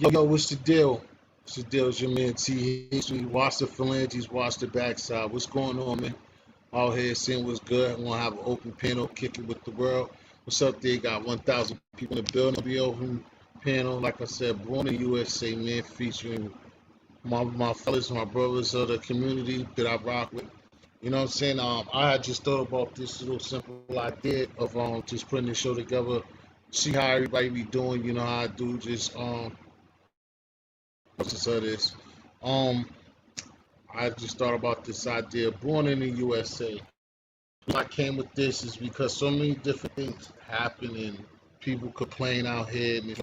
Yo, what's the deal? What's the deal? It's your man T History. Watch the phalanges, watch the backside. What's going on, man? Out here seeing what's good. I want to have an open panel, kick it with the world. What's up there? Got 1,000 people in the building. Be open panel, like I said, born in USA, man, featuring my fellas, my brothers of the community that I rock with. You know what I'm saying? I had just thought about this little simple idea of just putting this show together, see how everybody be doing. You know how I do, just just this. Um, I just thought about this idea. Born in the USA. I came with this is because so many different things happen and people complain out here, and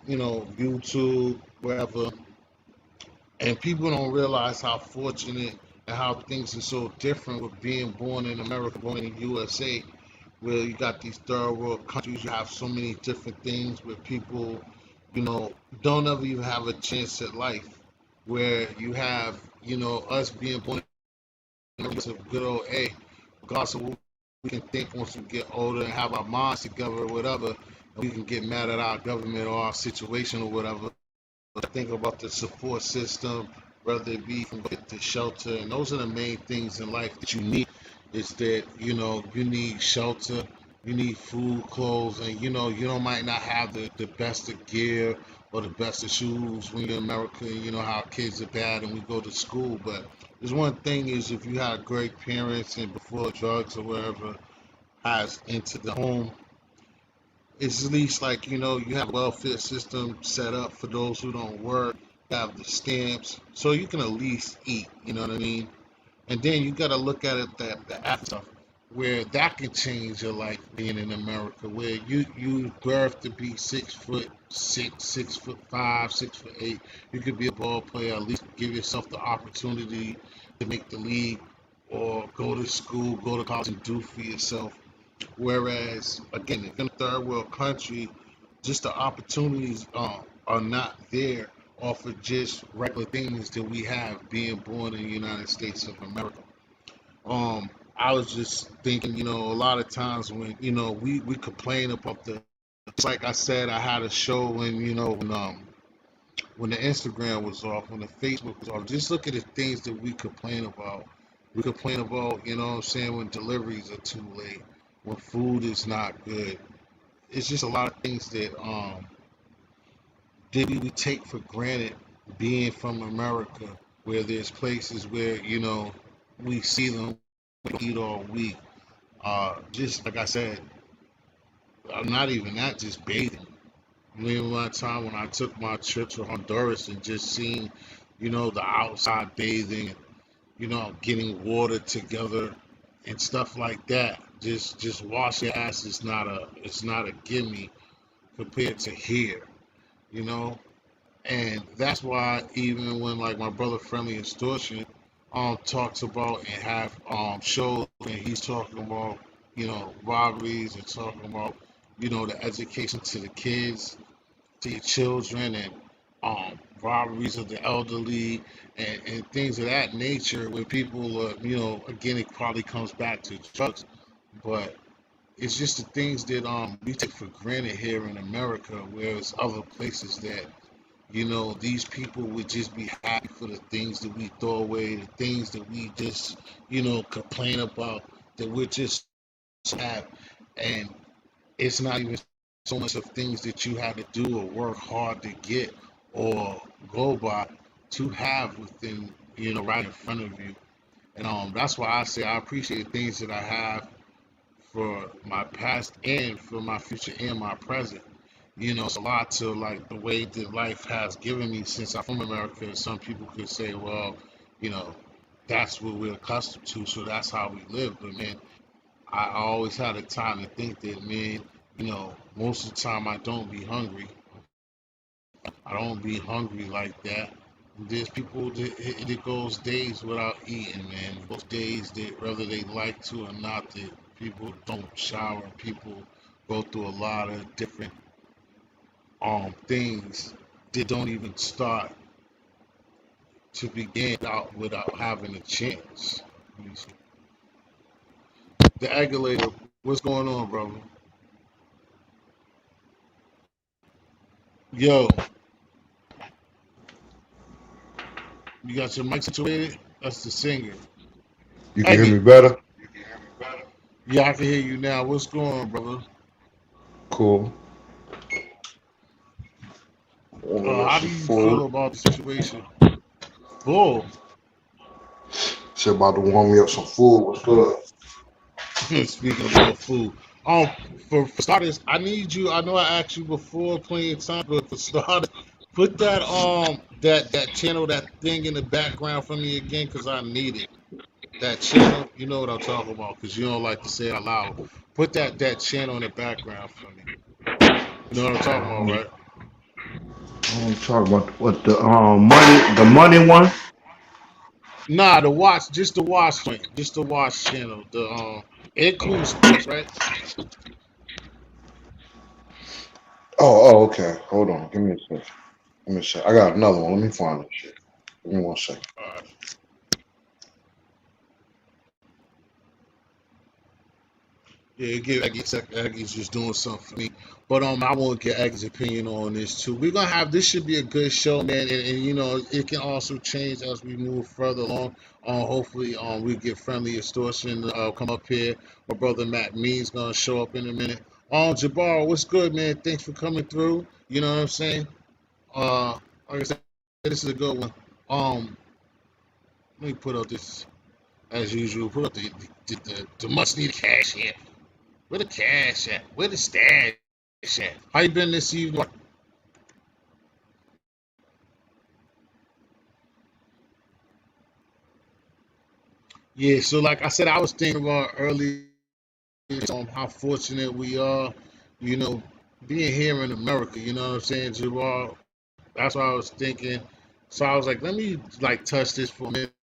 YouTube, wherever, and people don't realize how fortunate and how things are so different with being born in America, born in the USA, where you got these third world countries. You have so many different things where people, you know, don't ever even have a chance at life. Where you have, us being born in a good old A, regardless of what we can think once we get older and have our minds together or whatever, and we can get mad at our government or our situation or whatever. But think about the support system, whether it be from the shelter, and those are the main things in life that you need. Is that you need shelter, you need food, clothes, and you don't might not have the best of gear or the best of shoes when you're in America. You know how kids are bad and we go to school, but there's one thing is if you have great parents and before drugs or whatever has entered the home, it's at least like you have a welfare system set up for those who don't work. You have the stamps, so you can at least eat. You know what I mean? And then you got to look at it that the after, where that can change your life being in America, where you birth to be 6 foot 6, 6 foot 5, 6 foot 8. You could be a ball player. At least give yourself the opportunity to make the league or go to school, go to college, and do for yourself. Whereas, again, if in a third world country, just the opportunities are not there off of just regular things that we have being born in the United States of America. I was just thinking, a lot of times when, we complain about it's like I said, I had a show when the Instagram was off, when the Facebook was off. Just look at the things that we complain about. We complain about, what I'm saying, when deliveries are too late, when food is not good. It's just a lot of things that we take for granted being from America, where there's places where, we see them eat all week. Just like I said, I'm not even that, just bathing. I remember one time when I took my trip to Honduras and just seeing, the outside bathing, getting water together and stuff like that. Just wash your ass is not a gimme compared to here, you know. And that's why even when like my brother Friendly Extortion talks about and have shows and he's talking about, robberies and talking about, the education to the kids, to your children, and robberies of the elderly, and things of that nature where people again, it probably comes back to drugs, but it's just the things that we take for granted here in America, whereas other places that these people would just be happy for the things that we throw away, the things that we just complain about, that we're just have, and it's not even so much of things that you had to do or work hard to get or go by to have within, right in front of you. And that's why I say I appreciate the things that I have for my past and for my future and my present. It's a lot to like the way that life has given me since I'm from America. Some people could say, well, you know, that's what we're accustomed to, so that's how we live. But man, I always had a time to think that, man, most of the time I don't be hungry. I don't be hungry like that. There's people that goes days without eating, man. Those days that whether they like to or not, that people don't shower. People go through a lot of different things that don't even start to begin out without having a chance. The Agulator, what's going on, brother? Yo, You got your mic situated? That's the singer. You can hear me Eggy. better? Yeah, I can hear you now. What's going on, brother? Cool. Warming me up How some do you feel food. about the situation? Bull. Shit about to warm me up some food. What's good? Speaking about food. Um, for starters, I need you. I know I asked you before playing time, but for starters, put that channel, that thing in the background for me again, cause I need it. That channel, you know what I'm talking about, cause you don't like to say it out loud. Put that channel in the background for me. You know what I'm talking about, right? I'm talking about what the money one. Nah, the watch, just the watch joint, just the watch channel. It includes sports, right? Oh, okay. Hold on. Give me a second. Give me a second. I got another one. Let me find this shit. Give me 1 second. All right. Yeah, give Aggie a second. Aggie's just doing something for me. But I want to get Aggie's opinion on this too. We're gonna have this should be a good show, man, and you know it can also change as we move further along. Hopefully, we get friendly extortion come up here. My brother Matt Mean's gonna show up in a minute. Jabbar, what's good, man? Thanks for coming through. You know what I'm saying? Uh, like I said, this is a good one. Let me put up this as usual. Put up the much needed cash here. Where the cash at? Where the stash at? How you been this evening? Yeah, so like I said, I was thinking about earlier how fortunate we are, you know, being here in America, you know what I'm saying, Gerard? That's what I was thinking. So I was like, let me like touch this for a minute.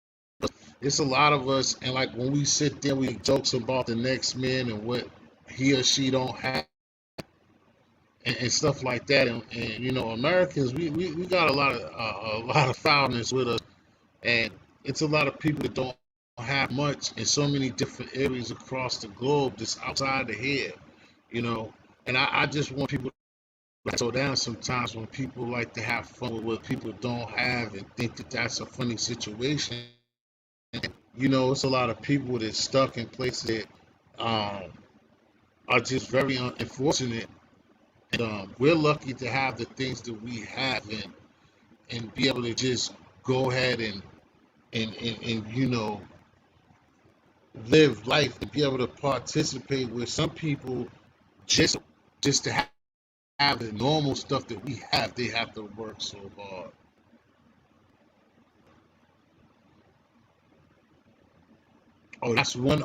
It's a lot of us, and like when we sit there, we jokes about the next man and what he or she don't have and stuff like that. And you know, Americans, we got a lot of foulness with us, and it's a lot of people that don't have much in so many different areas across the globe, just outside of here, you know. And I just want people to slow down sometimes when people like to have fun with what people don't have and think that that's a funny situation. You know, it's a lot of people that's stuck in places that are just very unfortunate. And we're lucky to have the things that we have and be able to just go ahead and you know live life and be able to participate with some people just just to have the normal stuff that we have, they have to work so hard. Oh, that's one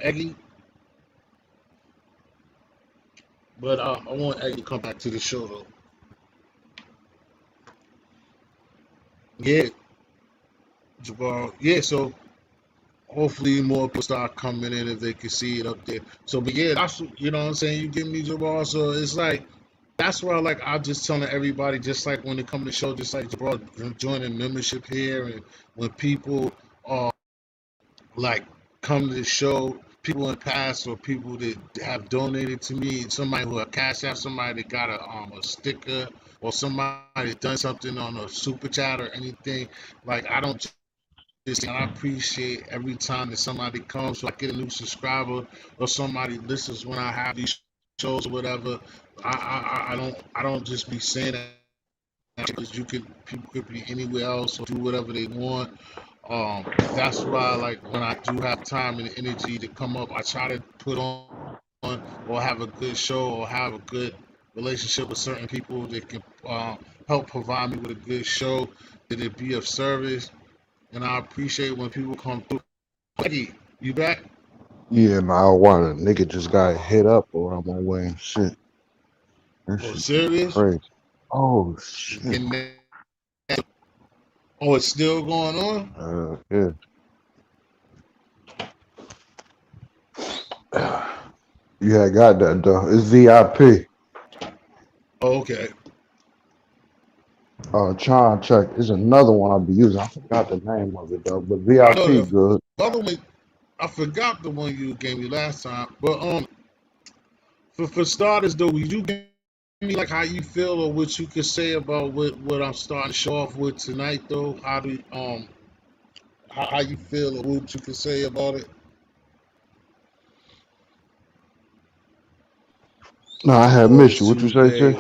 Eggy. But I want Eggy to come back to the show though. Yeah, Jabbar. Yeah, so hopefully more people start coming in if they can see it up there. So but yeah, that's you know what I'm saying, you give me Jabbar. So it's like that's why like I'm just telling everybody, just like when they come to the show, just like Jabbar joining membership here and when people are like come to the show, people in the past or people that have donated to me, somebody who have cash out, somebody that got a sticker or somebody that done something on a super chat or anything. Like I don't just I appreciate every time that somebody comes, so I get a new subscriber or somebody listens when I have these shows or whatever. I don't just be saying that because you could people could be anywhere else or do whatever they want. That's why like when I do have time and energy to come up, I try to put on or have a good show or have a good relationship with certain people that can help provide me with a good show, that it be of service. And I appreciate when people come through. Hey, you back? Yeah, nah, why the nigga just got hit up around my way and shit. That Oh, shit just serious? crazy. Oh It's shit. getting that. Oh, it's still going on? Yeah. You had got that though. It's VIP. Oh, okay. Trying to check. There's another one I'll be using. I forgot the name of it though. But I know VIP the good. other one. I forgot the one you gave me last time. But for starters though, we do me like how you feel or what you could say about what I'm starting to show off with tonight, though. How you feel or what you could say about it? No, I had Or missed you. it's What you too say, vague. Jay?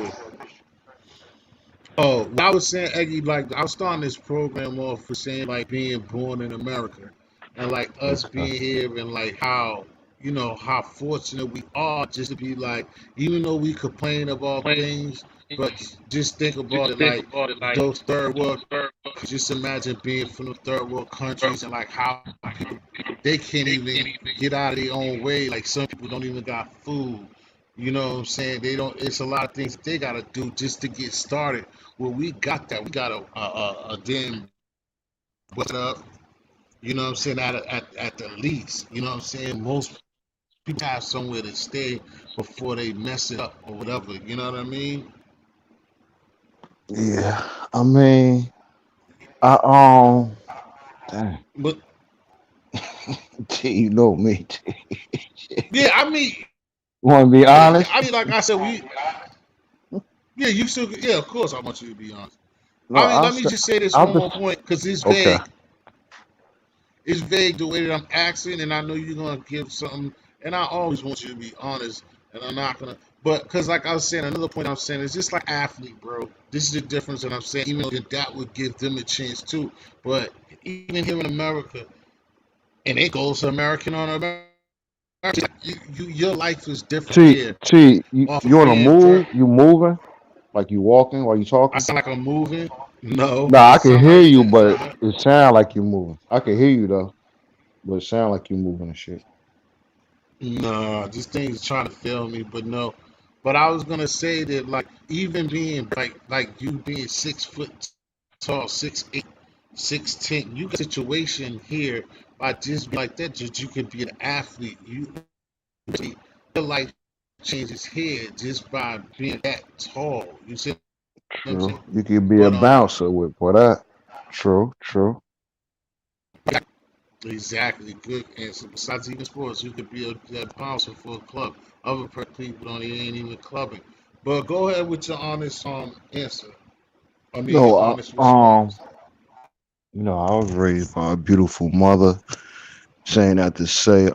Oh, I was saying, Eggy, like I was starting this program off for saying like being born in America and like us Okay. being here and like how how fortunate we are just to be like, even though we complain about things, but just think about it like those third world. Just imagine being from the third world countries and like how people they can't even get out of their own way. Like some people don't even got food. You know what I'm saying? They don't. It's a lot of things they gotta do just to get started. Well, we got that. We got a damn what's up. You know what I'm saying? At the least, you know what I'm saying? Most people have somewhere to stay before they mess it up or whatever. You know what I mean? Yeah. I mean, I dang. But You know me. yeah, I mean, Want to be yeah, I honest? mean, like I said, yeah, you still, yeah, of course, I want you to be honest. No, I mean, I'll let me say. just say this I'll one be more point because it's okay. vague. It's vague the way that I'm asking, and I know you're gonna give something, and I always want you to be honest, and I'm not gonna. But because, like I was saying, another point I'm saying is just like athlete, bro. This is the difference that I'm saying. Even though that would give them a chance too, but even here in America, and it goes American on American. Your life is different T here T, off you of on a being. move? You moving? Like you walking while you I talking? sound like I'm moving. No, Nah, I it can sound hear like you, that. but Nah. it sound like you moving. I can hear you though, but it sound like you moving and shit. No, this thing is trying to fail me, but no. But I was gonna say that like even being like you being 6 foot tall, 6'8", 6'10", you got a situation here by just like that that you could be an athlete. You your life changes here just by being that tall. You see what I'm True. saying? You could be a But bouncer with for that. True, true. exactly, good answer. Besides even sports, you could be a bouncer for a club. Other people don't ain't even clubbing. But go ahead with your honest answer. I mean your No, honest response. I was raised by a beautiful mother, saying that to say,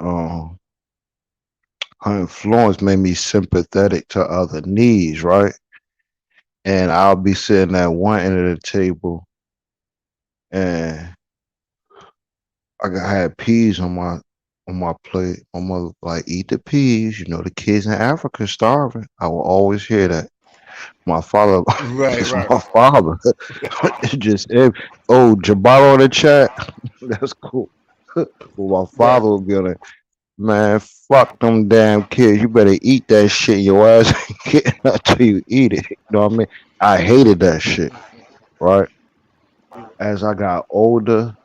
her influence made me sympathetic to other needs, right? And I'll be sitting at one end of the table, and had peas on my plate. My mother like, eat the peas. You know, the kids in Africa starving. I will always hear that. My father, Right, just right. my father, just oh, Jabbar on the chat. That's cool. But my Right. father would be like, man, fuck them damn kids. You better eat that shit. Your ass ain't getting until you eat it. You know what I mean? I hated that shit. Right. As I got older,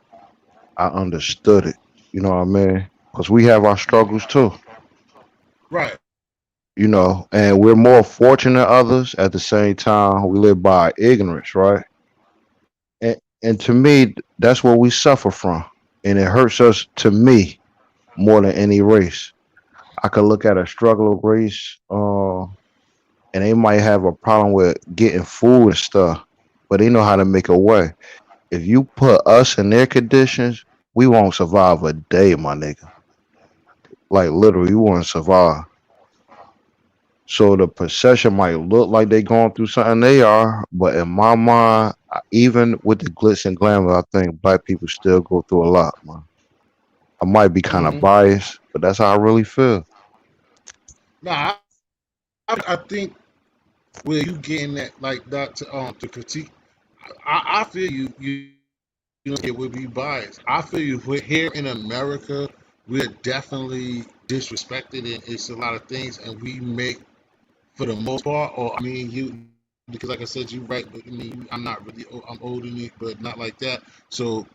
I understood it. You know what I mean? Because we have our struggles too. Right. And we're more fortunate than others. At the same time, we live by ignorance, right? And to me, that's what we suffer from, and it hurts us. To me, more than any race. I could look at a struggle of race, and they might have a problem with getting food and stuff, but they know how to make a way. If you put us in their conditions, we won't survive a day, my nigga. Like literally, we won't survive. So the procession might look like they going through something they are, but in my mind, even with the glitz and glamour, I think black people still go through a lot, man. I might be kind of Mm-hmm. biased, but that's how I really feel. Nah, I think where you getting that like that to critique. I feel you know, it would be biased. I feel you. We're here in America, we're definitely disrespected, and it's a lot of things, and we make for the most part, or I mean, you because like I said, you right, but I mean, I'm not really, I'm older than you, but not like that. So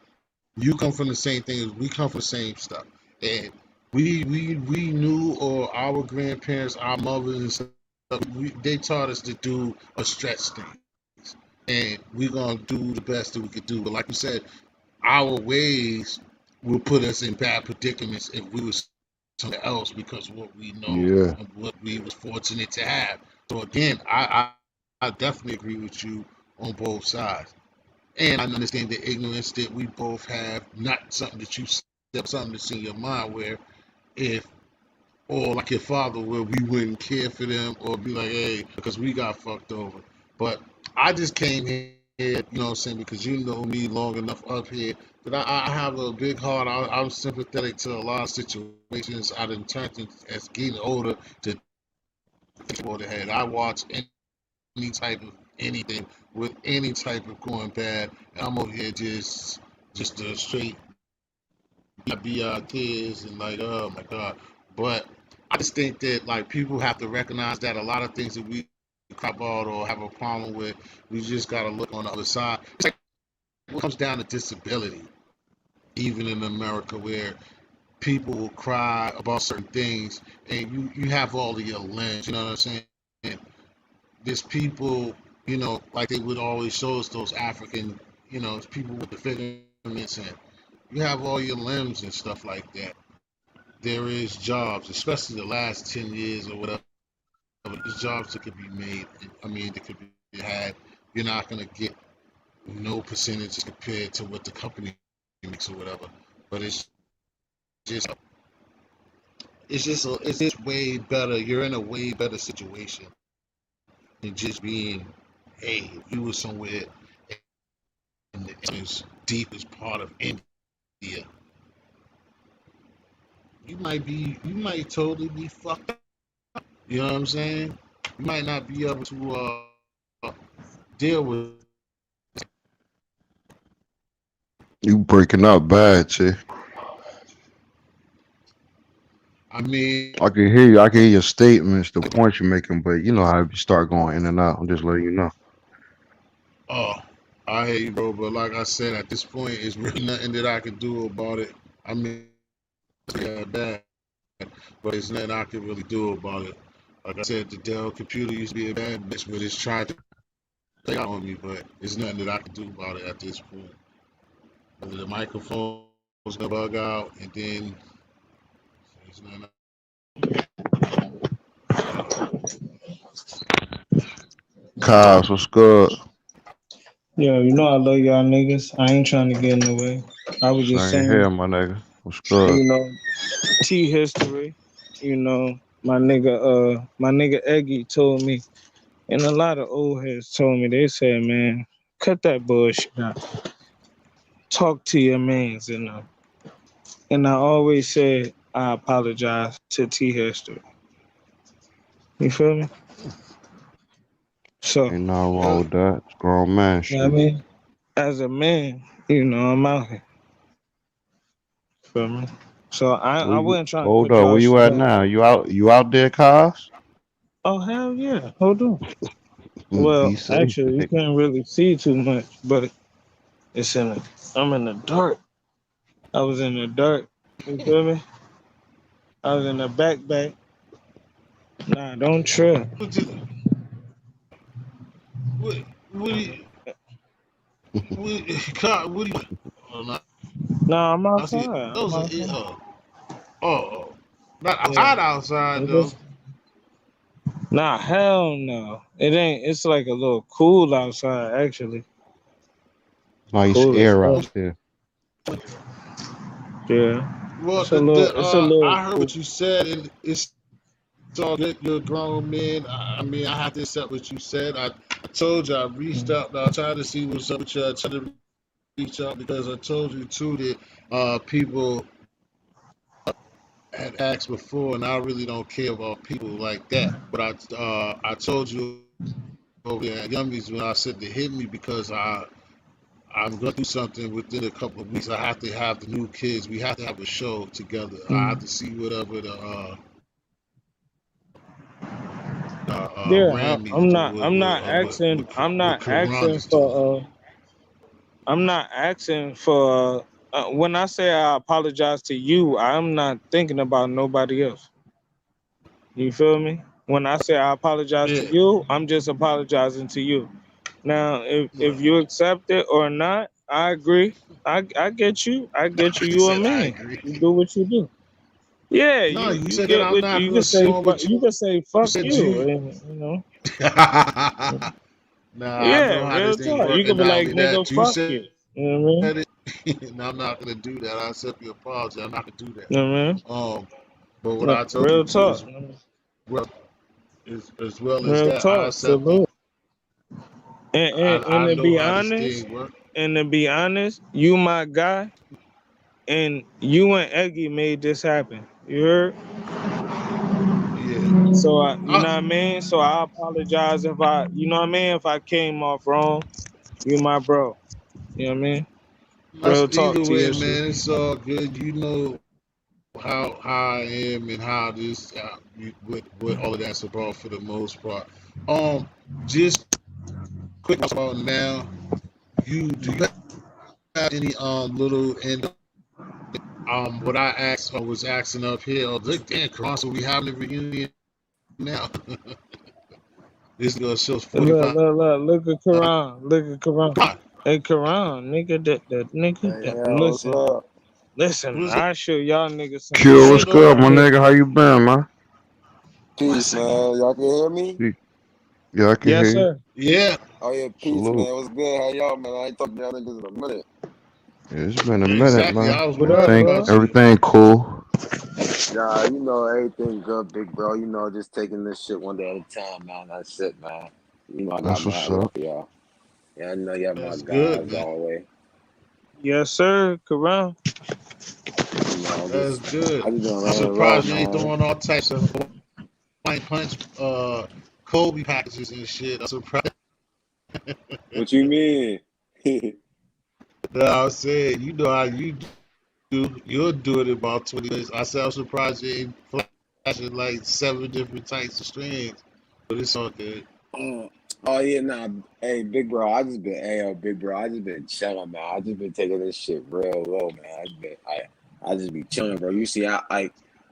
you come from the same thing as we come from the same stuff, and we knew, or our grandparents, our mothers and stuff, they taught us to do a stretch things, and we're gonna do the best that we could do. But like you said, our ways will put us in bad predicaments if we was somewhere else because of what we know Yeah, and what we was fortunate to have. So again, I definitely agree with you on both sides. And I understand the ignorance that we both have, not something that you said, but something that's in your mind where if, or like your father, where we wouldn't care for them or be like, hey, because we got fucked over. But I just came here, what I'm saying, because you know me long enough up here that I have a big heart. I'm sympathetic to a lot of situations. I done turned as getting older to think about ahead. I watch any type of anything with any type of going bad. And I'm over here just a straight be our kids and like, oh my God. But I just think that like people have to recognize that a lot of things that we crap out or have a problem with, we just gotta look on the other side. It's like when it comes down to disability, even in America where people will cry about certain things and you have all of your limbs, you know what I'm saying? There's people, like they would always show us those African, people with the figments and you have all your limbs and stuff like that. There is jobs, especially the last 10 years or whatever. There's jobs that could be made. I mean, that could be had. You're not going to get no percentages compared to what the company makes or whatever. But just, it's just way better. You're in a way better situation than just being, hey, if you were somewhere in the deepest part of India, you might totally be fucked up. You know what I'm saying? You might not be able to deal with. You breaking up bad, T. I mean, I can hear you. I can hear your statements, the points you're making, but you know how you start going in and out. I'm just letting you know. oh, I hear you, bro. But like I said, at this point, it's really nothing that I can do about it. I mean, yeah, bad, but it's nothing I can really do about it. Like I said, the Dell computer used to be a bad bitch, but it's trying to play out on me. But there's nothing that I can do about it at this point. Whether the microphone's gonna bug out, and then there's nothing. Cos, what's good? Yo, you know I love y'all niggas. I ain't trying to get in the way. I was just Same saying, here, my nigga. What's good? you know, T history. My nigga Eggy told me, and a lot of old heads told me. They said, man, cut that bullshit out. Talk to your mans, and I always said I apologize to T history. You feel me? So, Ain't nothing wrong Uh, with that. It's grown man you know what I shit. mean, as a man, I'm out here. Feel me? So I Where you wasn't trying to hold cut up? y'all Where you shit at off. now? You out there, Cos? Oh hell yeah, hold on. Be Well, safe. actually, you can't really see too much, but it's in the. I'm in the dark. I was in the dark. You feel me? I was in the back. Nah, don't trip. what, what, what, do you, what, God, what do you? Oh, no, Nah, I'm I see. outside. I'm Those are outside. not Yeah. outside, outside I'm though. just. Nah, hell no. It ain't. It's like a little cool outside. Actually, Nice cool as air fuck. out there. Yeah. Well, It's a little. It's a little I heard cool. what you said, and it's all good. You're a grown man. I mean, I have to accept what you said. I told you I reached Mm. out. I tried to see what's up with you. I tried to reach out because I told you too that people had asked before, and I really don't care about people like that. But I told you over there at Yummies when I said to hit me because I'm going to do something within a couple of weeks. I have to have the new kids. We have to have a show together. I have Mm. to see whatever the Yeah, ran me to I'm do not. I'm not asking. I'm what not Quran asking is doing. for. I'm not asking for. When I say I apologize to you, I'm not thinking about nobody else. You feel me? When I say I apologize to Yeah, you, I'm just apologizing to you. Now, if right. you accept it or not, I agree. I get you. I get you. He You a said I man. agree. You do what you do. Yeah, No, you you you said that get I'm what not you can say. pursuing what You can say you fuck said. you. And. Nah, I Yeah, know how real this thing talk. work, You and could be not like, only nigga, that, you fuck said you. You know what I mean? it, and I'm not gonna do that. I accept your apology. I'm not gonna do that. You know what I mean? But what No, I told real you talk. is well, as well as Real that, I talk. accept it. Salute. And I to know be how this honest, thing work. you my guy, and you and Eggy made this happen. You heard? Yeah. So you I, know what I mean? So I apologize if you know what I mean, if I came off wrong. You my bro. You know what I mean? that's Real talk either to way, your shit. man. It's all good. You know how I am and how this what all of that's about for the most part. Just quick about now. Do you have any little end what I asked or was asking up here? Oh, look, damn, Karan, so we having a reunion now. This is gonna show Look, 45. look, look at Quran. Look at Quran. What Hey Quran, nigga, that nigga Hey, that yeah, what's listen. up? Listen, was it? I show y'all niggas some Q, Say what's shit. good, though. my Look, nigga? How you been, man? Peace, What's it? man. Y'all can hear me? Yeah, I can yes, hear you. sir. Yeah, Oh, yeah, peace, Salute. man. What's good? How y'all, man? I ain't talked to y'all niggas in a minute. Yeah, it's been a minute, exactly. man. I was What up, worried Everything, bro? about you. everything cool. Nah, everything good, big bro. Just taking this shit one day at a time, man. That's it, man. I got That's mad what's love up. for y'all. Yeah, I know y'all my That's good, guys man. always. Yes, sir. Quran. That's good. I just been I'm laying low, surprised you ain't man. throwing all types of Hawaiian punch Kobe packages and shit. I'm surprised. What you mean? I was saying, you know how you do. You'll do it in about 20 minutes. I said, I'm surprised you ain't flashing like 7 different types of strings. But it's all good. Oh, oh yeah, nah. Hey, big bro, big bro, I just been chilling, man. I just been taking this shit real low, man. I just be chilling, bro. You see, I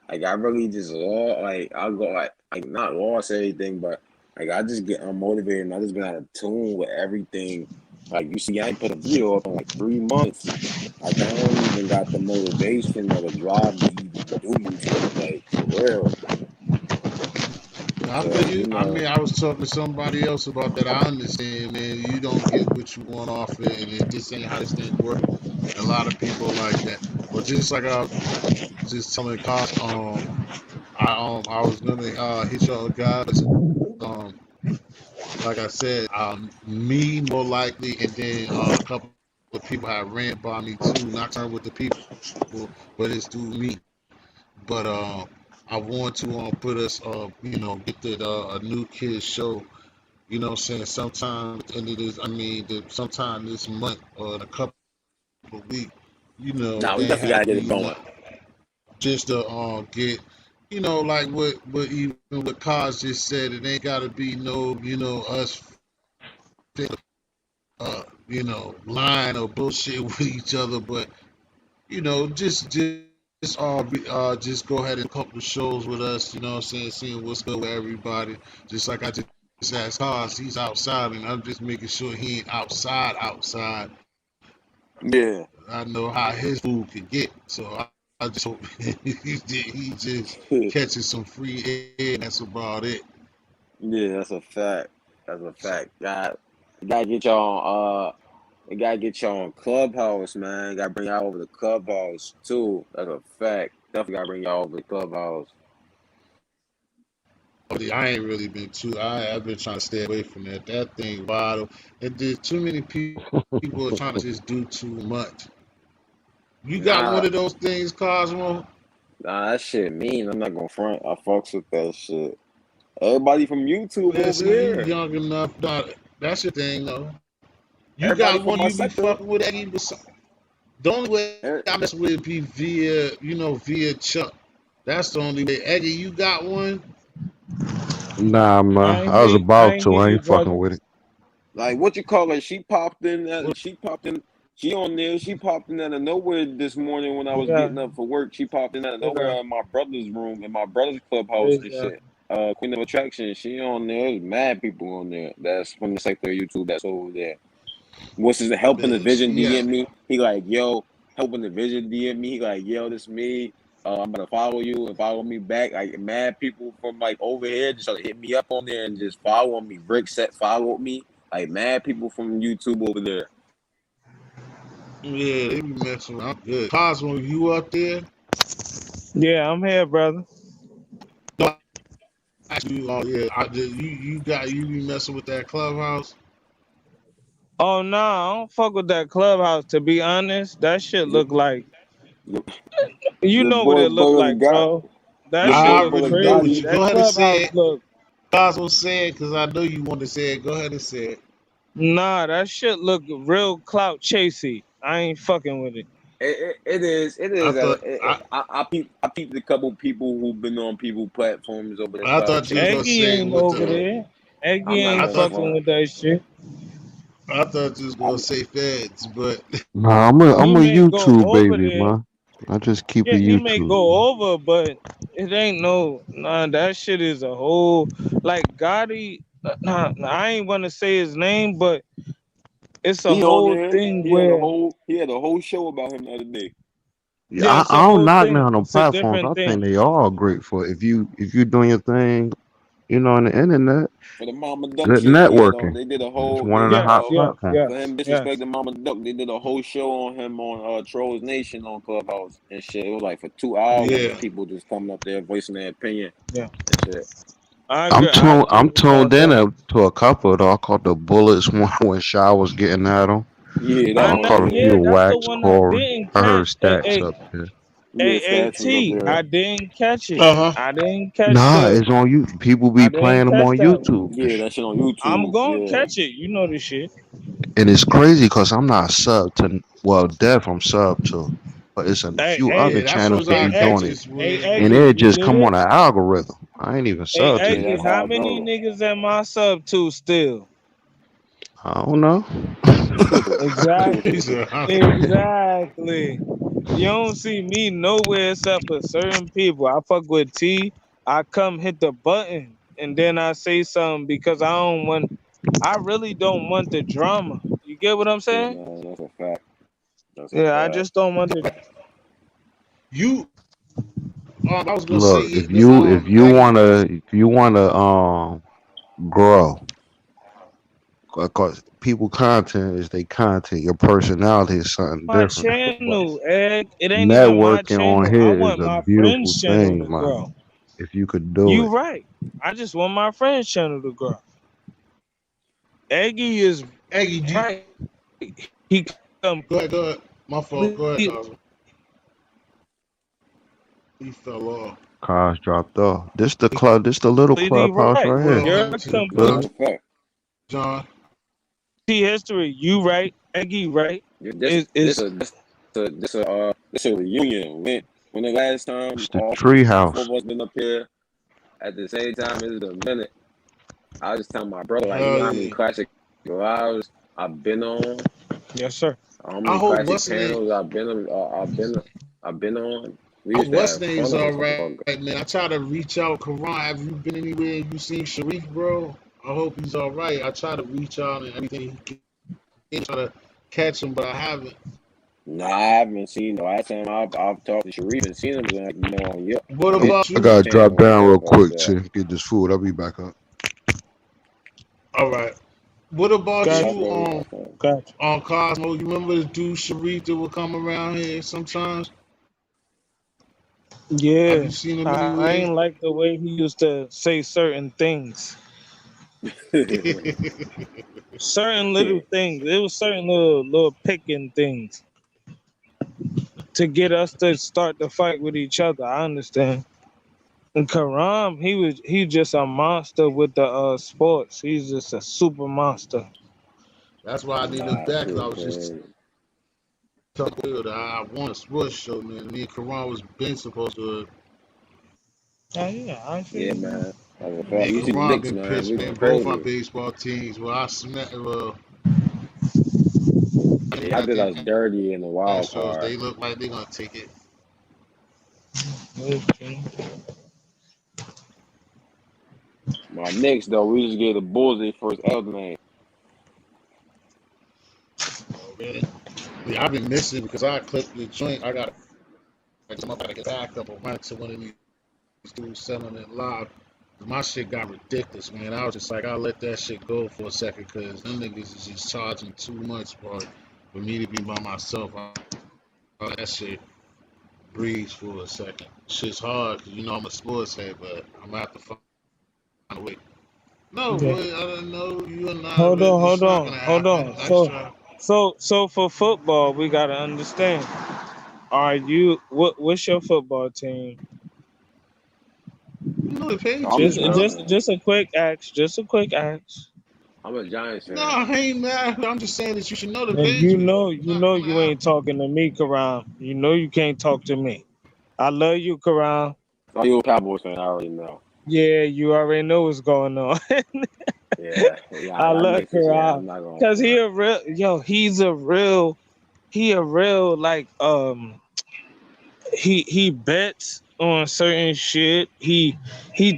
really just lost, I go not lost anything, but I just get unmotivated, and I just been out of tune with everything. Like you see, I ain't put a video up in like 3 months. Like I don't even got the motivation or the drive to even do YouTube, like for real. I So feel you. I mean, I was talking to somebody else about that. I understand, man. You don't get what you want off it, and it just ain't how this thing work. A lot of people like that. But just like I was just telling Cost, I was gonna hit y'all guys. Um, like I said, me more likely, and then a couple of people have ran by me too. Not turn with the people, but it's through me. But I want to put us, get the a new kids show. You know what I'm saying? Sometime at the end of this, I mean, sometime this month or in a couple of weeks. nah, we They definitely had to gotta get it be going. just to get, like what even what Cos just said. It ain't got to be no, us, lying or bullshit with each other, but just just go ahead and a couple of shows with us. You know what I'm saying? Seeing what's good with everybody. Just like I just asked Cos, he's outside, and I'm just making sure he ain't outside. Yeah. I know how his food can get, so I just hope he just catches some free air. And that's about it. Yeah, that's a fact. That's a fact. Gotta get y'all on we gotta get y'all on Clubhouse, man. Gotta bring y'all over to Clubhouse too. That's a fact. Definitely gotta bring y'all over to Clubhouse. I ain't really been too. I've been trying to stay away from that. That thing wild. And there's too many people are trying to just do too much. You got one Nah, of those things, Cosmo? that shit mean. I'm not gonna front. I fucks with that shit. Everybody from YouTube over Listen, you there. young enough. That's your thing, though. You Everybody got from one my you be sector. fucking with. The only way Er- I mess with be via Chuck. That's the only way. Eddie, you got one? Nah, man. I was I about ain't to. hear I you, ain't fucking brother. with it. Like what you call it? She popped in. What? She popped in. She on there. She popped in out of nowhere this morning when I was Yeah, getting up for work. She popped in out of yeah, nowhere in my brother's room in my brother's clubhouse and exactly. shit. Queen of Attraction. She on there. There's mad people on there. That's from the sector of YouTube. That's over there. What's his helping the Man, vision she DM has. me? He like yo helping the vision DM me. He like yo this me. I'm gonna follow you and follow me back. Like mad people from like over here just try to hit me up on there and just follow me. Brick set followed me. Like mad people from YouTube over there. Yeah, they be messing with. I'm good. Cosmo, you up there? Yeah, I'm here, brother. No, actually, oh yeah, you be messing with that clubhouse. Oh no, I don't fuck with that clubhouse. To be honest, that shit Your, look like your, you your know what boy it look Bullet like, got bro. That your shit I boy look already Bullet know got what crazy. you. you. That Go ahead and say clubhouse it. look Cosmo, say it because I know you want to say it. Go ahead and say it. nah, that shit look real clout chasey. I ain't fucking with it. It is. It I is. thought I I peeped a couple people who've been on people platforms over the I cloud thought you was gonna chasing Eggy say shit. it ain't with over the. there. Eggy I'm not ain't I gonna thought fucking front. with that shit. I thought you was gonna I'm say feds, but Nah, I'm He a may go YouTube over baby, there. man. I just keep Yeah, it he may YouTube. go over, but it ain't no nah. That shit is a whole like Gotti. Nah, I ain't want to say his name, but it's a he on whole there. thing where He had a whole show about him the other day. Yeah, yeah, it's a I don't whole knock thing. down on It's a platforms. I different think thing. they all great for if you doing your thing, on the internet. For the Mama Duck Good shit, networking. they did a It's whole one of the hot platforms. for him Yes. disrespecting Mama Duck. They did a whole show on him on Trolls Nation on Clubhouse and shit. It was like for 2 hours, yeah, people just coming up there voicing their opinion Yeah, and shit. I I'm agree tuned about in that. to a couple though. I caught the bullets one when Shaw was getting at him. Yeah, that I one. know. Caught a Yeah, few Yeah, that's the wax one I Corey. didn't I heard catch. stats up here. yeah. Stats was up T. I there. didn't catch it. uh huh. I didn't catch Nah, the. it's on you. People be I playing didn't them catch on that one. YouTube and Yeah, shit. that shit on I'm YouTube. gonna Yeah, catch it. You know this shit. And it's crazy because I'm not sub to. Well, Def I'm sub to, but it's a Hey, few hey, other Yeah, that's channels what that hey, be I doing Eggy, it, noticed hey, and when. Eggy, it you just get come it? on an algorithm. I ain't even Hey, sub to yeah. the Eggy, That's channel. how how I many go. niggas am I sub to still? I don't know. He Exactly. said, huh? Exactly. You don't see me nowhere except for certain people. I fuck with T. I come hit the button and then I say something because I really don't want the drama. You get what I'm Yeah, saying? man, that's a fact. That's a Yeah, I fact. just don't want the. You. I was gonna say Look, either Aggie. if you wanna grow, because people content is they content. Your personality is something My different. But channel, Egg. It ain't even my networking on channel. I here is want a my beautiful friend's channel thing, to man. grow. If you could do You it. right. I just want my friend's channel to grow. Eggy is Aggie, right. He go ahead. My fault. Go ahead, completely Cosmo. He fell off. Cars dropped off. This the little clubhouse right. right What here. up, You're Milton? It's Yeah, What good. up, that's complete a fact. John? history. You right. Eggy right. Yeah, Is this a reunion. When the last time It's the all tree four house. of us been up here at the same time, it's a minute. I was just telling my brother, like, you know Hell how many yeah. classic lives I've been on, yes, sir. how I many hope classic what's the name? panels I've been on. We I used hope to what's have the fun name's on all this right, motherfucker. man. I try to reach out. Karan, have you been anywhere? You seen Sharif, bro? I hope he's all right. I try to reach out and everything he can try to catch him, but I haven't. Nah, I haven't seen the last time I've talked to Sharif and seen him was like, What on his about I you? gotta drop channel and down stuff real like quick that. to get this food. I'll be back up. All right. What about Yeah, Got I you. you feel you. I feel Got you. on Cosmo? You remember the dude Sharif that would come around here sometimes? Have Yeah. you seen him I anywhere? ain't like the way he used to say certain things. you. Certain little things. It was certain little picking things to get us to start to fight with each other. I understand. And Karam, he just a monster with the sports. He's just a super monster. That's why I need him Nah, back. 'Cause I shit was just crazy. talking about I want a sports show, man. Me and Karan was been supposed to. Oh yeah, I Yeah, feel man. That's a Me fact. and You see the Karan Knicks, been man. pitched We going in both our crazy. baseball teams. Well, I smacked. Well, they Yeah, I got did the us dirty in the wild Astros. card. They look like they're gonna take it. you. My Knicks, though, we just gave the Bulls their first L tonight. Oh, really? Yeah, I've been missing because I clipped the joint. I got I'm about to get back up and run to one of these dudes selling it live. My shit got ridiculous, man. I was just like, I'll let that shit go for a second because them niggas is just charging too much for me to be by myself. I let that shit breeze for a second. Shit's hard because you know I'm a sports head, but I'm gonna have to find a way. No, Yeah. boy, I don't know. You are not. Hold on, It's hold not on, gonna hold happen. on. Nice So, try. so for football, we gotta understand. Are you what's your football team? You know the I'm a Patriots, Giants bro. fan. Just a quick ask. Just a quick ask. I'm a Giants No, fan. I ain't mad. I'm just saying that you should know the And Patriots. It's you not know gonna you ain't happen. talking to me, Karan. You know you can't talk to me. I love you, Karan. Oh, you a Cowboys fan? I already know. Yeah, you already know what's going on. Yeah, yeah, I that love makes sense. Yeah, Karan. I'm not going Cause for he it. a real he a real like he bets on certain shit. He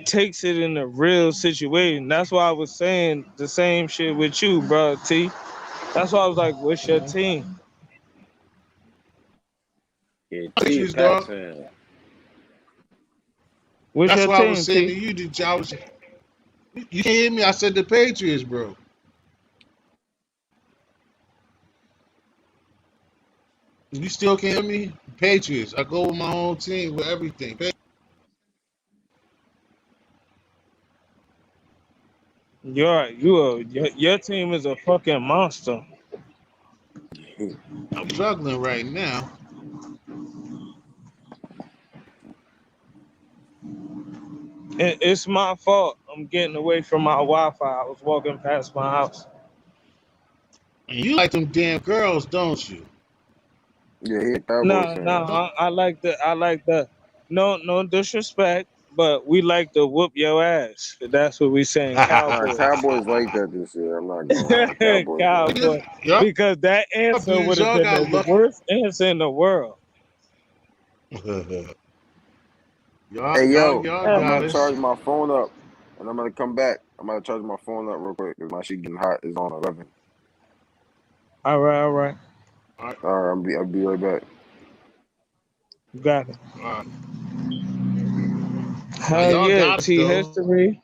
takes it in a real situation. That's why I was saying the same shit with you, bro. T. That's why I was like, "What's your Mhm. team? Yeah, T a Patriots, Pats dog. fan. What's That's your why I was team, saying to T?" you, you can't hear me. I said the Patriots, bro. You still can't hear me? Patriots. I go with my whole team with everything. Your team is a fucking monster. I'm struggling right now. It's my fault. I'm getting away from my Wi-Fi. I was walking past my house. And you like them damn girls, don't you? Yeah, he a Cowboys No, no, fan. Don't, I like the no disrespect, but we like to whoop your ass. That's what we saying, Nah, Cowboys. Cowboys like that this year. I'm not gonna lie. Cowboys like that. Cowboy. y'all Because that answer would dudes, have y'all been got the lucky. worst answer in the world. Hey, yo, Y'all I'm got gonna us. charge my phone up, and I'm gonna come back. I'm gonna charge my phone up real quick because my shit getting hot. It's on 11. All right, all right. All right, All right, I'll be right back. You got it. all right. Now Hell y'all yeah, got us T though. history.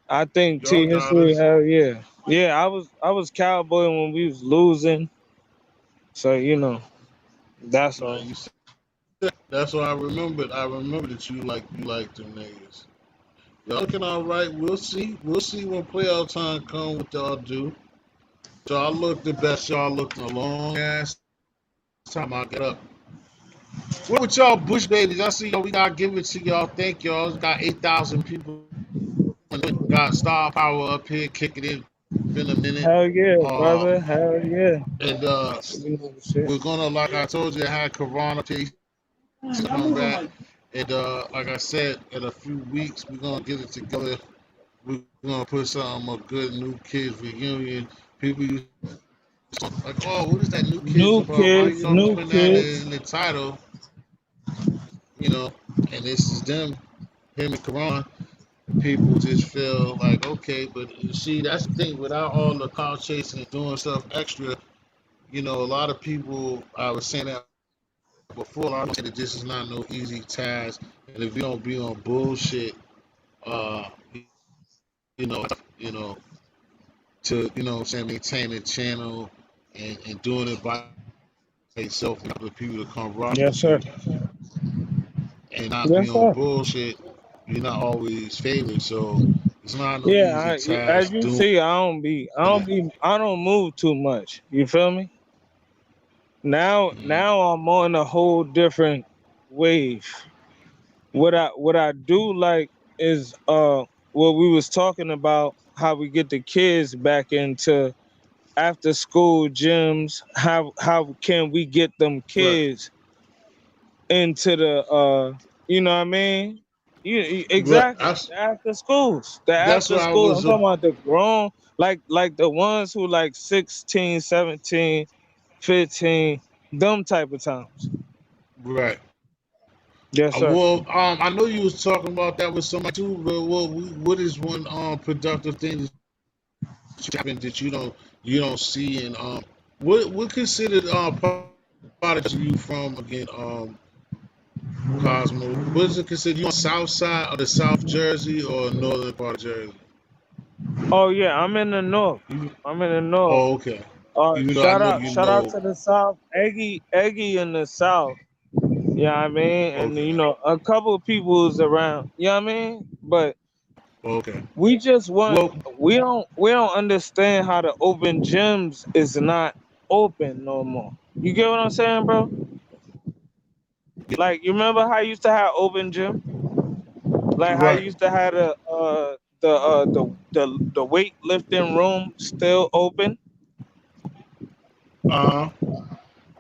I think Y'all T got history, us. hell yeah. Yeah, I was cowboy when we was losing. So that's Like all. you said, that's what I remembered. I remember that you like them niggas. Y'all looking all right. We'll see. We'll see when playoff time come what y'all do. Y'all look the best y'all looked in a long ass time I get up. What with y'all Bush babies? I see y'all. We gotta give it to y'all. Thank y'all. We got 8,000 people. Got star power up here kicking it. Been a minute. Hell yeah, Uh, brother. Hell yeah. and The shit. we're gonna, like I told you, have Corona case come back. And like I said, in a few weeks, we're gonna get it together. We're gonna put something a good new kids reunion. People used to like, oh, what is that new kids about? Why you don't New put that kids. in the title? You know, and this is them, him and Karan. People just feel like, okay, but you see, that's the thing. Without all the cloud chasing and doing stuff extra, a lot of people. I was saying that before. A lot of people say that this is not no easy task, and if you don't be on bullshit, uh, you know, you know, to saying maintain the channel and doing it by yourself and other people to come rock Yes, with sir. you and not be Yes, on sir. bullshit, you're not always favored. So it's not no Yeah, easy as task you doing see, it. I don't move too much. You feel me? Mm, Now I'm on a whole different wave. What I do like is what we was talking about, how we get the kids back into after school gyms. How can we get them right, kids into the you know what I mean? right. Exactly. The after schools. The That's after why I school. I'm was talking about the grown, like the ones who like 16, 17, 15, them type of times. right. Yes, sir. Well, I know you was talking about that with somebody too, but what is one productive thing that happened that you don't see and what considered product you from again Cosmo. What is it considered? You on South Side of the South Jersey or northern part of Jersey? Oh yeah, I'm in the north. You, I'm in the north. oh, okay. Even though I Shout know out, you shout out know. to the south, Eggy in the south. Yeah, I mean, and Okay. a couple of people's around. You know what I mean? But Okay. we just want Well, we don't understand how the open gyms is not open no more. You get what I'm saying, bro? Like you remember how you used to have open gym? Like how you right. used to have the weightlifting room still open? Uh huh.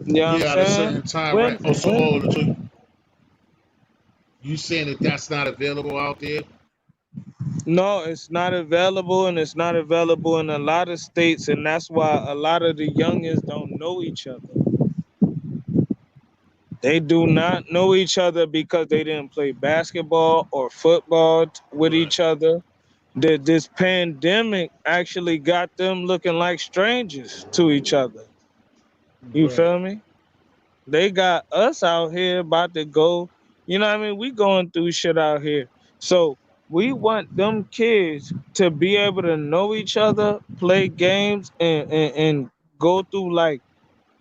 You know what I'm Yeah, at a saying? certain time, When right? Oh, so when so you saying that that's not available out there? No, it's not available, and it's not available in a lot of states, and that's why a lot of the youngins don't know each other. They do not know each other because they didn't play basketball or football with Right. each other. This pandemic actually got them looking like strangers to each other. You Right. feel me? They got us out here about to go. You know what I mean? We going through shit out here. So we want them kids to be able to know each other, play games, and go through like,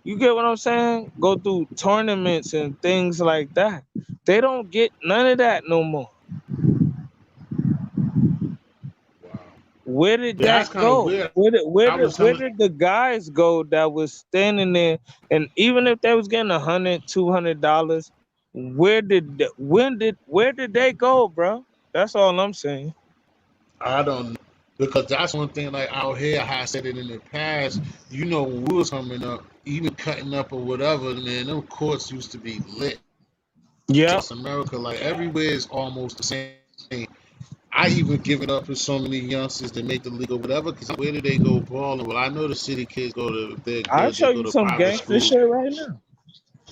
you get what I'm saying? Go through tournaments and things like that. They don't get none of that no more. Wow. Where did Yeah, that's that kind of go? weird. Where did where I did was where telling. did the guys go that was standing there? And even if they was getting $100, $200, where did they go, bro? That's all I'm saying. I don't know because that's one thing. Like out here, I said it in the past. You know, when we was coming up, even cutting up or whatever, man, them courts used to be lit. Yep. Across America, like everywhere is almost the same. I even give it up for so many youngsters that make the league or whatever. Because where do they go balling? Well, I know the city kids go to. If they're I'll good, they show go you to some private gangster schools. shit right now.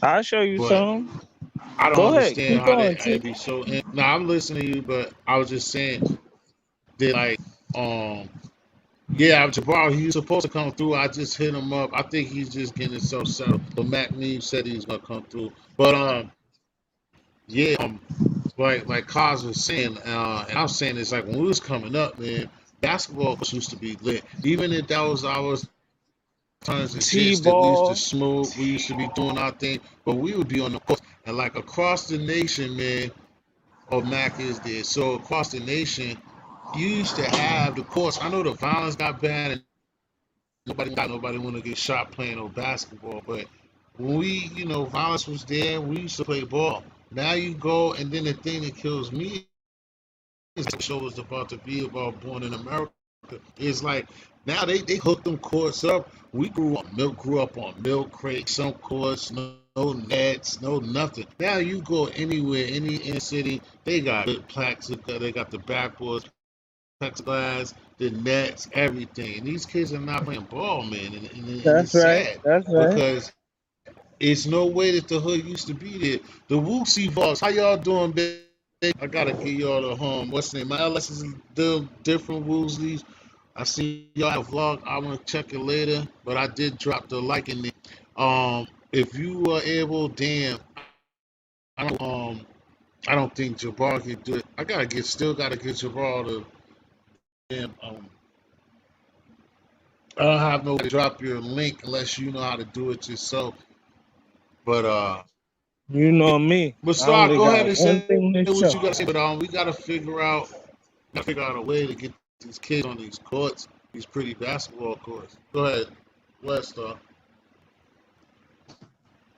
I'll show you But some. I don't Go ahead, understand keep how they going, how T. it be so. No, I'm listening to you, but I was just saying that like um yeah, Jabbar, he was supposed to come through. I just hit him up. I think he's just getting himself settled. But Mac Neves said he was gonna come through. But yeah, like Kaz was saying, and I'm saying it's like when we was coming up, man, basketball courts used to be lit. Even if that was our times exist that we used to T-ball. smoke, we used to be doing our thing, but we would be on the court. And like across the nation, man, or Mac is there. So across the nation, you used to have the courts. I know the violence got bad and nobody want to get shot playing no basketball. But when violence was there, we used to play ball. Now you go, and then the thing that kills me is the show is about to be about Born in America. It's like now they hooked them courts up. We grew up on milk crates, some courts, no nets, no nothing. Now you go anywhere, any inner city, they got good plaques, they got the backboards, plexiglass, the nets, everything. And these kids are not playing ball, man, and it's That's right. sad That's right. because it's no way that the hood used to be there. The Woosie Voss, how y'all doing, baby? I gotta give y'all the what's the name? My LS is still different Woosleys. I see y'all have a vlog. I want to check it later, but I did drop the like in there. If you are able, damn, I don't I don't think Jabbar can do it. Still gotta get Jabbar to damn I don't have no way to drop your link unless you know how to do it yourself. But You yeah. know me. But I Star, only go got ahead and one say thing to what show. you gotta say. But we gotta figure out a way to get these kids on these courts, these pretty basketball courts. Go ahead, West Star.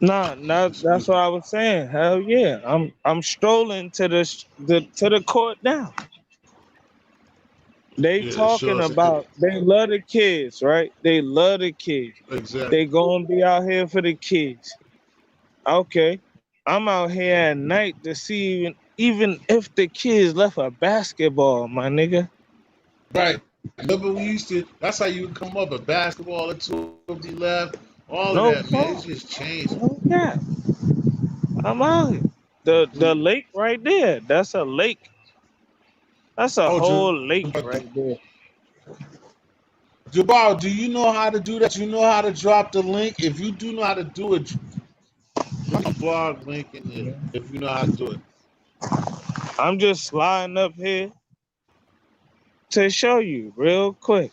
Nah, that's Excuse what me. I was saying. Hell yeah, I'm strolling to the court now. They Yeah, talking sure. about they love the kids, right? They love the kids. Exactly. They gonna be out here for the kids. Okay, I'm out here at night to see even if the kids left a basketball, my nigga. Right. Remember we used to. That's how you would come up. A basketball or two of the left. All of No that, man. It's cap, just changed. no cap. I'm out here. The lake right there. That's a lake. That's a Oh, whole lake right there. Jabal, do you know how to do that? Do you know how to drop the link? If you do know how to do it, a blog link in there if you know how to do it. I'm just sliding up here to show you real quick.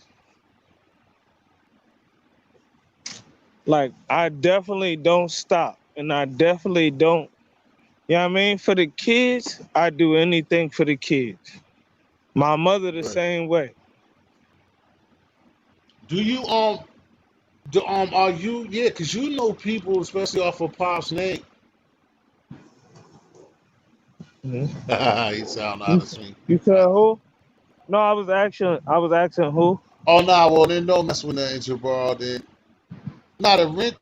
Like I definitely don't stop, and I definitely don't. You know what I mean? For the kids, I do anything for the kids. My mother the Right. same way. Do you are you yeah? Cause you know people, especially off of Pop's name. Mhm. He sound out You, of swing. you said who? No, I was asking. I was asking who? Oh nah, well then don't mess with that Jabbar. Then nah, the rent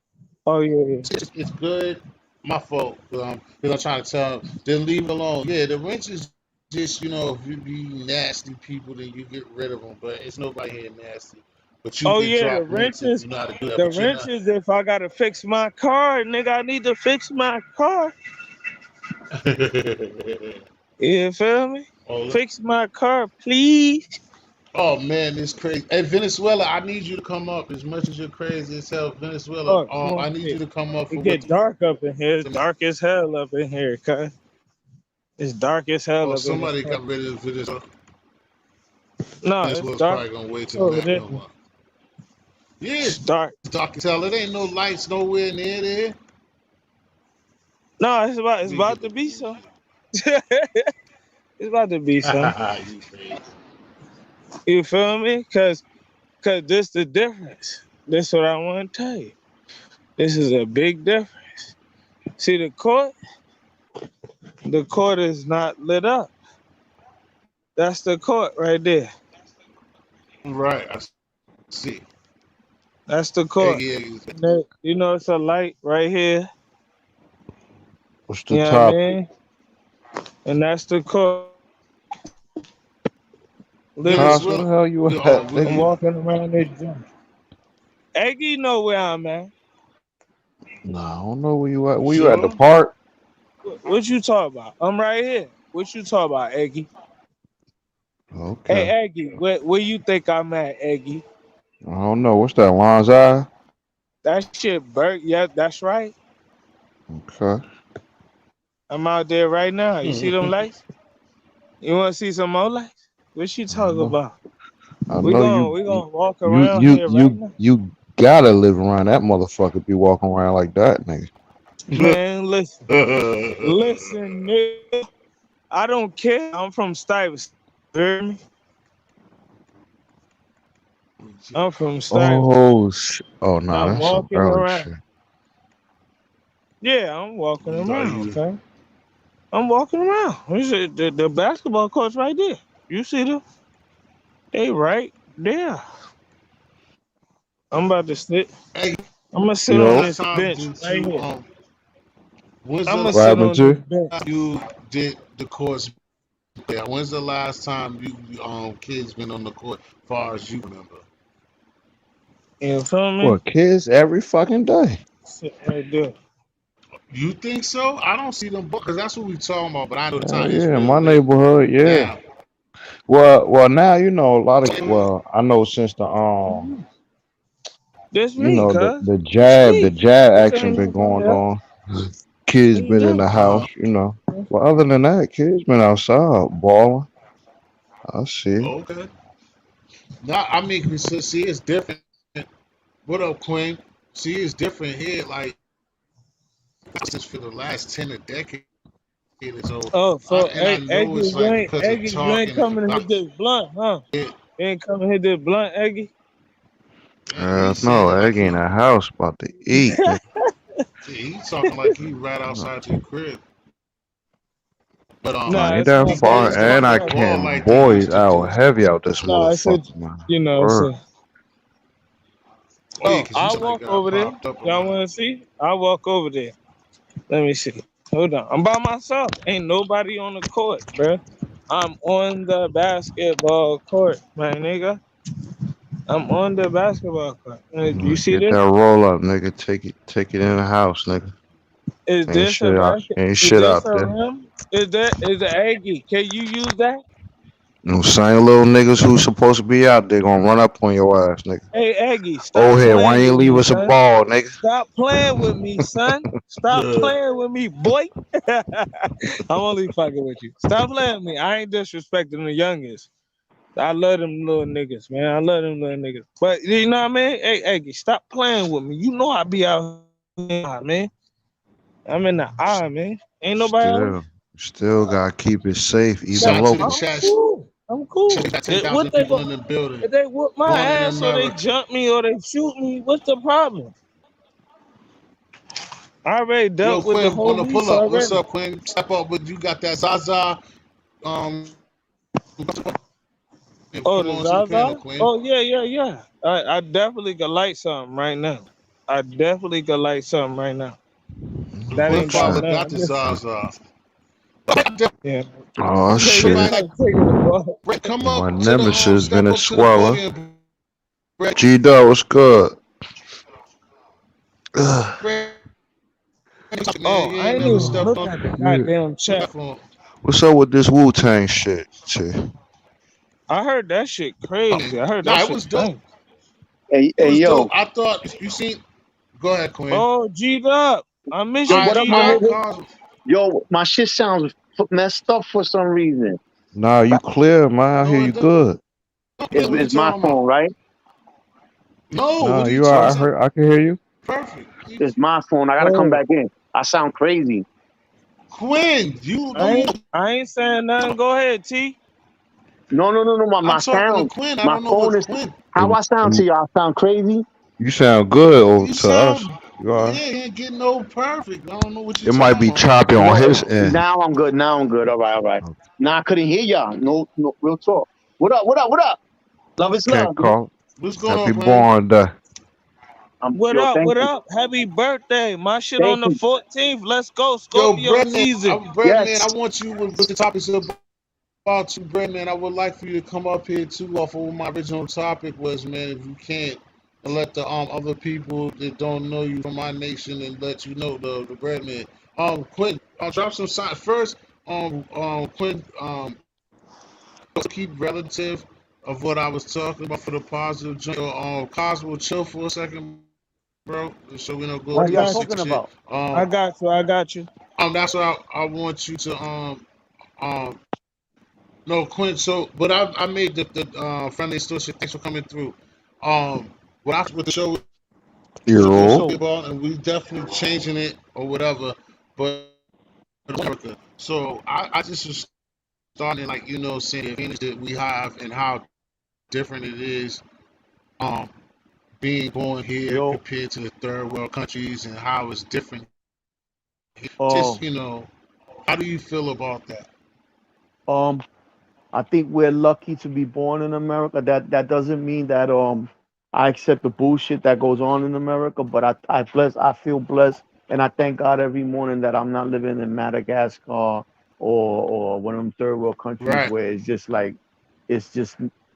Oh yeah, is good. My fault. Cause I'm trying to tell him, then leave it alone. Yeah, the wrench is just if you be nasty people, then you get rid of them. But it's nobody here nasty. But you oh can yeah. The drop rents if wrenches. you know how to do that. The But you're not. wrenches. If I gotta fix my car, nigga, I need to fix my car. You feel me? oh, Fix my car, please. oh man, it's crazy. Hey Venezuela, I need you to come up as much as you're crazy as hell. Venezuela, Oh, you I want need you it? to come up It for what get dark up in here. It's dark as hell up in here, cuz. It's dark as hell oh up in somebody here. got rid of Venezuela. No, it's Venezuela's dark probably gonna wait till over Mac there. come up. Yeah, It's dark. it's dark as hell. It ain't no lights nowhere near there. No, Let it's me get about the to be some. bullshit. It's about to be some. You crazy. You feel me? Cause this the difference. This what I want to tell you. This is a big difference. See the court is not lit up. That's the court right there. Right, I see. That's the Hey, court. You know it's a light right here. What's the You know what I top? mean? And that's the court. Literally. Cos, where the Venezuela, hell you we at, where I'm nigga? you at? walking around this joint. Eggy know where I'm at. Nah, I don't know where you at. You Where you at? The sure? park? What you talk about? I'm right here. What you talk about, Eggy? Hey, Okay. Eggy, where you think I'm at, Eggy? I don't know. What's that? Lion's Eye? That shit burnt. Yeah, that's right. Okay. I'm out there right now. You see them lights? You want to see some more lights? What you I talking know. about? I We know going you. we gonna walk You around you here right you now. you gotta live around that motherfucker. Be walking around like that, nigga. Man, listen, nigga. I don't care. I'm from Stuyvesant. You hear me? I'm from Stuyvesant. Oh, oh, And nah, I'm that's some walking early around. shit. Yeah, I'm walking Are around, you okay? I'm walking around. The basketball court's right there. You see them? They right there. I'm about to sit. hey I'm gonna sit on Yo, last this time bench did right you here. when's I'm the gonna what sit happened on to this you? bench. last time you did the course? Yeah, when's the last time you kids been on the court far as you remember? You feel me? What, kids every fucking day? Sit right there. You think so? I don't see them because that's what we talking about. But I know the Hell time is yeah, in real my late neighborhood, yeah. now. Well, now you know a lot of. Well, I know since the This you me, know cuz. You the sleep. jab This action ain't been nobody going else. on. Kids What you been in the doing? house, you know. But other than that, kids been outside balling. I see it. Okay. Now I mean, see, it's different. What up, Queen? See, it's different here. Like since for the last 10 a decade or so, Oh, so and I know it's like because of You ain't talking coming to and hit this blunt, huh? it, You ain't coming to hit this blunt, Eggy? man, he No, saying like egg in he the house about to eat, nigga. he talking like he right outside your crib. But I Nah, ain't it's that my he bad. far, kids It's and don't I my ball bad. can like they boys used to out do. heavy out this Nah, it's a, motherfucker, man. it's Word. a. Oh yeah, Oh, because you I'll somebody walk got over there. popped up Y'all around. want to see? I'll walk over there. Let me see. Hold on. I'm by myself. Ain't nobody on the court, bruh. I'm on the basketball court, my nigga. I'm on the basketball court. You see Get this? that roll up, nigga. Take it in the house, nigga. Is this a basket? Ain't Is shit this out a there. rim? Is a Aggie? Can you use that? Same little niggas who's supposed to be out there gonna run up on your ass, nigga. Hey, Aggie, Oh stop head, why playing you with leave me, us a son. ball, nigga? Stop playing with me, son. Stop Uh, playing with me, boy. I'm only fucking with you. Stop playing with me. I ain't disrespecting the youngest. I love them little niggas, man. I love them little niggas. But you know what I mean? Hey, Aggie, stop playing with me. You know I be out here, man. I'm in the eye, man. Ain't nobody out here. Still, still gotta keep it safe, But even shout out to the local. I'm chat. cool. I'm cool. We got What 10,000 they people go? in the building. If they whoop my Born in ass or they America. jump me or they shoot me, what's the problem? I already Yo, dealt with the Quinn, on the police pull up. What's already. up, Quinn? Step up, but you got that Zaza. Oh, Come the on to the panel, Zaza? Quinn. Oh, yeah, yeah, yeah. I definitely could light something right now. I definitely could light something right now. The That Quinn ain't about father Shit. nothing. got I'm the just, Zaza. yeah. Oh Okay, what you shit. Everybody got like to take it abroad? Brett, come My up to the nemesis been step a up to the swallow. podium, Brett. G Dub, what's good? Ugh. Brett, man, Oh, you I ain't ain't never even stepped look on at the Yeah. goddamn the chat. platform. What's up with this Wu Tang shit? T? I heard that shit crazy. I heard that Nah, it shit was dope. stank. Hey, It hey, was dope. yo, I thought you seen. Go ahead, Quinn. Oh, G'd up. I miss yo, you, All right, what up, G'd my all up. right, nigga? Cosmo. Yo, my shit sounds messed up for some reason. Nah, you clear, man. I hear No, you it don't. good. It's, What are you it's my talking about? phone, right? No, Nah, what are you you talking? are. You I sound heard. I can hear you. perfect. It's my phone. I gotta come Oh, back in. I sound crazy. Quinn, you I don't. ain't, I ain't saying nothing. Go ahead, T. No, no, no, no. I'm My talking to sound, Quinn. I my don't know phone what is. Quinn. How I sound to y'all? I sound crazy. You sound good You to us. sound. You Yeah, are. you ain't getting no perfect. I don't know what you're It might talking be about. choppy on No, his end. now I'm good. Now I'm good. All right, all right. Now I couldn't hear y'all. No, no, real talk. What up? What up? What up? Love is Can't love, man. call. What's going on, Happy Quinn? born day. What Yo, up? thank What you, up? Happy birthday. My shit thank on the you. 14th. Let's go. Yo, Scorpio Breadman, season. Breadman, I Yes. want you with the topics about you, Breadman. I would like for you to come up here too, off of what my original topic was, man. If you can't, and let the other people that don't know you from my nation and let you know the Breadman. Quinn, drop some sign first. Quinn, keep relative of what I was talking about for the positive. Cosmo, chill for a second, bro, so we don't go I What are y'all got you. 360 talking shit. about? I got you. I got you. That's what I want you to um no Quinn. So, but I made the friendly still shit. Thanks for coming through. What I what the show was Euro. supposed to Yo, be about, and we definitely changing it or whatever. But America. So I just was starting like saying the advantage that we have and how different it is. Um, being born here yo, compared to the third world countries and how it's different. Just um, how do you feel about that? um, I think we're lucky to be born in America. That doesn't mean that I accept the bullshit that goes on in America, but I feel blessed and I thank God every morning that I'm not living in Madagascar or one of them third world countries Right. where it's just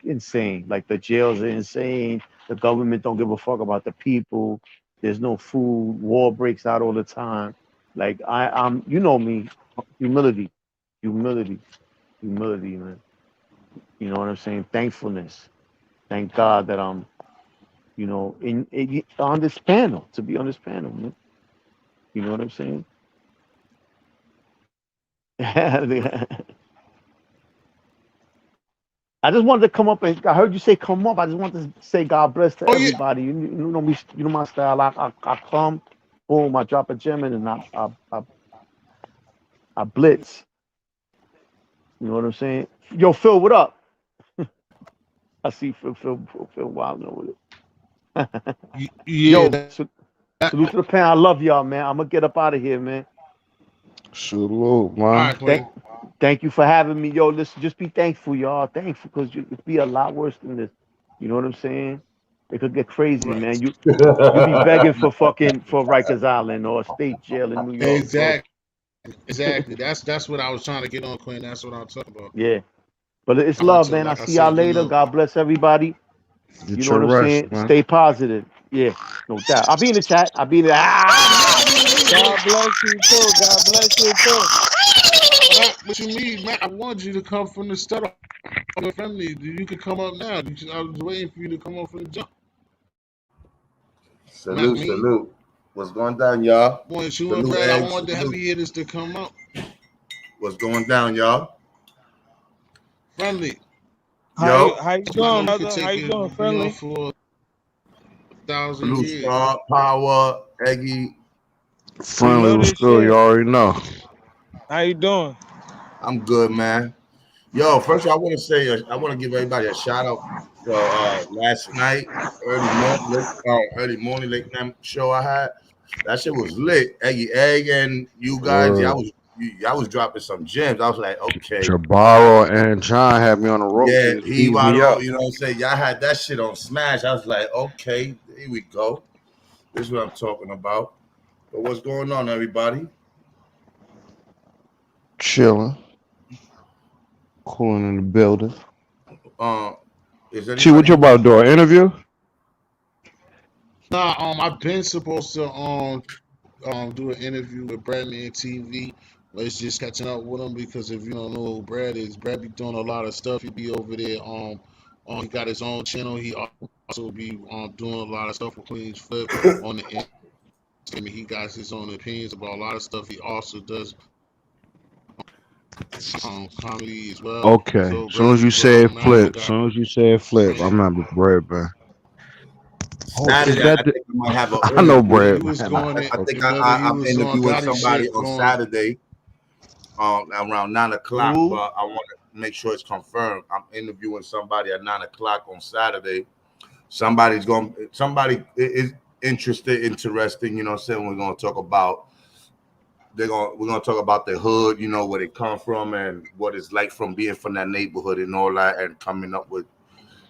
insane. Like the jails are insane. The government don't give a fuck about the people. There's no food. War breaks out all the time. Like I'm you know me, humility, humility, humility, man. You know what I'm saying? Thankfulness. Thank God that I'm, on this panel, to be on this panel, man. You know what I'm saying? I just wanted to come up and I heard you say come up. I just wanted to say God bless to Oh yeah. everybody. You know me, you know my style. I come, boom, I drop a gem in and I blitz. You know what I'm saying? Yo, Phil, what up? I see Phil Wild over there. Yeah. Yo, salute to the panel. I love y'all, man. I'm gonna get up out of here, man. Salute, All man. right, Thank, Quinn. thank you for having me. Yo, listen, just be thankful, y'all. Thankful because it'd be a lot worse than this. You know what I'm saying? It could get crazy, Right. man. You be begging for fucking for Rikers Island or a state jail in New York, bro. Exactly. Exactly. That's what I was trying to get on, Quinn. That's what I'm talking about. Yeah. But it's I want love, to, man. I'll like I see y'all said, later. God bless everybody. You Get know what your I'm rest, saying? man. Stay positive. Yeah, no doubt. I'll be in the chat. I'll be in the God bless you too. God bless you too. Matt, what you mean, Matt? I wanted you to come from the start. Friendly, you could come up now. I was waiting for you to come up from the jump. Matt, Salute, me, salute. What's going down, y'all? I wanted you and Salute, Brad. I Egg. wanted the Salute. heavy hitters to come up. What's going down, y'all? Friendly. Yo, How you I doing, know we could brother? How take you doing, it, friendly? for 1,000 salute, years. Star, Power, Eggy. You Friendly know was this good. You shit. already know. How you doing? I'm good, man. Yo, first I want to say, I want to give everybody a shout out for last night, early morning, late night show I had. That shit was lit. Eggy Egg and you guys, Word. y'all was dropping some gems. I was like, okay. Jabaro and John had me on the ropes. Yeah, He was he eating me Vado, up. you know what I'm saying? Y'all had that shit on Smash. I was like, okay, here we go. This is what I'm talking about. But what's going on, everybody? Chilling. Cooling in the building. Uh, is T, what anybody you about to do? An interview? Nah, I've been supposed to do an interview with Bradman TV. Let's just catching up with him because if you don't know who Brad is, Brad be doing a lot of stuff. He be over there. He got his own channel. He also be doing a lot of stuff with Queens Flip on the Instagram. He got his own opinions about a lot of stuff. He also does comedy as well. Okay. So Soon Brad as be you working said on that. I flip, got soon as you said flip, I Brand. remember Bread Man. Oh, is Saturday? I that the? think I might have an I know interview. He Bread was Man. going in, I think and whether he I'm was on interviewing Gotti somebody shit on going, Saturday around 9 o'clock, who? but I want to make sure it's confirmed. I'm interviewing somebody at 9 o'clock on Saturday. Somebody is interested, interesting, you know what I'm saying? We're gonna talk about the hood, you know, where they come from and what it's like from being from that neighborhood and all that, and coming up with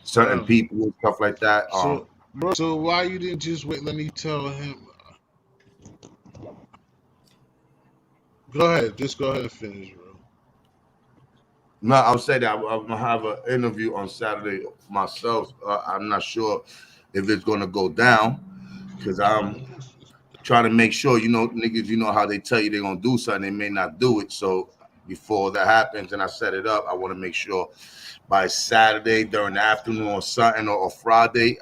certain Wow. people and stuff like that. So why you didn't just wait? Let me tell him. Go ahead. Just go ahead and finish, bro. No, I'll say that I'm gonna have an interview on Saturday myself. I'm not sure if it's gonna go down because I'm trying to make sure, you know, niggas, you know how they tell you they're gonna do something, they may not do it. So before that happens and I set it up, I want to make sure by Saturday during the afternoon or something, or Friday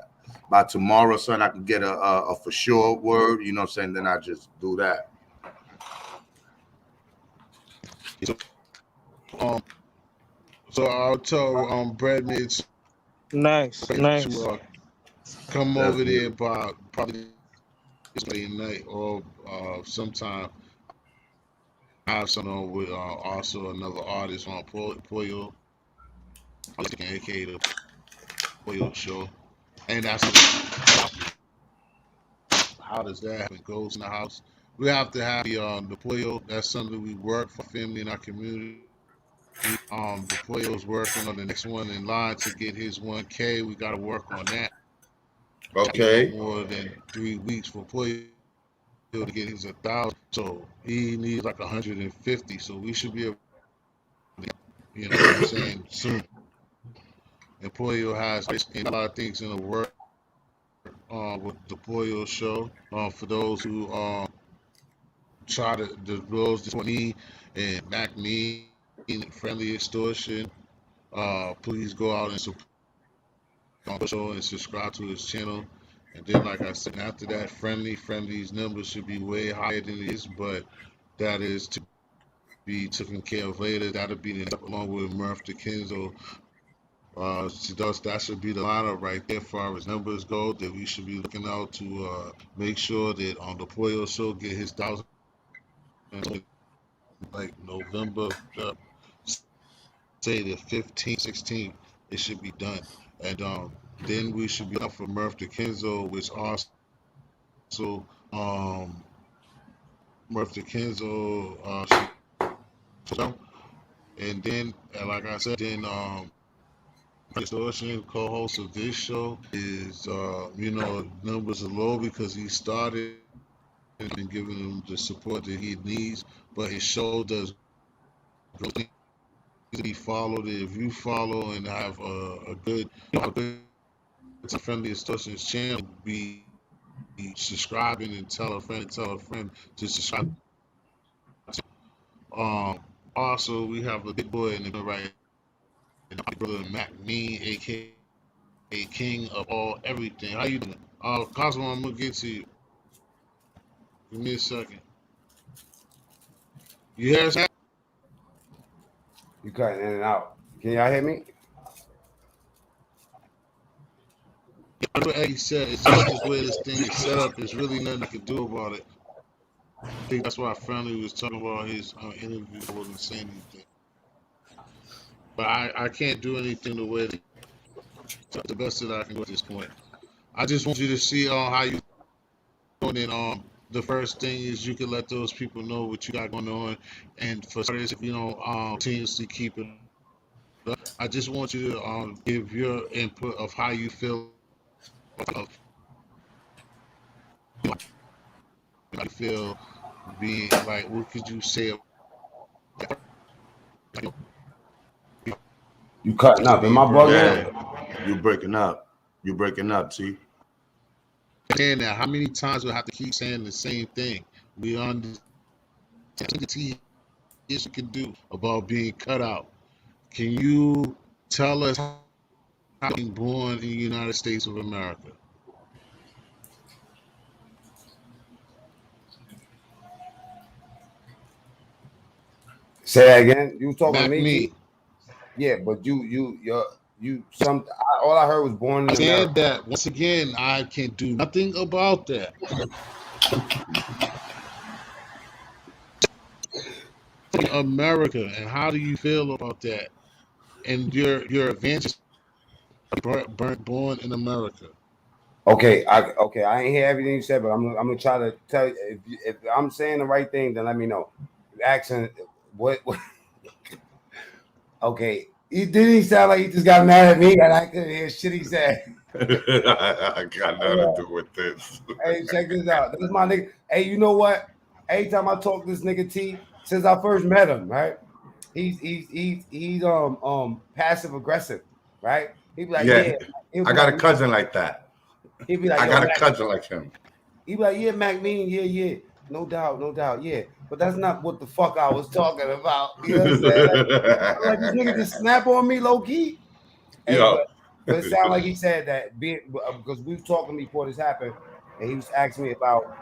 by tomorrow, son, I can get a for sure word. You know what I'm saying? Then I just do that. So, um, so I'll tell Brad Mids Nice, to nice. come That's over good. there by probably this night or sometime. I have something on with also another artist on Poyo, aka the Poyo Show, and that's how does that happen? Goes in the house. We have to have the Poyo. That's something we work for family in our community. The Pollo's working on the next one in line to get his 1K. We got to work on that. No Okay. more than 3 weeks for Pollo to get his 1,000. So he needs like 150. So we should be able to, you know what I'm saying, soon. And Pollo has a lot of things in the work with the Pollo show. For those who try to, those that want me and back me in friendly extortion, please go out and support show and subscribe to his channel. And then, like I said, after that, friendly's numbers should be way higher than it is, but that is to be taken care of later. That'll be the step along with Murph to Kenzo. That should be the lineup right there, as far as numbers go. That we should be looking out to make sure that on the Pollo show get his 1,000 like November, say the 15th, 16th, it should be done. And then we should be up for Murph to Kenzo, which also um, Murph to Kenzo and then like I said, then Distortion, co-host of this show, is numbers are low because he started and giving him the support that he needs, but his show does be followed. If you follow and have a good, friendly Distortion's channel, be subscribing and tell a friend to subscribe. Um, also we have a big boy in the middle right now, my brother Mac Me, aka King of all everything. How you doing? Cosmo, I'm gonna get to you. Give me a second. You hear us? You cutting in and out. Can y'all hear me? What Eddie said, it's just this way this thing is set up. There's really nothing I can do about it. I think that's why Family was talking about his interview. I wasn't saying anything, but I can't do anything the way the best that I can do at this point. I just want you to see how you doing it. The first thing is you can let those people know what you got going on, and for starters, if you don't continuously keep it up, I just want you to give your input of how you feel of how you feel being like. What could you say about You cutting up. Am being I brought bugging? up? Yeah, you breaking up. You breaking up, T. Saying that, how many times we have to keep saying the same thing? We understand the you can do about being cut out. Can you tell us how being born in the United States of America? Say that again. You was talking to Mac me, T? me. Yeah, but all I heard was born I in America. said that once again, I can do nothing about that. America, and how do you feel about that? And your advantage born in America. I ain't hear everything you said, but I'm gonna try to tell you if I'm saying the right thing, then let me know. You asking what okay. He sound like he just got mad at me and I couldn't hear shit he said. I got nothing to do with this. Hey, check this out. This is my nigga. Hey, you know what? Every time I talk to this nigga T, since I first met him, right? He's passive aggressive, right? He be like, Yeah, yeah. He'll I be got like, a cousin like that. he'll be like, I yo, got a Mac. cousin like him. He be like, yeah, Mac Mean, yeah, yeah. No doubt, no doubt, yeah. But that's not what the fuck I was talking about. You know what I'm saying? Like this nigga just snap on me low key. Hey, Yo. but it sounded like he said that because we was talking before this happened, and he was asking me about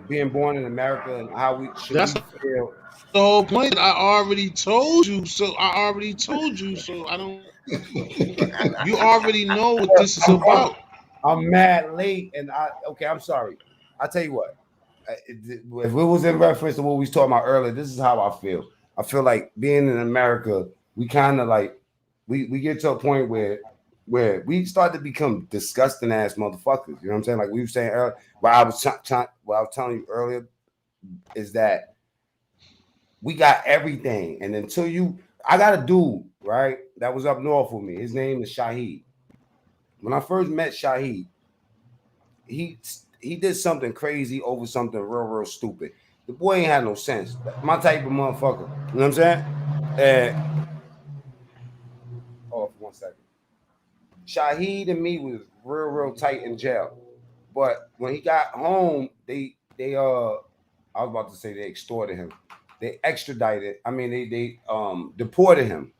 being born in America and how That's we feel. the whole point. I already told you. So I already told you. So I don't. You already know what this is I'm, I'm, about. I'm mad late, and I'm sorry. I tell you what, if it was in reference to what we was talking about earlier, this is how I feel. I feel like being in America, we kind of like we get to a point where we start to become disgusting ass motherfuckers. You know what I'm saying? Like we were saying earlier, what I was telling you earlier is that we got everything, and until I got a dude right that was up north with me. His name is Shahid. When I first met Shahid, he he did something crazy over something real stupid. The boy ain't had no sense. My type of motherfucker. You know what I'm saying? Hold on for 1 second. Shahid and me was real tight in jail. But when he got home, they I was about to say they extorted him. They extradited. I mean they deported him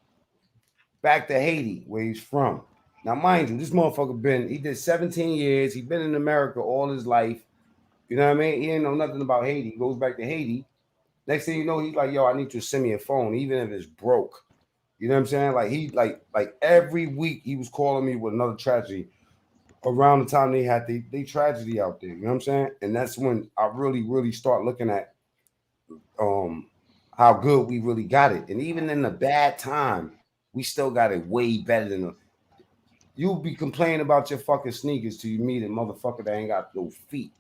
back to Haiti, where he's from. Now, mind you, this motherfucker he did 17 years. He been in America all his life. You know what I mean? He ain't know nothing about Haiti. He goes back to Haiti. Next thing you know, he's like, yo, I need you to send me a phone, even if it's broke. You know what I'm saying? Like he like every week he was calling me with another tragedy around the time they had they tragedy out there. You know what I'm saying? And that's when I really start looking at um how good we really got it. And even in the bad time, we still got it way better than you'll be complaining about your fucking sneakers till you meet a motherfucker that ain't got no feet.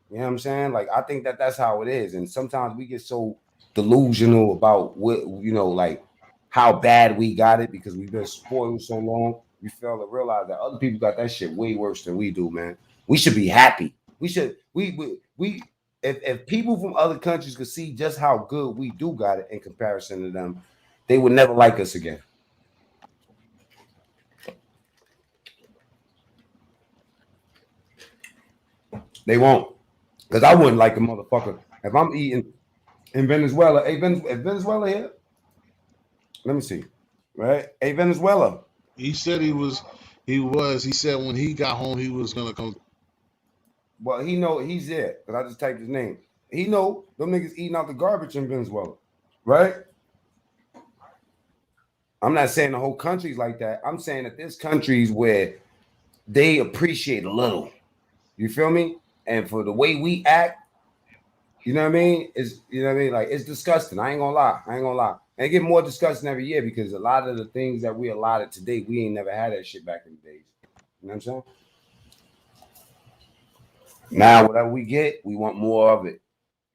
You know what I'm saying? Like I think that's how it is. And sometimes we get so delusional about what like how bad we got it because we've been spoiled so long. We fail to realize that other people got that shit way worse than we do, man. We should be happy. We should we if people from other countries could see just how good we do got it in comparison to them, they would never like us again. They won't. Because I wouldn't like a motherfucker if I'm eating in Venezuela. Hey, is Venezuela here? Let me see. Right? Hey, Venezuela. He said he was. He was. He said when he got home, he was gonna come. Well, he know he's there because I just typed his name. He know them niggas eating out the garbage in Venezuela, right? I'm not saying the whole country's like that. I'm saying that there's countries where they appreciate a little. You feel me? And for the way we act, you know what I mean? It's you know what I mean? Like it's disgusting. I ain't gonna lie. I ain't gonna lie. And it get more disgusting every year because a lot of the things that we allotted today, we ain't never had that shit back in the days. You know what I'm saying? Now whatever we get, we want more of it.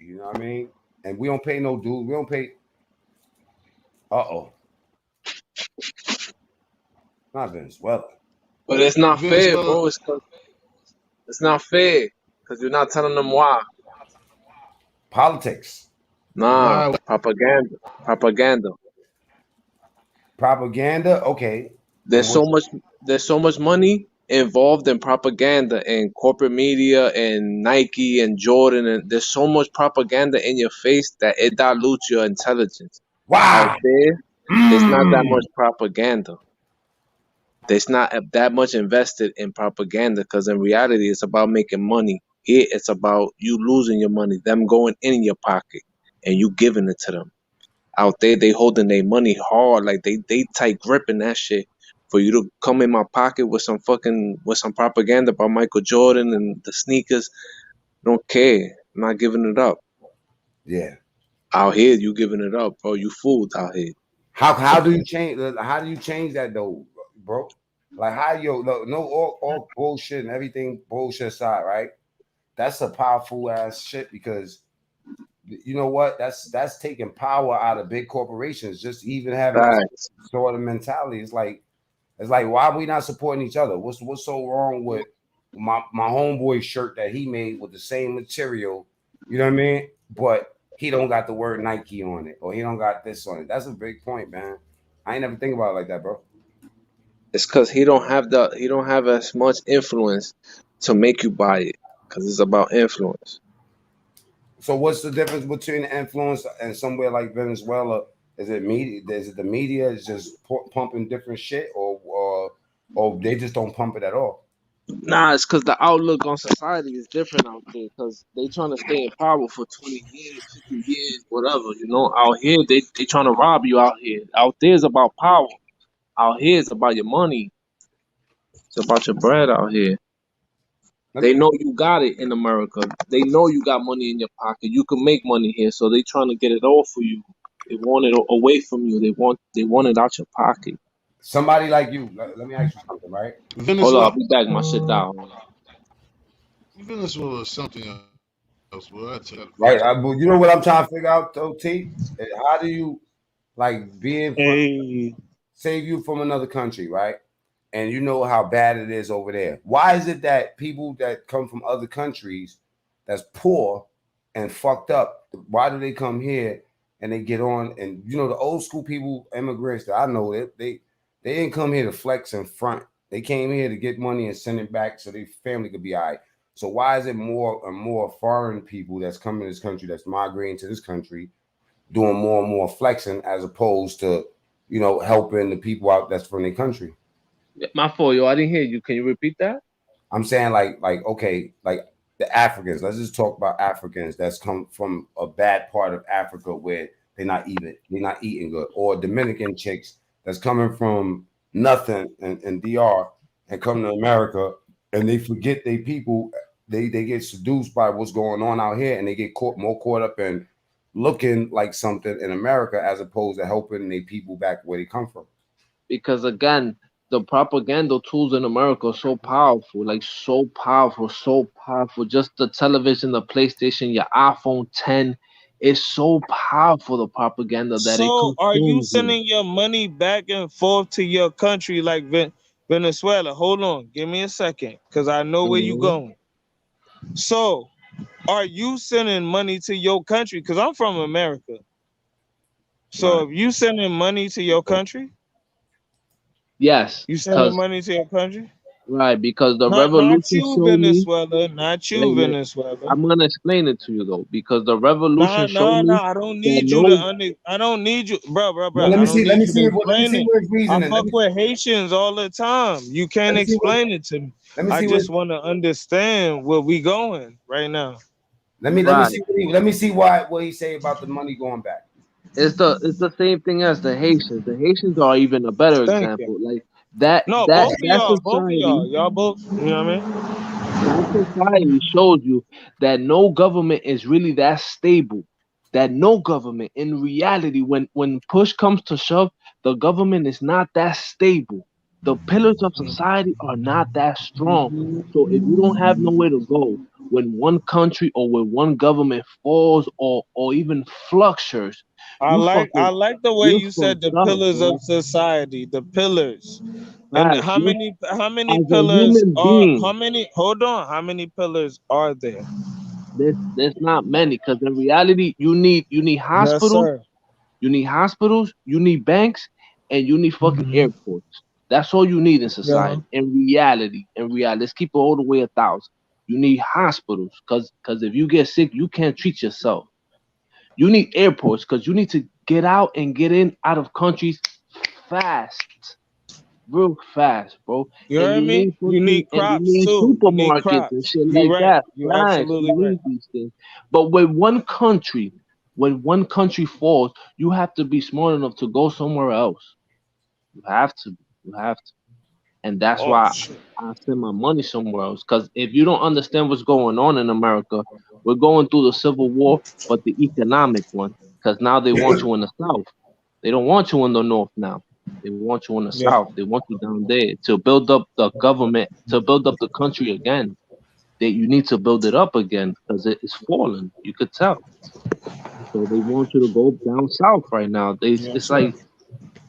You know what I mean? And we don't pay no dues. We don't pay. Uh-oh. Not Venezuela. But it's not fair, Venezuela. bro. It's not fair because you're not telling them why. Politics. Nah, Why? propaganda, propaganda. Propaganda. Okay. And There's what so much. There's so much money involved in propaganda and corporate media and Nike and Jordan, and there's so much propaganda in your face that it dilutes your intelligence. Out wow. there, there's not that Mm. much propaganda. There's not that much invested in propaganda because in reality, it's about making money. Here, it's about you losing your money, them going in your pocket, and you giving it to them. Out there, they holding their money hard, like they tight gripping that shit. For you to come in my pocket with some propaganda about Michael Jordan and the sneakers, don't care. I'm not giving it up. Yeah. Out here, you giving it up, bro. You fooled out here. How do you change? How do you change that though, bro? Like how yo no all bullshit and everything bullshit aside, right? That's a powerful ass shit because you know what? That's taking power out of big corporations. Just even having that Facts. sort of mentality. It's like why are we not supporting each other? What's so wrong with my homeboy shirt that he made with the same material? You know what I mean? But he don't got the word Nike on it, or he don't got this on it. That's a big point, man. I ain't never think about it like that, bro. It's because he don't have as much influence to make you buy it. Because it's about influence. So what's the difference between the influence and somewhere like Venezuela? Is it media? Is it the media is just pumping different shit, or they just don't pump it at all? Nah, it's because the outlook on society is different out there. Because they trying to stay in power for 20 years, 50 years, whatever. You know, out here they trying to rob you out here. Out there is about power. Out here it's about your money. It's about your bread out here. Let They me know you got it in America. They know you got money in your pocket. You can make money here, so they trying to get it all for you. They want it away from you. They want it out your pocket. somebody like you. Let me ask you something, right? Hold on, I'll Venezuela. be back. My shit down. Venezuela is something else. Well, I tell you Right. first. But you know what I'm trying to figure out, though, T? How do you like being from Hey, save you from another country, right? And you know how bad it is over there. Why is it that people that come from other countries that's poor and fucked up, why do they come here and they get on? And you know the old school people, immigrants that I know, they didn't come here to flex and front. They came here to get money and send it back so their family could be all right. So why is it more and more foreign people that's coming to this country that's migrating to this country doing more and more flexing as opposed to helping the people out that's from their country? My fault, yo. I didn't hear you. Can you repeat that? I'm saying like okay, like the Africans. Let's just talk about Africans that's come from a bad part of Africa where they're not eating good, or Dominican chicks that's coming from nothing in DR and come to America and they forget they people. They get seduced by what's going on out here and they get caught up in looking like something in America as opposed to helping they people back where they come from. Because again, the propaganda tools in America are so powerful, like so powerful, so powerful. Just the television, the PlayStation, your iPhone 10 is so powerful, the propaganda that it so are you consumes you. sending your money back and forth to your country like Venezuela? Hold on, give me a second, cause I know where you Mhm. going. So, are you sending money to your country? Cause I'm from America. Right. So, if you sending money to your country, Yes, you sending because money to your country. Right, because the Not revolution you, showed me. Venezuela. Not Wait, you, wait. Venezuela. I'm gonna explain it to you though, because the revolution Nah, showed nah, me nah. I don't that need you to no, I don't need you, bro. Well, let I me don't see. need you to Let me explain see it. what his I reasoning. fuck with Haitians all the time. You Let can't me see what. explain it to me. Let me I see what. just want to understand where we going right now. Let me right. see. Let me see what he say about the money going back. It's the same thing as the Haitians. The Haitians are even a better Thank you. example. Like that No, that both of that y'all, both of society. y'all, y'all both. You know what I mean? That society shows you that no government is really that stable. That no government, in reality, when push comes to shove, the government is not that stable. The pillars of society are not that strong. So if you don't have nowhere to go, when one country or when one government falls or even fluctuates, you I fucking like the way you're you said fucked the up, pillars of bro. society, the pillars. And Facts. You how many as a pillars human are how being. many hold on, how many pillars are there? There's not many because in reality you need Yes, hospitals, sir. you need banks, and you need fucking Hmm. airports. That's all you need in Yeah. society. In reality, let's keep it all the way 1,000. You need hospitals because if you get sick, you can't treat yourself. You need airports because you need to get out and get in out of countries fast, real fast, bro. You And heard you me? need You fucking need and you crops need too. You need supermarkets and crops. shit You like right. that. You Facts. You absolutely right. need these things. But when one country falls, you have to be smart enough to go somewhere else. You have to. You have to. And that's Oh why shit. I send my money somewhere else. Because if you don't understand what's going on in America, we're going through the Civil War, but the economic one. Because now they want you in the South. They don't want you in the North now. They want you in the Yeah. South. They want you down there to build up the government, to build up the country again. That you need to build it up again because it is falling. You could tell. So they want you to go down south right now. They, Yes, it's sir. like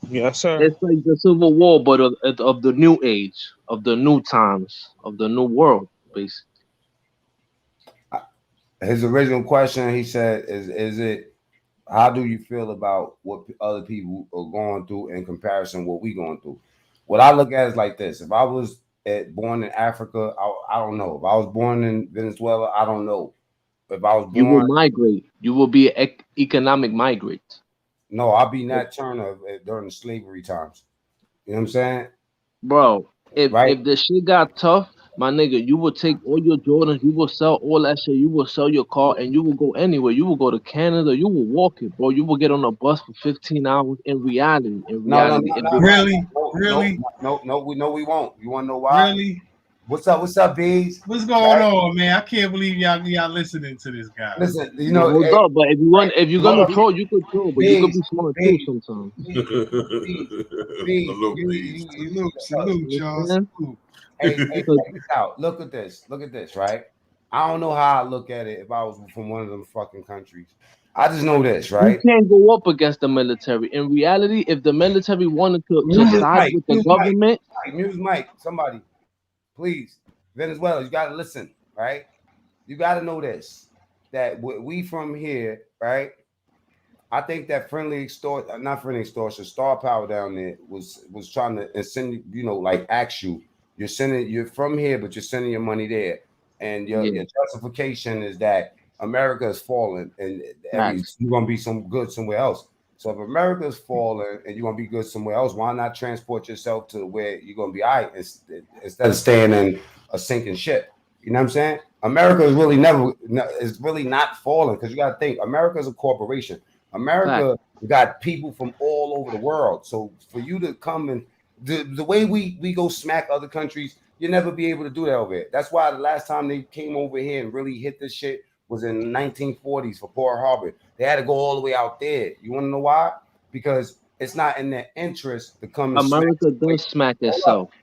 Yes, sir. it's like the Civil War, but of the new age, of the new times, of the new world, basically. His original question, he said, is it? How do you feel about what other people are going through in comparison to what we going through? What I look at is like this: if I was born in Africa, I don't know. If I was born in Venezuela, I don't know. If I was You will born, migrate. You will be an economic migrate. no, I'll be Nat Turner during the slavery times. You know what I'm saying? Bro, if Right? if the shit got tough, my nigga, you will take all your Jordans, you will sell all that shit, you will sell your car, and you will go anywhere. You will go to Canada, you will walk it, bro. You will get on a bus for 15 hours. No, no, no, If no, the no, Really? no, no, Really? no, no. We won't. You want to know why? Really? What's up? What's up, bees? What's going Right? on, man? I can't believe y'all listening to this guy. Listen, But hold hey, up, but right? if you're Hold gonna up, troll, you could troll, but you could bees, be smart too bees, sometimes. bees, bees, bees. Salute, peace. Salute, salute, You y'all. understand? Salute. Hey, Cause check this out. Look at this. Look at this. Right? I don't know how I look at it if I was from one of them fucking countries. I just know this, you right? can't go up against the military. In reality, if the military wanted to Mute side Mike. with the Mute Mike. government, Mute Mike. Somebody, please. Venezuela, you gotta listen, right? You gotta know this. That we from here, right? I think that not friendly extortion, Star Power down there was trying to send like ask you. You're from here, but you're sending your money there, and yeah, your justification is that America is falling, and facts. you're gonna be some good somewhere else. So if America is falling and you're gonna be good somewhere else, why not transport yourself to where you're gonna be all right instead of staying in a sinking ship? You know what I'm saying? America is really never is really not falling because you got to think America is a corporation. Facts. America got people from all over the world. So for you to come and the way we go smack other countries, you'll never be able to do that over here. That's why the last time they came over here and really hit this shit was in the 1940s for Pearl Harbor. They had to go all the way out there. You want to know why? Because it's not in their interest to come and smack America somebody. does smack Hold itself. up.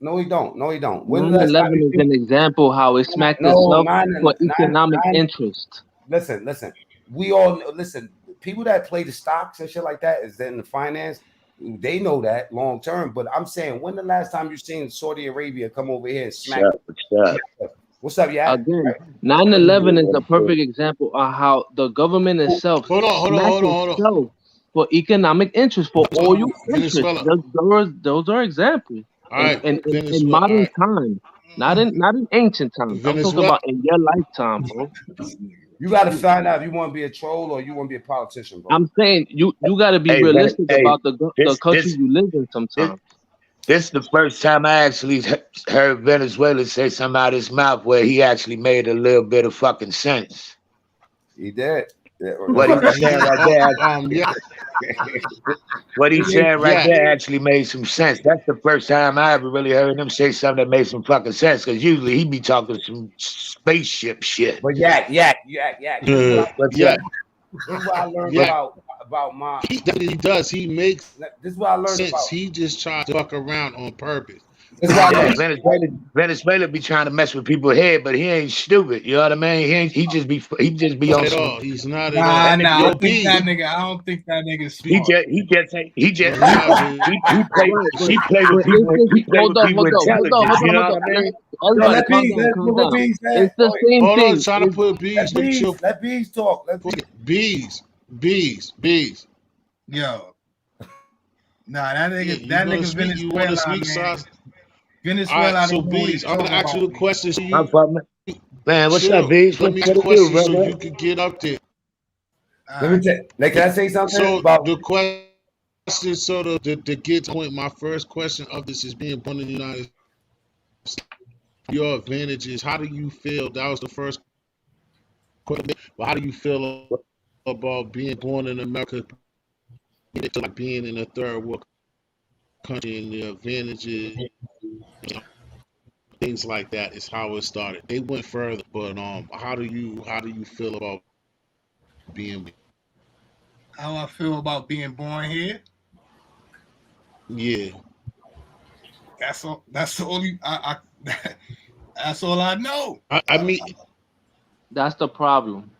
No, he don't. No, he don't. When the last time 9/11 you is seen an example how it smacked no, itself nine, for nine, economic nine. interest. Listen. We all listen. People that play the stocks and shit like that is in the finance. They know that long term. But I'm saying, when the last time you seen Saudi Arabia come over here and smack? Shut, shut. What's up, yeah? Again, What it 9/11 do? is What a it do? perfect example of how the government itself smacked Hold on. itself for economic interest, for oil interest. Venezuela. Those are examples. All right, in Venezuela. All modern right, times, not in ancient times. I'm talking Venezuela. about in your lifetime, bro. You got to find out if you want to be a troll or you want to be a politician, bro. I'm saying you got to be Hey, realistic hey, about the this country this you live in. this Sometimes this is the first time I actually heard Venezuela say something out of his mouth where he actually made a little bit of fucking sense. He did. Yeah, What he was You saying mean, right there, yeah, what he said right yeah. there actually made some sense. That's the first time I ever really heard him say something that made some fucking sense. Because usually he be talking some spaceship shit. but yak. This is what What's Yeah, that? I learned yeah. about my. He definitely does. He makes This is what I learned sense. about. He just tries to fuck around on purpose. This is what I Yeah, learned. Venezuela be trying to mess with people's head, but he ain't stupid. You know what I mean? He just be on At some. all. He's not at all. Nah, That nigga nah. Yo, I think that bees. nigga. I don't think that nigga's He smart. just he just ain't- he just No, he's not. right, but he play with but people it's just he play hold with up, people intelligence. You know hold what up. I mean? No, Everybody, let calm bees. down, Let calm what down. bees say. It's the same Hold on, thing. trying to put bees. Let me chill. Let bees talk. Let bees. Bees. Yo, nah, that Yeah, nigga, you that gonna nigga speak? You want to Venezuela, speak, man. Sauce? All right. Venezuela So don't know what he bees, I'm gonna talking ask about, you the man. question so I'm you fucking man. What's up, chill. Beach? Let What me what ask you the it do, question so brother? you could get up there. All Let me right. tell. Like, can I say something So about? the question, so to get to the point, my first question of this is being born in the United States. Your advantages. How do you feel? That was the first question. But how do you feel about being born in America, like being in a third world country, and the advantages, things like that is how it started. They went further, but how do you feel about being? How I feel about being born here? Yeah, That's all. That's the only. That's all I know. I mean, That's the problem.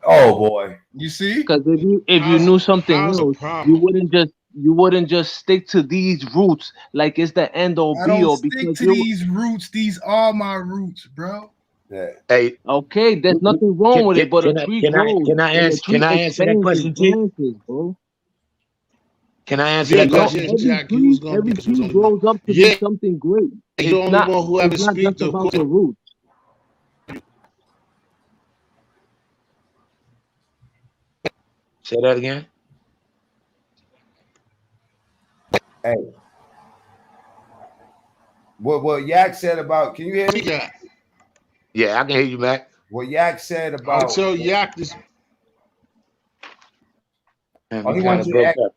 Oh boy. You see? Because if you how's knew something how's a else, problem? you wouldn't just stick to these roots like it's the end all I be don't all. stick Because to you these roots. These are my roots, bro. Yeah. Hey, okay, there's nothing wrong with it, but a can I tree can I grows can I and a answer can tree I answer that expands its question, T? branches, bro. Can I answer Yeah, that You go know, question, ahead, T? every Jack. You was tree, gonna be every because you was tree the only one. grows up to be Yeah, something great. you're the only one who It's ever not speak just the about the question. roots. Say that again. Hey, what Yak said about? Can you hear me? Yeah, Yeah, I can hear you, Mac. What Yak said I'll about? tell Yak this. And Oh, we he kind wanted of you to broke act. up.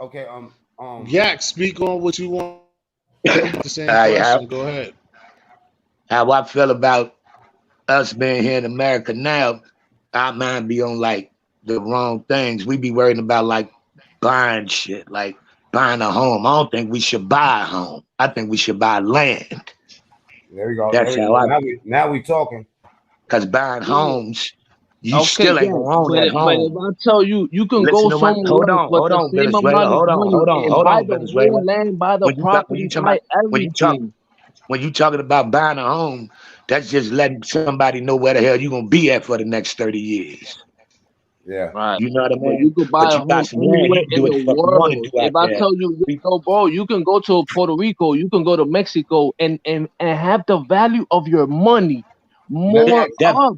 Okay. Yak, speak on what you want. The same I question. Go ahead. how I feel about us being here in America now, our mind be on like the wrong things. We be worrying about like buying shit, like buying a home. I don't think we should buy a home. I think we should buy land. There we go. There That's we how go. I Now we talking. because buying Yeah. homes, you Okay, still ain't yeah, gonna own that but if home. I tell you, you can go Listen to what somewhere else with hold the on, same Venezuela. amount of money and Hold buy on, the whole Venezuela. land, buy the When you property, talking buy about everything. when you talking about buying a home, that's just letting somebody know where the hell you gonna be at for the next 30 years. Yeah. Right. You know what I But mean? you could buy But a you got home some land, anywhere you can do in what the the fuck you want to world. do out If I there. tell you, yo, bro, you can go to Puerto Rico, you can go to Mexico and have the value of your money Let me more ask. up.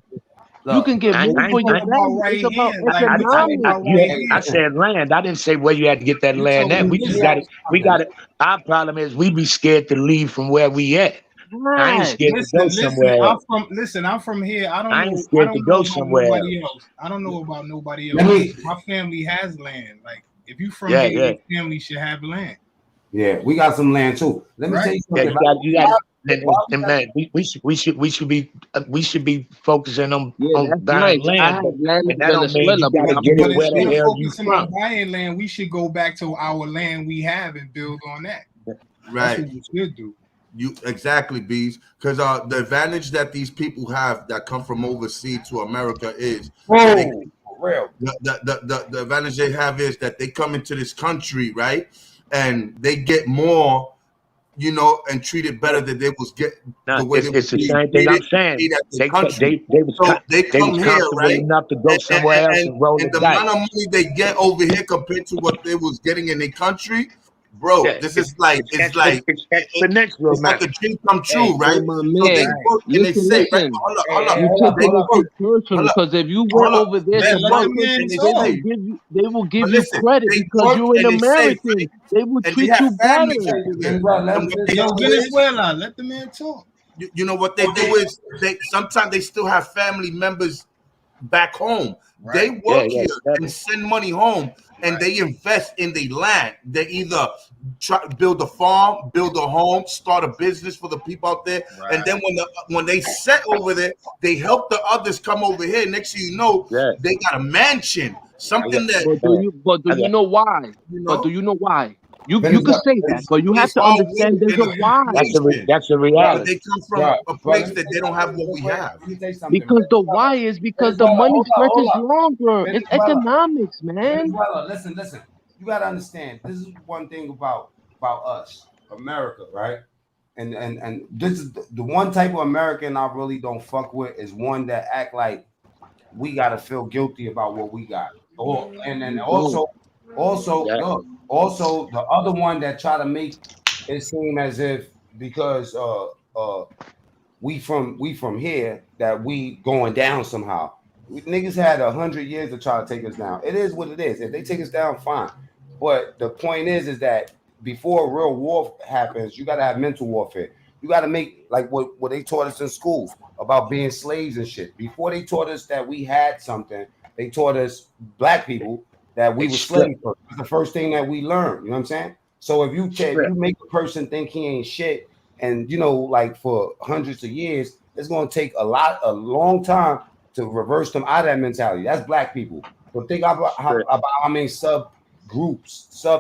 You Look. can get What more we for your talking about value. It's right about here? Like we talking I, about economics. right you, Hey, I here. listen. said land. I didn't say where you had to get that You land talking at. about We just this got it. house? We got it. Our problem is we be scared to leave from where we at. I ain't Right. scared to go Listen. somewhere else. I'm from here. I don't I ain't know. I scared to don't know go about somewhere else. nobody else. I don't know about nobody Let else. me. My family has land. Like if you from Yeah, here, yeah. your family should have land, Yeah, we got some land too. Let me tell right? you Yeah, something. you got, Why we and got man, we should be focusing Yeah, on that's buying nice. I land, have land and in that don't mean Venezuela, you got but to I'm get it But where focusing the instead of hell you focusing on from. buying land, we should go back to our land we have and build on that. That's Right. what we should do. You exactly, bees. Because the advantage that these people have that come from overseas to America is they whoa, for real. the advantage they have is that they come into this country, right, and they get more, and treated better than they was get Now, the way they was it's the being same thing treated I'm saying. at the They country. was So they they was come here, comfortable right, enough to go and, somewhere else and, and roll and the the amount of dice. money they get over here compared to what they was getting in their country, bro, Yeah, this is like it's it- exponential, it's like man. a dream come Hey, true, hey, right? my So they man. Right. work and they Listen, say, right? listen. Hey, hey, You hold up, taking They hold it up. work, too personal hold up, because if you went hold up, over there they to Yeah, let my the work country, man and they they talk. will say, give you but credit listen, they because work you're an and they say, American. right? They will And they treat have you families better. Hey, over big there. bro, And what they Yo, do is, Venezuela, let the man talk. you know what they do is they sometimes they still have family members back home. right, They Yeah, work yeah, here and definitely. send money home, and right, they invest in the land. They either try build a farm, build a home, start a business for the people out there, and right. then when they set over there, they help the others come over here. Next thing you know, Yeah, they got a mansion, I got something that man. But do I you got know why? you But do know you know why? You could Venezuela, say that, but you have it's to all understand work there's and a why. appreciation. that's a bro, But reality. they come from bro, a bro, let place me that say they don't have something what real we quick. have. Let me say something. Because the why is because the Venezuela, money hold stretches up. longer. It's Venezuela, economics, man. Venezuela, listen, listen. You gotta understand. This is one thing about us, America, right? And this is the one type of American I really don't fuck with is one that act like we gotta feel guilty about what we got. Or and then You don't. also Yeah, look, also the other one that try to make it seem as if because we from here that we going down somehow. Niggas had 100 years to try to take us down. It is what it is. If they take us down, fine. But the point is that before real war happens, you gotta have mental warfare. You gotta make like what they taught us in schools about being slaves and shit. Before they taught us that we had something, they taught us black people that we they were strip, slaves first. That's the first thing that we learned. You know what I'm saying? So if strip. you make a person think he ain't shit, and like for hundreds of years, it's going to take a long time to reverse them out of that mentality. That's black people. But think about how many sub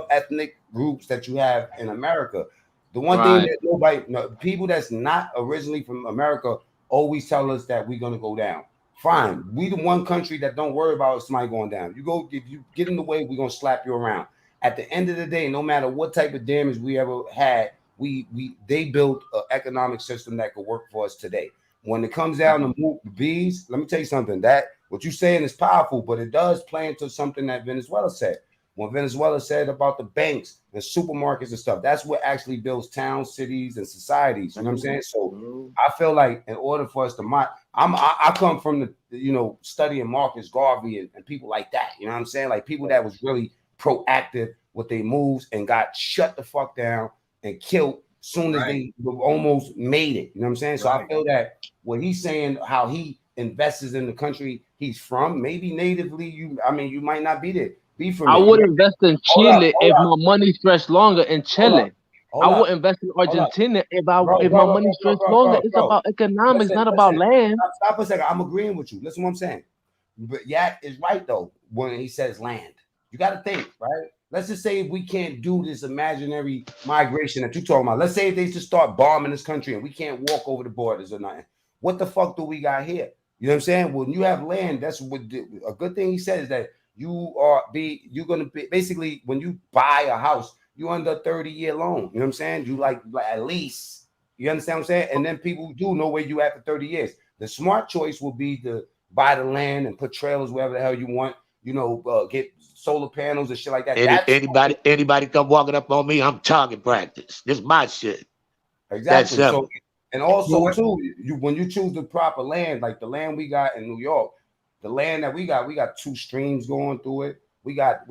ethnic groups that you have in America. The one thing Right. that nobody, no, people that's not originally from America always tell us that we're going to go down. Fine, we the one country that don't worry about somebody going down. You go if you get in the way, we're gonna slap you around. At the end of the day, no matter what type of damage we ever had, we they built an economic system that could work for us today. When it comes down to move bees, let me tell you something. That what you're saying is powerful, but it does play into something that Venezuela said. When Venezuela said about the banks and supermarkets and stuff, that's what actually builds towns, cities, and societies. You know what I'm saying? So I feel like in order for us to I come from the studying Marcus Garvey and people like that. You know what I'm saying? Like people that was really proactive with their moves and got shut the fuck down and killed soon as Right, they almost made it. You know what I'm saying? So I right. feel that what he's saying, how he invests in the country he's from, maybe natively, you might not be from I there. You would might invest in hold up, Chile hold if up, my money stretched longer in hold up, Chile. I hold would up, invest in hold up. Argentina Bro, if bro, my bro, money bro, stretched bro, longer. bro, It's bro. about economics, Listen, not about listen. land. Stop a second. I'm agreeing with you. Listen what I'm saying. But Yak is right though when he says land. You got to think, right? Let's just say if we can't do this imaginary migration that you're talking about. Let's say if they just start bombing this country and we can't walk over the borders or nothing. What the fuck do we got here? You know what I'm saying? When you have land, that's what a good thing he said is that you're gonna be basically when you buy a house, you under a 30-year loan. You know what I'm saying? You like at least you understand what I'm saying? And then people do know where you at for 30 years. The smart choice will be to buy the land and put trailers wherever the hell you want. Get solar panels and shit like that. That's Anybody come walking up on me, I'm target practice. This is my shit. That exactly. So, simple. and Well, also what? too, when you choose the proper land, like the land we got in New York, the land that we got two streams going through it. We got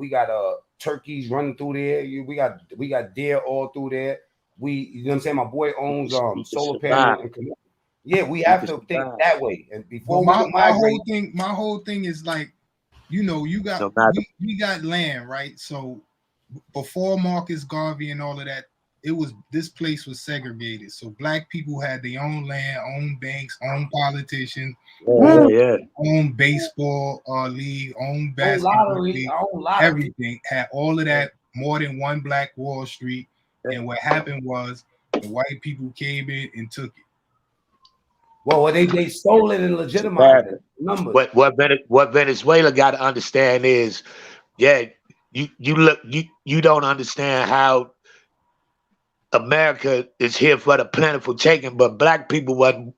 turkeys running through there. We got deer all through there. You know what I'm saying? My boy owns You can solar survive. panel and yeah, we You have can to think survive. that way. And But before we my can my migrate, whole thing, my whole thing is like, you got No matter. we got land, right? So before Marcus Garvey and all of that, this place was segregated. So black people had their own land, own banks, own politicians, Yeah, own yeah, yeah. baseball league, own own basketball lottery, league, own lottery. everything had all of that. More than one Black Wall Street. Yeah. And what happened was the white people came in and took it. Well, they stole it and It's a legitimized bad it. thing. Numbers. What Venezuela got to understand is, yeah, you don't understand how America is here for the plentiful taking, but black people wasn't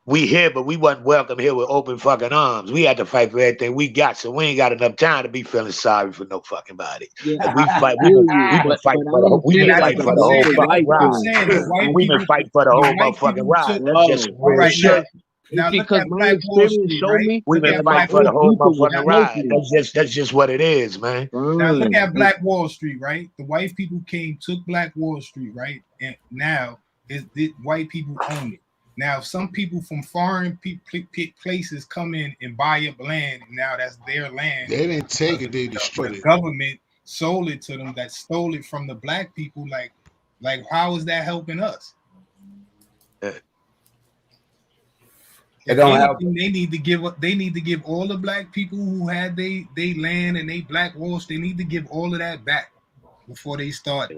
we here, but we wasn't welcome here with open fucking arms. We had to fight for everything we got, so we ain't got enough time to be feeling sorry for no fucking body. Yeah, If we I fight, feel you, we've been but fighting I for the don't we've see been it That's as fighting what a for I'm the black whole saying. and That's fucking white what I'm ride. thing. saying. The white We've been people, fighting for the the whole white motherfucking people ride. took. That's just Bro, some All real right, shit. now, it's look because at my Black Wall experience Street, showed right? me We've Look been at that my fighting Black for own the Wall. whole people was motherfucking Now, ride. smoking. That's just what it is, man. now look Bro, at Black Wall Street, right? The white people came, took Black Wall Street, right? And now white people own it. Now, some people from foreign places come in and buy up land, and now that's their land. They didn't take But it; they the destroyed it. government sold it to them. That stole it from the black people. Like how is that helping us? Uh, It If don't help. anything, they need to give up. They need to give all the black people who had they land and they Black Walls. They need to give all of that back before they start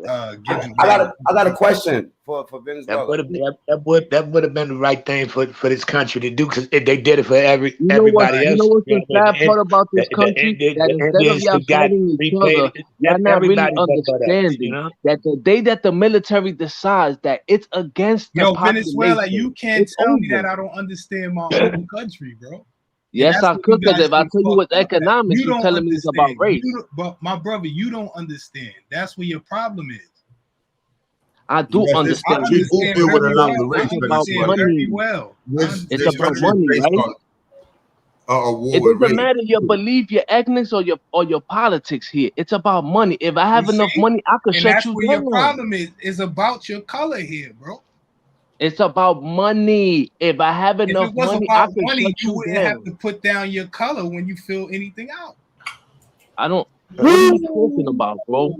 giving I got land. a question for That Venezuela. would have been the right thing for this country to do because they did it for everybody you know else. what's You the know what I mean? sad part about this country? That The instead of Indians y'all that got fighting each repaid. other, y'all not really Everybody but us. You understanding know. that the day that the military decides that it's against the Yo, Venezuela, population, you can't it's tell me that over. I don't understand my own country, bro. And Yes, that's I what you could, because guys if I get tell you fucked it's up at. economics, You you don't telling me it's about understand. race. But my brother, you don't understand. That's where your problem is. I do Yes, I understand. we It's, do understand deal with a very lot it's, well. of I race, it's about understand Venezuela. very money. well. I It's This understand about country is very money, based right? on a It war with doesn't race. matter your belief, your ethnics, or your politics here. It's about money. If I You have enough see? money, I could And shut that's you where your down. problem is about your color here, bro. It's about money. If I have If enough it was money, I about could money, shut you you wouldn't have down. to put down your color when you fill anything out. I don't. What are you talking about, bro?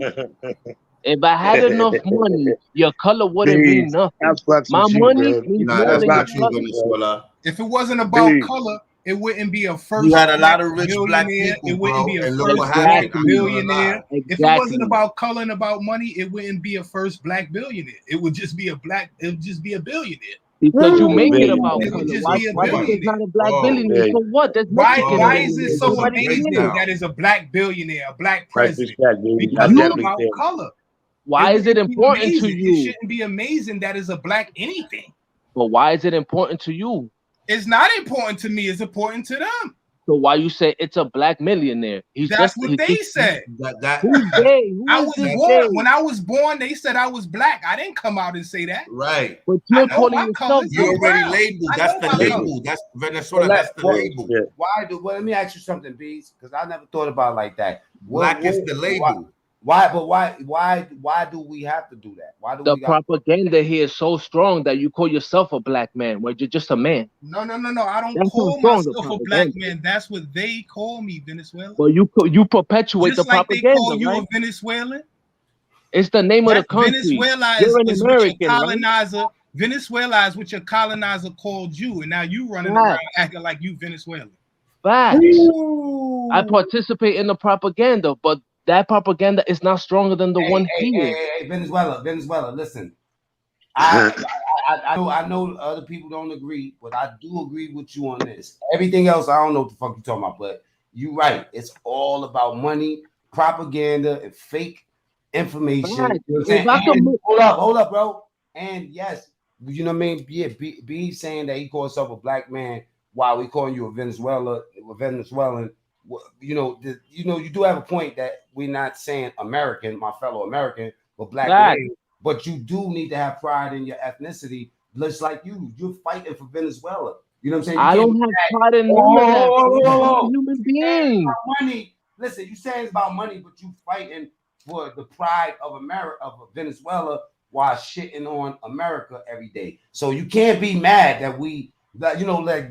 If I had enough money, your color wouldn't mean Bees, I nothing. fucks My with you, money man. means Nah, more that's than your not Bees, true, color. Venezuela. If it wasn't about bees. color, it wouldn't be a You first had a black lot of rich black billionaire. people, It wouldn't bro, be a and look first what black happened. I ain't Exactly. gonna lie. billionaire. If it wasn't Exactly. about color and about money, it wouldn't be a first black billionaire. It would just be a black. It would just be a billionaire. Because you make it Bees, about It would color. just Why? be a Why? Because billionaire. not a black Whoa, billionaire. bees. So what? There's Why Mexicans Whoa. is it billionaires. This so is a Nobody amazing cares. breakdown. that is a black billionaire, a black Right, president? respect, bees. I Because it's You. definitely about did. color. It Why is it wouldn't be important to amazing. It you? shouldn't be amazing that is a black anything. But why is it important to you? It's not important to me. It's important to them. So why you say it's a black millionaire? That's what they said. Who's they? Who I is was this born. they? When I was born, they said I was black. I didn't come out and say that. Right. But I you're know calling my yourself colors. You I'm black. already brown. labeled. I That's know the my colors. label. That's Venezuela. That's the label. Why do? Well, let me ask you something, Bees, because I never thought about it like that. Black is the label. Why? But why do we have to do that? Why do The we got? propaganda here is so strong that you call yourself a black man, where you're just a man. No. I don't That's how call strong the myself a black propaganda. man. That's what they call me, Venezuela. But you perpetuate Just the like they call propaganda, you right? a Venezuelan. It's the name of the That's country. Venezuela You're an is what your American, right? colonizer. Venezuela is what your colonizer called you, and now you running around acting like you Venezuelan. Facts. Ooh. I participate in the propaganda, but that propaganda is not stronger than the one here. Hey, Venezuela. Listen, I know other people don't agree, but I do agree with you on this. Everything else, I don't know what the fuck you talking about, but you're right. It's all about money, propaganda, and fake information. Right. You know what I'm saying? And hold up, bro. And yes, you know what I mean? Yeah, B saying that he calls himself a black man while we calling you a Venezuelan. You do have a point that we're not saying American, my fellow American, but black man. But you do need to have pride in your ethnicity, just like you're fighting for Venezuela. You know what I'm saying? I don't have pride in none of that. I'm a human being. Money. Listen, you saying it's about money, but you fighting for the pride of America, of Venezuela, while shitting on America every day. So you can't be mad that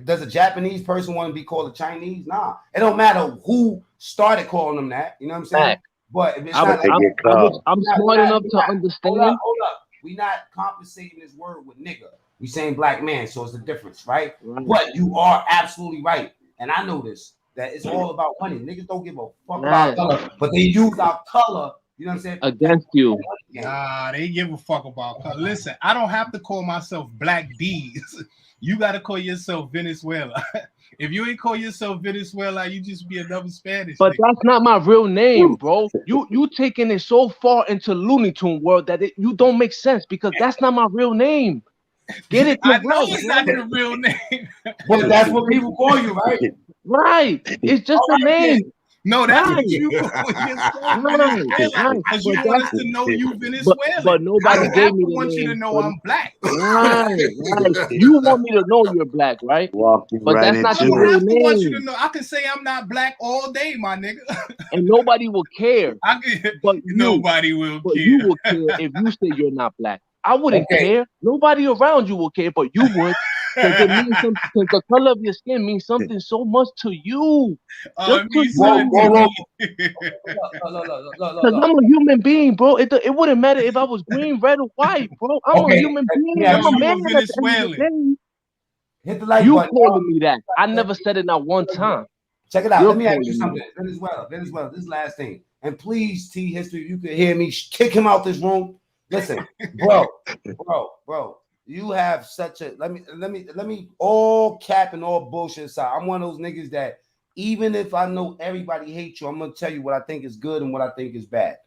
does a Japanese person want to be called a Chinese? Nah, it don't matter who started calling them that. You know what I'm saying? But if it's I'm smart enough to understand. Hold up. We're not compensating this word with nigga. We saying black man, so it's a difference, right? But you are absolutely right, and I know this. That it's all about money. Niggas don't give a fuck about color, but they use our color. You know what I'm saying? Against you. Nah, they give a fuck about color. Listen, I don't have to call myself Black Bees. You got to call yourself Venezuela. If you ain't call yourself Venezuela, you just be another Spanish. But nigga. that's not my real name, bro. You taking it so far into Looney Tune world that you don't make sense because that's not my real name. Get it I know correct, it's bro. not your real name. But that's what people call you, right? Right. It's just All a right, then. name. No, that's Right. what you call yourself, Right. Venezuela, Right. because But you want that's us to know you but Venezuelan. I nobody don't have gave me to the want you to name. know But I'm black. right. You want me to know you're black, right? Walking But right that's not I your into don't it. real have to want you to name. know. I can say I'm not black all day, my nigga. And nobody will care. I can, But you. nobody will But you care. will care if you say you're not black. I wouldn't Okay. care. Nobody around you will care, but you would. Because it means something. Because the color of your skin means something so much to you. Just It to means Whoa, something you. to whoa, whoa. me. Because I'm a human being, bro. It wouldn't matter if I was green, red, or white, bro. I'm a Okay, human let me being. ask I'm Yo, a you you man a at the end of the Venezuelan. day. hit the like You button. calling me that. I never said it not one time. Check it out. You're Let me ask you calling me something. that. Venezuela. This last thing. And please, T History, if you could hear me, kick him out this room. Listen, bro. You have such a let me all cap and all bullshit aside. I'm one of those niggas that even if I know everybody hates you, I'm gonna tell you what I think is good and what I think is bad.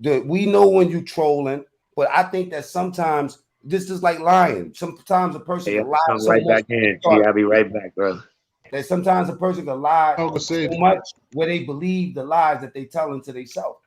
We know when you trolling, but I think that sometimes this is like lying. Sometimes a person Hey, can I'll lie come so right much back in. T, I'll be right back, bro. that sometimes a person can lie I would so say much where they believe the lies that they telling to themselves.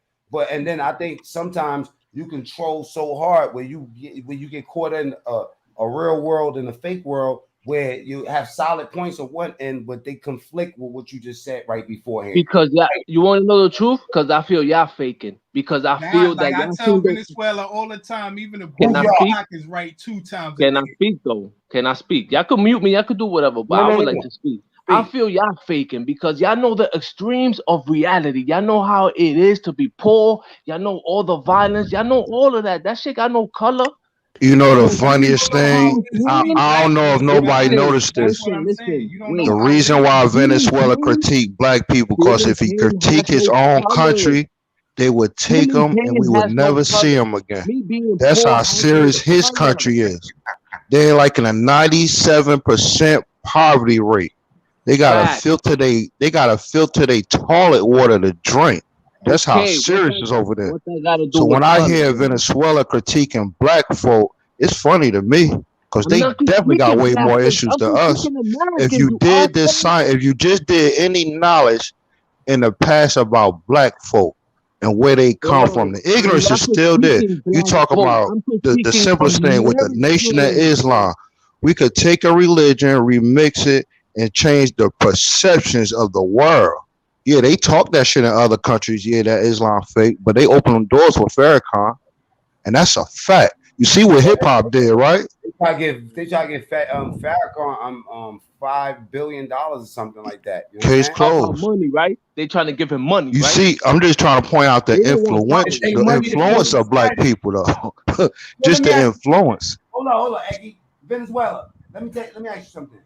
And then I think sometimes you can troll so hard where you get caught in a real world and a fake world where you have solid points of one end, but they conflict with what you just said right beforehand. Because you want to know the truth? Because I feel y'all faking. Because I Now, feel like that I y'all tell seen the. Venezuela all the time, even a Can Who's I broken y'all? speak? clock is right 2 times a Can I day. speak though? Can I speak? Y'all can mute me. Y'all can do whatever, but No, I no, would no, like no. to speak. I Speak. feel y'all faking because y'all know the extremes of reality. Y'all know how it is to be poor. Y'all know all the violence. Y'all know all of that. That shit got no color. You know the So But you funniest don't know how thing? it is to I, be understand? I don't black, know if nobody Venezuela. Listen, noticed That's this. what listen, I'm saying. listen. You don't know The Wait. how it reason is to why be black. These Venezuela men, critique black people, because Human if he Pain has critique his no own color. country, they would take Human him and we Pain would has no never see color. him again. Me being That's poor how has no serious his color. country is. They're like in a 97% poverty rate. Fact. They gotta filter their toilet water to drink. That's how Okay, serious it's over there. what that got to do So with when I color? hear Venezuela critiquing black folk, it's funny to me because I'm they not definitely got critiquing way black more folks. issues I'm than us. critiquing If Americans. you You are did this saying science, if you just did any knowledge in the past about black folk and where they come bro, from, the I'm ignorance is not still there. critiquing You black talk folks. about I'm the critiquing simplest thing with the Nation of Americans, bro. Islam. We could take a religion, remix it, and change the perceptions of the world. Yeah, they talk that shit in other countries. Yeah, that Islam fake, but they open them doors for Farrakhan, and that's a fact. You see what hip hop did, right? They try to get Farrakhan $5 billion or something like that. You Case understand? Talk about closed. money, right? They trying to give him money, You right? see, I'm just trying to point out They don't want They followers. take the money to build influence the of black stadium. people, though. So let Just me the ask you something. influence. Hold on, Eggy. Venezuela. Let me ask you something.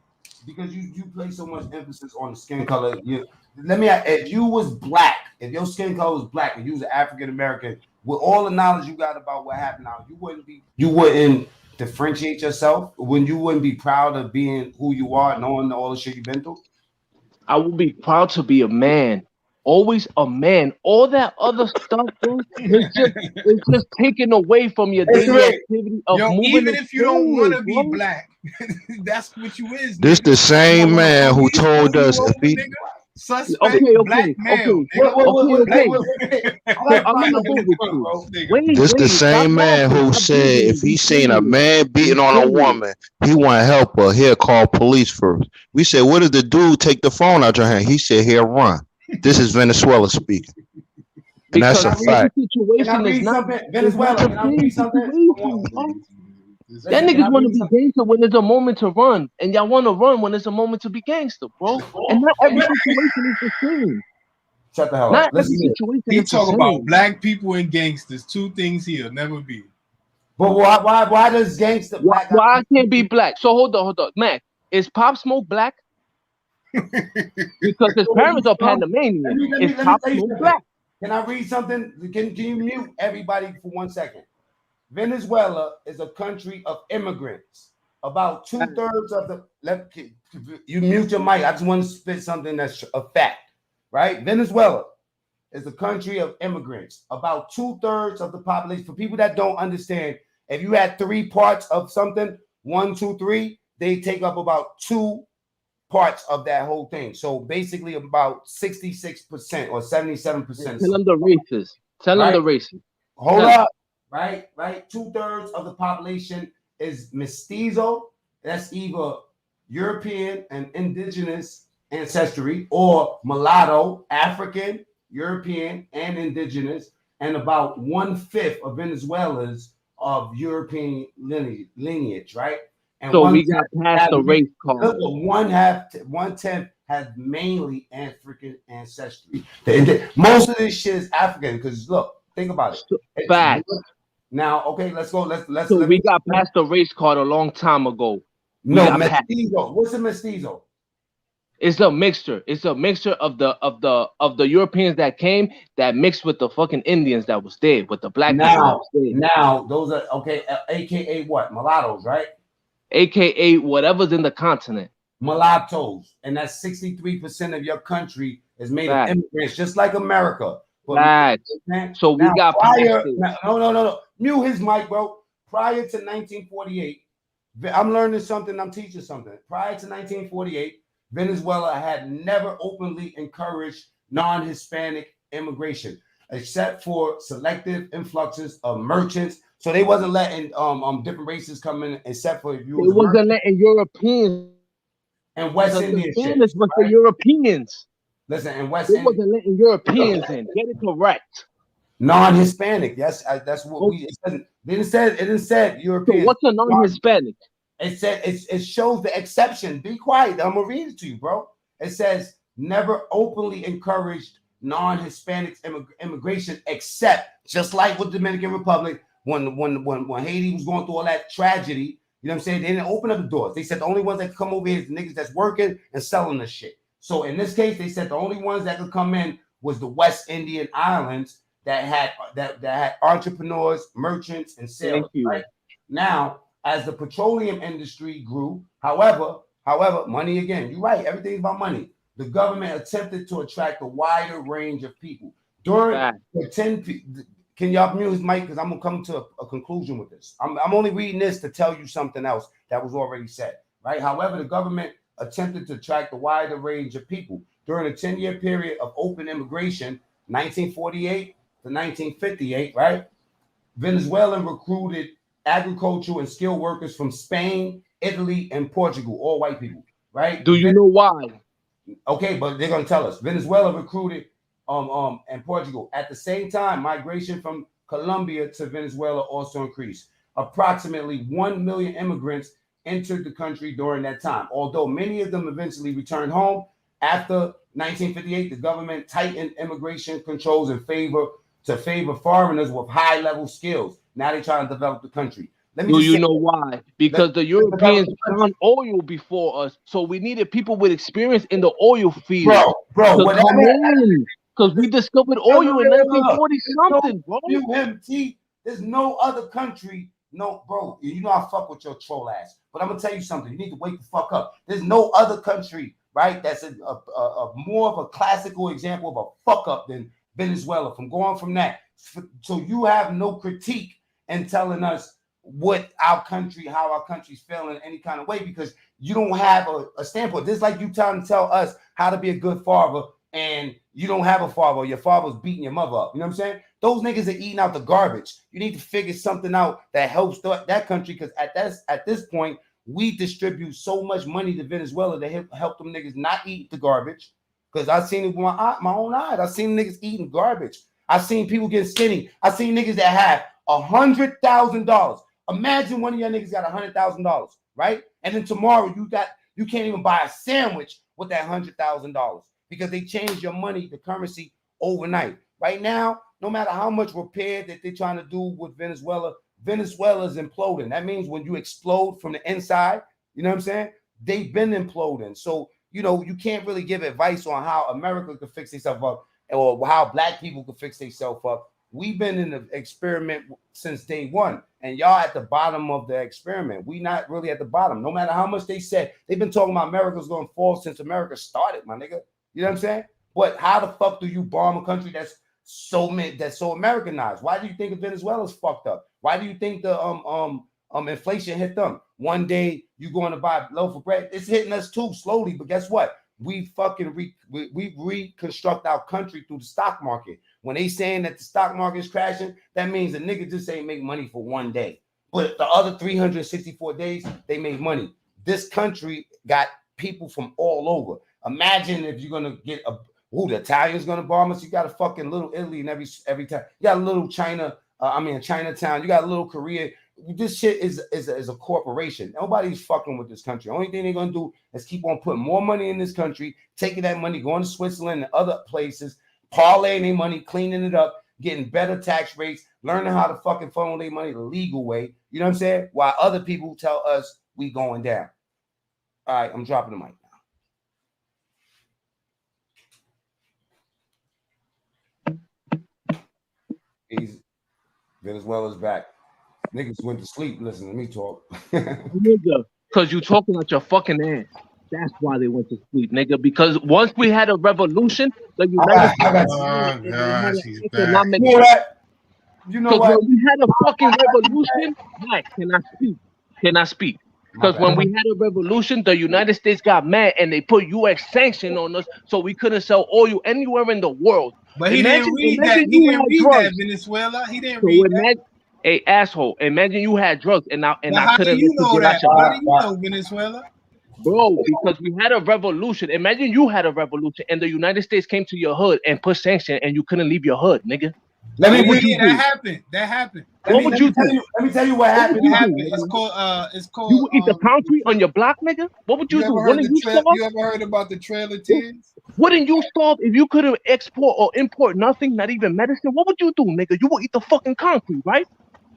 Because you place so much emphasis on the skin color. If you was black, if your skin color was black, and you was an African American, with all the knowledge you got about what happened now, you wouldn't differentiate yourself. When you wouldn't be proud of being who you are, knowing all the shit you've been through. I will be proud to be a man. Always a man. All that other stuff, bro, it's just taken away from your daily History. activity of Yo, moving even and if you don't want forward, to be bro. black, that's what you is, This nigga. the You don't same want to man who police pull told you us if over, he nigga. Suspect Okay, black okay, male, okay, nigga. okay, Black. okay. I So like I'm fighting gonna over go this with front, you. bro. Nigga. Wait, this the wait, stop same man laughing, who stop said giggling, if he be seen a serious, man be beating on a serious. woman, he wouldn't help her. He'll call police first. We said, what did the dude take the phone out your hand? He said, he'll run. This is Venezuela speaking. And that's Because a every fact. Can I situation read something? is not Venezuela, the can I same read something? situation, bro. Y'all Listen, can I niggas want to read be something? gangster when there's a moment to run, and y'all want to run when there's a moment to be gangster, bro. And not every situation is the same. Shut the hell Not up. every Listen here. situation He is the talk about same. black people and gangsters. Two things he'll never be. But why does gangster black got Why I can't be black? So hold on, Mac. Is Pop Smoke black? Because his parents are Panamanian. Is let me Pop tell you Smoke something. black? Can I read something? Can you mute everybody for 1 second? Venezuela is a country of immigrants. About 2/3 of you mute your mic. I just want to spit something that's a fact, right? Venezuela is a country of immigrants. About 2/3 of the population. For people that don't understand, if you had 3 parts of something, 1, 2, 3, they take up about 2 parts of that whole thing. So basically about 66% or 77%. Tell them the races. Tell them Right? the races. Hold Tell 'em. up. Right? 2/3 of the population is mestizo. That's either European and indigenous ancestry or mulatto, African, European, and indigenous, and about 1/5 of Venezuelans of European lineage, right? And So one we got past the race card. 1/10 has mainly African ancestry. Most of this shit is African because look, think about it. It's Facts. now, okay, let's go. Let's So let we me. got past the race card a long time ago. We No, got past. mestizo. What's a mestizo? It's a mixture. It's a mixture of the Europeans that came that mixed with the fucking Indians that was there, with the black people that was there. Now, those are okay. AKA what? Mulattoes, right? AKA whatever's in the continent. Mulattoes, and that's 63% of your country is made of Facts. immigrants, just like America. But Facts. So we got prior. past it. No. Mute his mic, bro. Prior to 1948, I'm learning something. I'm teaching something. Prior to 1948, Venezuela had never openly encouraged non-Hispanic immigration, except for selective influxes of merchants. So they wasn't letting different races come in, except for if you They was a merchant wasn't letting Europeans and West because the Indian shit. Spanish was the Right? Europeans. Listen, and West They Indian wasn't letting Europeans in. Get it correct. non-Hispanic. Yes, that's what we. It didn't say So European. what's a non-Hispanic? It said it shows the exception. Be quiet. I'm gonna read it to you, bro. It says never openly encouraged non-Hispanic immigration, except just like with Dominican Republic when Haiti was going through all that tragedy. You know what I'm saying? They didn't open up the doors. They said the only ones that could come over here is the niggas that's working and selling the shit. So in this case, they said the only ones that could come in was the West Indian islands that had entrepreneurs, merchants, and sailors. Right now, as the petroleum industry grew, however, money again. You're right. Everything's about money. The government attempted to attract a wider range of people during the 10. Can y'all mute his mic? Because I'm gonna come to a conclusion with this. I'm only reading this to tell you something else that was already said. Right. However, the government attempted to attract a wider range of people during a 10-year period of open immigration, 1948 to 1958. Right. Venezuelan recruited agricultural and skilled workers from Spain, Italy, and Portugal, all white people, right? Do you know why? Okay, but they're gonna tell us. Venezuela recruited and Portugal. At the same time, migration from Colombia to Venezuela also increased. Approximately 1 million immigrants entered the country during that time. Although many of them eventually returned home, after 1958, the government tightened immigration controls in favor foreigners with high-level skills. Now they're trying to develop the country. Do you know why? Because the Europeans found oil before us, so we needed people with experience in the oil field bro, to come in. Because we discovered oil in 1940 something, bro. There's no other country. No, bro, you know I fuck with your troll ass, but I'm gonna tell you something. You need to wake the fuck up. There's no other country, right? That's a more of a classical example of a fuck up than Venezuela. From going from that, so you have no critique in telling us how our country's feeling in any kind of way because you don't have a standpoint. This is like you trying to tell us how to be a good father and you don't have a father. Your father's beating your mother up. You know what I'm saying? Those niggas are eating out the garbage. You need to figure something out that helps that country because at this point, we distribute so much money to Venezuela to help them niggas not eat the garbage. Because I've seen it with my own eyes. I've seen niggas eating garbage. I've seen people get skinny. I've seen niggas that have $100,000. Imagine one of your niggas got $100,000, right? And then tomorrow you can't even buy a sandwich with that $100,000 because they changed your money, the currency overnight. Right now, no matter how much repair that they're trying to do with Venezuela, Venezuela's imploding. That means when you explode from the inside, you know what I'm saying? They've been imploding. So, you can't really give advice on how America could fix itself up or how black people could fix themselves up. We've been in the experiment since day one, and y'all at the bottom of the experiment. We not really at the bottom. No matter how much they said, they've been talking about America's going to fall since America started, my nigga. You know what I'm saying? But how the fuck do you bomb a country that's so Americanized? Why do you think Venezuela's fucked up? Why do you think the inflation hit them? One day you going to buy a loaf of bread. It's hitting us too slowly, but guess what? We fucking we reconstruct our country through the stock market. When they saying that the stock market is crashing, that means the nigga just ain't make money for one day. But the other 364 days, they made money. This country got people from all over. Imagine if you're gonna get the Italians gonna bomb us. You got a fucking little Italy in every time. You got a little China. Chinatown. You got a little Korea. This shit is a corporation. Nobody's fucking with this country. Only thing they're gonna do is keep on putting more money in this country, taking that money, going to Switzerland and other places, parlaying their money, cleaning it up, getting better tax rates, learning how to fucking funnel their money the legal way. You know what I'm saying? While other people tell us we going down. All right, I'm dropping the mic now. Venezuela's back. Niggas went to sleep. Listen to me talk. Nigga, because you talking out your fucking ass. That's why they went to sleep, nigga. Because once we had a revolution, the United States Oh gosh, he's back. economic. You know what? Because when we had a fucking revolution, Mike, can I speak? Because when we had a revolution, the United States got mad and they put U.S. sanction on us, so we couldn't sell oil anywhere in the world. But he didn't read that. He didn't read that, Venezuela. He didn't read that. Hey, asshole! Imagine you had drugs and I couldn't. How do you know that? How do you know Venezuela? Bro, because we had a revolution. Imagine you had a revolution and the United States came to your hood and put sanction and you couldn't leave your hood, nigga. That happened. That happened. What would you do? Let me tell you what happened. It's called. You would eat the concrete on your block, nigga? What would you do? You ever heard about the trailer tins? Wouldn't you starve if you couldn't export or import nothing, not even medicine? What would you do, nigga? You would eat the fucking concrete, right?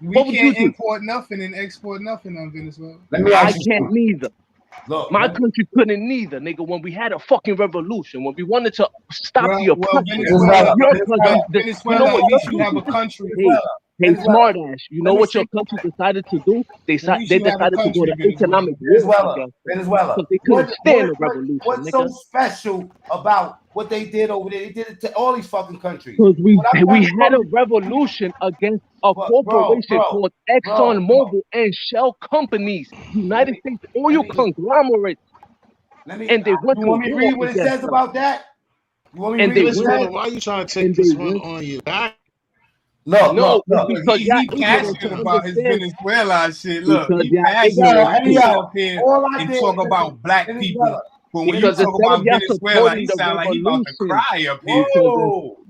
We can't import nothing and export nothing on Venezuela. I can't neither. Look, my country couldn't neither, nigga. When we had a fucking revolution, when we wanted to stop the oppression, Venezuela, at least you have a country. Hey, smart ass, you know what your country decided to do? They decided to go to economic war. Venezuela. Because they couldn't stand the revolution. What's so special about what they did over there? They did it to all these fucking countries. Because we had a revolution against a corporation called ExxonMobil and Shell companies, United States oil conglomerates. And they went to war. You want me to read what it says about that? You want me to read what it says? Why are you trying to take this one on you? No, because he passionate about his Venezuela shit. Look, he passionate up here and talk about black people. But when you talk about Venezuela, he sound like he about to cry up here.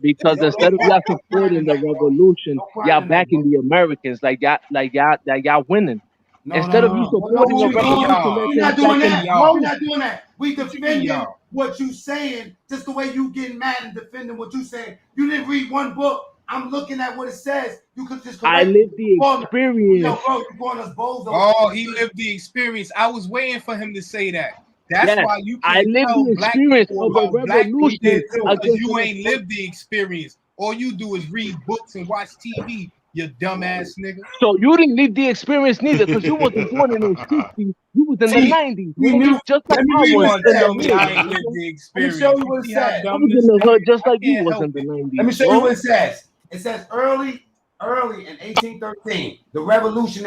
Because instead of y'all supporting the revolution, y'all backing the Americans like y'all winning. Instead of you supporting the revolution, we're not doing that. We're not doing that. We defending what you saying, just the way you getting mad and defending what you saying. You didn't read one book. I'm looking at what it says. You could just correct. I lived the experience. Yo, bro, you're going us both. Oh, he lived the experience. I was waiting for him to say that. That's why you can't I lived the experience of a revolution. Because you ain't lived the experience. All you do is read books and watch TV, you dumbass nigga. So you didn't live the experience neither, because you wasn't born in the 60s. You was in the 90s. You knew just like I was. Tell me I ain't lived the experience. Let me show you what it says. I was in the hood just like you was in the 90s. Let me show you what it says. It says early in 1813, the revolution.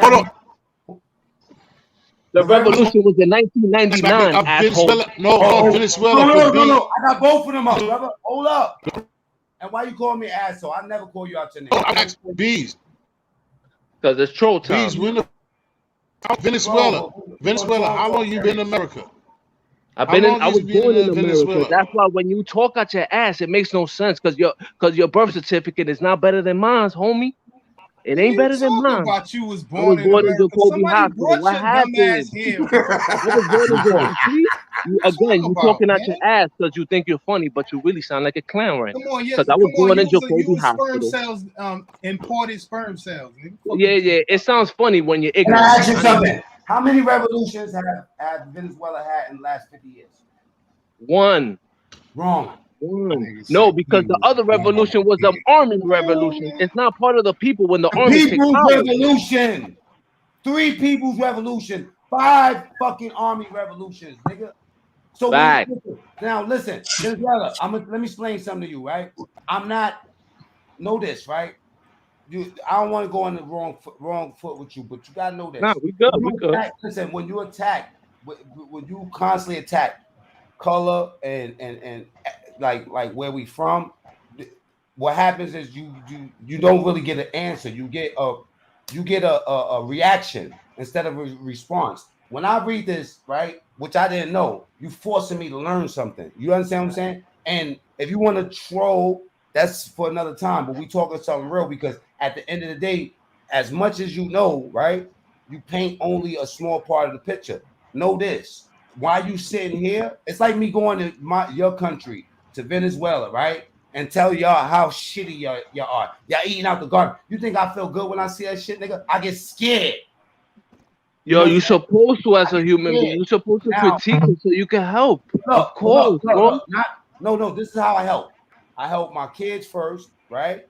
The revolution was in 1999. Venezuela. No, I got both of them up, brother. Hold up. And why you call me asshole? I never call you out your name. I asked Bees. Because it's troll time. Bees, Venezuela. How long you been in America? I was born in America. That's why when you talk out your ass, it makes no sense because your birth certificate is not better than mine, homie. It ain't better than mine. About you was born in Jacoby Hospital. What happened? I was born in Jacoby. Again, you talking out your ass because you think you're funny, but you really sound like a clown right now. Because I was born in Jacoby Hospital. Sperm cells, imported sperm cells. Yeah. It sounds funny when you're ignorant. Can I ask you something? How many revolutions have Venezuela had in the last 50 years? One. Wrong. No, because the other revolution was an army revolution. It's not part of the people when the army takes power. Revolution. 3 people's revolution. 5 fucking army revolutions, nigga. So now listen, Venezuela, let me explain something to you, right? Know this, right? I don't want to go on the wrong foot with you, but you gotta know Nah, this. we good. When We you good. attack, listen, when you constantly attack color and like where we from, what happens is you don't really get an answer. You get a reaction instead of a response. When I read this, right, which I didn't know, you forcing me to learn something. You understand what I'm saying? And if you want to troll, that's for another time. But we talking something real because at the end of the day, as much as you know, right, you paint only a small part of the picture. Know this. Why you sitting here? It's like me going to your country, to Venezuela, right? And tell y'all how shitty y'all are. Y'all eating out the garden. You think I feel good when I see that shit, nigga? I get scared. You Yo, know what I'm you saying? supposed to, I as a get human being, scared. you supposed to Now, critique it so you can help. Of look, course, look, bro. look. No. This is how I help. I help my kids first, right?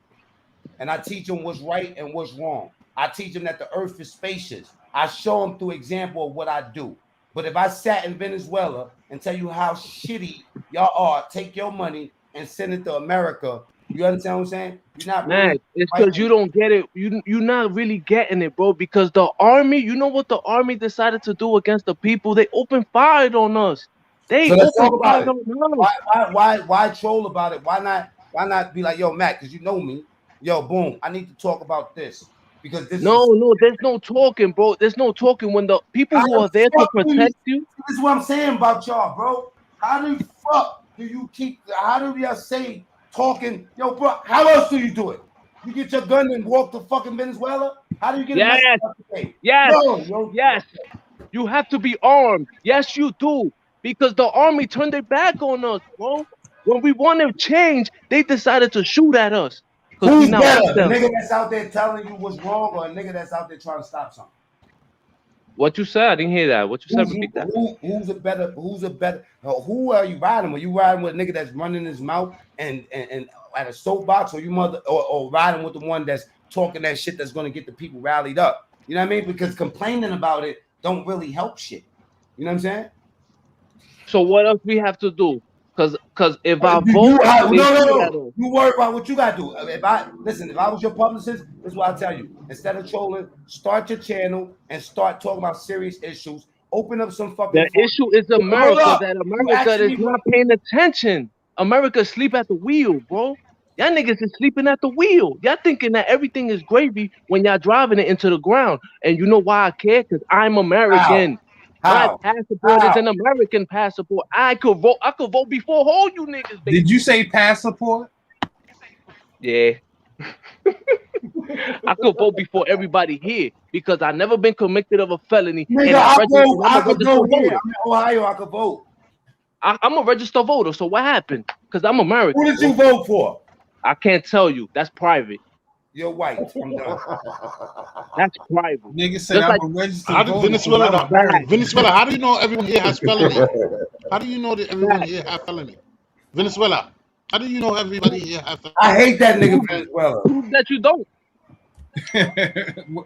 And I teach them what's right and what's wrong. I teach them that the earth is spacious. I show them through example of what I do. But if I sat in Venezuela and tell you how shitty y'all are, take your money and send it to America, you understand what I'm saying? You're not Man, really it's because you fighting. don't get it. You're not really getting it, bro. Because the army, you know what the army decided to do against the people? They opened fire on us. They So let's talk opened fire about it. on Why, us. why troll about it? Why not be like, yo, Matt, because you know me. Yo, boom, I need to talk about this because this No, is no, there's no talking, bro. There's no talking when the people how who the are there to fuck do you protect you. this is what I'm saying about y'all, bro. How the fuck do you keep how do y'all say talking? Yo, bro, how else do you do it? You get your gun and walk to fucking Venezuela? How do you get a message Yes, out today? yes, No, yo, yes. You have to be armed. Yes, you do. Because the army turned their back on us, bro. When we wanted change, they decided to shoot at us because we who's not with better? The them. nigga that's out there telling you what's wrong or a nigga that's out there trying to stop something? What you said? I didn't hear that. What you said? Repeat that. Who are you riding with? You riding with a nigga that's running his mouth and at a soapbox, or you or riding with the one that's talking that shit that's gonna get the people rallied up? You know what I mean? Because complaining about it don't really help shit. You know what I'm saying? So what else we have to do? Cause if I Do you vote, have, they no, no, shoot at no. us. You worry about what you gotta do. If I was your publicist, this is what I tell you. Instead of trolling, start your channel and start talking about serious issues. Open up some The fucking issue is hold America. up. That You America asking is me what not paying attention. America sleep at the wheel, bro. Y'all niggas is sleeping at the wheel. Y'all thinking that everything is gravy when y'all driving it into the ground. And you know why I care? Because I'm how? American. My How? passport is How? an American passport. I could vote. I could vote before all you niggas, Did baby. you say passport? Yeah, I could vote before everybody here because I never been convicted of a felony, Nigga, and and I'm a I could registered vote here. voter. I'm in Ohio, I could vote. I'm a registered voter. So what happened? Because I'm Who American, did you bro. vote for? I can't tell you. That's private. You're white. I'm done. That's private. Nigga said Just I'm like a registered How did voter because I'm fact, American. Venezuela? How do you know everyone here has felony? How do you know that everyone fact. here have felony? Venezuela. How do you know everybody here have I hate that nigga Prove, Venezuela. prove that you don't.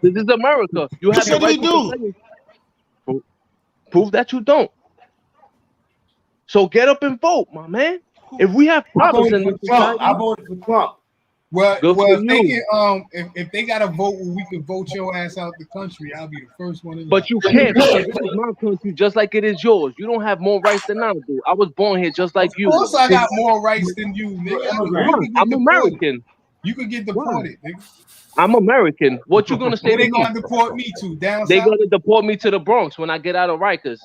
This is America. You felony? You have the said right you to do. defend yourself. Prove that you don't. So get up and vote, my man. If we have I problems voted in for this Trump. I society, voted for Trump. well, good for well, if they you. can, if they got a vote where we can vote your ass out the country, I'll be the first one in line. But you But you can't because can't. this is my country just like it is yours. You don't have more rights than I do. I was born here just Of like you. course, I got You're more rights than you, nigga. immigrant. You Why? can get I'm deported. American. You could get Why? deported, nigga. I'm American. What you gonna say Where to they me? gonna deport me to? Down They south? gonna deport me to the Bronx when I get out of Rikers.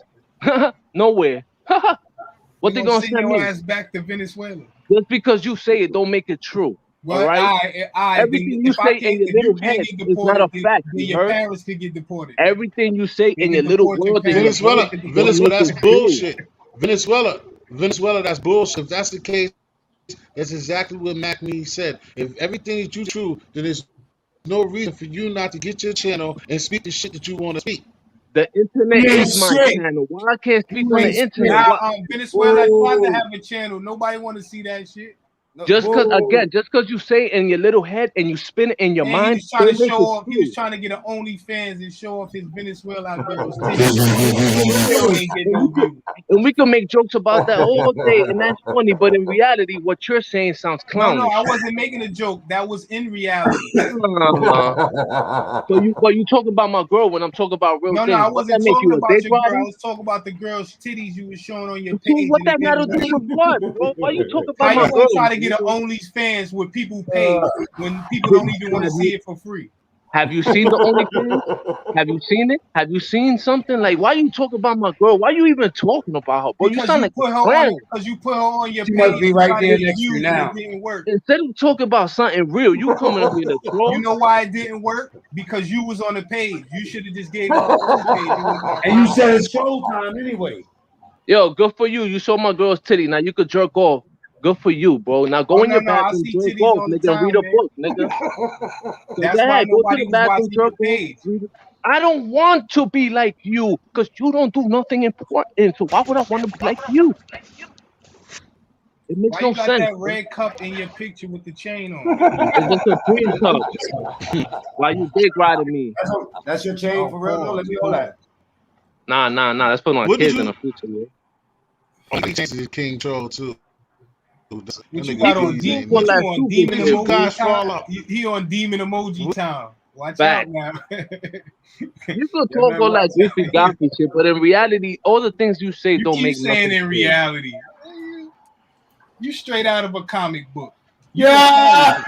Nowhere. They What they gonna gonna send send your me? ass back to Venezuela. Just because you say it don't make it true. All Well, right? I then Everything you if I say can't, in your if you little can't head get is not a deported, fact. then You your heard? parents can get deported, nigga. Everything you say They in your can little deport your world in your parents. Or they brain Venezuela, can don't deport make Venezuela, your that's it ass. true. bullshit. Venezuela, that's bullshit. If that's the case, that's exactly what Mac Me said. If everything that you true, then there's no reason for you not to get your channel and speak the shit that you want to speak. The internet He ain't is my shit. channel. Why I can't speak You on ain't the shit. internet? Now, What? Venezuela tried to Whoa. have a channel. Nobody want to see that shit. No, Just cause whoa. again, just cause you say it in your little head and you spin it in your And he mind, was trying to don't make show it off. He was true. trying to get an OnlyFans and show off his Venezuela girl's titties. And he still ain't get no views. And we can make jokes about that all day, and that's funny. But in reality, what you're saying sounds No, I clownish. wasn't making a joke. That was in reality. Uh, but you talk about my girl when I'm talking about real No, I things. What that wasn't make talking you a about dick your girl. I rider? was talking about the girl's titties you was showing on your So page what and it that got to didn't do work. with what, bro? Why you talk How about you my gonna girl? try to get an Nigga? OnlyFans with people pay when people don't even want to Have see you it for free? have you seen the OnlyFans? Have you seen it? Have you seen something like? Why you talk about my girl? Why you even talking about her, bro? You Because sound you like a put her on clown. because you put her on your She page must be to right try to there get next to you views and it now. didn't work. Instead of talking about something real, you coming up here to You troll. know why it didn't work? Because you was on the page. You should have just gave her own page. It would have And you been said it's showtime anyway. Yo, good for you. You saw my girl's titty. Now you could jerk off. Good for you, bro. Now Oh go in your no, I bathroom, see jerk titties off, all the nigga, and read time, a man. book, nigga. So go That's why ahead, go to nobody the was bathroom, watching your jerk off. page. I don't want to be like you because you don't do nothing important. So why would I want to be like you? It makes Why no you got sense, that bro. red cup in your picture with the chain on? It's just a dream cup. Why you dick riding me? That's your chain Oh, for real, though? Let pause, me hold pause. that. Nah. That's for my What did kids in you? the future, yo. Oh, he changed his King Troll too. That What you You nigga got could on Peas talk ain't all What nothing. you that on stupid demon When did you shit, emoji B. guys time? fall out? He on demon emoji What? time. Watch Back. out now. You could Yeah, talk man, all watch that goofy goofy shit, but in reality, all the things you say You don't keep make saying nothing in true. reality. You straight out of a comic book. You a Yeah. character.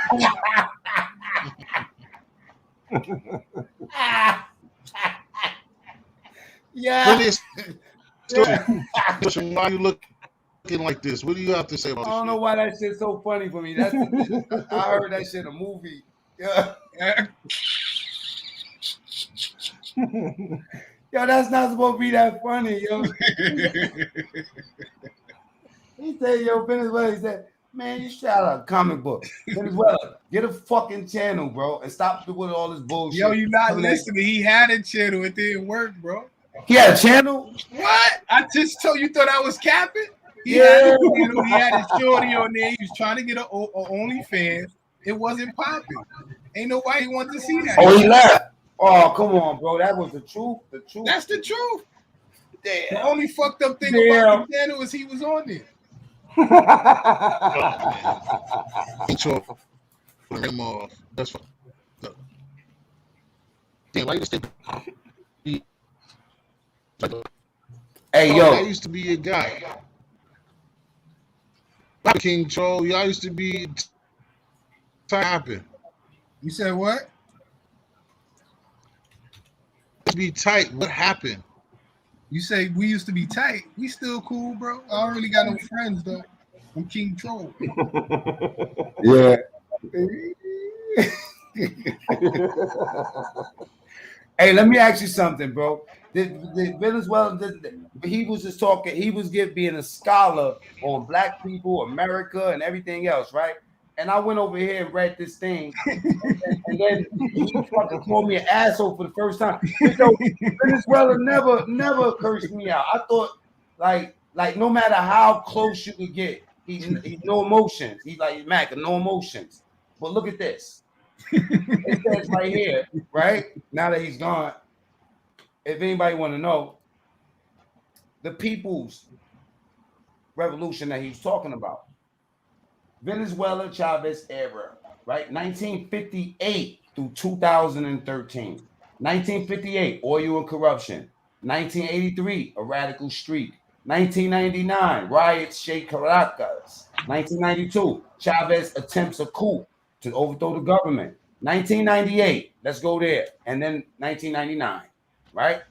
Yeah. Finish Yeah. discussion. Why you looking like this? What do you have to say about I this don't know shit? why that shit's so funny for me. I heard that shit in a movie. Yeah. Yo, that's not supposed to be that funny, yo. He said, yo, Venezuela, he said, man, you shout out a comic book. Venezuela, get a fucking channel, bro, and stop with all this Yo, bullshit. you not Coming at- listening. He had a channel. It didn't work, bro. He had a channel? What? I just told you thought I was capping? He had Yeah. a channel. He had his shorty on there. He was trying to get a OnlyFans. It wasn't popping. Ain't nobody want to see that Oh, he shit. left. Oh, come on, bro. That was the truth. The truth. That's the truth. The Damn. only fucked up thing about Damn. the channel is he was on there. Oh man, King Troll him off. That's fucked up. Damn, why you still be like, Hey, oh, that yo. used to be a guy. King Troll, y'all used to be happen. You said what? Be tight. What happened? You say we used to be tight. We still cool, bro. I don't really got no friends though. I'm King Troll. Yeah. Hey, let me ask you something, bro. The Venezuela, he was just talking, he was being a scholar on black people, America, and everything else, right? And I went over here and read this thing, and then he fucking called me an asshole for the first time. But yo, Venezuela never cursed me out. I thought, like no matter how close you could get, he no emotions. He's like Mac, no emotions. But look at this. It says right here, right? Now that he's gone, if anybody want to know, the people's revolution that he was talking about, Venezuela Chavez era, right? 1958 through 2013. 1958, oil and corruption. 1983, a radical streak. 1999, riots shake Caracas. 1992, Chavez attempts a coup to overthrow the government. 1998, let's go there. And then 1999, right?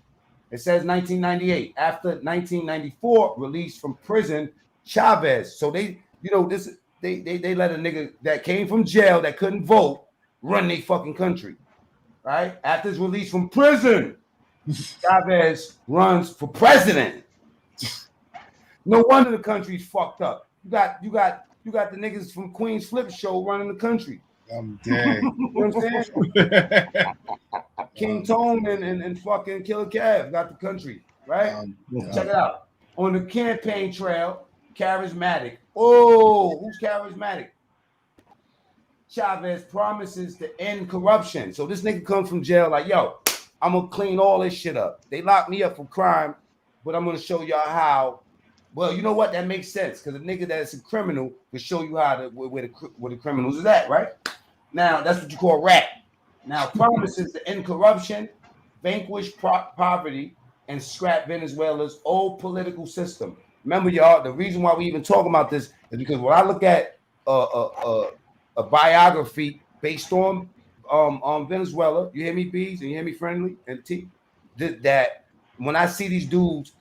It says 1998. After 1994, released from prison, Chavez. So they, this they let a nigga that came from jail that couldn't vote run their fucking country, right? After his release from prison, Chavez runs for president. No wonder the country's fucked up. You got the niggas from Queen's Flip Show running the country. I'm dead. You know what I'm saying? King Tone and fucking Killer Cav got the country, right? Check it out. On the campaign trail, charismatic. Oh, who's charismatic? Chavez promises to end corruption. So this nigga comes from jail like, yo, I'm gonna clean all this shit up. They locked me up for crime, but I'm gonna show y'all how. Well, you know what? That makes sense because a nigga that's a criminal can show you how to where the criminals is at, right? Now that's what you call rap. Now promises to end corruption, vanquish poverty, and scrap Venezuela's old political system. Remember, y'all, the reason why we even talk about this is because when I look at a biography based on Venezuela, you hear me, Bees, and you hear me, Friendly and T, that when I see these dudes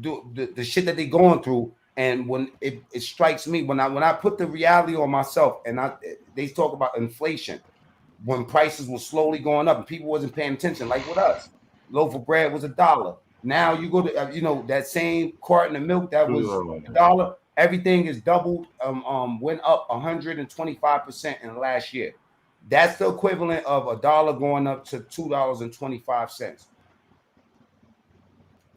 do the shit that they going through, and when it strikes me, when I put the reality on myself, and they talk about inflation, when prices were slowly going up and people wasn't paying attention, like with us, loaf of bread was $1. Now you go to that same carton of milk that was $1, everything is doubled, went up 125% in the last year. That's the equivalent of $1 going up to $2.25.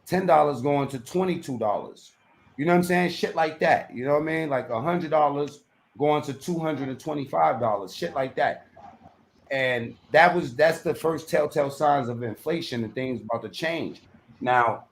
$10 going to $22. You know what I'm saying? Shit like that. You know what I mean? Like $100 going to $225. Shit like that. And that's the first telltale signs of inflation and things about to change. Now,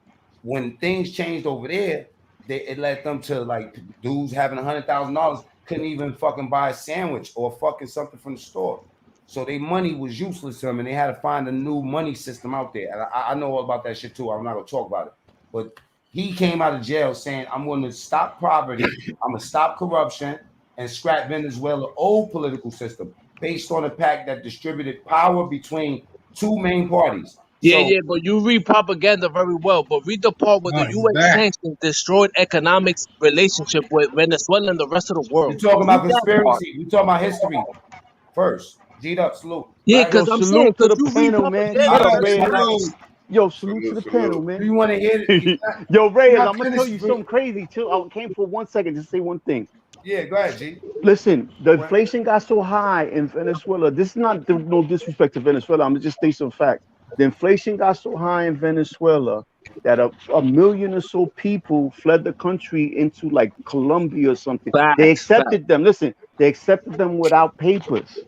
when things changed over there, it led them to like dudes having $100,000 couldn't even fucking buy a sandwich or fucking something from the store. So their money was useless to them, and they had to find a new money system out there. And I know all about that shit too. I'm not gonna talk about it. But he came out of jail saying, I'm going to stop poverty, I'm gonna stop corruption, and scrap Venezuela's old political system based on a pact that distributed power between two main parties. Yeah, but you read propaganda very well. But read the part where the U.S. sanctions destroyed economics relationship with Venezuela and the rest of the world. You're talking about conspiracy. We're talking about history first. G'd up, salute. Yeah, because I'm saying, to the you read panel, man. propaganda. Yo, salute to the panel, man. Do you want to hear it? Yo, Reyes, I'm gonna tell you something crazy too. I came for 1 second to say one thing. Yeah, go ahead, G. Listen, the inflation got so high in Venezuela. This is not no disrespect to Venezuela. I'm just stating some facts. The inflation got so high in Venezuela that a million or so people fled the country into like Colombia or something. They accepted them. Listen, they accepted them without papers.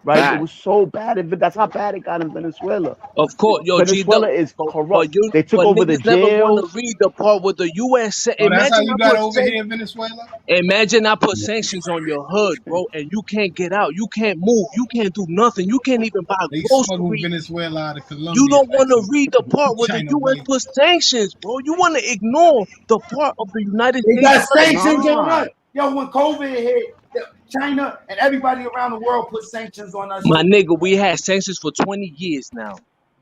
Right? It was so bad. That's how bad it got in Venezuela. Of course, yo, Venezuela is corrupt. They took but over the niggas never want jails. to read the part with the U.S. So that's how you got over here in Venezuela? Imagine I put sanctions on your hood, bro, and you can't get out. You can't move. You can't do nothing. You can't even buy They groceries. smuggled Venezuela out of Colombia. You don't want to read the part where the U.S. put sanctions, bro. You want to ignore the part of the United States. They got sanctions on us. Yo, when COVID hit, China and everybody around the world put sanctions on us. My nigga, we had sanctions for 20 years now.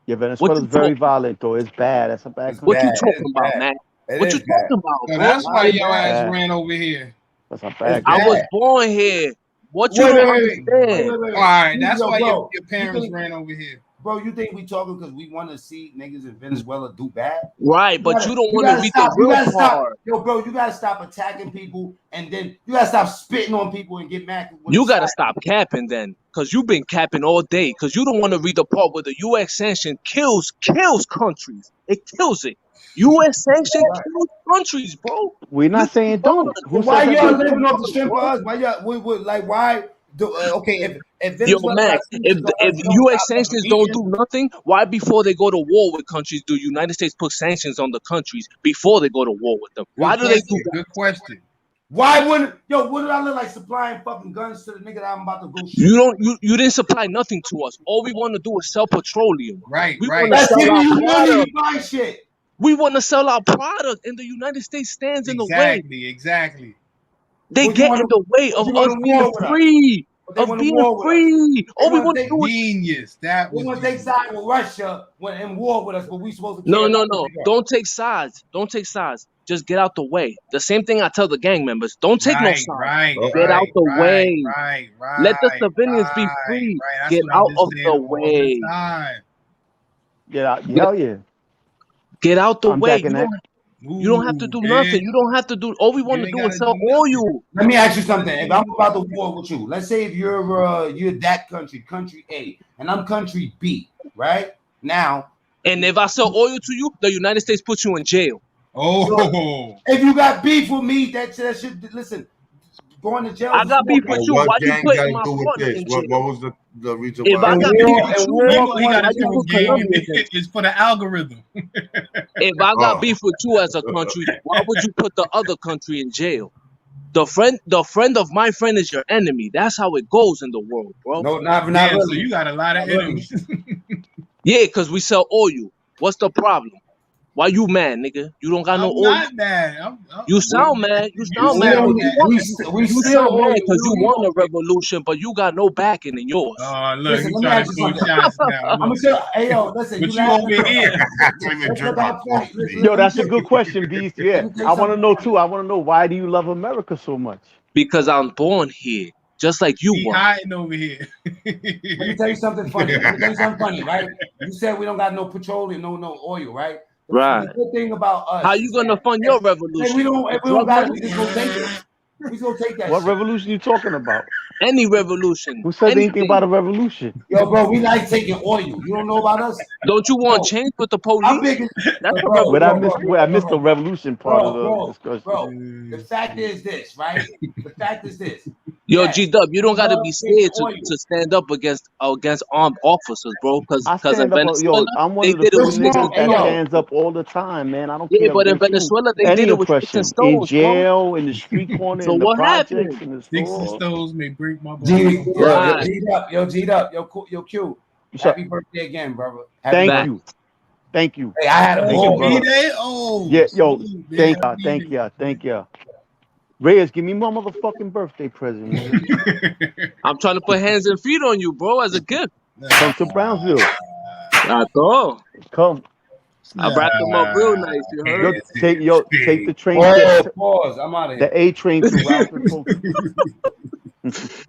Yeah, Venezuela's very violent, though. It's bad. That's a bad country. What you talking about, man? What you talking about, So bro? that's why your ass ran over here. That's a bad I was born here. What you don't understand? All right, that's why your parents ran over here. Bro, you think we talking because we want to see niggas in Venezuela do bad? Right, but you don't want to read the real part. Yo, bro, you gotta stop attacking people, and then you gotta stop spitting on people and get mad. You gotta stop capping then, because you've been capping all day. Because you don't want to read the part where the U.S. sanction kills countries. It kills it. U.S. sanction kills countries, bro. We're not saying don't. Why y'all living off the strength of us? Why y'all? Why? Okay, if U.S. sanctions don't do nothing, why before they go to war with countries do United States put sanctions on the countries before they go to war with them? Why do they do that? Good question. Why wouldn't what did I look like supplying fucking guns to the nigga that I'm about to go shoot? You didn't supply nothing to us. All we want to do is sell petroleum. Right. That's giving you money to buy shit. We want to sell our product, and the United States stands in the way. Exactly. They get in the way of us being free. All we want to do is genius. We want to take sides with Russia when in war with us, but we supposed to. No. Don't take sides. Don't take sides. Just get out the way. The same thing I tell the gang members. Don't take no sides. Get out the way. Right. Let the civilians be free. Get out of the way. Hell yeah. Get out the way. You don't have to do nothing. You don't have to do. All we want to do is sell oil. Let me ask you something. If I'm about to war with you, let's say if you're that country A, and I'm country B, right now. And if I sell oil to you, the United States puts you in jail. Oh, so if you got beef with me, that should listen. going to jail I is got more beef with And you. dangerous. Why what you gang got putting to my do with partner this? in What jail? was the reason If why? I And got beef war, with and you, war, Well, he got why to you show put game. Colombia in? It's for the algorithm. If I got Oh, beef with you as a country, why would you put the other country in jail? The friend of my friend is your enemy. That's how it goes in the world, bro. no, not Damn, so really, you got a lot of not really. enemies. Yeah, because we sell oil. What's the problem? Why you mad, nigga? You don't got no I'm oil? not mad. You We, sound mad. You You sound we mad, sound but don't. you mad. want We you sell sound oil. mad because We you don't need want no. a revolution, but you got no backing in yours. Oh, look, Listen, he let me trying ask to you call something. shots now. I'm gonna Look, tell. Hey yo, listen, you but you laughing? over here. I can't even Let's drink look my how funny. coffee. Yo, Let me that's a tell good you. question, Beast. Let Yeah, me tell I you want to something know funny. too. I want to know, why do you love America so much? Because I'm born here, just like you He were. hiding over here. Let me tell you something funny. Let me tell you something funny, right? You said we don't got no petroleum, no oil, right? The Right. good thing about How us you is gonna that fund if, your revolution? if With we don't drug got it, money? we just gonna take it. We just gonna take that What shit. revolution you talking about? Any revolution, Who said anything about anything. a revolution? Yo, bro, we like taking oil. You don't know about us? Don't you want Bro, change with the how police? big is That's a bro, But I bro, revolution, bro, missed. right? Wait, I bro, missed the bro, revolution part of bro, the bro, discussion. bro. The fact is this, right? The fact is this. Yo, That G Dub, you don't we gotta love be taking scared to, oil. to stand up against armed officers, bro. I Cause in stand up. Venezuela Yo, I'm one they of the did it with few What's sticks niggas and wrong? Hey, that yo. stones. stands up all the time, man. I don't Yeah, care but in against Venezuela they any did it with sticks and oppression, in stones, bro. jail, in the street corner, So in the what projects, happened? in the Sticks and store. stones may break my bones. G, yo, Right, G'd up, G'd up, yo, Q. What's up? Happy birthday again, brother. Happy Thank back. birthday. you, thank you, Hey, I had a thank you, Oh, ball. B brother. Day? Oh, Yeah, yo, salute, man. thank y'all, B thank y'all, thank y'all. Reyes, give me my motherfucking birthday present, nigga. Day. I'm trying to put hands and feet on you, bro, as a gift. Nah, Come to Brownsville. I thought Come. I wrapped them up real nice. You heard? Take the train to Oh, pause. I'm out of here. the A train to Ralph and folks.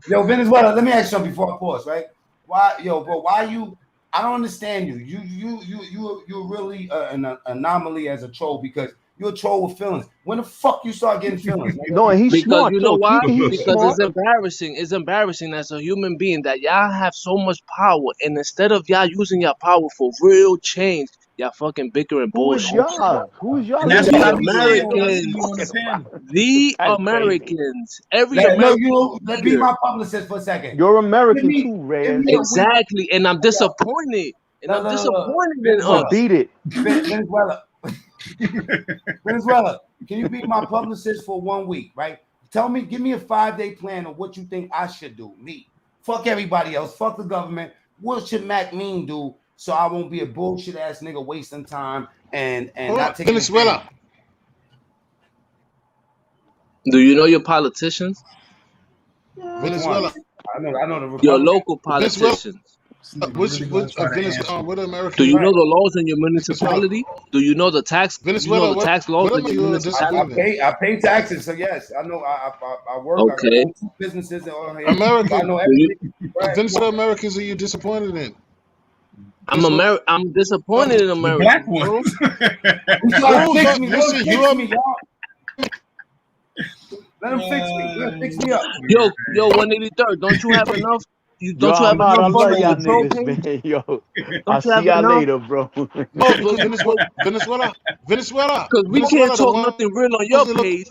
Yo, Venezuela, let me ask you something before I pause, right? Why, yo, bro, why you? I don't understand you. You're really an anomaly as a troll because you're a troll with feelings. When the fuck you start getting feelings, nigga? No, and he's Because smart you know too. why? He's Because it's smart. embarrassing. It's embarrassing as a human being that y'all have so much power, and instead of y'all using your power for real change, y'all fucking bicker and Who is bullshit. y'all? Who is y'all and to that's say what The I what be we doing? saying What when are I you see Americans, you on the talking panel. about? the That's crazy. Americans, every Let no, American you let be leader. my publicist for a second. You're Give American me, too, give Reyes. me a week. Exactly, and I'm Yo, disappointed. And I'm look, disappointed in So Venezuela, us. beat it. Venezuela, Venezuela. Can you be my publicist for 1 week, right? Give me a 5-day plan of what you think I should do. Me, fuck everybody else, fuck the government. What should Mac Mean do so I won't be a bullshit ass nigga wasting time and Hold on, not taking advantage? Venezuela. Do you know your politicians? Which one? Venezuela. I know the Your Republican. local Venezuela. politicians. This nigga really gonna Which try to Venezuela? answer. What Do you American? know Right. the laws in your Venezuela. municipality? Do you know the tax? You know Venezuela. the tax laws What in am your you municipality? disappointed in? I pay taxes, so yes, I know. I work. I Okay. own 2 businesses on here, so I American. know Do you, everything. Right? Come Venezuela on. Americans are you disappointed in? I'm Venezuela. I'm disappointed in The black Americans, ones. bro. He's trying to Who's fix up? me. Let him Listen, fix me, y'all. Let him fix me. Let him fix me up. Yo, 183rd, don't you have enough? Yo, Don't you have I'm out. enough I He funds love on your y'all troll trolling. niggas, page? man. Yo, Don't I'll you see have y'all enough? later, bro. no, So because you so because we can't Venezuela, the talk nothing real on your ones that look. page.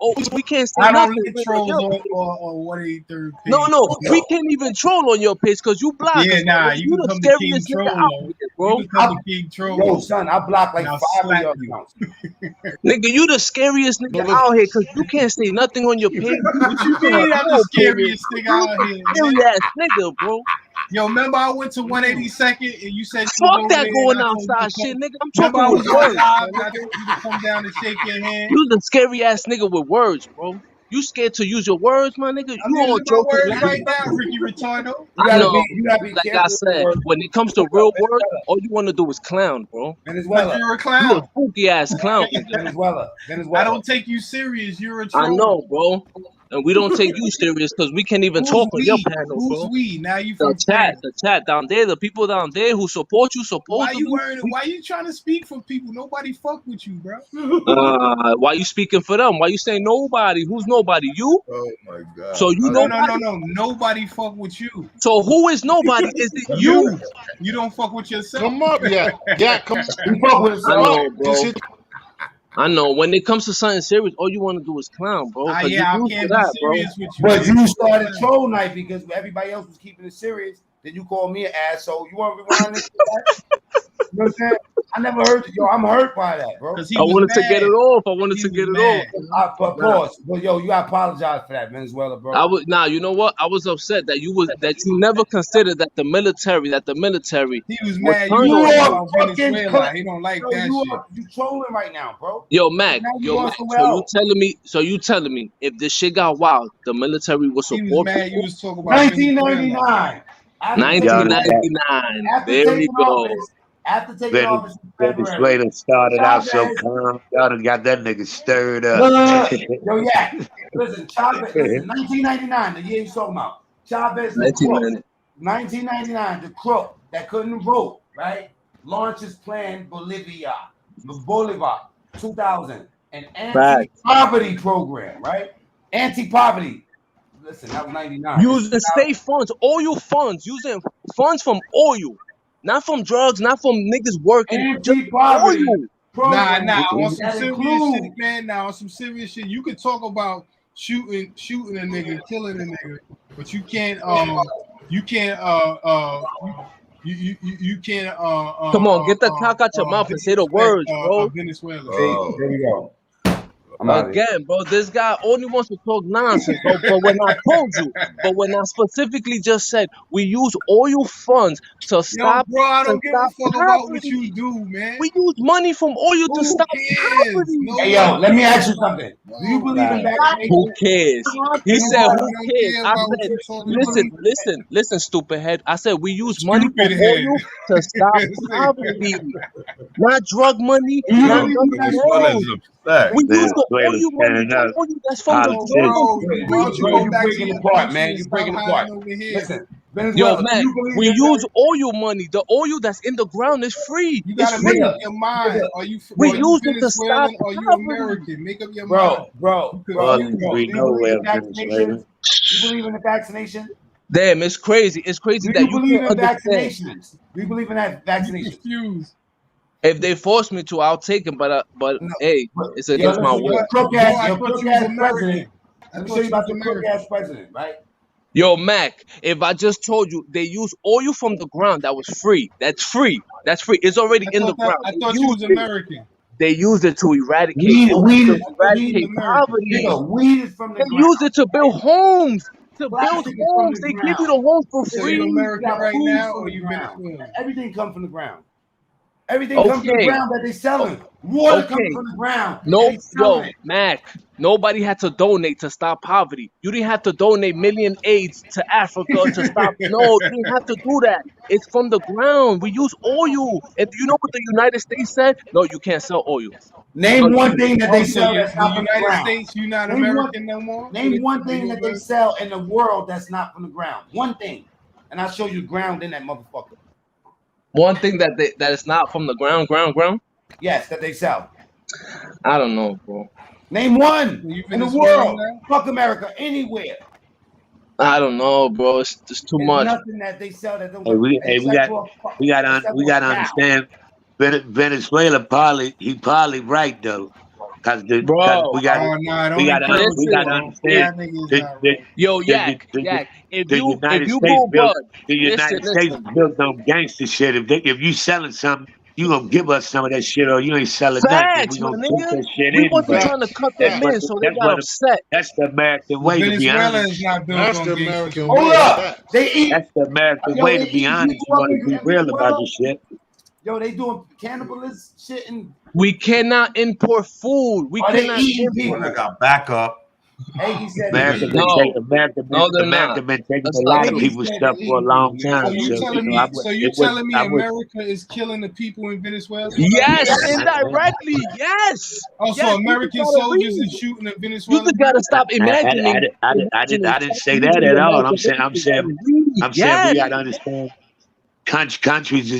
Oh, we can't say I don't nothing let real on trolls your on page. or 183rd No, page. no, we can't even troll on your page because you block Yeah, us, my nah, nigga. you You can the come to King scariest nigga Troll out though. here, You bro. can come to King Troll Yo, though, son, I blocked like and I'll 5 of slap your you. accounts. Nigga, you the scariest No, nigga look, out here because you can't say nothing on your page. What you You don't have mean I'm the no opinion. scariest nigga You out the here, man? scary ass nigga, bro. Yo, remember I went to 182nd and you said you was Fuck over that there and going I told you to outside come. shit, nigga. I'm Remember talking I with was on words, live my and I nigga. told you to come down and shake your hand. You the scary ass nigga with words, bro. You scared to use your words, my nigga? I'm You all using my joking, words laughing right about now, it? Ricky Ritardo. I know, You gotta be like I careful with the said, word. when it comes to real words, all you want to do is clown, bro. Cause Venezuela, you're a You a clown. spooky ass clown, nigga. Venezuela, I Venezuela. don't take you serious. You're a I troll. know, bro. And we don't take you serious because we can't even Who's talk on your we? panel, Who's bro. we? Now you from France. The chat down there, the people down there who support you Why you supposedly. worried? Why you trying to speak for people? Nobody fuck with you, bro. Why you speaking for them? Why you saying nobody? Who's nobody? You? Oh my So God. you No. nobody? Nobody fuck with you. So who is nobody? Is it you? You. You don't fuck with yourself. come up, yeah, come He fuck with I himself. up. know, Just bro. hit. I know. When it comes to something serious, all you want to do is clown, bro. Cause you Yeah, I used to can't be that, bro. serious with you. But Man. you started troll night because everybody else was keeping it serious. Then you called me an asshole. You want to rewind this? You know what I'm saying? I never heard it. Yo, I'm hurt by that, bro. Because he I was wanted to get it mad. off. I wanted He to was get it mad. off. But Nah. pause. But yo, you gotta apologize for that, Venezuela, bro. I was you know what? I was upset that you never considered that the military He was was mad. You turned You was on talking are him. about fucking Venezuela. He don't like yo, that shit. you trolling right now, bro. Yo, And Mac, now you going somewhere so you else. telling me if this shit got wild, the military will He was support mad. You people? was talking about Venezuela. 1999. After Y'all taking know office, that 1999. after There we taking go. office, after taking office in February, Venezuela started out so Chavez, calm. Y'all done got that nigga stirred up. look, yo, yeah. Listen, Chavez, listen, 1999, the year he's talking about. Chavez, the crook, 1990. 1999, the crook that couldn't vote, right? Launches Plan Bolivar, 2000, an anti-poverty program, right? Anti-poverty. Listen, that was 99. Using state funds, oil funds, using funds from oil, not from drugs, not from niggas working, just Anti-poverty oil. program On some that serious includes shit, man. On some serious shit. You could talk about shooting a nigga, killing a nigga, but you can't you can't you can't Come on, get the cock out your mouth and say the words, bro. Venezuela. there you go. I'm out of here. Again, bro, this guy only wants to talk nonsense, bro. But when I specifically just said we use oil funds to Yo, stop bro, I don't give a fuck about what poverty. you do, man. We use money from oil to Who stop cares? poverty. No Hey, yo, one let me cares ask you about something. it. Do you believe in vaccination? Who cares? He You said, know who what? don't cares? care I about what said, you're talking about. listen, stupid head. I said, we use money from Stupid head. oil to stop poverty. Not drug money, Do you not believe in nothing Venezuela else. is upset. We use the Venezuela oil money, standing the up. oil that's from the Yo, Politics. ground. bro, why don't you Bro, go you back to breaking your apart, country man. and You stop breaking hiding apart. over here? Listen, Yo, Venezuela, do man, you believe we in use oil money. The oil that's in the ground is free. You It's gotta make free. up your mind. nigga, Are you We are you use it to stop Venezuelan or are you poverty. American? Make up your mind. bro, You Well, confused. do we you know believe where in Venezuela. vaccinations? You believe in the vaccination? Damn, it's crazy. It's crazy Do that you you believe can't in understand. vaccinations? Do you believe in that You vaccinations? confused. If they force me to, I'll take it. But No. hey, But, it's yo, against my listen, will. Bro, I your thought crook you was ass president. American. I Let me show thought you you was about your crook American. ass president, right? Yo, Mac, if I just told you they use oil from the ground that was free, that's free. That's free. It's already in the ground. I thought you was American. They used it to eradicate Weed, weed, to is- weed, You eradicate American. poverty. weed is from the They ground. used it to build homes. To build Plastic is from homes. the They give you ground. the homes for So free. you You American got right food now from or the you ground. Venezuelan? Everything comes from the ground. Everything comes from the Okay. ground that they selling. Water comes Okay. from the ground and No, they yo, selling it. Mac, nobody had to donate to stop poverty. You didn't have to donate million aids to Africa to stop. No, you didn't have to do that. It's from the ground. We use oil. And do you know what the United States said? No, you can't sell oil. Name one thing that they Also, sell that's the not from the United ground. States, you're not Name one, American no more? name one Are thing you that they American? sell in the world that's not from the ground. One thing. And I'll show you ground in that motherfucker. One thing that is not from the ground. Yes, that they sell. I don't know, bro. Name one You in the Venezuelan world. now? Fuck America, anywhere. I don't know, bro. It's just too There's much. nothing that they sell that don't Hey, go we except got for we got to a cow. understand. Venezuela probably right though, because Bro, Oh, nah, don't agree with we him, got to listen. bro. understand That nigga is the not the right. Yo, the, Yak, the, Yak. If the you United States go built budge, the listen, United States built on gangster shit. If you selling something, you gonna give us some of that shit, or you ain't selling nothing. And we Facts, my gonna take nigga. that shit We wasn't anyway. trying to cut That's them what in, so they that's got what upset. that's the American way. To be Venezuela is honest, not built That's on the gangster American shit. Hold way. up. Facts. They eat. that's the American Yo, way. they To be eating honest, people you up want to be in real about Venezuela. this shit. Yo, they doing cannibalism shit and We cannot import food. We are they cannot eating import. When I people? got backup. Hagee said they America eating been people. No, taking America no, they're not. been taking That's a not lot of true. Hagee people's said stuff they for a eating long people, nigga. So time. you So telling I me? would So you it would telling me I would America is killing the people in Venezuela? Yes, I, indirectly. Yes, Also, yes. You just American gotta soldiers read. is shooting the You Venezuelan just gotta people. stop imagining, I didn't say that using at your all. imagination and read. I'm saying we Yes, got to understand countries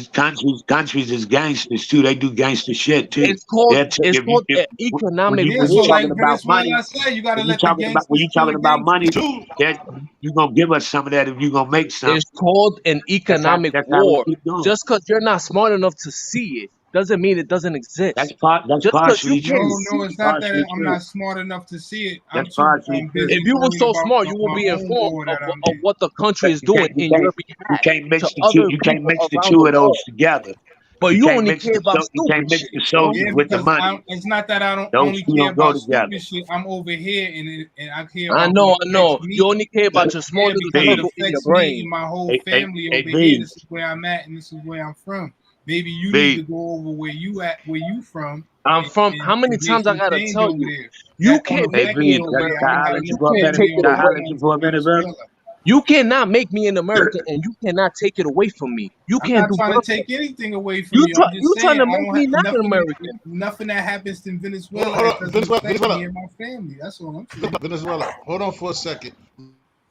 is gangsters too. They do gangster shit too. They'll take it's if you called an economic Yeah, when so you war. like talking about Venezuela, money, I said, you gotta let the when gangsters you kill talking the about money, gangsters. that you gonna give us some of that if you gonna make some. It's called an economic That's how we war. keep doing. Just because you're not smart enough to see it doesn't mean it doesn't That's exist. that's Just because you partially can't true. No, see it's That's it, not that partially I'm true. not smart enough to see it. I'm That's too partially true. if busy you were worried so about smart, you will my be own informed war that I'm of in. what the country is You doing can't you in can't your you behalf can't to mix the two other you can't people mix the around the two of those world. together. But You you can't only mix care about you can't stupid mix shit, the bro. soldiers Yeah, with the because money. it's not that I don't Those only two care don't go about together. stupid shit. I'm over here and I care I about what know, I affects know. You me. only care about your small Yeah, little because it B, circle in your affects me brain. and my whole hey, family hey, over here. B, This is where I'm at and this is where I'm from. Maybe you need to B, go over where you at, where you from, I'm from. How and many make times I some gotta change tell over you? there. You That can't don't hey, make affect me B, in me the can, way America, I can don't I have and holler at you you no for a can't minute? take family it Can I over away. holler there at you in for a minute, bro? Venezuela. You cannot make me in America, and you cannot take it away from me. You I'm can't not do trying to both. take anything away from you. I'm just You trying saying to I make don't me have not an nothing. American. Nothing that happens in Hold on, Venezuela hold that on. doesn't Venezuela, affect me Venezuela, and my family. That's all I'm saying. Venezuela. Hold on for a second.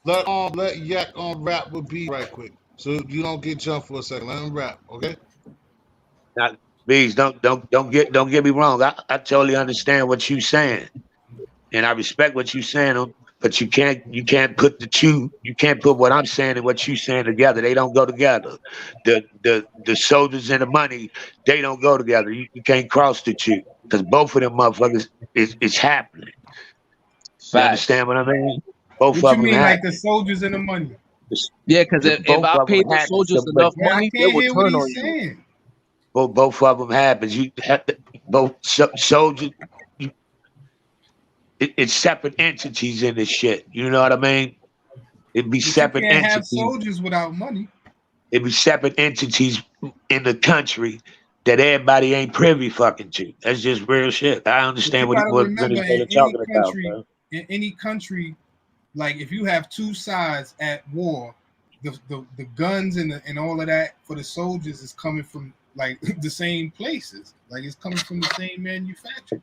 Let Yak rap with B right quick, so you don't get jumped for a second. Let him rap, okay? Now, Bees, don't get me wrong. I totally understand what you're saying, and I respect what you're saying. But you can't put the two. You can't put what I'm saying and what you're saying together. They don't go together. The soldiers and the money, they don't go together. You can't cross the two because both of them motherfuckers is happening. You Facts. understand what I mean? Both What you of them mean, like the happening. soldiers and the money? Yeah, because if Both I of them paid the happen. soldiers So, but enough Well, I money, they can't would hear what turn he's on you. saying. both of them happens. You have to, both soldiers. You, it's separate entities in this shit. You know what I mean? It'd be But you separate can't have entities. soldiers without money. It'd be separate entities in the country that everybody ain't privy fucking to. That's just real shit. I But you understand gotta what remember, Venezuela talking about, bro. in any country, like if you have two sides at war, the guns and all of that for the soldiers is coming from like the same places. Like it's coming from the same manufacturers.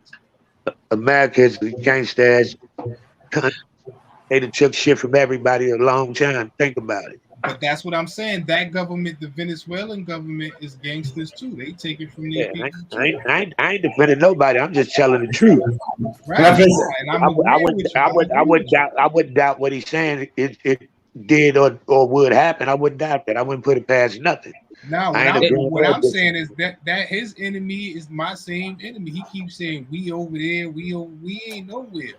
America is a gangster ass country. They done took shit from everybody a long time. Think about it. But that's what I'm saying. That government, the Venezuelan government, is gangsters too. They take it from their Yeah, people too. I ain't defending nobody. I'm just telling the truth. Can I Right. finish? And I'm agreeing with you. I agree with you. I wouldn't doubt what he's saying. It did or would happen. I wouldn't doubt that. I wouldn't put it past nothing. Now, I ain't It, agreeing what or I'm saying disagreeing. is that his enemy is my same enemy. He keeps saying we over there, we ain't nowhere.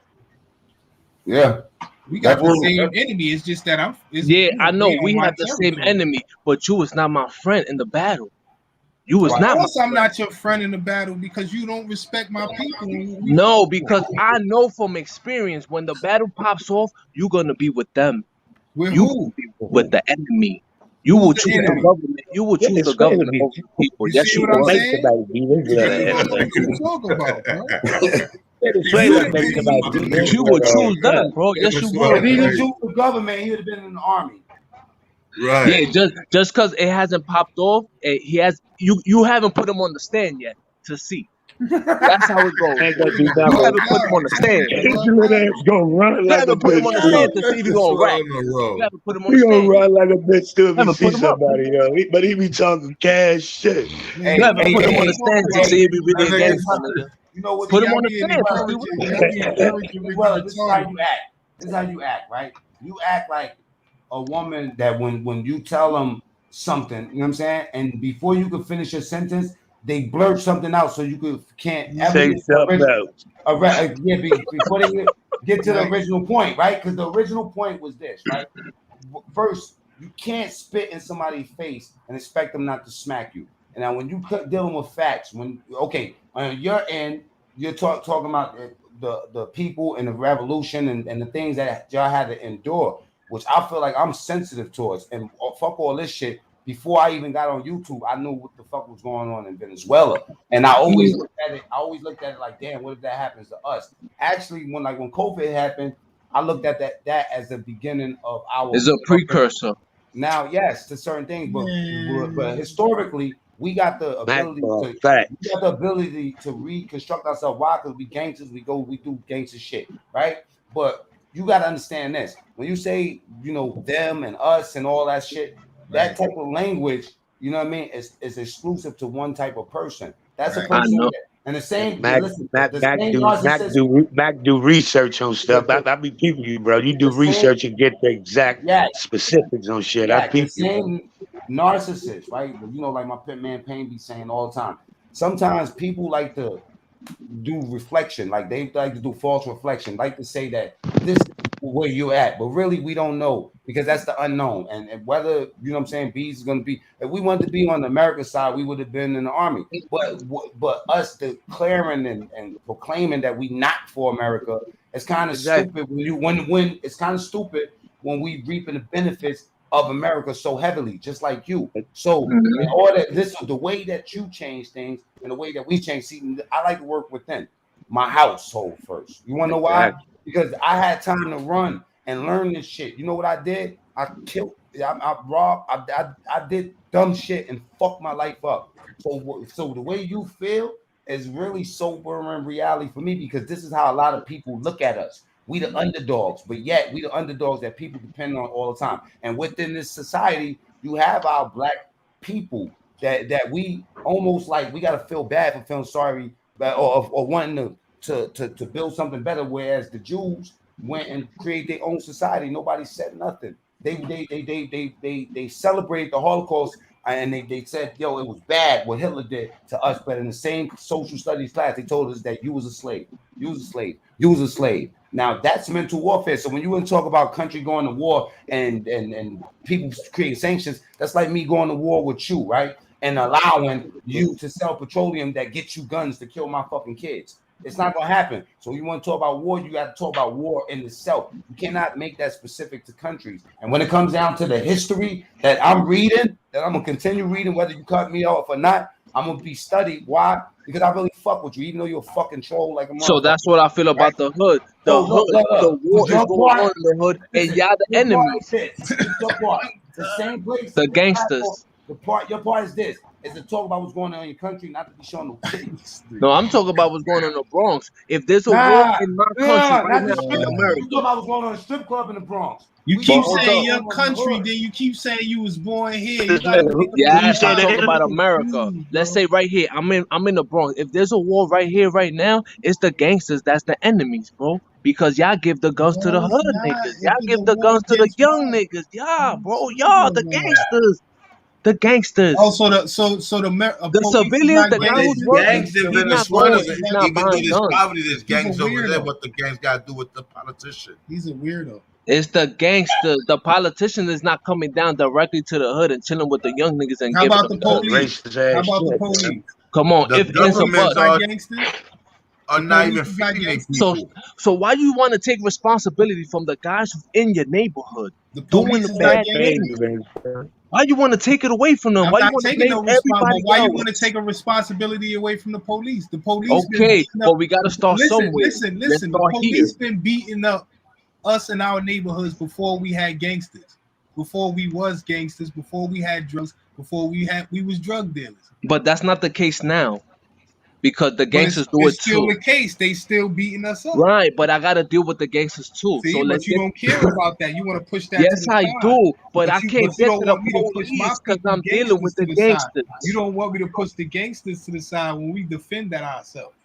Yeah, We got that's the what. same enemy. It's just that yeah, I they know on we my have the same territory. enemy, but you was not my friend in the battle. You was Of Right. not my course, I'm friend. not your friend in the battle because you don't respect my people and what we No, fight for. because I know from experience when the battle pops off, you're gonna be with them. With You who? gonna be with the enemy. You Who's will the choose the enemy? government. You will Yeah, choose the explain to government me. over the people. You Yes, see you what I'm What would. makes saying? somebody be Then you Israel? don't know what you talk about, bro. If Explain you what the makes enemy, somebody be You would Israel. choose them, bro. Yes, you If would. he didn't Right, choose the government, he would have been in the army. right. Yeah, just because it hasn't popped off, he has you haven't put him on the stand yet to see. That's how it goes. I ain't gonna do You nothing. haven't put him on the stand. His little ass gonna run You like a haven't put him bitch on the too. stand to see if he's That's gonna what rap. on the You road. haven't put him on He the gonna stand yet. run like a bitch too if You he haven't put see him up. somebody, yo. But he be talking cash shit. Man, You Hey, you haven't know hey, put what him on y'all the hey, talk stand to about? hey, see if he That really a nigga, gangster, Venezuela. nigga. You know what? See, Put him y'all on the being stand to see what encouraging. he Y'all is. be encouraging Venezuela, this is how retarded. you act. This is how you act, right? You act like a woman that when you tell them something, you know what I'm saying, and before you can finish your sentence, they blurt something out so can't ever Say get to the something original. else. Yeah, before they get to the Right. original point, right? Because the original point was this, right? First, you can't spit in somebody's face and expect them not to smack you. And now, when you dealing with facts, on your end, you're talking about the people and the revolution and the things that y'all had to endure, which I feel like I'm sensitive towards. And fuck all this shit. Before I even got on YouTube, I knew what the fuck was going on in Venezuela, and I always looked at it. I always looked at it like, damn, what if that happens to us? Actually, when COVID happened, I looked at that as the beginning of our It's a precursor. now, yes, to certain things, but Man, historically, we got the Mac ability for a to fact. reconstruct ourselves. Why? Because we gangsters, we do gangster shit, right? But you got to understand this: when you say them and us and all that shit, that right, type of language, you know what I mean, is exclusive to one type of person. That's a right. I person know. that, and the same. Mac Listen, Mac the Mac same do Mac narcissist, do Mac do research on stuff. the, I be peeping you, bro. You do the same, research and get the exact yeah, specifics on shit. I yeah, the peep you, bro. same narcissist, right? Like my pit man Payne be saying all the time. sometimes people like to do reflection, like they like to do false reflection, like to say that this is where you're at, but really we don't know because that's the unknown. And whether you know what I'm saying, B's is going to be. If we wanted to be on the American side, we would have been in the army. But us declaring and proclaiming that we not for America, it's kind of Exactly. stupid when it's kind of stupid when we reaping the benefits of America so heavily, just like you. So in Mhm. order, this is the way that you change things and the way that we change. See, I like to work within my household first. You want to know why? Exactly. Because I had time to run and learn this shit. You know what I did? I killed. I robbed. I did dumb shit and fucked my life up. So the way you feel is really sobering reality for me because this is how a lot of people look at us. We the underdogs, but yet we the underdogs that people depend on all the time. And within this society, you have our black people that we almost like we gotta feel bad for feeling sorry or wanting to build something better. Whereas the Jews went and create their own society. Nobody said nothing. They celebrated the Holocaust and they said, yo, it was bad what Hitler did to us. But in the same social studies class, they told us that you was a slave. You was a slave. You was a slave. Now that's mental warfare. So when you want to talk about country going to war and people creating sanctions, that's like me going to war with you, right? And allowing you to sell petroleum that gets you guns to kill my fucking kids. It's not gonna happen. So you want to talk about war, you got to talk about war in itself. You cannot make that specific to countries. And when it comes down to the history that I'm reading, that I'm gonna continue reading, whether you cut me off or not, I'm gonna be studied. Why? Because I really fuck with you, even though you're a fucking troll like a So motherfucker. that's what I feel Right? about the hood. So The look, hood, look, the look. war is Your going part, on in the hood, and listen, y'all the your part is enemies, this. This is your part. The same place, the the platform, gangsters. your part is this. Is to talk about what's going on in your country, not to be showing no titties. No, I'm talking about what's going on in the Bronx. If there's a war Nah, in my country nah, right not the now in strip. You talking America, about what's going on in the strip club in the Bronx. You We but keep talking hold about saying up. what's your going on in the country, hood. then you keep saying you was born here. You gotta Who make the you Yes, two I'm say sides the talking look about enemy? America. confused, Let's bro. say right here, I'm in the Bronx. If there's a war right here, right now, it's the gangsters that's the enemies, bro. Because y'all give the guns to No, the it's hood not. niggas. If Y'all it's a give the war guns to the against young what? niggas. Yeah, I'm bro. saying Y'all no the war. gangsters. The Oh, gangsters. so the The police is civilians, not the But guy there's who's gangsters. working, gangs in he's not Venezuela. going, He's he's not not Even though buying there's gangster. guns. poverty, there's He's a gangs over there. weirdo. What the gangs got to do with the politician? He's a weirdo. It's the gangster. The politician is not coming down directly to the hood and chilling with the young niggas and How giving about them the Some guns. police? racist How ass about the shit, man. police? Come on, The if The ands or police is governments buts. not are gangsters. are The not police even is not feeding their gangsters. So, people. so why you want to take responsibility from the guys in your neighborhood The doing police the is They not bad pay things? you, gangsters. baby. Why you want to take it away from them? I'm Why you not want to taking blame no response, but everybody why you want to else? take a responsibility away from the police? The police been Okay, beating up. but we got to start Listen, somewhere. listen, Let's listen. The start here. police been beating up us in our neighborhoods before we had gangsters, before we was gangsters, before we had drugs, before we was drug dealers. But that's not the case now because the But it's gangsters do it's it still too. the case. They still beating us up. Right, but I got to deal with the gangsters too. So See, let's but you get. don't care about that. You want to push that to Yes, the I side. do, but I But can't you get don't to the want me to push my police because people I'm dealing with gangsters the to the side. You gangsters. don't want me to push the gangsters to the side when we defend that ourselves.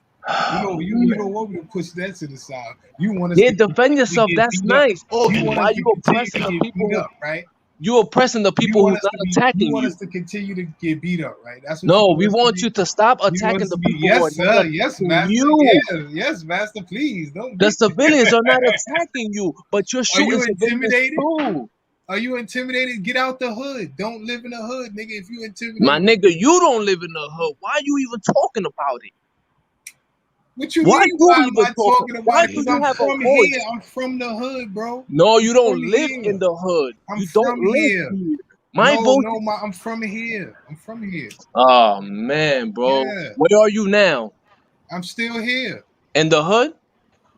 You don't want me to push that to the side. You want us Yeah, to defend continue to yourself. get That's beat up. nice. Oh, You want why us to you continue to oppressing the get people beat who up, right? you oppressing the You people want who's us not to be you attacking want you? us to continue to get beat up, right? That's what you No, want we us to want be. you to stop You want attacking us the to be, people who yes, are not sir, yes, attacking master, you. yes, master, please don't The be. civilians are not attacking you, but you're Are shooting you civilians intimidated? too. Are you intimidated? Get out the hood. Don't live in the hood, nigga. If you My intimidated, nigga, you don't live in the hood. Why you even talking about it? what you Why mean? you Why am even I talking? talking about Why it? do Because you I'm have a from here. voice? I'm from the hood, bro. No, you From don't live in here. the hood. I'm You don't from live here. here. My No, voice. no, I'm from here. I'm from here. Oh man, bro. Yeah, Where are you now? I'm still here. In the hood?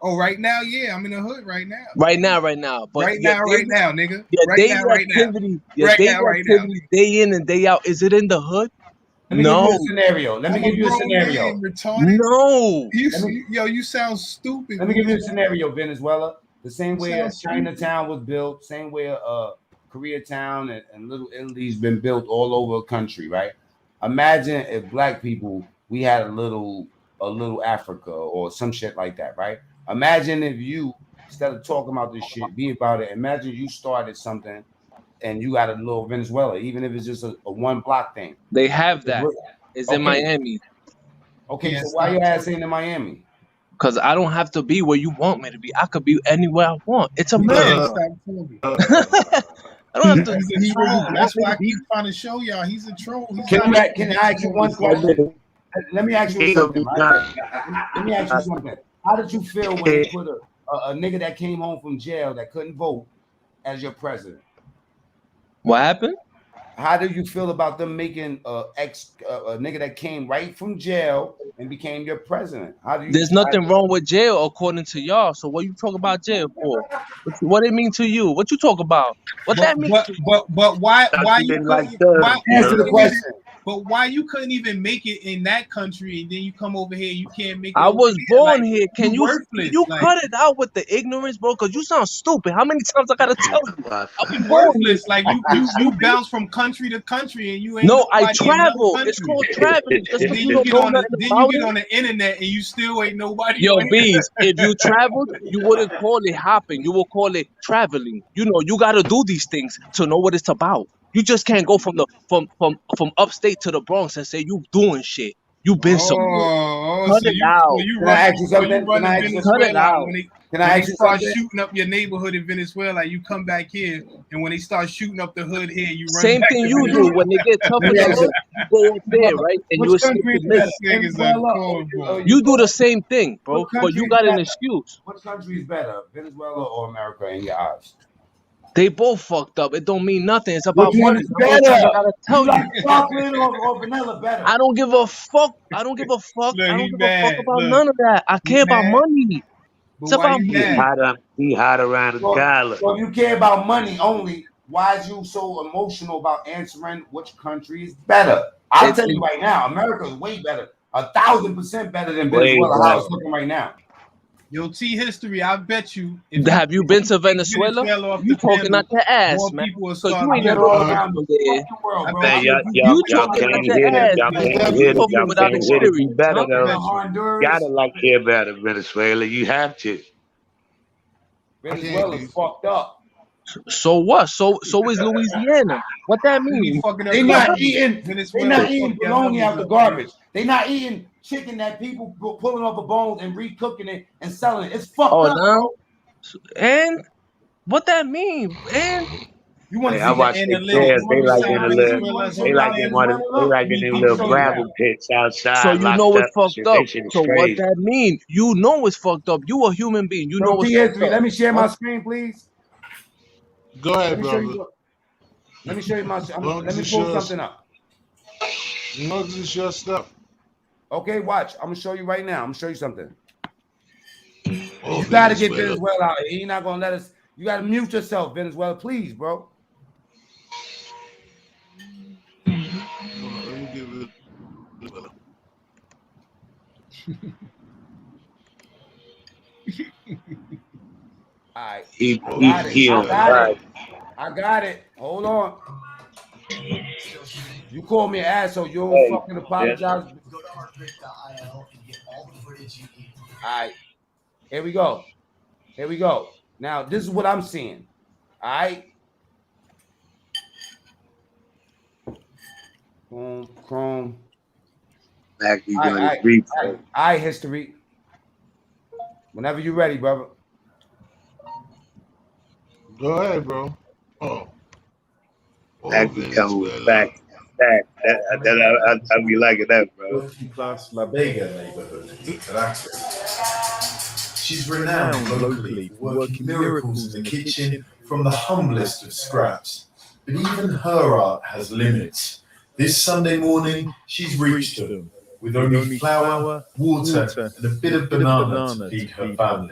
Oh, right now, yeah, I'm in the hood right now. Right now, right now. But Right now, nigga. your Right daily now, right now. activity, Right now, nigga. day in and day out, is it in the hood? Let me give you a No. scenario. Let me I'm a give you a grown scenario. man, retarded. No. Let me You sound stupid let me when give you you a say that. scenario. Venezuela, the same You way sound stupid. Chinatown was built, same way Koreatown and Little Italy's been built all over the country, right? Imagine if black people we had a little Africa or some shit like that, right? Imagine if you instead of talking about this shit, be about it. Imagine you started something and you got a little Venezuela, even if it's just a one block thing. They have that. It's in Okay, Miami. Okay, Yeah, so why stop your ass talking. ain't in Miami? Because I don't have to be where you want me to be. I could be anywhere I want. It's Yeah, America. stop talking. I don't have to He's a be where you troll. want That's me why to I be. keep trying to show y'all. He's a troll. He's Can not I even ask you one dictionary. question? Let me ask you He gonna something, be right? Let me ask you something. How did you feel when they put a nigga that came home from jail that couldn't vote as your president? What happened? How do you feel about them making a nigga that came right from jail and became your president? How do you? There's nothing wrong with jail according to y'all. So what you talk about jail for? What it mean to you? What you talk about? What But that mean but to you? but Thought why you you didn't like couldn't why thugs, you Answer the bro. couldn't even question. but why you couldn't even make it in that country and then you come over here you can't make it I over was here born like here. you Can worthless you like cut it out with the ignorance, bro? Cause you sound stupid. How many times I gotta tell you? I you was born here. worthless like You you stupid. bounce from country to country and you ain't No, I nobody in no travel. It's country called traveling. Just and because you don't know nothing then you about get it. on the internet and you still ain't nobody Yo, on here. bees, if you traveled, you wouldn't call it hopping. You will call it traveling. You know, you gotta do these things to know what it's about. You just can't go from the from upstate to the Bronx and say you doing shit. You been somewhere. Cut So it out. Can I ask you something? Can I ask you? Cut it Venezuela out. Can when I they ask you start something? shooting up your neighborhood in Venezuela, you come back here, and when they start shooting up the hood here, you run Same back thing to you do. When they get tough Let in me the ask you, hood, you go up there, brother. right? And Which you escape country the is better, misery. This nigga's a Venezuela or You do Ukraine? the same thing, What bro. But country you is got an better? excuse. What country is better, Venezuela or America in your eyes? They both fucked up. It don't mean nothing. It's Which about one money. is How many times I better? gotta You tell like you? chocolate or vanilla better? I don't give a fuck. I don't give a fuck. Look, I don't he give a fuck mad. about Look, none of that. I he care about mad. money. But It's why about you mad? money. He hot around the So, collar. so if you care about money only, why is you so emotional about answering which country is better? I'll tell you It, right now, America is way better, 1,000% better than Way Venezuela. How better. it's looking right now. Yo, T history. I bet you if you have you been to take Venezuela? Venezuela off You the talking out panel, your ass, more man. people will Cause start you ain't I've been never better. all been around the over there. fucking world, I bro. bet Man, I've you been if you y'all, You take y'all talking out can't your hit it. ass, Y'all man. can't You hit it. talking Y'all without can't hit it. Be experience, better huh? been to though. Honduras. Gotta like care better Venezuela. You have to. I can't Venezuela's beef. fucked up. So what? So is Louisiana. What that They be mean? fucking up They your not numbers. eating. They Venezuela not will fuck eating your bologna numbers out the up, B. garbage. They not eating chicken that people pulling off the bones and recooking it and selling it. It's fucked Oh, up, now bro. and what that mean? And You want Hey, to I Read see? the watch they You kids. analytics. They want People to like see say in how the they? little. You want to Venezuela's show They you like how in rioting. one of. Venezuela They look? like Let in me them Let keep me little show showing you. gravel y'all. pits so outside, you locked know it's up. fucked Shit, up. that shit is So what crazy. that mean? You know it's fucked up. You a human being. You Yo, know it's T fucked history. up. Let me share Huh? my screen, please. Go Let ahead, me show brother. you. Let me show you my. As long Let as me it's pull yours, something up. as long as it's your stuff. Okay, watch. I'm gonna show you right now. I'm gonna show you something. Oh, You got to get Venezuela. Venezuela out. He's not gonna let us. You got to mute yourself, Venezuela, please, bro. Hold on, let me get Venezuela. All right, He I Oh, he got it. I killed. got Venezuela. it. Right. I got it. Hold on. You call me an asshole. You don't Hey, fucking yeah. apologize. All right, here we go. Here we go. Now, this is what I'm seeing. All right. Boom, Chrome. Actually All right, doing all his right, all right, research. all right, history. Whenever you're ready, brother. Go ahead, bro. Oh, oh, Actually coming with facts. Venezuela. Facts. I be liking that, bro. Working class La Vega neighborhood in Caracas. She's renowned locally for working miracles in the kitchen from the humblest of scraps. But even her art has limits. This Sunday morning, she's reached them with only flour, water, and a bit of banana to feed her family.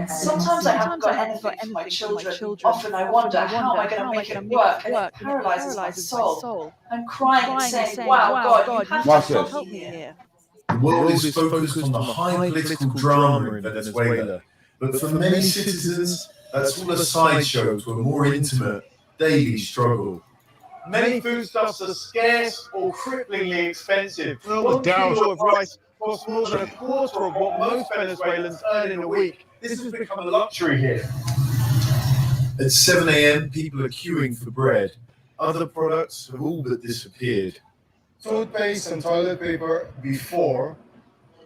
Sometimes I haven't got anything for my children. Often I wonder, how am I going to make it work? And it paralyzes my soul. I'm crying and saying, wow, God, you have Watch to this. help me here. The world is focused on the high political drama in Venezuela, but for many citizens, that's all a sideshow to a more intimate, daily struggle. Many foodstuffs are scarce or cripplingly expensive. Well, with 1 Dow, kilo of rice costs more than a quarter of what most Venezuelans earn in a week. This has become a luxury here. At 7 a.m., people are queuing for bread. Other products have all but disappeared. toothpaste and toilet paper before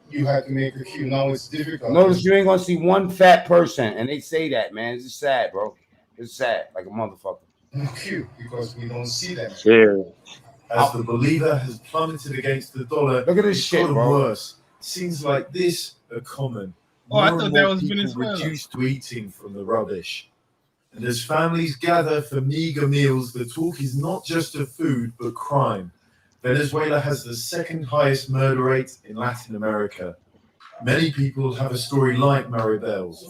you had to make a queue. Now it's difficult. Notice you ain't gonna see one fat person, and they say that, man. It's just sad, bro. It's sad, like a motherfucker. Queue because we don't see them. Yeah. As the believer has plummeted against the dollar, look at this it's shit, gotten bro. Worse. Scenes like this are common. Oh, I More thought and that more was people Venezuela. reduced to eating from the rubbish. And as families gather for meager meals, the talk is not just of food, but crime. Venezuela has the second highest murder rate in Latin America. Many people have a story like Maribel's.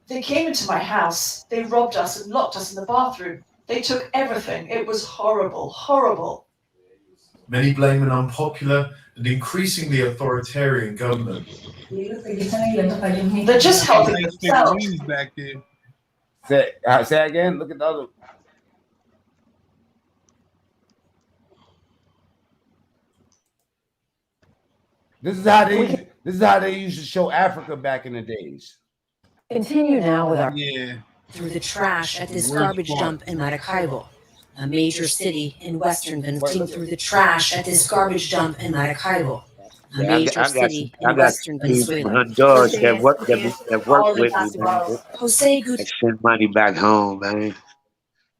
They came into my house, they robbed us and locked us in the bathroom. They took everything. It was horrible, horrible. Many blame an unpopular and increasingly authoritarian government. They're just helping themselves. Back there. Say again. Look at the other. This is how they used to show Africa back in the days. Continue now with our Yeah. through the trash at this Worst garbage part. dump in Maracaibo, a major city in western Venezuela. Through the trash at this garbage dump in Maracaibo, a major city in western Venezuela. Honduras that work with me, man. Jose That send money back home, man.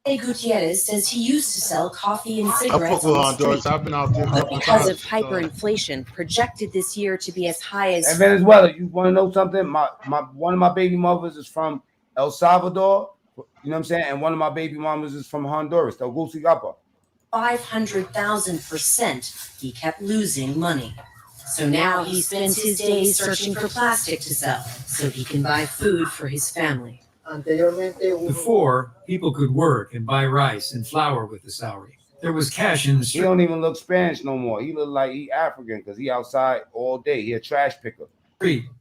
Gutierrez says he used to sell coffee and I fuck cigarettes with on the Honduras. street, I've been out there a but couple because times. of hyperinflation, projected this year to be as high as In Venezuela, you want to know something? One of my baby mothers is from El Salvador. You know what I'm saying? And one of my baby mamas is from Honduras, Tegucigalpa. 500,000%. He kept losing money. So now he spends his days searching for plastic to sell so he can buy food for his family. Before, people could work and buy rice and flour with the salary. There was cash in the He street. don't even look Spanish no more. He look like he African because he outside all day. He a trash picker.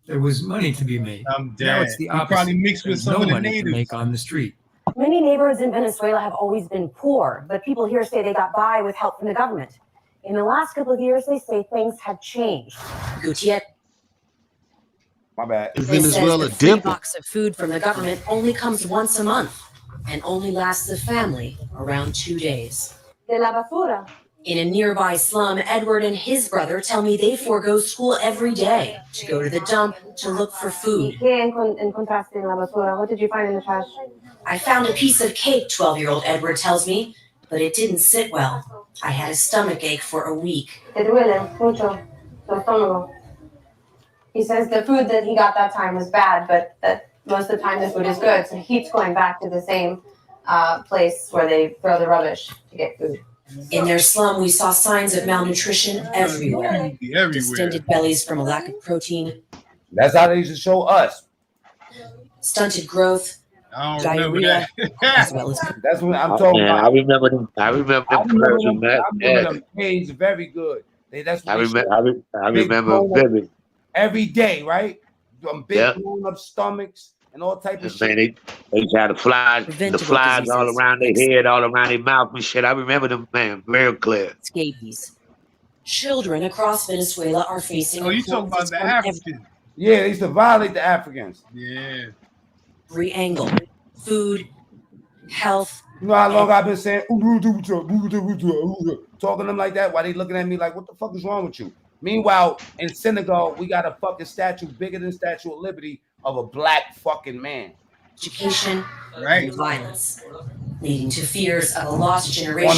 There was money to be made. I'm Now dead. it's the He opposite. probably mixed with There's some no of the money to natives. make on the street. Many neighborhoods in Venezuela have always been poor, but people here say they got by with help from the government. In the last couple of years, they say things have changed. Gutierrez My bad. Is says Venezuela the free dipping? box of food from the government only comes once a month and only lasts the family around 2 days. De la basura. In a nearby slum, Edward and his brother tell me they forego school every day to go to the dump to look for food. ¿Qué encontraste en la basura? What did you find in the trash? I found a piece of cake, 12-year-old Edward tells me, but it didn't sit well. I had a stomach ache for a week. Te duele mucho tu estómago. He says the food that he got that time was bad, but that most of the time the food is good. So he keeps going back to the same place where they throw the rubbish to get food. In their slum, we saw signs of malnutrition everywhere. Distended bellies from a lack of protein. That's how they used to show us. Stunted growth. Diarrhea, as well as that's what I'm talking Man, about. I remember them. I remember them commercials, man. I remember them days very good. That's what I they remember. showed. I remember Big vivid. every day, right? Them big Yep. blown up stomachs and all type of Man, shit. they used to have the flies all around their head, all around their mouth and shit. I remember them, man, real clear. scabies. Children across Venezuela are facing. Oh, you talking about the Africans? Yeah, they used to violate the Africans. Yeah. Every angle, food, health. You know how long I've been saying talking to them like that? Why they looking at me like, what the fuck is wrong with you? Meanwhile, in Senegal, we got a fucking statue bigger than Statue of Liberty of a black fucking man. Education, right? And violence, leading to fears of a lost generation. On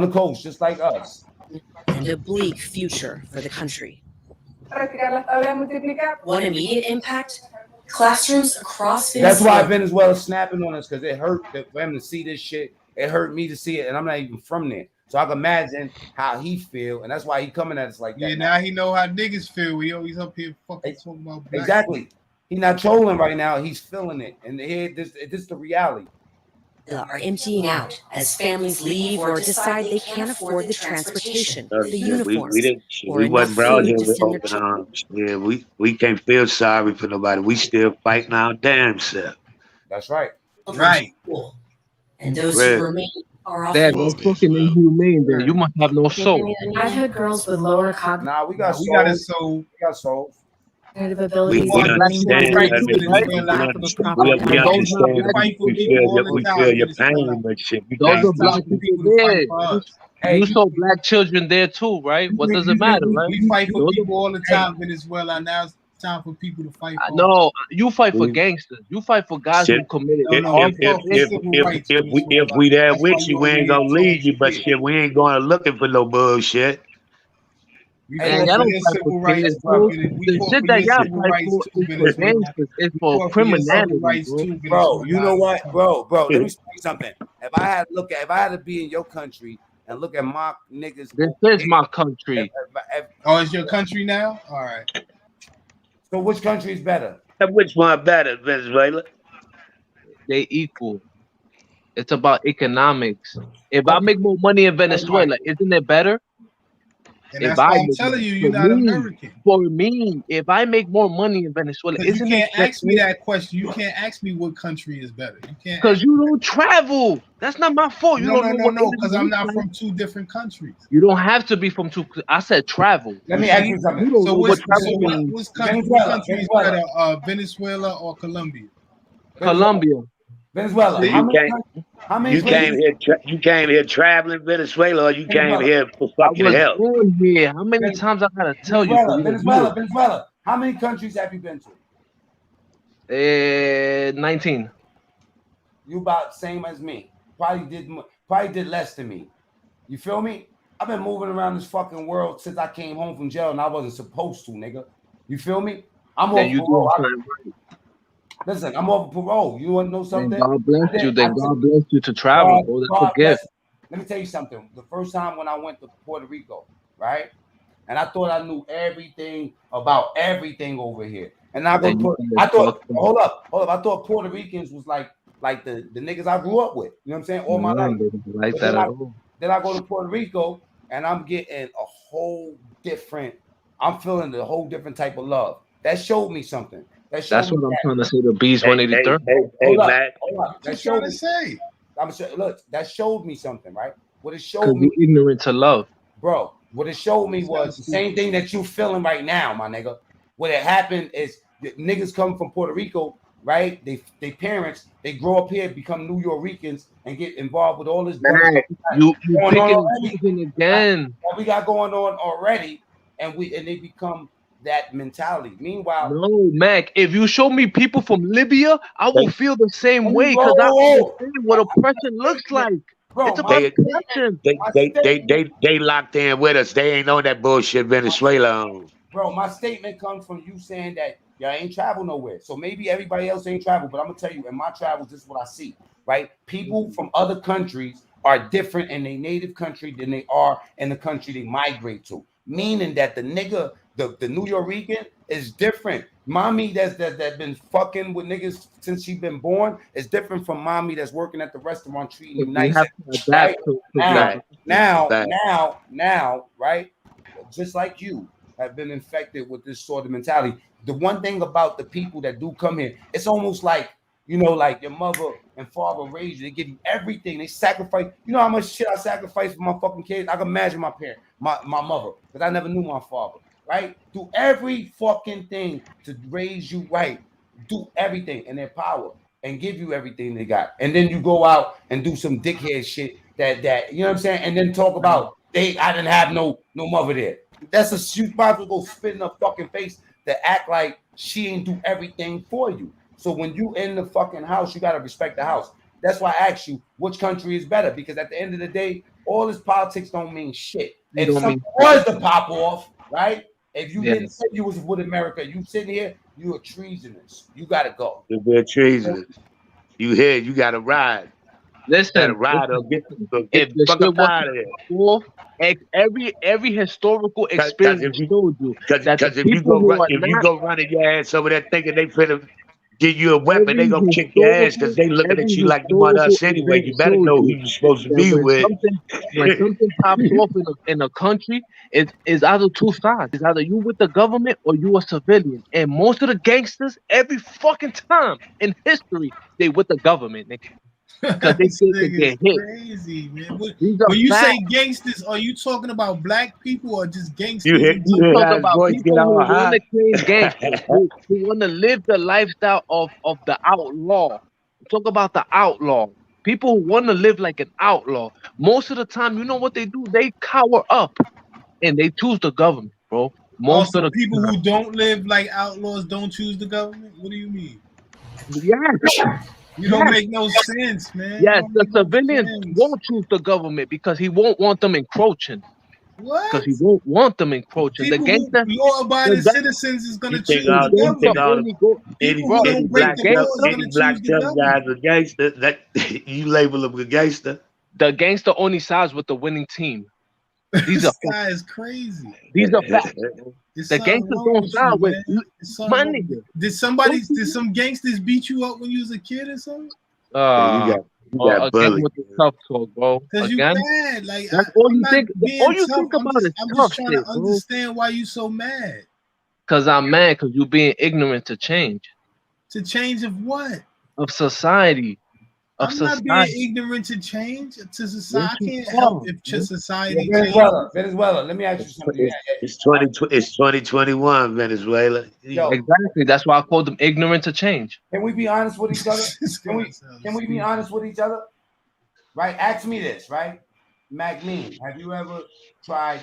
the coast, just like us. And a bleak future for the country. One immediate impact? Classrooms across Venezuela. That's why Venezuela's snapping on us, because it hurt for him to see this shit. It hurt me to see it, and I'm not even from there. So I can imagine how he feel, and that's why he coming at us like that. Yeah, now he know how niggas feel. We always up here fucking talking about black exactly. He's not trolling right now. He's feeling it, and here this is the reality. Are emptying out as families leave or decide they can't afford the transportation, the uniforms, We wasn't brought here with open arms. Yeah, we can't feel sorry for nobody. We still fighting our damn self. That's right. Right. And those who remain are often. Dad, that's fucking inhumane. Then you must have no soul. I've had girls with lower cognitive. Nah, we got a soul. We got souls. abilities Those and are We black learning people fight language there for too, skills right? with the Venezuela. lack of a proper But those academic not We black fight for people people there. all the time in your Venezuela. pain and shit. You Those can't are It's black time just for people people to fight there. for us. You Hey, saw black children there too, right? What does it matter, right? We fight for Those people all the hey, time in Venezuela. Now it's time for people to fight for us. no, you fight for we gangsters. You fight for guys shit. who committed No, no, If we arson fought for and civil rights, if Venezuela. we there That's why with you, you we over ain't there gonna leave talking you. But shit. shit, we ain't going looking for no bullshit. We hey, man, fought y'all for listen, don't their fight for civil rights kids, too. bro. brother. We The fought shit for that your y'all civil fight rights for too, is for Venezuela. gangsters. It's We for fought for your civil criminality, rights bro. too, Bro, you know Venezuela. what, bro? Let me tell you something. If I had to be in your country and look at my niggas This over is here, my country. Oh, it's your country now? All right. so which country is better? And which one better, Venezuela? They equal. It's about economics. If I Okay, make more money in that's my Venezuela, isn't it better? And If that's I why I'm make telling more, you, you're not American. if I make more money in Venezuela, Because you isn't it can't ask me better? that question. You can't ask me what country is better. You can't Because ask you don't travel. That's not my fault. You No, don't no, know no, what no, Italy because I'm looks not like. from two different countries. You don't have to be from two. I said travel. Let You me ask see, you something. you don't So know which what so travel means. what Venezuela, country is Venezuela, better, Venezuela or Colombia? Venezuela, Colombia. Venezuela. So See? How many places? you came here traveling Venezuela, or you came Venezuela, here for I fucking was help? born here. How many Ven- times I gotta tell you for Venezuela, you to Venezuela, Venezuela. How many countries have you been to? do it? 19. You about the same as me. Probably did less than me. You feel me? I've been moving around this fucking world since I came home from jail, and I wasn't supposed to, nigga. You feel me? I'm Then off you parole. doing something right. Listen, I'm off parole. You want to know Then something? God bless you. I Then did. God bless you to travel, God, bro. That's a God gift. bless. Let me tell you something. The first time when I went to Puerto Rico, right? And I thought I knew everything about everything over here. And I go Then to you Puerto, can I get thought, fucked up. hold up. I thought Puerto Ricans was like the niggas I grew up with. You know what I'm saying? All my No, life. they don't like But that at all. then I go to Puerto Rico and I'm getting a whole different, I'm feeling a whole different type of love. That showed me something. That showed That's me what I'm that. trying to say. The Beast Hey, hey, 183rd. hey, hey, Hold up, Matt. hold up. What you That trying showed to me. say? Look, that showed me something, right? What it Because showed me, you're ignorant to love. bro. What it showed me You sound was the same stupid. thing that you feeling right now, my nigga. What had happened is the niggas come from Puerto Rico, right? They parents, they grow up here, become New Yorkers, and get involved with all this dumb shit Man, you going on picking and already. choosing again. What we got going on already, and they become that mentality. Meanwhile, No, Mac. If you show me people from Libya, I will They, feel the same way because I whoa, understand what oppression looks statement, like. bro. It's about they, oppression. My statement, they locked in with us. They ain't on that bullshit Venezuela on. bro. My statement comes from you saying that y'all ain't travel nowhere. So maybe everybody else ain't travel, but I'm gonna tell you, in my travels, this is what I see. Right? People from other countries are different in their native country than they are in the country they migrate to. Meaning that the nigga, the New Yorican is different. Mommy that been fucking with niggas since she been born is different from mommy that's working at the restaurant treating you You nice. have to Right? adapt to their. Now, Fact, now, fact. now, right? Just like you have been infected with this sort of mentality. The one thing about the people that do come here, it's almost like, like your mother and father raised you. They give you everything. They sacrifice. You know how much shit I sacrificed for my fucking kids? I can imagine my parent, my mother, because I never knew my father, right? Do every fucking thing to raise you right. Do everything in their power and give you everything they got. And then you go out and do some dickhead shit that you know what I'm saying? And then talk about I didn't have no mother there. That's a she might as well go spit in her fucking face to act like she ain't do everything for you. So when you in the fucking house, you gotta respect the house. That's why I asked you which country is better, because at the end of the day, all this politics don't mean shit. You If don't something mean was to pop off, right? If you didn't yes. say you was with America, you sitting here, you are treasonous. You gotta go. They're treasonous. You here? You got to ride. Got to ride or Listen. get If the the fuck shit up was out to of here. pop off, every historical Because if experience you showed you that the because people who are if you not go running your ass over there thinking they finna give you a weapon, they every gonna kick your ass because historical they looking at every you like you want historical us anyway. event You better shows know who you you supposed to that be with. when something pops off in a country, it's either two sides. It's either you with the government or you a civilian. And most of the gangsters, every fucking time in history, they with the government, nigga. because they This scared to nigga's get hit. crazy, man. These are When you facts. say gangsters, are you talking about black people or just You gangsters hear, in you I'm hear general? how talking his about voice get people who all want high? to claim gangsters, who want to live the lifestyle of the outlaw. Talk about the outlaw. People who want to live like an outlaw. Most of the time, you know what they do? They cower up and they choose the government, bro. Most of Also, the people time. who don't live like outlaws don't choose the government. What do you mean? Yes, You don't yes, make no sense, man. You yes. don't The make no civilians sense. won't choose the government because he won't want them encroaching. Because What? he won't want them encroaching. The People who gangster, law-abiding the, citizens is You gonna think choose the all the you gangster think government. all the only go. People who Bro, any don't break the black the tough law is gangster, any gonna choose black the tough guys government. a gangster that you label them a gangster? the gangster only sides with the winning team. These are This facts. guy is crazy. These are facts, bro. There's The something gangsters wrong don't with side you, with man. There's something my wrong. nigga. Did some gangsters beat you up when you was a kid or something? Uh, you got again bullied. with the tough talk, bro. Cause you Again, bad. Like that's all I'm you not think. All being you tough. think about is I'm tough just trying to shit, bro. understand why you so mad. Cause I'm mad because you being ignorant to change To change of what? of society, of I'm not being society. ignorant to change to Yes, society. I you can't help are, if bro. Yo, society Venezuela, changes. Venezuela. Let me ask you something. It's 2021 Venezuela. Yo, Exactly. That's why I called them ignorant to change. can we be honest with each other? This Can guy we sounds can we be stupid. honest with each other? Right? Ask me this, right? Maclean, have you ever tried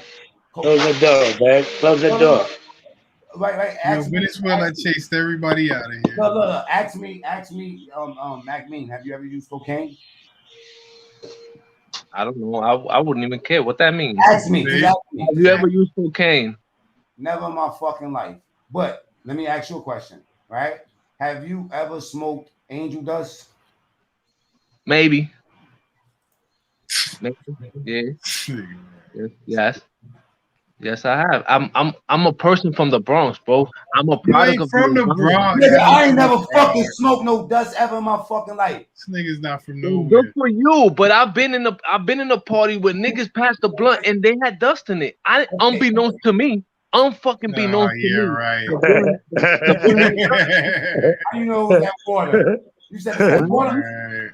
Close cocaine? the door, man. Close the No, no, door. no. Right. Yo, Ask me. Venezuela Ask me. chased everybody out of here. No. Ask me. Maclean, have you ever used cocaine? I don't know. I wouldn't even care what that means. Ask me. Just See? ask me. Have you ever used cocaine? Never in my fucking life. But let me ask you a question, right? Have you ever smoked angel dust? Maybe. Maybe. Yeah. Yes. Yes, I have. I'm a person from the Bronx, bro. I'm a You product ain't of the from the environment. Bronx. Nigga, You ain't I ain't from the never fucking Bronx. smoked no dust ever in my fucking life. This nigga's not from And good nowhere. for you, but I've been in a party where niggas passed the blunt and they had dust in it. I Okay. unbeknownst to me, unfucking Oh beknownst to yeah, me, right. the blunt had dust. How you know it was that water? You said it's that water? Right.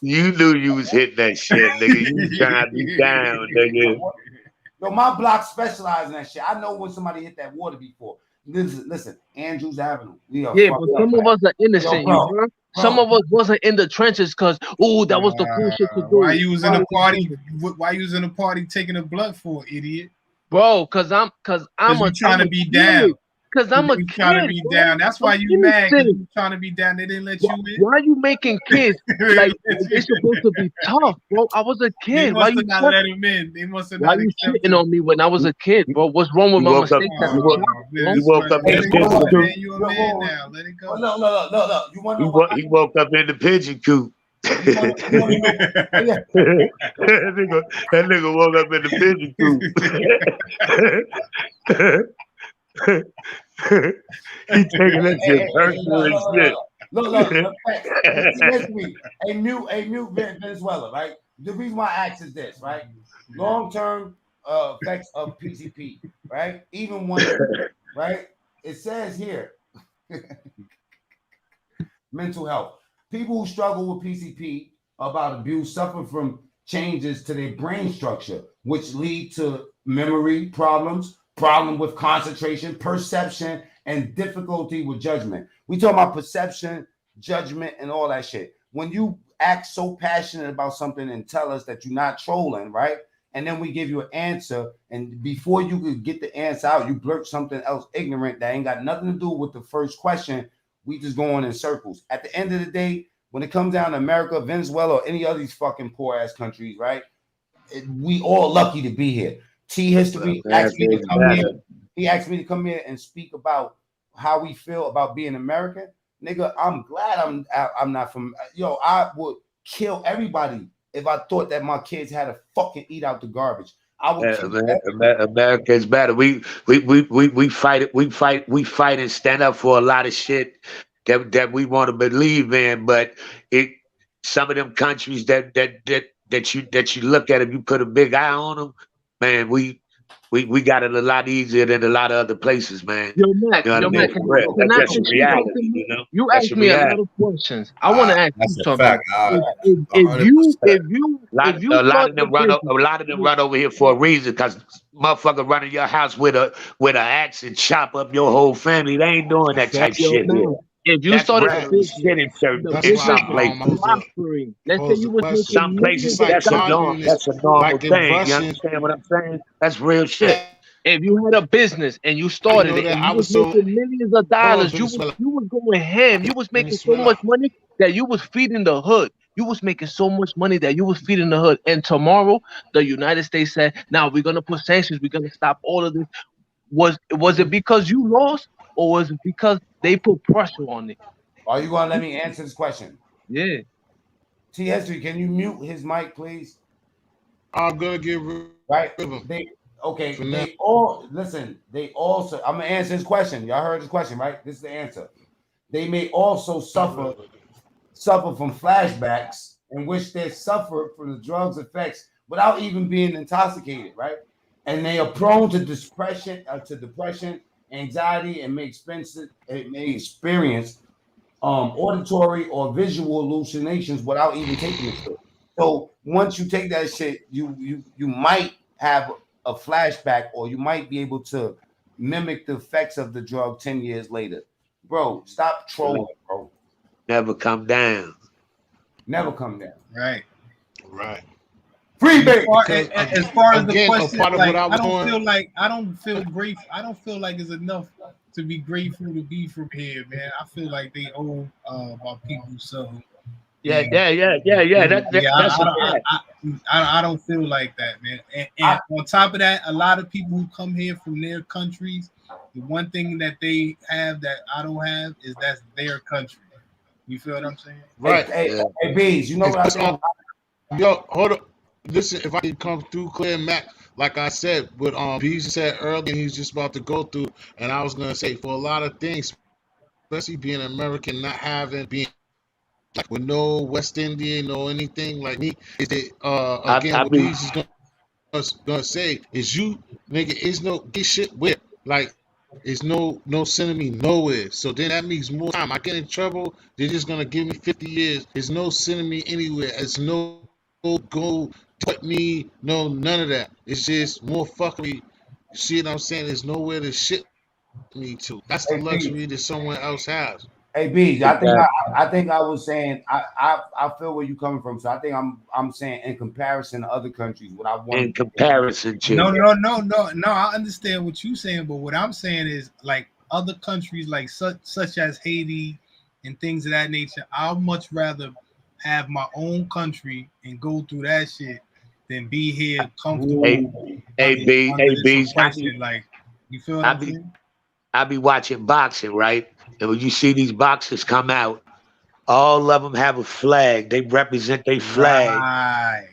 You knew you was hitting that shit, nigga. You was trying to be down, nigga. Yo, my block specializes in that shit. I know when somebody hit that water before. Listen, Andrews Avenue. We are Yeah, fucked but up, some of man. us are Yo, innocent, you bro, heard? Some of us wasn't in the trenches because, ooh, that was the cool shit to Why do. you was in a party? Why you was in a party taking a blunt for, idiot? Bro, cause I'm Because a you trying to kid. be down. Cause I'm a You trying to kid, be bro. down. That's why I'm you mad. Because innocent. you trying to be down. They didn't let you in. Why you making kids like they supposed to be tough, bro? I was a They kid. Why must you have not shut- let him in. They must have Why not you accepted shitting him. on me when I was a kid, bro? What's wrong with You my woke up. mistakes as a You woke. child, bro? You woke up in Let the it go, pigeon man. coop. You a man now. Let it go. Look. You want to He know what he woke up in the pigeon coop. you want to know? Yeah. that nigga woke up in the pigeon coop. He taking that shit personal and shit. Look. Listen to me. A mute Venezuela, right? The reason why I ask is this, right? Long-term effects of PCP, right? Even one year, right? It says here, mental health. People who struggle with PCP about abuse suffer from changes to their brain structure, which lead to memory problems, problem with concentration, perception, and difficulty with judgment. We talk about perception, judgment, and all that shit. When you act so passionate about something and tell us that you're not trolling, right? And then we give you an answer, and before you could get the answer out, you blurt something else ignorant that ain't got nothing to do with the first question. We just go on in circles. At the end of the day, when it comes down to America, Venezuela, or any of these fucking poor ass countries, right? We all lucky to be here. T History asked me to come here. He asked me to come here and speak about how we feel about being American. Nigga, I'm glad I'm not from. Yo, I would kill everybody if I thought that my kids had to fucking eat out the garbage. I would kill everybody. America is better. We fight it. We fight and stand up for a lot of shit that we want to believe in. But it some of them countries that you look at, if you put a big eye on them, man, we we got it a lot easier than a lot of other places, man. Yo, You Mac, know what I yo, mean? Mac, For real. can That's I just a ask you reality, something, you man? know? You That's asked a me a lot reality. of questions. I want to ask you That's a something. fact. If 100%. you, if you A lot start of the them run a business, lot of them run over here for a reason, because motherfucker running your house with an axe and chop up your whole family. They ain't doing that type yo, shit here. man, if you That's started the regular business shit and the in That's business why some was places. I was prospering, let's say pose the you was question. Some making places millions It's of like that's a dollars. norm. arguing this, That's a normal like the thing. You Russian. understand what I'm saying? That's real shit. If you had a business and you I started know it that and you I was was so. making millions of Hold on, dollars, Venezuela. you was going ham. You was making so Venezuela. much money that you was feeding the hood. You was making so much money that you was feeding the hood. And tomorrow, the United States said, "Now we're gonna put sanctions. We're gonna stop all of this." Was it because you lost, or was it because they put pressure on it? Are you gonna let me answer this question? Yeah. T History, can you mute his mic, please? I'm gonna get rid Right? of him They for okay. now. They all listen. They also. I'm gonna answer his question. Y'all heard his question, right? This is the answer. They may also suffer from flashbacks in which they suffer from the drugs effects without even being intoxicated, right? And they are prone to depression, anxiety, and may experience auditory or visual hallucinations without even taking the shit. So once you take that shit, you might have a flashback, or you might be able to mimic the effects of the drug 10 years later. Bro, stop trolling, bro. Never come down. Never come down. Right. Right. Free bait. Because As far as the again, a question, part of what like I I was don't doing. feel like I don't feel grateful. I don't feel like it's enough to be grateful to be from here, man. I feel like they owe my people something. Yeah, And yeah, yeah, yeah, yeah. yeah, That's a I don't feel like that, man. And on top of that, a lot of people who come here from their countries, the one thing that they have that I don't have is that's their country. You feel what I'm saying? Right. Hey, Bees, you know what I think? Yo, hold up. Listen, if I can come through clear, Mac, like I said, what Bees said earlier, and he's just about to go through, and I was gonna say for a lot of things, especially being American, not having being like with no West Indian or anything like me, is it again I what be Bees is gonna say is you nigga is no get shit where like it's no sending me nowhere. So then that means more time. I get in trouble, they're just gonna give me 50 years. There's no sending me anywhere. It's no go put me, no none of that. It's just more fuckery. You see what I'm saying? There's nowhere to ship me to. That's the Hey, Bees. luxury that someone else has. Hey, Bees, exactly I think I was saying I feel where you're coming from. So I think I'm saying in comparison to other countries, what I in wanted to say. comparison No, to. no. I understand what you're saying, but what I'm saying is like other countries, like such as Haiti and things of that nature. I'd much rather have my own country and go through that shit than be here A comfortable A B under A this B. oppression. Like, you feel what I I'm be saying? I be watching boxing, right? And when you see these boxers come out, all of them have a flag. They represent their flag, Right.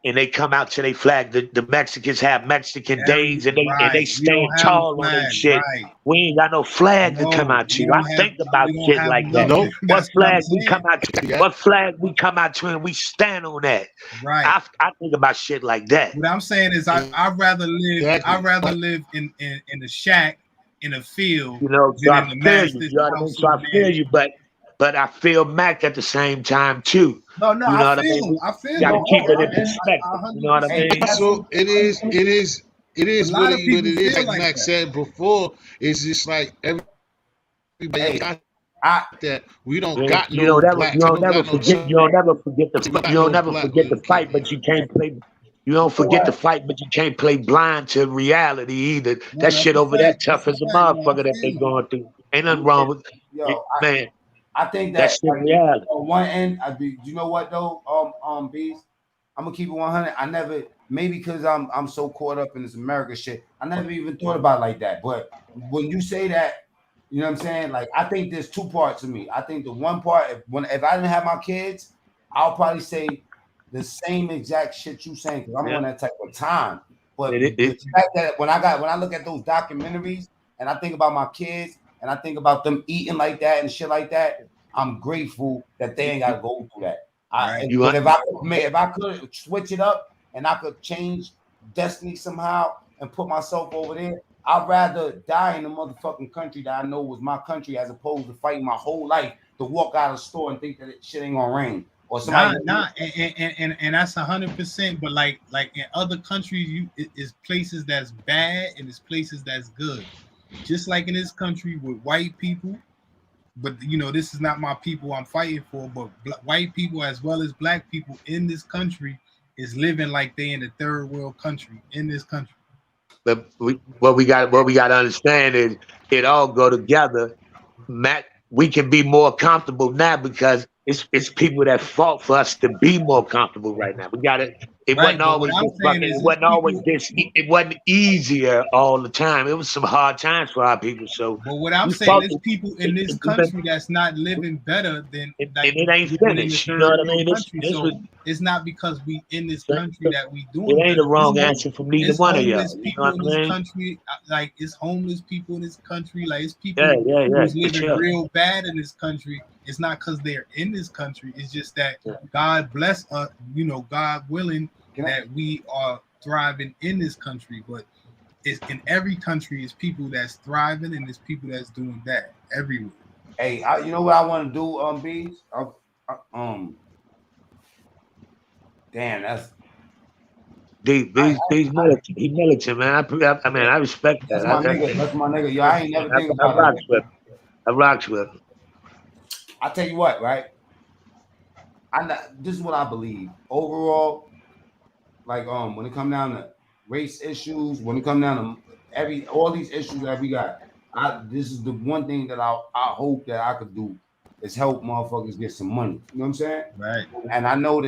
and they come out to their flag. The Mexicans have Mexican days, and they Right. We stand don't have a tall on their flag. shit. Right. We ain't got no flag to come No, out to. I think about we don't shit have like that. nothing. Nope. What That's what I'm flag we come saying. out to? What flag we come out to, and we stand on that. Right. I think about shit like that. What I'm saying is I'd Exactly. rather live in a shack in a field You know, so than I in the feel you. master's You know what I mean? house So or I feel you, mansion. but I feel Mac at the same time too. No, You know what I mean? I feel You got you. to No, keep it in I perspective. You know what I 100% mean? feel you. So it A is lot of really what people it is. feel Like like Max that. said before, it's just like everybody hey, got I that. We don't You got no blacks. We don't got no children. We you got don't no never black. forget the fight, but you can't play. You don't you know forget the what? fight, but you can't play blind to reality either. No, That that's shit a over there fact. That's tough a as a fact. No, I motherfucker that feel they you. going through. Ain't nothing wrong with it, Yo, man. I think That that shit like reality. on one end, you know what though, Bees, I'm gonna keep it 100. I never, maybe because I'm so caught up in this America shit, I never even thought about it like that. But when you say that, you know what I'm saying? Like I think there's two parts of me. I think the one part, if I didn't have my kids, I'll probably say the same exact shit you saying because I'm Yeah. on that type of time. But the It, fact that when I look at those documentaries and I think about my kids and I think about them eating like that and shit like that, I'm grateful that they ain't got to go through that. Right. you But want if I could switch it up and I could change destiny somehow, and put myself over there, I'd rather die in the motherfucking country that I know was my country as opposed to fighting my whole life to walk out of the store and think that shit ain't gonna rain or somebody. And that's 100%. But like in other countries, it's places that's bad and it's places that's good. Just like in this country with white people, but this is not my people I'm fighting for. But white people as well as black people in this country is living like they in the third world country in this country. But what we got to understand is it all go together. Matt, we can be more comfortable now because it's people that fought for us to be more comfortable right now. We got it. It Right, wasn't but what always I'm this saying fucking. is, It it's wasn't always people. this. It wasn't easier all the time. It was some hard times for our people. So But what I'm we saying fought. is, people in this country that's not living better than And like it ain't living in the finished. You know third what I world mean? country. This was. So it's not because we in this country that we It doing ain't a better. wrong answer from neither It's one of y'all. homeless You know people what in I this mean? country. Like it's homeless people in this country. Like it's Yeah, people yeah, yeah, who's for living sure. real bad in this country. It's not because they're in this country. It's just that God bless us. God willing that we are thriving in this country. But it's in every country. It's people that's thriving and it's people that's doing that everywhere. Hey, you know what I want to do, bees? Damn, that's These militant, he militant, man. I mean, I respect that. that's my nigga. That's my nigga. Yo, I ain't never think I about it. rocks with him. I rocks with him. I tell you what, right? This is what I believe. Overall, like when it come down to race issues, when it come down to all these issues that we got, this is the one thing that I hope that I could do is help motherfuckers get some money. You know what I'm saying? Right. And I know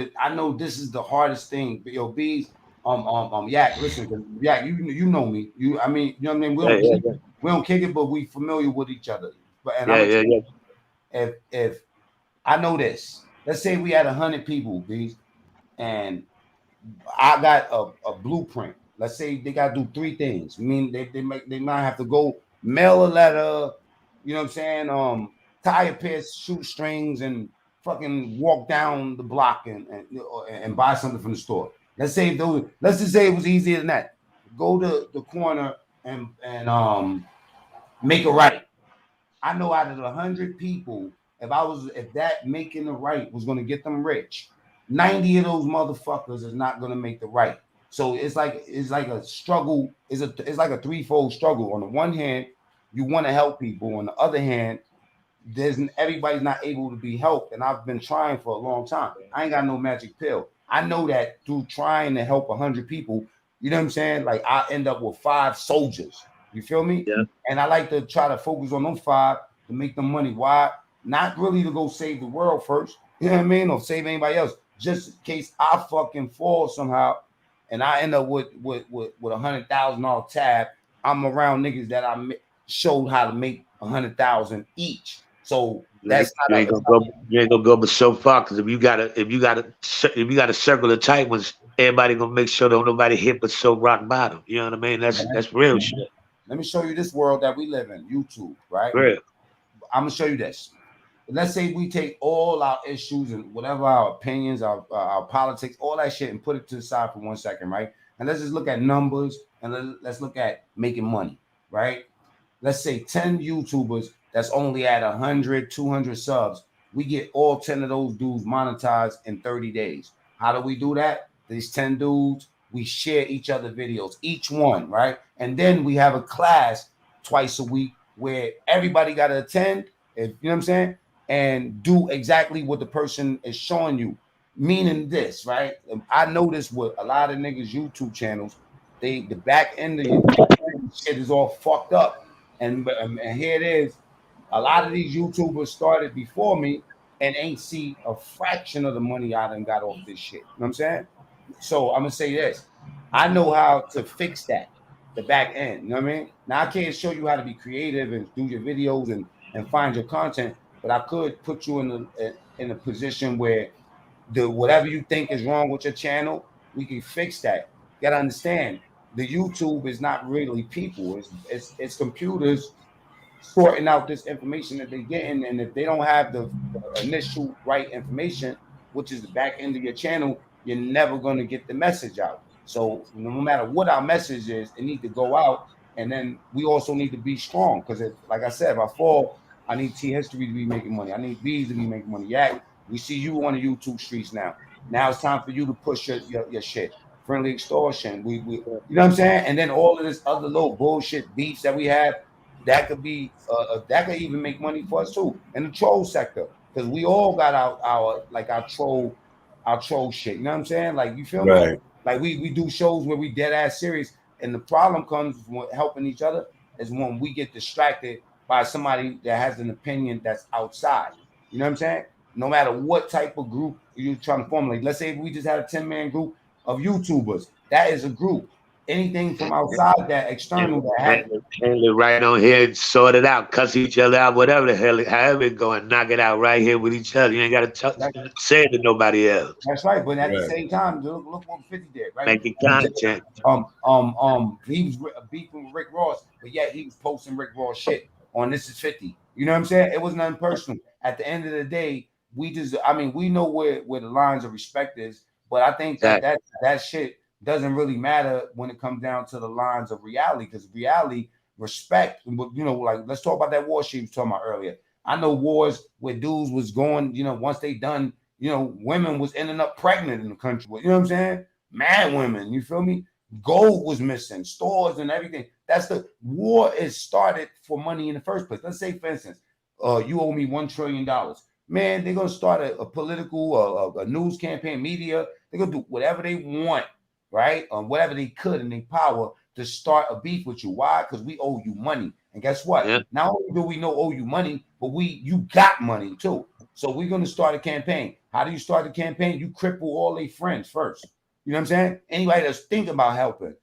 this is the hardest thing. But yo, bees, Yak, listen, Yak, you know me. I mean, you know what I mean? Yeah, yeah, yeah, We don't kick it, but we familiar with each other. But I'm yeah, gonna yeah, tell yeah. you, if I know this, let's say we had 100 people, bees, and I got a blueprint. Let's say they got to do three things. I mean, they might have to go mail a letter. You know what I'm saying? Tie a pair of shoestrings and fucking walk down the block and buy something from the store. Let's just say it was easier than that. Go to the corner and make a right. I know out of 100 people, if that making the right was going to get them rich, 90 of those motherfuckers is not going to make the right. So it's like a struggle. It's like a threefold struggle. On the one hand, you want to help people. On the other hand, everybody's not able to be helped, and I've been trying for a long time. I ain't got no magic pill. I know that through trying to help 100 people, you know what I'm saying? Like I end up with 5 soldiers. You feel me? Yeah. And I like to try to focus on them 5 to make them money. Why? Not really to go save the world first, you know what I mean, or save anybody else. Just in case I fucking fall somehow, and I end up with $100,000 tab. I'm around niggas that showed how to make 100,000 each. So that's You ain't gonna go. You ain't gonna go but so far because if you gotta circle the tight ones, everybody gonna make sure don't nobody hit but so rock bottom. You know what I mean? That's real shit. Let me show you this world that we live in. YouTube, right? Real. I'm gonna show you this. Let's say we take all our issues and whatever our opinions, our politics, all that shit, and put it to the side for 1 second, right? And let's just look at numbers and let's look at making money, right? Let's say 10 YouTubers that's only at 100, 200 subs. We get all 10 of those dudes monetized in 30 days. How do we do that? These 10 dudes, we share each other videos, each one, right? And then we have a class twice a week where everybody got to attend, if you know what I'm saying, and do exactly what the person is showing you. Meaning this, right? I noticed with a lot of niggas' YouTube channels, the back end of your shit is all fucked up. And here it is. A lot of these YouTubers started before me and ain't see a fraction of the money I done got off this shit. You know what I'm saying? So I'm gonna say this. I know how to fix that, the back end. You know what I mean? Now I can't show you how to be creative and do your videos and find your content, but I could put you in a position where whatever you think is wrong with your channel, we can fix that. You gotta understand, the YouTube is not really people. It's computers sorting out this information that they're getting, and if they don't have the initial right information, which is the back end of your channel, you're never gonna get the message out. So no matter what our message is, it needs to go out, and then we also need to be strong. Because like I said, if I fall, I need T History to be making money. I need Bees to be making money. Yak, we see you on the YouTube streets now. Now it's time for you to push your shit. Friendly extortion. We you know what I'm saying? And then all of this other little bullshit beefs that we have, that could be that could even make money for us too. In the troll sector, because we all got our troll shit. You know what I'm saying? Like, you feel me? Right. Like we do shows where we dead ass serious, and the problem comes when helping each other is when we get distracted by somebody that has an opinion that's outside. You know what I'm saying? No matter what type of group you're trying to form, like let's say if we just had a 10-man group of YouTubers, that is a group. Anything from outside that external that has Handle it right on here, sort it out, cuss each other out, whatever the hell, however it going, knock it out right here with each other. You ain't got to say it to nobody else. That's right, but at the same time, look what 50 did, right? Making content. He was beefing with Rick Ross, but yet he was posting Rick Ross shit on This Is 50. You know what I'm saying? It was nothing personal. At the end of the day, we know where the lines of respect is, but I think that shit doesn't really matter when it comes down to the lines of reality, because reality, respect, you know, like let's talk about that war she was talking about earlier. I know wars where dudes was going, you know, once they done, you know, women was ending up pregnant in the country. You know what I'm saying? Mad women, you feel me? Gold was missing, stores and everything. That's the war is started for money in the first place. Let's say, for instance, you owe me $1 trillion. Man, they're gonna start a political, a news campaign, media. They're gonna do whatever they want, right? Whatever they could in their power to start a beef with you. Why? Because we owe you money. And guess what? Yeah. Not only do we owe you money, but you got money too. So we're gonna start a campaign. How do you start a campaign? You cripple all their friends first. You know what I'm saying? Anybody that's thinking about helping,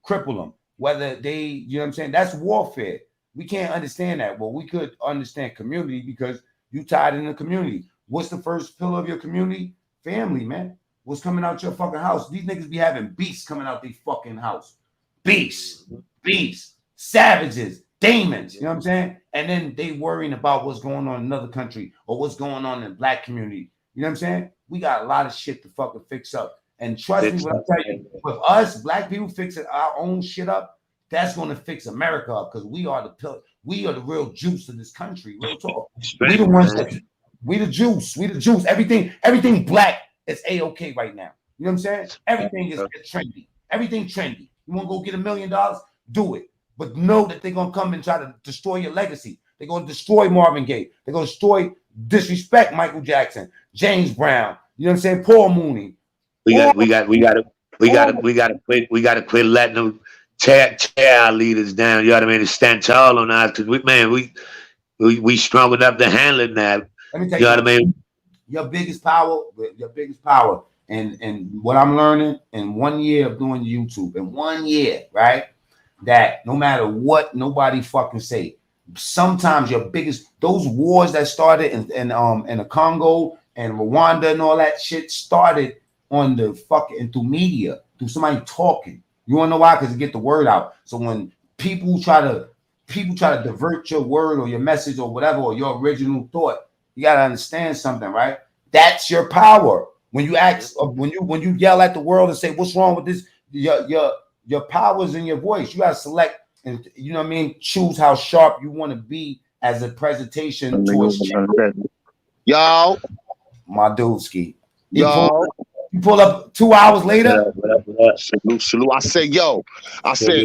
cripple them. Whether they, you know what I'm saying? That's warfare. We can't understand that. Well, we could understand community because you tied in the community. What's the first pillar of your community? Family, man. What's coming out your fucking house? These niggas be having beasts coming out their fucking house. Beasts, savages, demons. You know what I'm saying? And then they worrying about what's going on in another country or what's going on in the black community. You know what I'm saying? We got a lot of shit to fucking fix up. And trust me when I tell you, with us black people fixing our own shit up, that's going to fix America up, because we are the real juice of this country. Real talk. We the ones that we the juice. We the juice. Everything black is A-OK right now. You know what I'm saying? Everything is trendy. Everything trendy. You want to go get $1 million? Do it. But know that they're going to come and try to destroy your legacy. They're going to destroy Marvin Gaye. They're going to disrespect Michael Jackson, James Brown. You know what I'm saying? Paul Mooney. We got to quit letting them tear our leaders down. You know what I mean? And stand tall on us, because we strong enough to handle it now. Let me tell you know what I mean? Your biggest power, and what I'm learning in 1 year of doing YouTube, in 1 year, right? That no matter what nobody fucking say, sometimes your biggest, those wars that started in the Congo and Rwanda and all that shit started on the fucking through media, through somebody talking. You wanna know why? Because it get the word out. So when people try to divert your word or your message or whatever, or your original thought, you gotta understand something, right? That's your power. When you ask, when you yell at the world and say, "What's wrong with this?" Your power is in your voice. You gotta select, and you know what I mean. Choose how sharp you want to be as a presentation towards. Yo, my dudeski. Yo. You pull up 2 hours later. Salute. I said, yo. I said,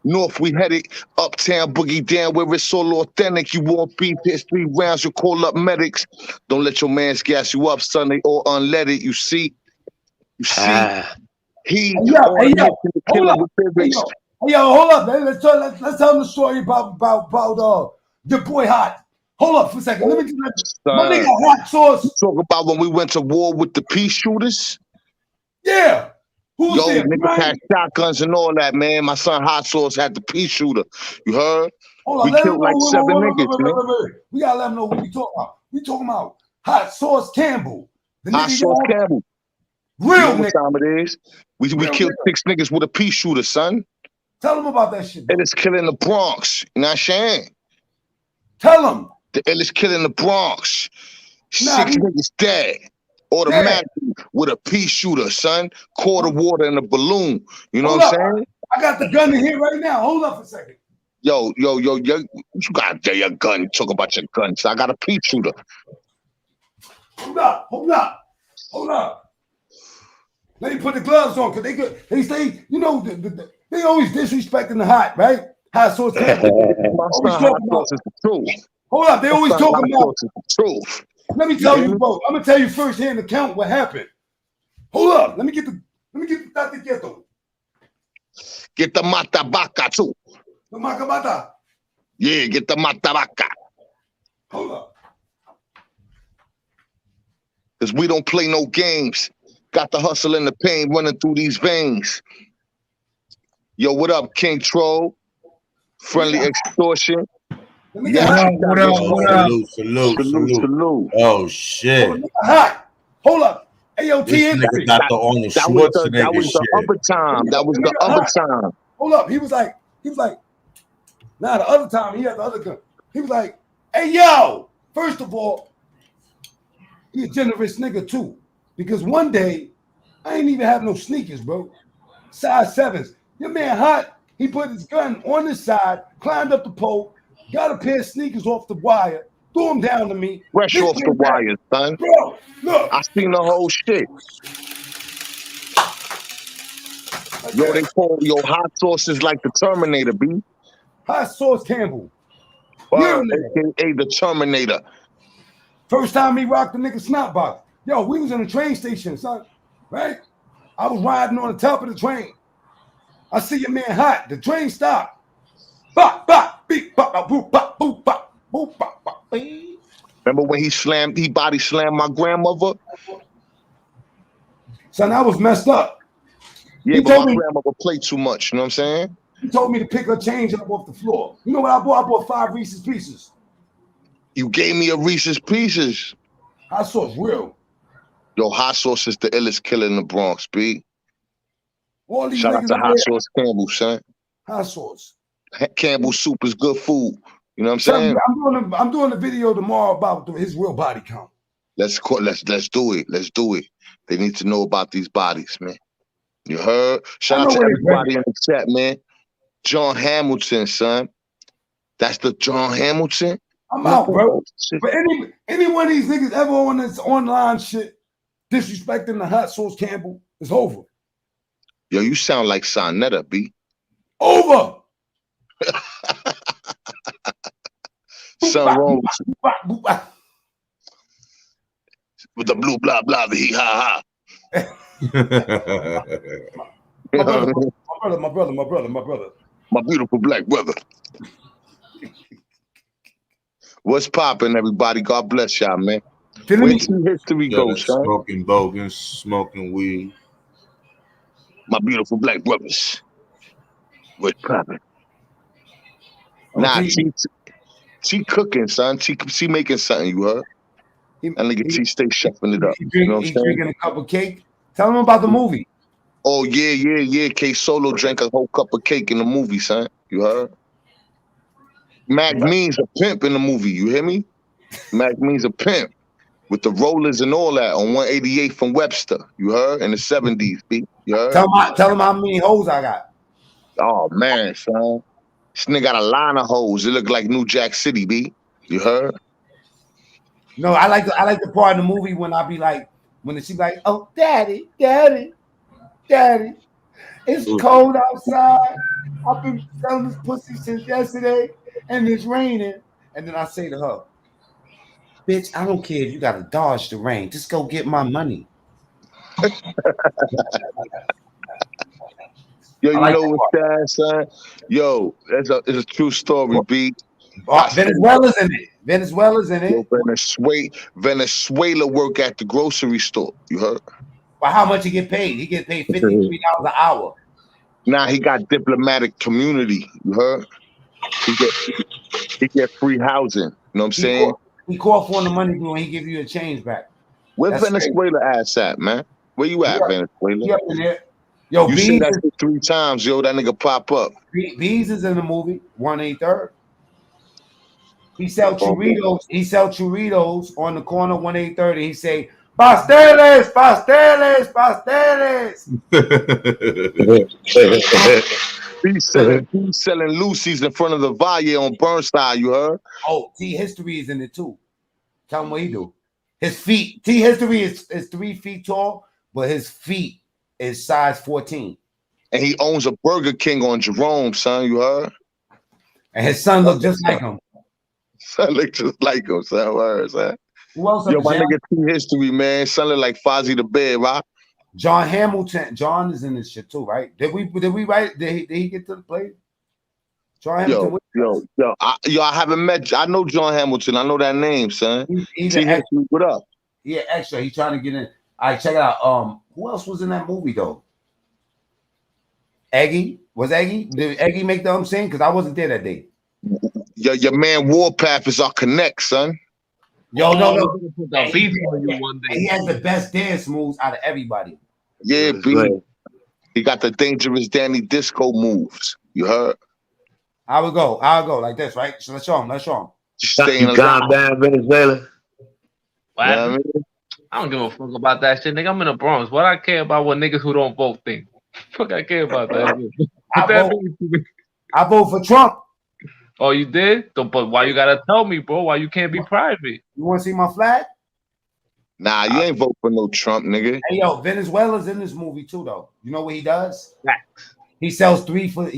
North, we headed uptown, boogie down where it's all authentic. You want beef, hits 3 rounds, you call up medics. Don't let your mans gas you up, son. They all unleaded. You see? He hold up, man. Let's tell them the story about your boy Hot. Hold up for a second. Let me my nigga Hot Sauce. You talk about when we went to war with the pea shooters? Yeah. Who's there? Niggas had shotguns and all that, man. My son Hot Sauce had the pea shooter. You heard? Hold on, we killed like 7 niggas, man. We gotta let them know what we talking about. We talking about Hot Sauce Campbell. Hot Sauce Campbell. Real nigga. What time it is? We killed 6 niggas with a pea shooter, son. Tell them about that shit. And it's killing the Bronx. You know what I'm saying? Tell them. The illest killer in the Bronx. 6 niggas dead. Automatically. with a pea shooter, son. Quarter water in a balloon. You know Hold what I'm up. saying? I got the gun in here right now. Hold up for a second. Yo, you got your gun. You talk about your gun. So I got a pea shooter. Hold up. Let me put the gloves on because they say, you know, they always disrespecting the hot, right? Hot sauce Campbell. My son, hot sauce is the truth. Hold up, they My always son, talking hot about. sauce is the truth. Let me tell you both. I'm gonna tell you firsthand account what happened. Hold up, let me get the tatequieto. Get the matabaca too. The macabata. Yeah, get the matabaca. Hold up. Because we don't play no games. Got the hustle and the pain running through these veins. Yo, what up, King Troll? Friendly extortion. What up? Salute. Oh shit. Hold up. Hey, yo, This T. nigga got the Arnold That was Schwarzenegger the shit. other time. That was the other time. Hold up. He was like, nah, the other time he had the other gun. He was like, hey, yo, first of all, he a generous nigga too. Because one day, I ain't even have no sneakers, bro. Size 7s. Your man hot, he put his gun on his side, climbed up the pole, got a pair of sneakers off the wire, threw them down to me. Fresh off the wires, son. Bro, look. I seen the whole shit. Yo, they call hot sauce is like the Terminator, B. Hot sauce Campbell. AKA the Terminator. First time he rocked the nigga snot box. Yo, we was in the train station, son. Right? I was riding on the top of the train. I see your man hot. The train stopped. Bop, bop, beep, bop, bop, boop, bop, boop, bop, boop, bop, bop. Remember when he body slammed my grandmother? Son, I was messed up. Yeah, but my grandmother played too much, you know what I'm saying? He told me to pick her change up off the floor. You know what I bought? I bought 5 Reese's Pieces. You gave me a Reese's Pieces. Hot sauce, real. Yo, hot sauce is the illest killer in the Bronx, B. All these Shout out niggas to out Hot there. Sauce Campbell, son. Hot sauce. Campbell soup is good food. You know what I'm Son, saying? I'm doing a video tomorrow about his real body count. Let's do it. Let's do it. They need to know about these bodies, man. You heard? Shout out to everybody in the chat, man. John Hamilton, son. That's the John Hamilton. I'm out, bro. But any one of these niggas ever on this online shit disrespecting the Hot Sauce Campbell, it's over. Yo, you sound like Sonetta, B. Over. Something wrong with the blue blah blah the hee ha ha. My brother. My beautiful black brother. What's poppin', everybody? God bless y'all, man. Where to history goes, son? Smoking bogans, smoking weed. My beautiful black brothers. What's poppin'? Nah, she cooking, son. She making something, you heard? And nigga T stay shuffling it up. You know what I'm saying? Drinking a cup of cake. Tell him about the movie. Oh, yeah. K Solo drank a whole cup of cake in the movie, son. You heard? Mac means a pimp in the movie. You hear me? Mac means a pimp with the rollers and all that on 188 from Webster. You heard? In the 70s, B. You heard? Tell him how many hoes I got. Oh, man, son. This nigga got a line of hoes. It look like New Jack City, B. You heard? No, I like the part in the movie when I be like, when she like, oh, daddy, it's cold outside. I've been selling this pussy since yesterday, and it's raining. And then I say to her, bitch, I don't care if you gotta dodge the rain. Just go get my money. Yo, you know what's that, son? Yo, it's a true story, B. Venezuela's in it. Yo, Venezuela work at the grocery store. You heard? Well, how much he get paid? He get paid $53 an hour. Nah, he got diplomatic community. You heard? He get free housing. You know what I'm saying? He call for the money bill and he give you a change back. Where Venezuela ass at, man? Where you at, Venezuela? He up in there. Yo, you see that shit 3 times, yo. That nigga pop up. Bees is in the movie 183rd. He sell churritos. He sell churritos on the corner 183rd. And he say, Pasteles, pasteles, pasteles. He's selling Lucy's in front of the Valle on Burnside. You heard? Oh, T History is in it too. Tell him what he do. His feet. T History is 3 feet tall, but his feet is size 14. And he owns a Burger King on Jerome, son. You heard? And his son look just like him. Son look just like him, son. Word, son. Who else? Yo, my nigga T History, man. Son look like Fozzie the Bear, right? John Hamilton. John is in this shit too, right? Did we write? Did he get to the play? John Hamilton. I haven't met. I know John Hamilton. I know that name, son. He's T History, what up? Yeah, extra. He's trying to get in. All right, check it out. Who else was in that movie though? Eggy? Was Eggy? Did Eggy make the scene? Because I wasn't there that day. Your man Warpath is our connect, son. Yo, no. He has the best dance moves out of everybody. Yeah, B. He got the dangerous Danny Disco moves. You heard? I would go like this, right? So let's show him. Just staying you calm down, Venezuela. What happened? I don't give a fuck about that shit, nigga. I'm in the Bronx. What I care about what niggas who don't vote think? Fuck, I care about that. I vote for Trump. Oh, you did? But why you gotta tell me, bro? Why you can't be private? You want to see my flag? Nah, you ain't vote for no Trump, nigga. Hey, yo, Venezuela's in this movie too, though. You know what he does? He sells 3 for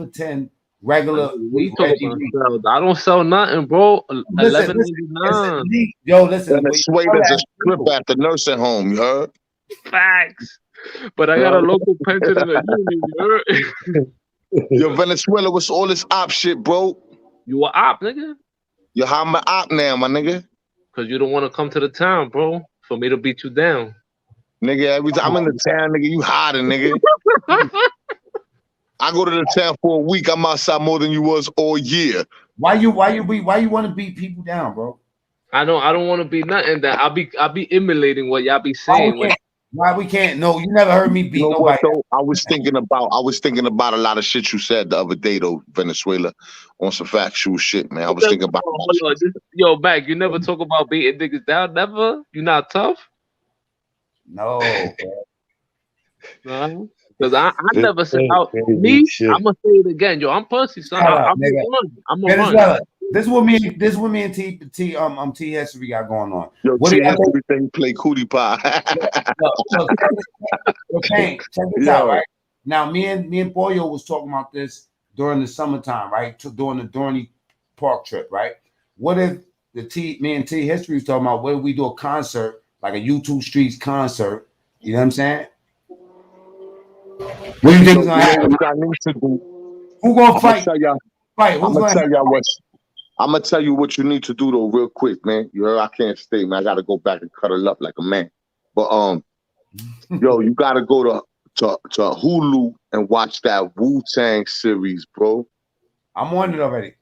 10 regular. I don't sell nothing, bro. $11.99. Yo, listen. Venezuela's a strip at the nursing home. You heard? Facts. But I got a local pension in the union. You heard? Yo, Venezuela, what's all this op shit, bro? You a op, nigga? Yo, how am I op now, my nigga? Because you don't want to come to the town, bro, for me to beat you down. Nigga, every time I'm in the town, nigga, you hiding, nigga. I go to the town for a week. I'm outside more than you was all year. Why you want to beat people down, bro? I don't want to be nothing that I'll be emulating what y'all be saying. Why we can't? No, you never heard me beat nobody. Though? I was thinking about a lot of shit you said the other day, though, Venezuela, on some factual shit, man. I was thinking about. Yo, Mac, you never talk about beating niggas down, never. You not tough? No. Because I never said out me. I'm gonna say it again, yo. I'm pussy, son. I'm a run. This is what me and T History got going on. Yo, what T History think play cootie pie. Okay, check this out, right? Now, me and Boyo was talking about this during the summertime, right? During the Dorney Park trip, right? What if me and T History was talking about? What if we do a concert, like a U2 Streets concert? You know what I'm saying? What do you think is gonna happen? Who gonna fight? I'm gonna tell you what you need to do though, real quick, man. You heard I can't stay, man. I gotta go back and cuddle up like a man. But yo, you gotta go to Hulu and watch that Wu-Tang series, bro. I'm on it already.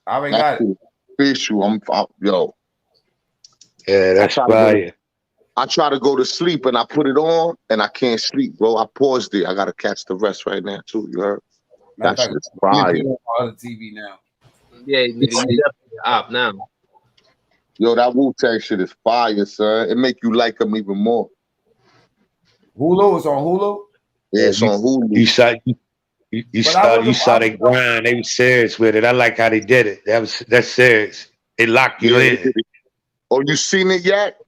I already got it. Official. Yo. Yeah, that's fire. I try to go to sleep and I put it on and I can't sleep, bro. I paused it. I gotta catch the rest right now too. You heard? That shit's fire. On the TV now. Yeah, nigga, you definitely up now. Yo, that Wu-Tang shit is fire, son. It make you like them even more. Hulu is on Hulu? Yeah, it's on Hulu. You saw they grind. They was serious with it. I like how they did it. That's serious. They locked you in. Oh, you seen it yet?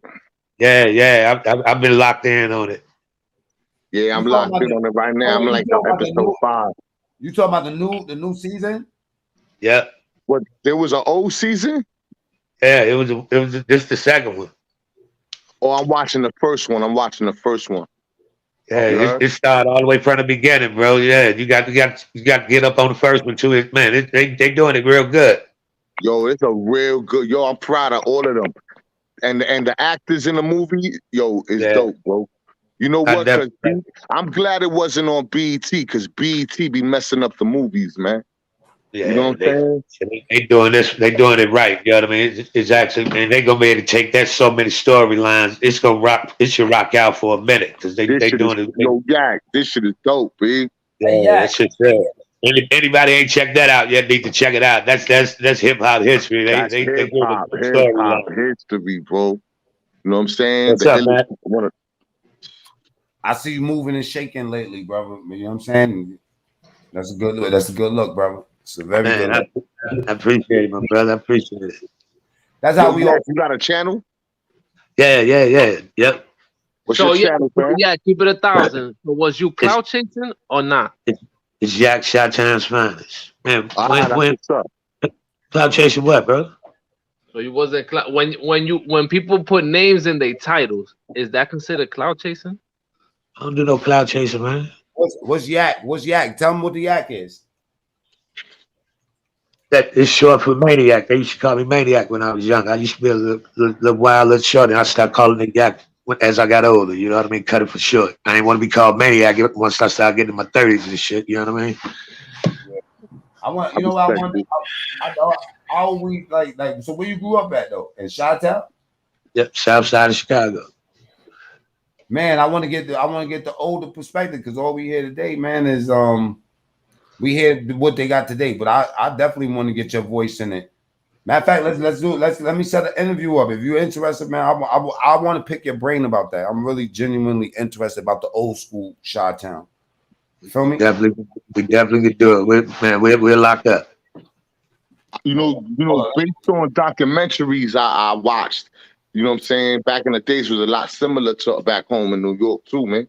Yeah. I've been locked in on it. Yeah, I'm locked in on it right now. I'm like on episode 5. You talking about the new season? Yeah. What? There was an old season? Yeah, it was just the second one. Oh, I'm watching the first one. Yeah, it started all the way from the beginning, bro. Yeah, you got to get up on the first one too. Man, they doing it real good. Yo, it's a real good. Yo, I'm proud of all of them, and the actors in the movie, yo, is dope, bro. You know what? I'm glad it wasn't on BET because BET be messing up the movies, man. Yeah, you know what I'm saying? They doing this. They doing it right. You know what I mean? It's actually, man. They gonna be able to take that so many storylines. It's gonna rock. It should rock out for a minute because they doing it. Yo, Yak, this shit is dope, big. Yeah, that shit's good. Anybody ain't checked that out yet? Need to check it out. That's hip hop history. That's hip hop history, bro. You know what I'm saying? What's The up, illest man? one of I see you moving and shaking lately, brother. You know what I'm saying? That's a good look. That's a good look, brother. It's a very Man, good look. I appreciate it, my brother. I appreciate it. That's Yo, how we all. Jack, you got a channel? Yeah. Yep. What's your So yeah, channel, so, man? yeah, keep it 1,000. So was you It's cloud chasing or not? it's Jack Shot Times Finest. Man, That's when what's up. cloud chasing what, bro? So you wasn't when people put names in their titles, is that considered cloud chasing? I don't do no cloud chasing, man. What's yak? What's yak? Tell them what the yak is. That is short for maniac. They used to call me maniac when I was young. I used to be a little wild, little short, and I started calling it yak as I got older. You know what I mean? Cut it for short. I didn't want to be called maniac once I started getting in my 30s and shit. You know what I mean? I want. I You know what I respect want. you. I always like. So where you grew up at though? In Chi-Town? Yep, South Side of Chicago. Man, I want to get the older perspective because all we hear today, man, is we hear what they got today. But I definitely want to get your voice in it. Matter of fact, let me set an interview up. If you're interested, man, I want to pick your brain about that. I'm really genuinely interested about the old school Chi-Town. You feel me? We definitely could do it. We're locked up. Based on documentaries I watched, you know what I'm saying? Back in the days was a lot similar to back home in New York too, man.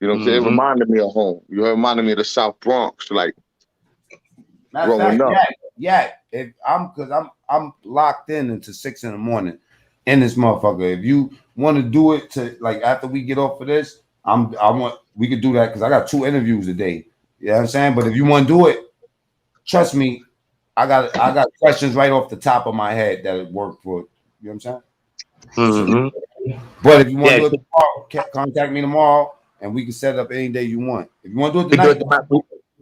You know what I'm saying? It reminded me of home. You reminded me of the South Bronx, like Matter of growing fact, up. yeah. If I'm locked in until 6 a.m. in this motherfucker. If you want to do it to like after we get off of this, we could do that because I got 2 interviews a day. You know what I'm saying? But if you want to do it, trust me, I got questions right off the top of my head that it work for. You know what I'm saying? But if you want to do it tomorrow, contact me tomorrow and we can set it up any day you want. If you want to do it tonight,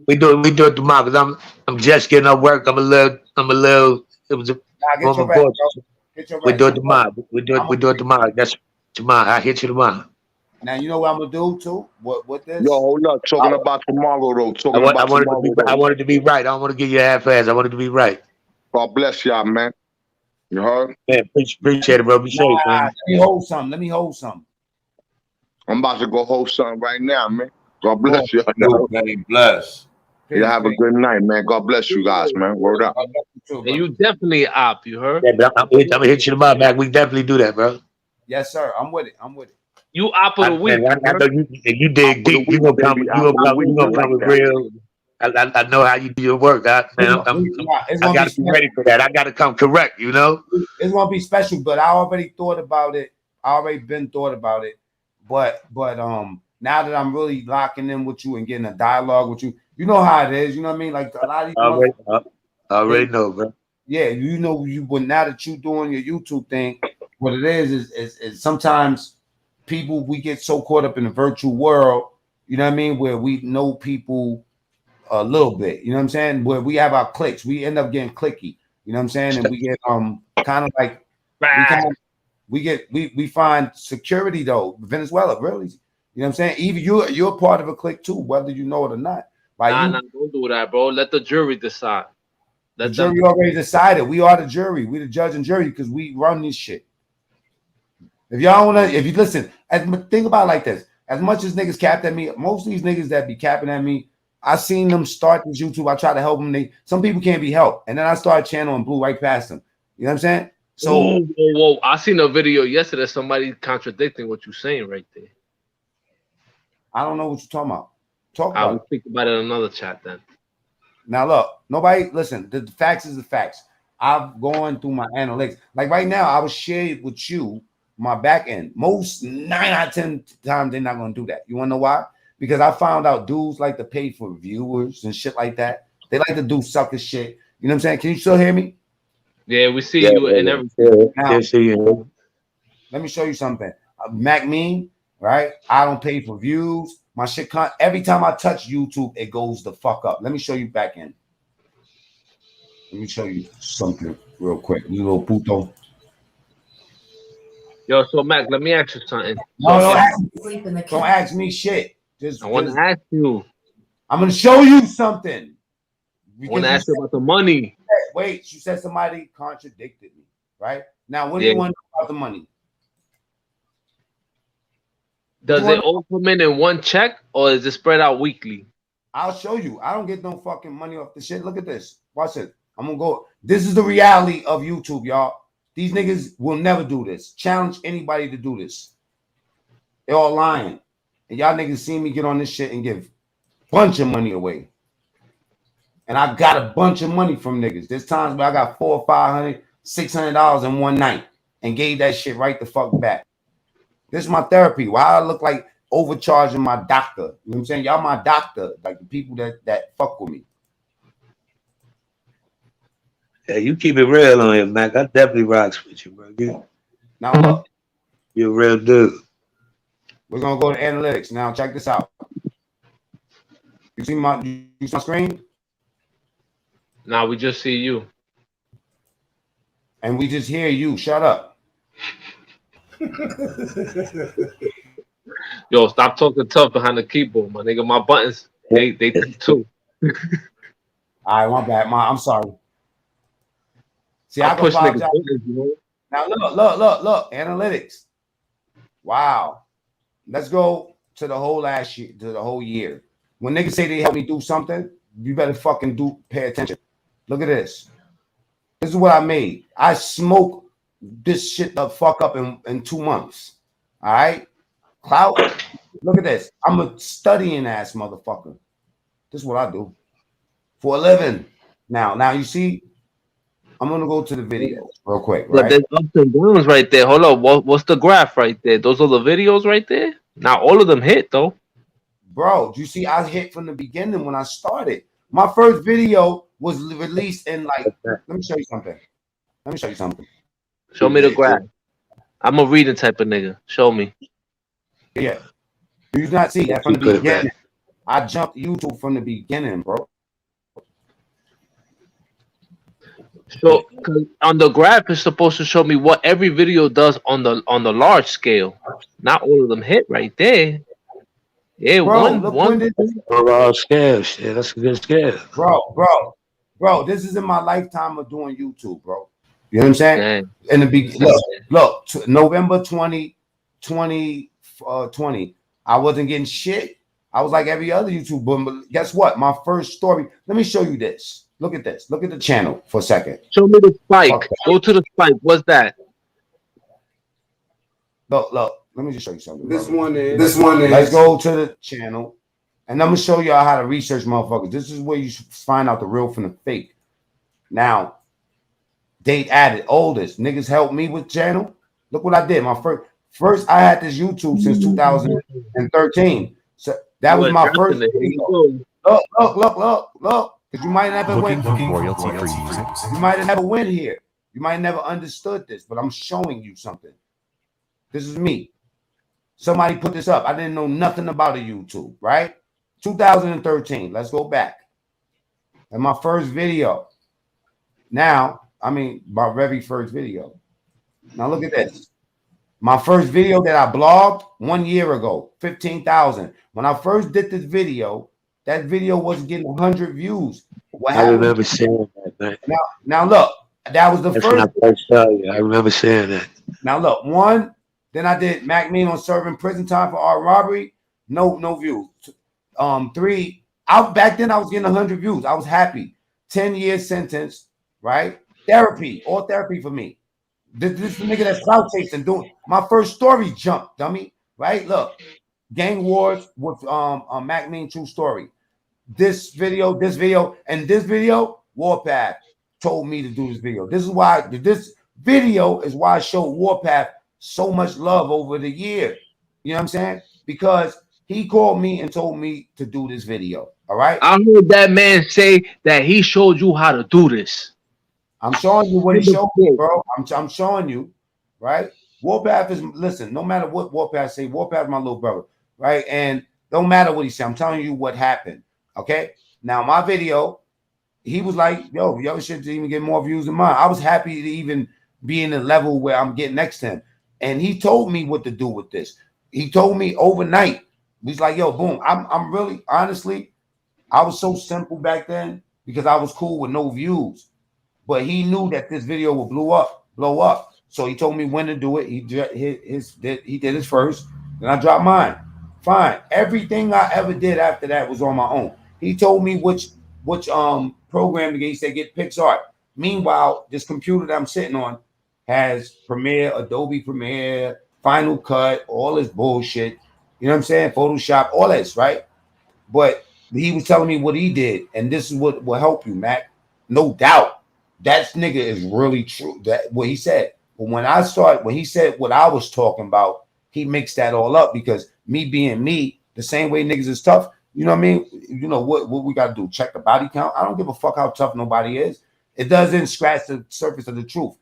We do it tomorrow because I'm just getting up work. I'm a little. It was a get your moment rest, voice. bro. Get your We rest. do it tomorrow. We do it tomorrow. That's tomorrow. I hit you tomorrow. Now you know what I'm gonna do too. What this? Yo, hold up. Talking about tomorrow though. Talking about tomorrow though. I wanted to be right. I don't want to give you a half-ass. I wanted to be right. God bless y'all, man. You heard? Man, appreciate it, bro. Be safe, man. Let me hold some. I'm about to go host something right now, man. God bless y'all. Benny, bless. You have a good night, man. God bless you guys, man. Word up. And you definitely op, you heard? Yeah, but I'm gonna hit you tomorrow, man. We definitely do that, bro. Yes, sir. I'm with it. You op of the week. I know you dig deep. You gonna come with real. I know how you do your work. I gotta be ready for that. I gotta come correct, you know. It's gonna be special, but I already thought about it. I already been thought about it. But now that I'm really locking in with you and getting a dialogue with you, you know how it is. You know what I mean? Like a lot of these already know, bro. Yeah, but now that you doing your YouTube thing, what it is sometimes people we get so caught up in the virtual world, you know what I mean, where we know people a little bit, you know what I'm saying? Where we have our clicks, we end up getting clicky, you know what I'm saying? And we get kind of like we find security though. Venezuela, really, you know what I'm saying? Even you're part of a clique too, whether you know it or not. Nah, don't do that, bro. Let the jury decide. The jury already decided. We are the jury. We the judge and jury because we run this shit. If y'all wanna, if you listen, think about it like this. As much as niggas capped at me, most of these niggas that be capping at me, I seen them start this YouTube. I try to help them. Some people can't be helped, and then I start channel and blew right past them. You know what I'm saying? So, whoa! I seen a video yesterday. Somebody contradicting what you're saying right there. I don't know what you're talking about. I will speak about it in another chat then. Now look, nobody listen. The facts is the facts. I've gone through my analytics. Like right now, I will share with you my back end. Most 9 out of 10 times they're not gonna do that. You wanna know why? Because I found out dudes like to pay for viewers and shit like that. They like to do sucker shit. You know what I'm saying? Can you still hear me? Yeah, we see you and everything. Now, let me show you something. Mac Mean, right? I don't pay for views. My shit can't. Every time I touch YouTube, it goes the fuck up. Let me show you back in. Let me show you something real quick. You little puto. Yo, so Mac, let me ask you something. No, don't ask me shit. I want to ask you. I'm gonna show you something. I want to ask you about the money. Wait, you said somebody contradicted me, right? Now, what do you want to know about the money? Does it all come in one check, or is it spread out weekly? I'll show you. I don't get no fucking money off the shit. Look at this. Watch it. I'm gonna go. This is the reality of YouTube, y'all. These niggas will never do this. Challenge anybody to do this. They're all lying. And y'all niggas see me get on this shit and give a bunch of money away. And I got a bunch of money from niggas. There's times where I got $400, $500, $600 in one night and gave that shit right the fuck back. This is my therapy. Why I look like overcharging my doctor? You know what I'm saying? Y'all my doctor, like the people that fuck with me. Yeah, you keep it real on here, Mac. I definitely rocks with you, bro. Now look, you're a real dude. We're gonna go to analytics. Now check this out. You see my screen? Now we just see you. And we just hear you. Shut up. Yo, stop talking tough behind the keyboard, my nigga. My buttons, they too. All right, my bad. I'm sorry. See, I push apologize. niggas. Now look. Analytics. Wow. Let's go to the whole last year, to the whole year. When niggas say they help me do something, you better fucking pay attention. Look at this. This is what I made. I smoke this shit the fuck up in 2 months. All right? Clout. Look at this. I'm a studying ass motherfucker. This is what I do for a living. Now you see, I'm gonna go to the videos real quick, right? But there's ups and downs right there. Hold up, what's the graph right there? Those are the videos right there. Not all of them hit though. Bro, you see, I hit from the beginning when I started. My first video was released in like. Let me show you something. Show me the graph. I'm a reading type of nigga. Show me. Yeah. Do you not see that from the beginning? I jumped YouTube from the beginning, bro. So on the graph, it's supposed to show me what every video does on the large scale. Not all of them hit right there. Yeah, bro, one large scale shit. That's a good scale. Bro, this is in my lifetime of doing YouTube, bro. You know what I'm saying? Dang. In the beginning, look, November 2020, I wasn't getting shit. I was like every other YouTuber, but guess what? My first story. Let me show you this. Look at this. Look at the channel for a second. Show me the spike. Okay. Go to the spike. What's that? Look. Let me just show you something. This one is. Let's go to the channel, and I'm gonna show y'all how to research motherfuckers. This is where you should find out the real from the fake. Now, date added, oldest niggas helped me with channel. Look what I did. My first I had this YouTube since 2013. So that was my first video. Look. Because you might never win. Royalty-free music. You might have never win here. You might never understood this, but I'm showing you something. This is me. Somebody put this up. I didn't know nothing about a YouTube, right? 2013. Let's go back. And my first video. Now, my very first video. Now look at this. My first video that I blogged 1 year ago, 15,000. When I first did this video, that video wasn't getting 100 views. I remember saying that, man. Now look, that was the That's first. when I first saw you. I remember saying that. Now look, one. Then I did Mac Mean on serving prison time for armed robbery. No views. 3. Back then I was getting 100 views. I was happy. 10-year sentence, right? Therapy, all therapy for me. This is the nigga that's clout chasing doing. My first story jumped, dummy. Right? Look, gang wars with Mac Mean true story. This video, and this video, Warpath told me to do this video. This video is why I showed Warpath so much love over the year. You know what I'm saying? Because he called me and told me to do this video. All right. I heard that man say that he showed you how to do this. I'm showing you what he showed me, bro. I'm showing you, right? Warpath is, listen, no matter what Warpath say, Warpath is my little brother, right? And don't matter what he said, I'm telling you what happened. Okay. Now my video, he was like, yo, your shit didn't even get more views than mine. I was happy to even be in the level where I'm getting next to him. And he told me what to do with this. He told me overnight. He's like, yo, boom. I'm really, honestly, I was so simple back then because I was cool with no views. But he knew that this video would blow up. So he told me when to do it. He did his first. Then I dropped mine. Fine. Everything I ever did after that was on my own. He told me which program to get. He said get PixArt. Meanwhile, this computer that I'm sitting on has Premiere, Adobe Premiere, Final Cut, all this bullshit. You know what I'm saying? Photoshop, all this, right? But he was telling me what he did, and this is what will help you, Mac. No doubt. That nigga is really true. That what he said. But when he said what I was talking about, he mixed that all up because me being me, the same way niggas is tough. You know what I mean? You know what we gotta do? Check the body count. I don't give a fuck how tough nobody is. It doesn't scratch the surface of the truth.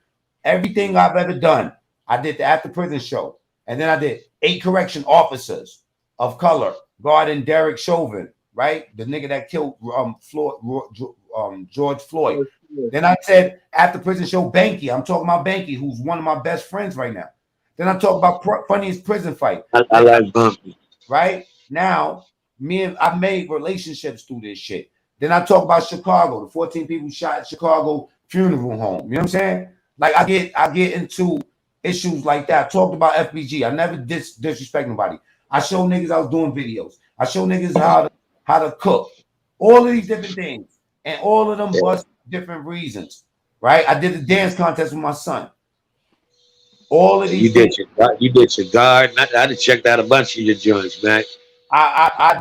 Everything I've ever done, I did the after prison show, and then I did 8 correction officers of color guarding Derek Chauvin, right? The nigga that killed George Floyd. Then I said after prison show Banky. I'm talking about Banky, who's one of my best friends right now. Then I talk about funniest prison fight. I like Bumpy. Right now, I made relationships through this shit. Then I talk about Chicago, the 14 people shot at Chicago funeral home. You know what I'm saying? Like I get into issues like that. I talked about FBG. I never disrespect nobody. I show niggas I was doing videos. I show niggas how to cook. All of these different things. And all of them bust different reasons. Right? I did the dance contest with my son. All of these You did your guard. I done checked out a bunch of your joints, man. I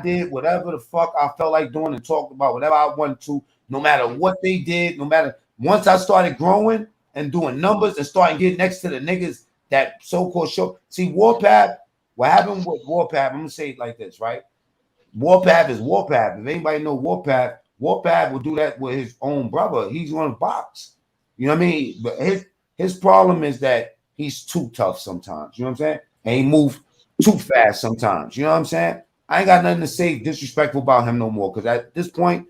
did whatever the fuck I felt like doing and talked about whatever I wanted to, no matter what they did, no matter once I started growing and doing numbers and starting getting next to the niggas that so-called show. See, Warpath, what happened with Warpath, I'm gonna say it like this, right? Warpath is Warpath. If anybody know Warpath, Warpath will do that with his own brother. He's gonna box. You know what I mean? But his problem is that he's too tough sometimes. You know what I'm saying? And he moves too fast sometimes. You know what I'm saying? I ain't got nothing to say disrespectful about him no more. Because at this point,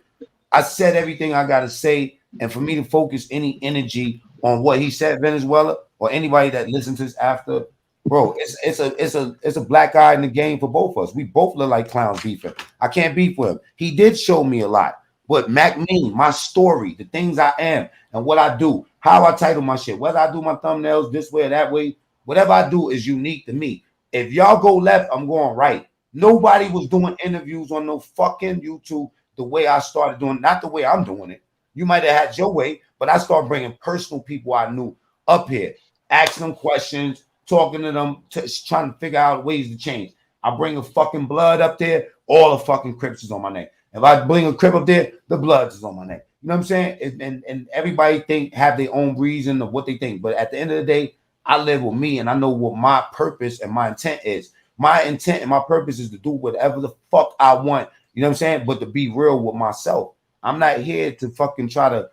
I said everything I gotta say. And for me to focus any energy on what he said, Venezuela, or anybody that listens to this after, bro, it's a black guy in the game for both of us. We both look like clowns beefing. I can't beef with him. He did show me a lot. But Mac me, my story, the things I am, and what I do, how I title my shit, whether I do my thumbnails this way or that way, whatever I do is unique to me. If y'all go left, I'm going right. Nobody was doing interviews on no fucking YouTube the way I started doing, not the way I'm doing it. You might have had your way, but I started bringing personal people I knew up here, asking them questions, talking to them, trying to figure out ways to change. I bring a fucking blood up there, all the fucking Crips is on my name. If I bring a Crip up there, the Bloods is on my name. You know what I'm saying? And everybody have their own reason of what they think. But at the end of the day, I live with me and I know what my purpose and my intent is. My intent and my purpose is to do whatever the fuck I want. You know what I'm saying? But to be real with myself. I'm not here to fucking try to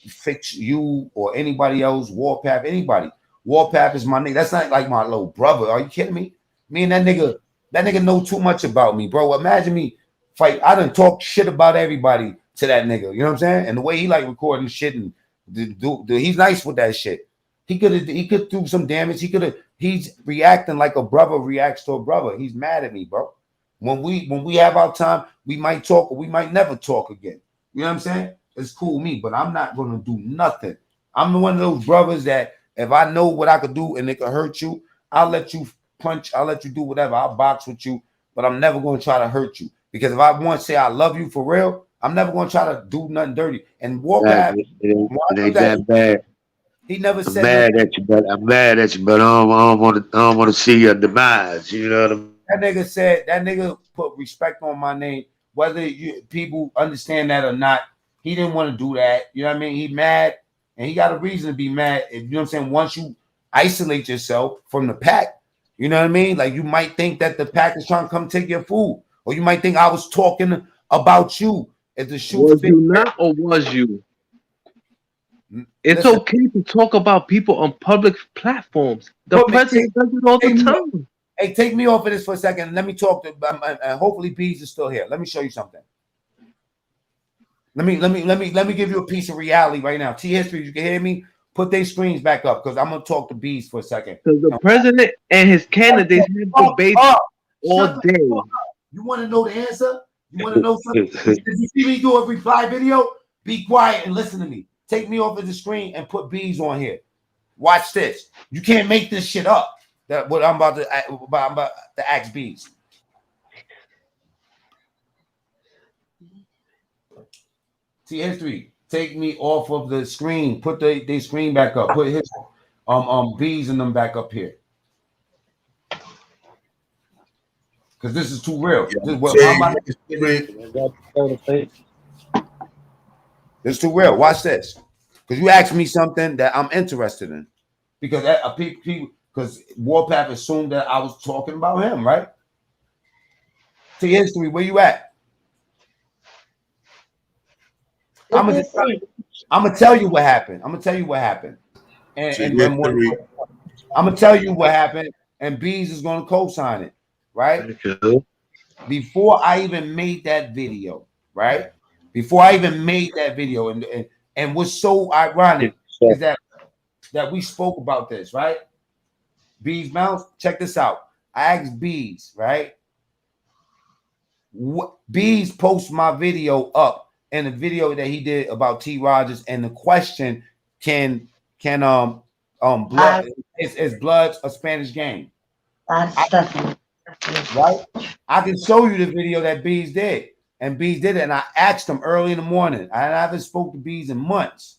fix you or anybody else, Warpath, anybody. Warpath is my nigga. That's not like my little brother. Are you kidding me? Me and that nigga know too much about me, bro. Imagine me fight. I done talk shit about everybody to that nigga. You know what I'm saying? And the way he like recording shit and he's nice with that shit. He could do some damage. He's reacting like a brother reacts to a brother. He's mad at me, bro. When we have our time, we might talk or we might never talk again. You know what I'm saying? It's cool with me, but I'm not gonna do nothing. I'm one of those brothers that if I know what I could do and it could hurt you, I'll let you punch, I'll let you do whatever. I'll box with you, but I'm never gonna try to hurt you. Because if I want to say I love you for real, I'm never gonna try to do nothing dirty. And Warpath, It ain't that bad. he never I'm said mad nothing. at you, but I don't want to see your demise. You know what I mean? That nigga put respect on my name, whether people understand that or not. He didn't want to do that. You know what I mean? He mad, and he got a reason to be mad. You know what I'm saying? Once you isolate yourself from the pack, you know what I mean? Like you might think that the pack is trying to come take your food, or you might think I was talking about you as the shoe. Was you not, or was you? It's okay to talk about people on public platforms. The president does it all the time. Hey, take me off of this for a second. Let me talk to. Hopefully, Bees is still here. Let me show you something. Let me give you a piece of reality right now. T History, you can hear me. Put their screens back up because I'm gonna talk to Bees for a second. Because the president and his candidates have debates all day. You want to know the answer? You want to know something? If you see me do a reply video, be quiet and listen to me. Take me off of the screen and put Bees on here. Watch this. You can't make this shit up. That what I'm about to ask Bees. See history. Take me off of the screen. Put the screen back up. Put his Bees and them back up here. Because this is too real. This, what I'm about to It's too real. Watch this. Because you asked me something that I'm interested in. Because people, because Warpath assumed that I was talking about him, right? See history, where you at? I'm gonna tell you what happened. I'm gonna tell you what happened. And then what I'm gonna tell you what happened, and Bees is gonna co-sign it, right? Before I even made that video, right? Before I even made that video, and what's so ironic is that we spoke about this, right? Bees Mouse, check this out. I asked Bees, right? Bees post my video up and the video that he did about T. Rogers, and the question can blood is blood a Spanish game? Right? I can show you the video that Bees did, and Bees did it, and I asked him early in the morning. I haven't spoke to Bees in months,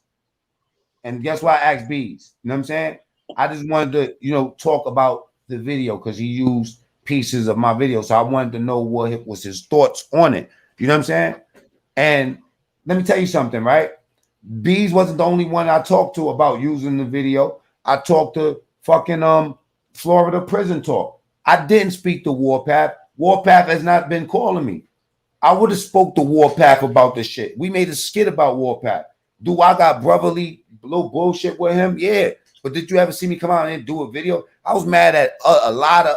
and guess why I asked Bees? You know what I'm saying? I just wanted to talk about the video because he used pieces of my video, so I wanted to know what was his thoughts on it. You know what I'm saying? And let me tell you something, right? Bees wasn't the only one I talked to about using the video. I talked to fucking Florida Prison Talk. I didn't speak to Warpath. Warpath has not been calling me. I would have spoke to Warpath about this shit. We made a skit about Warpath. Do I got brotherly little bullshit with him? Yeah. But did you ever see me come out and do a video? I was mad at a lot of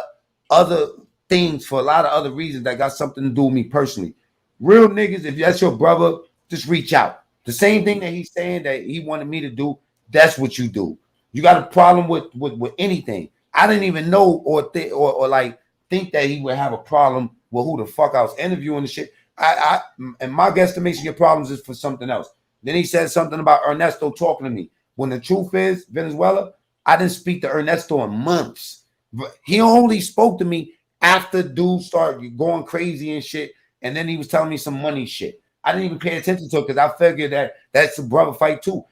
other things for a lot of other reasons that got something to do with me personally. Real niggas, if that's your brother, just reach out. The same thing that he's saying that he wanted me to do, that's what you do. You got a problem with anything. I didn't even know or like think that he would have a problem with who the fuck I was interviewing and shit. I and my guesstimation, your problems is for something else. Then he said something about Ernesto talking to me. When the truth is, Venezuela, I didn't speak to Ernesto in months. He only spoke to me after dude started going crazy and shit, and then he was telling me some money shit. I didn't even pay attention to it because I figured that that's a brother fight too.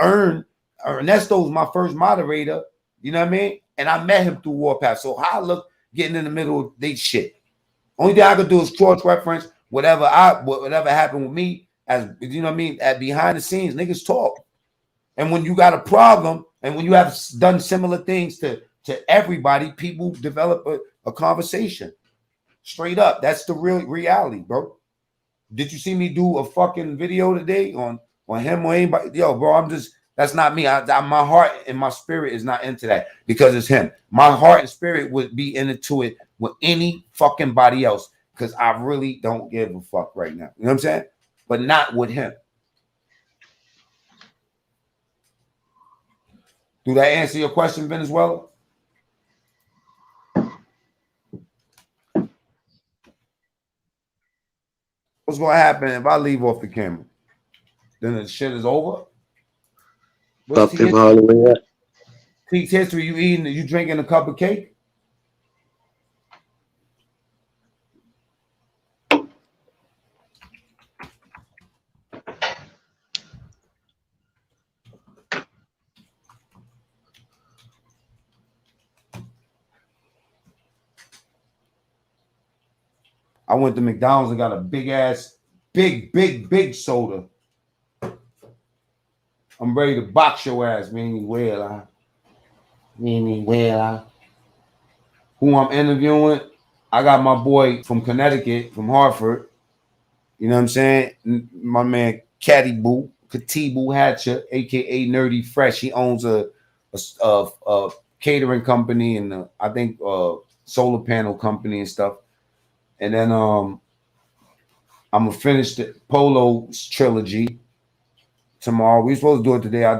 Ernesto's my first moderator, you know what I mean? And I met him through Warpath. So how I look getting in the middle of they shit. Only thing I could do is cross reference whatever happened with me, as you know what I mean, at behind the scenes, niggas talk. And when you got a problem and when you have done similar things to everybody, people develop a conversation. Straight up. That's the real reality, bro. Did you see me do a fucking video today on him or anybody? Yo, bro, that's not me. My heart and my spirit is not into that because it's him. My heart and spirit would be into it with any fucking body else because I really don't give a fuck right now. You know what I'm saying? But not with him. Do that answer your question, Venezuela? What's going to happen if I leave off the camera? Then the shit is over? What's Teach history? You drinking a cup of cake? I went to McDonald's and got a big ass, big soda. I'm ready to box your ass, Venezuela. Who I'm interviewing, I got my boy from Connecticut, from Hartford. You know what I'm saying? My man Katibu Hatcher, aka Nerdy Fresh. He owns a catering company and I think solar panel company and stuff. And then I'm gonna finish the Polo trilogy tomorrow. We were supposed to do it today. I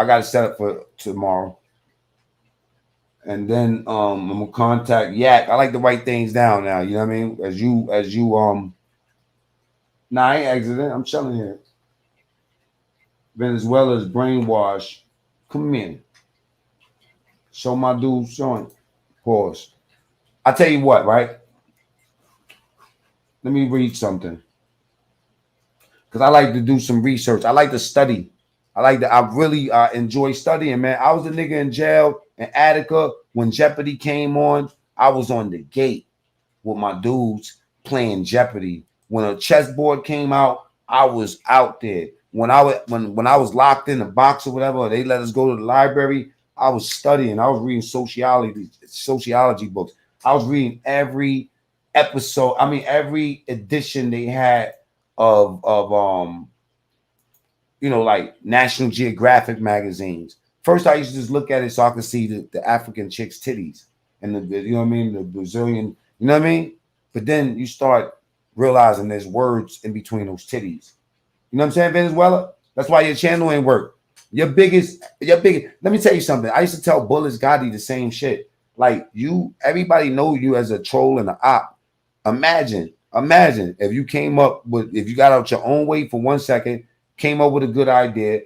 got it set up for tomorrow. And then I'm gonna contact Yak. I like to write things down now. You know what I mean? As you nah, I ain't exiting. I'm chilling here. Venezuela's brainwashed. Come in. Show my dude showing. Pause. I tell you what, right? Let me read something. Because I like to do some research. I like to study. I really enjoy studying, man. I was a nigga in jail in Attica when Jeopardy came on. I was on the gate with my dudes playing Jeopardy. When a chessboard came out, I was out there. When I was locked in a box or whatever, or they let us go to the library, I was studying. I was reading sociology books. I was reading every episode. I mean, every edition they had of like National Geographic magazines. First, I used to just look at it so I could see the African chick's titties and the you know what I mean, the Brazilian, you know what I mean. But then you start realizing there's words in between those titties. You know what I'm saying, Venezuela? That's why your channel ain't work. Your biggest. Let me tell you something. I used to tell Bullets Gotti the same shit. Like everybody know you as a troll and an op. Imagine if you came up with, if you got out your own way for 1 second, came up with a good idea,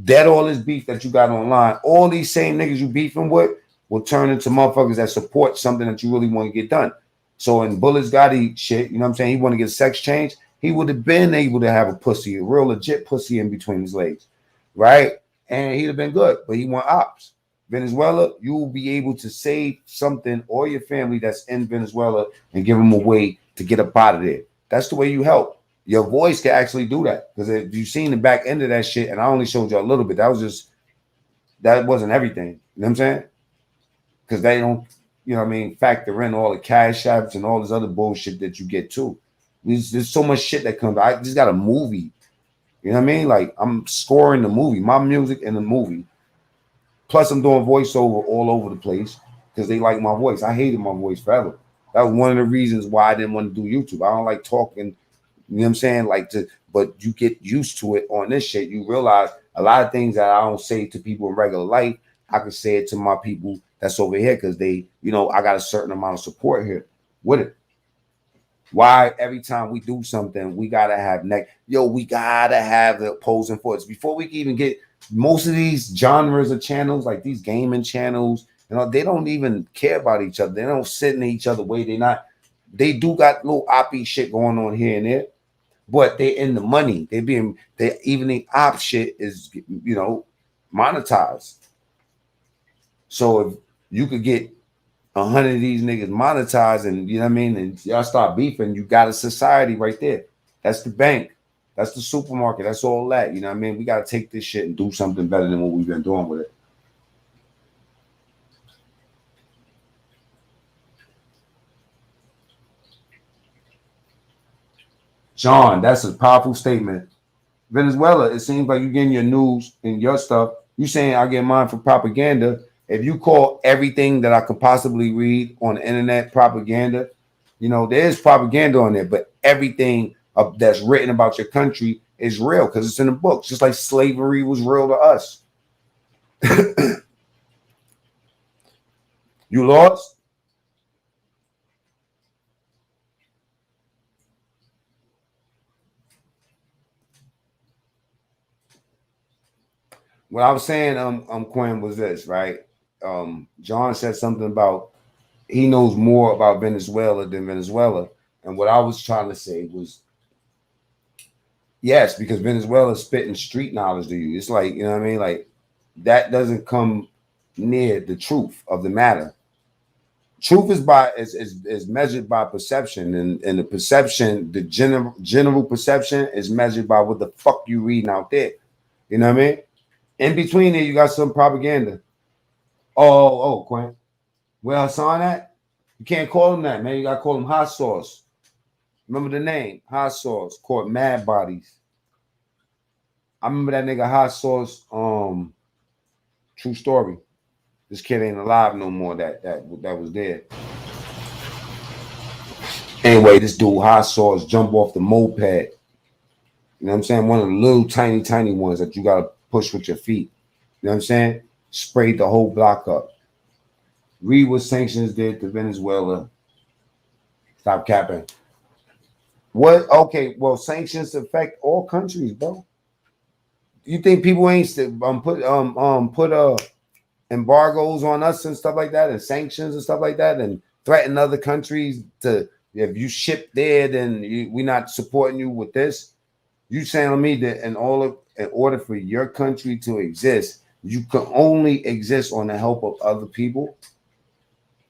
dead all this beef that you got online, all these same niggas you beefing with will turn into motherfuckers that support something that you really want to get done. So in Bullets Gotti shit, you know what I'm saying? He want to get sex change. He would have been able to have a pussy, a real legit pussy in between his legs, right? And he'd have been good, but he want ops. Venezuela, you will be able to save something or your family that's in Venezuela and give them a way to get up out of there. That's the way you help. Your voice can actually do that, because if you've seen the back end of that shit, and I only showed you a little bit, that wasn't everything. You know what I'm saying? Because they don't, you know what I mean, factor in all the cash apps and all this other bullshit that you get too. There's so much shit that comes. I just got a movie. You know what I mean? Like, I'm scoring the movie, my music in the movie. Plus, I'm doing voiceover all over the place because they like my voice. I hated my voice forever. That was one of the reasons why I didn't want to do YouTube. I don't like talking. You know what I'm saying? But you get used to it on this shit. You realize a lot of things that I don't say to people in regular life, I can say it to my people that's over here because they, I got a certain amount of support here with it. Why every time we do something, we gotta have we gotta have the opposing force before we can even get most of these genres of channels, like these gaming channels. They don't even care about each other. They don't sit in each other way. They do got little oppy shit going on here and there, but they in the money. Even the op shit is monetized. So if you could get 100 of these niggas monetized, and you know what I mean, and y'all start beefing, you got a society right there. That's the bank. That's the supermarket. That's all that. You know what I mean? We got to take this shit and do something better than what we've been doing with it. John, that's a powerful statement. Venezuela, it seems like you're getting your news and your stuff. You saying I get mine for propaganda. If you call everything that I could possibly read on the internet propaganda, there's propaganda on there, but everything that's written about your country is real because it's in the books. Just like slavery was real to us. You lost? What I was saying, Quinn, was this, right? John said something about he knows more about Venezuela than Venezuela. And what I was trying to say was, yes, because Venezuela is spitting street knowledge to you. It's like, you know what I mean? Like, that doesn't come near the truth of the matter. Truth is measured by perception, and the perception, the general perception is measured by what the fuck you reading out there. You know what I mean? In between there, you got some propaganda. Oh, Quinn. Where Hassan at? You can't call him that, man. You gotta call him hot sauce. Remember the name, hot sauce. Caught mad bodies. I remember that nigga hot sauce. True story. This kid ain't alive no more. That was there. Anyway, this dude hot sauce jump off the moped. You know what I'm saying? One of the little tiny ones that you gotta push with your feet. You know what I'm saying? Sprayed the whole block up. Read what sanctions did to Venezuela. Stop capping. What? Okay, well, sanctions affect all countries, bro. You think people ain't put embargoes on us and stuff like that, and sanctions and stuff like that, and threaten other countries to, if you ship there, then we're not supporting you with this. You saying to me that in order for your country to exist, you can only exist on the help of other people,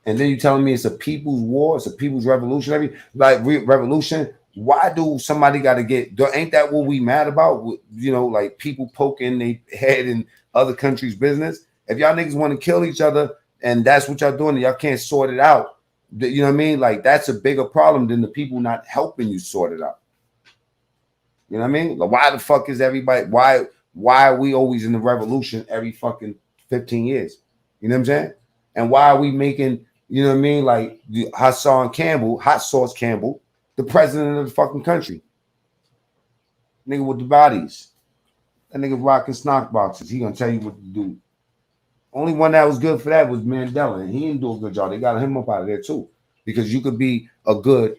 and then you telling me it's a people's war, it's a people's revolutionary revolution. Why do somebody got to get? Ain't that what we mad about? You know, like people poking their head in other countries' business. If y'all niggas want to kill each other and that's what y'all doing, and y'all can't sort it out. You know what I mean? Like that's a bigger problem than the people not helping you sort it out. You know what I mean? Like, why the fuck is everybody? Why are we always in the revolution every fucking 15 years? You know what I'm saying? And why are we making? You know what I mean? Like Hot Sauce Campbell, the president of the fucking country. Nigga with the bodies. That nigga rocking snock boxes. He gonna tell you what to do. Only one that was good for that was Mandela, and he didn't do a good job. They got him up out of there too. Because you could be a good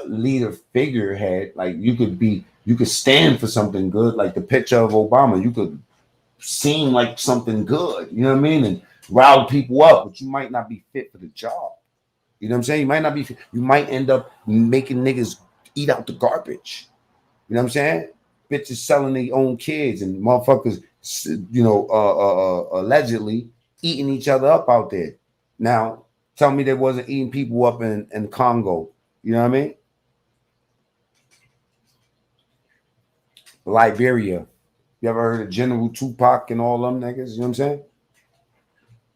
leader figurehead. Like you could stand for something good, like the picture of Obama. You could seem like something good, you know what I mean? And rile people up, but you might not be fit for the job. You know what I'm saying? You might not be fit. You might end up making niggas eat out the garbage. You know what I'm saying? Bitches selling their own kids and motherfuckers, you know, allegedly eating each other up out there. Now, tell me they wasn't eating people up in Congo. You know what I mean? Liberia. You ever heard of General Tupac and all them niggas? You know what I'm saying?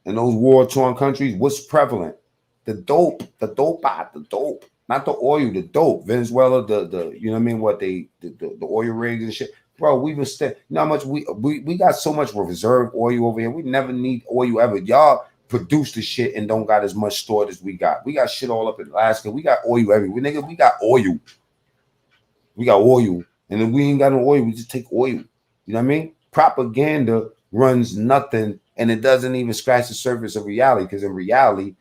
In those war-torn countries, what's prevalent? The dope. Not the oil, the dope. Venezuela, the you know what I mean? What the oil rigs and shit. Bro, you know how much we got so much reserve oil over here. We never need oil ever. Y'all produce the shit and don't got as much stored as we got. We got shit all up in Alaska. We got oil everywhere. Nigga, we got oil. We got oil. And if we ain't got no oil, we just take oil. You know what I mean? Propaganda runs nothing, and it doesn't even scratch the surface of reality. Because in reality,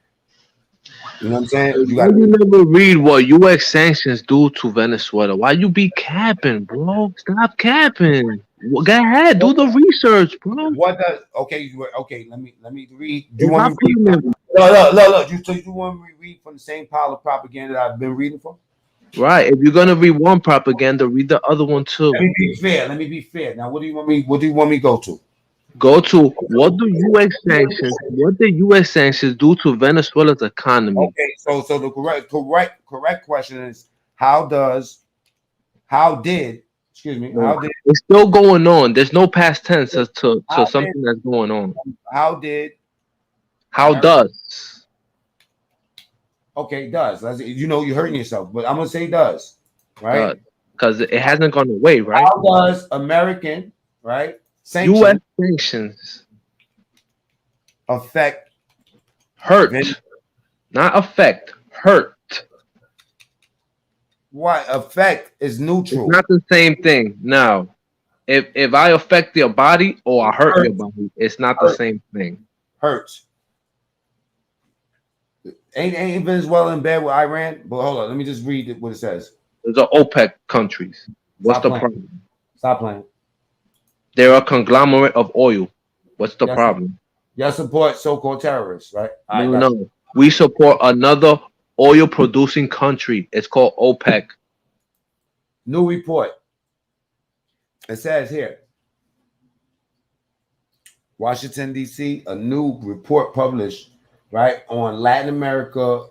you know what I'm saying? Why you never read what U.S. sanctions do to Venezuela? Why you be capping, bro? Stop capping. Go ahead, do the research, bro. What does okay? Let me read. Do you If want I me put to him read? in, Look. You want me to read from the same pile of propaganda that I've been reading from? right, if you're gonna read one propaganda, read the other one too. Let me be fair. Now, what do you want me? What do you want me to go to? Go to what the U.S. sanctions do to Venezuela's economy? Okay, so the correct question is how did It's still going on. There's no past tense to something that's going on. How did does? Okay, does. You know you're hurting yourself, but I'm gonna say does, right? Because it hasn't gone away, right? How does American, right, U.S. sanctions affect hurt, not affect, hurt. What affect is neutral? It's not the same thing. No, if I affect your body or I hurt your body, it's not the same thing. Hurts. Ain't Venezuela in bed with Iran? But hold on, let me just read what it says. Those are OPEC countries. What's the problem? Stop playing. They're a conglomerate of oil. What's the problem? Y'all support so-called terrorists, right? No. We support another oil-producing country. It's called OPEC. New report. It says here, Washington, D.C., a new report published, right, on Latin America,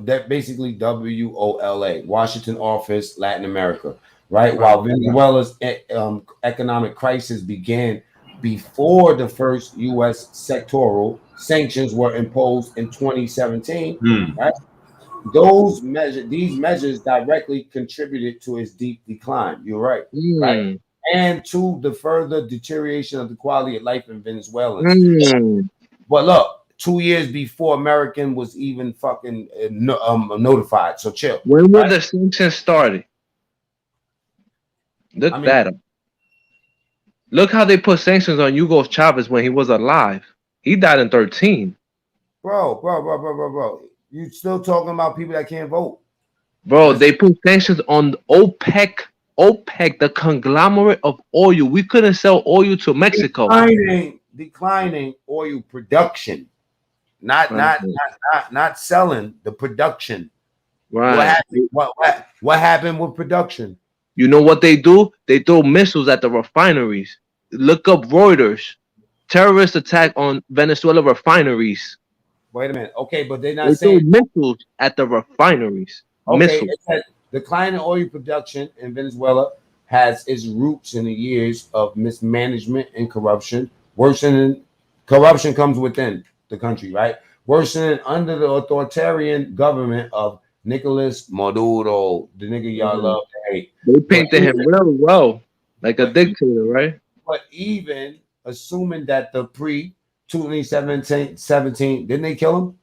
that basically WOLA, Washington Office, Latin America, right? While Venezuela's economic crisis began before the first U.S. sectoral sanctions were imposed in 2017, right? These measures directly contributed to its deep decline. You're right, right? And to the further deterioration of the quality of life in Venezuela. But look, 2 years before American was even fucking notified. So chill. When were the sanctions started? Look that up. Look how they put sanctions on Hugo Chavez when he was alive. He died in 2013. Bro. You still talking about people that can't vote? Bro, they put sanctions on OPEC, the conglomerate of oil. We couldn't sell oil to Mexico. declining oil production, not Right. not selling the production. What Right. happened? What happened with production? You know what they do? They throw missiles at the refineries. Look up Reuters. Terrorist attack on Venezuela refineries. Wait a minute. Okay, but they're not They throw saying. missiles at the refineries. Okay, Missiles. it says declining oil production in Venezuela has its roots in the years of mismanagement and corruption. Worsening corruption comes within the country, right? Worsening under the authoritarian government of Nicolas Maduro, the nigga y'all Mm. love to hate. They But painted him real well, like a but dictator, right? but even assuming that the pre 2017, didn't they kill him? No.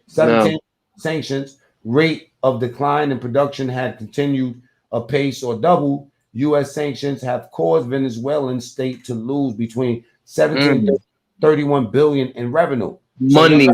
17 sanctions rate of decline in production had continued apace or double. U.S. sanctions have caused Venezuelan state to lose between 17 and Mm. 31 billion in revenue. So Money.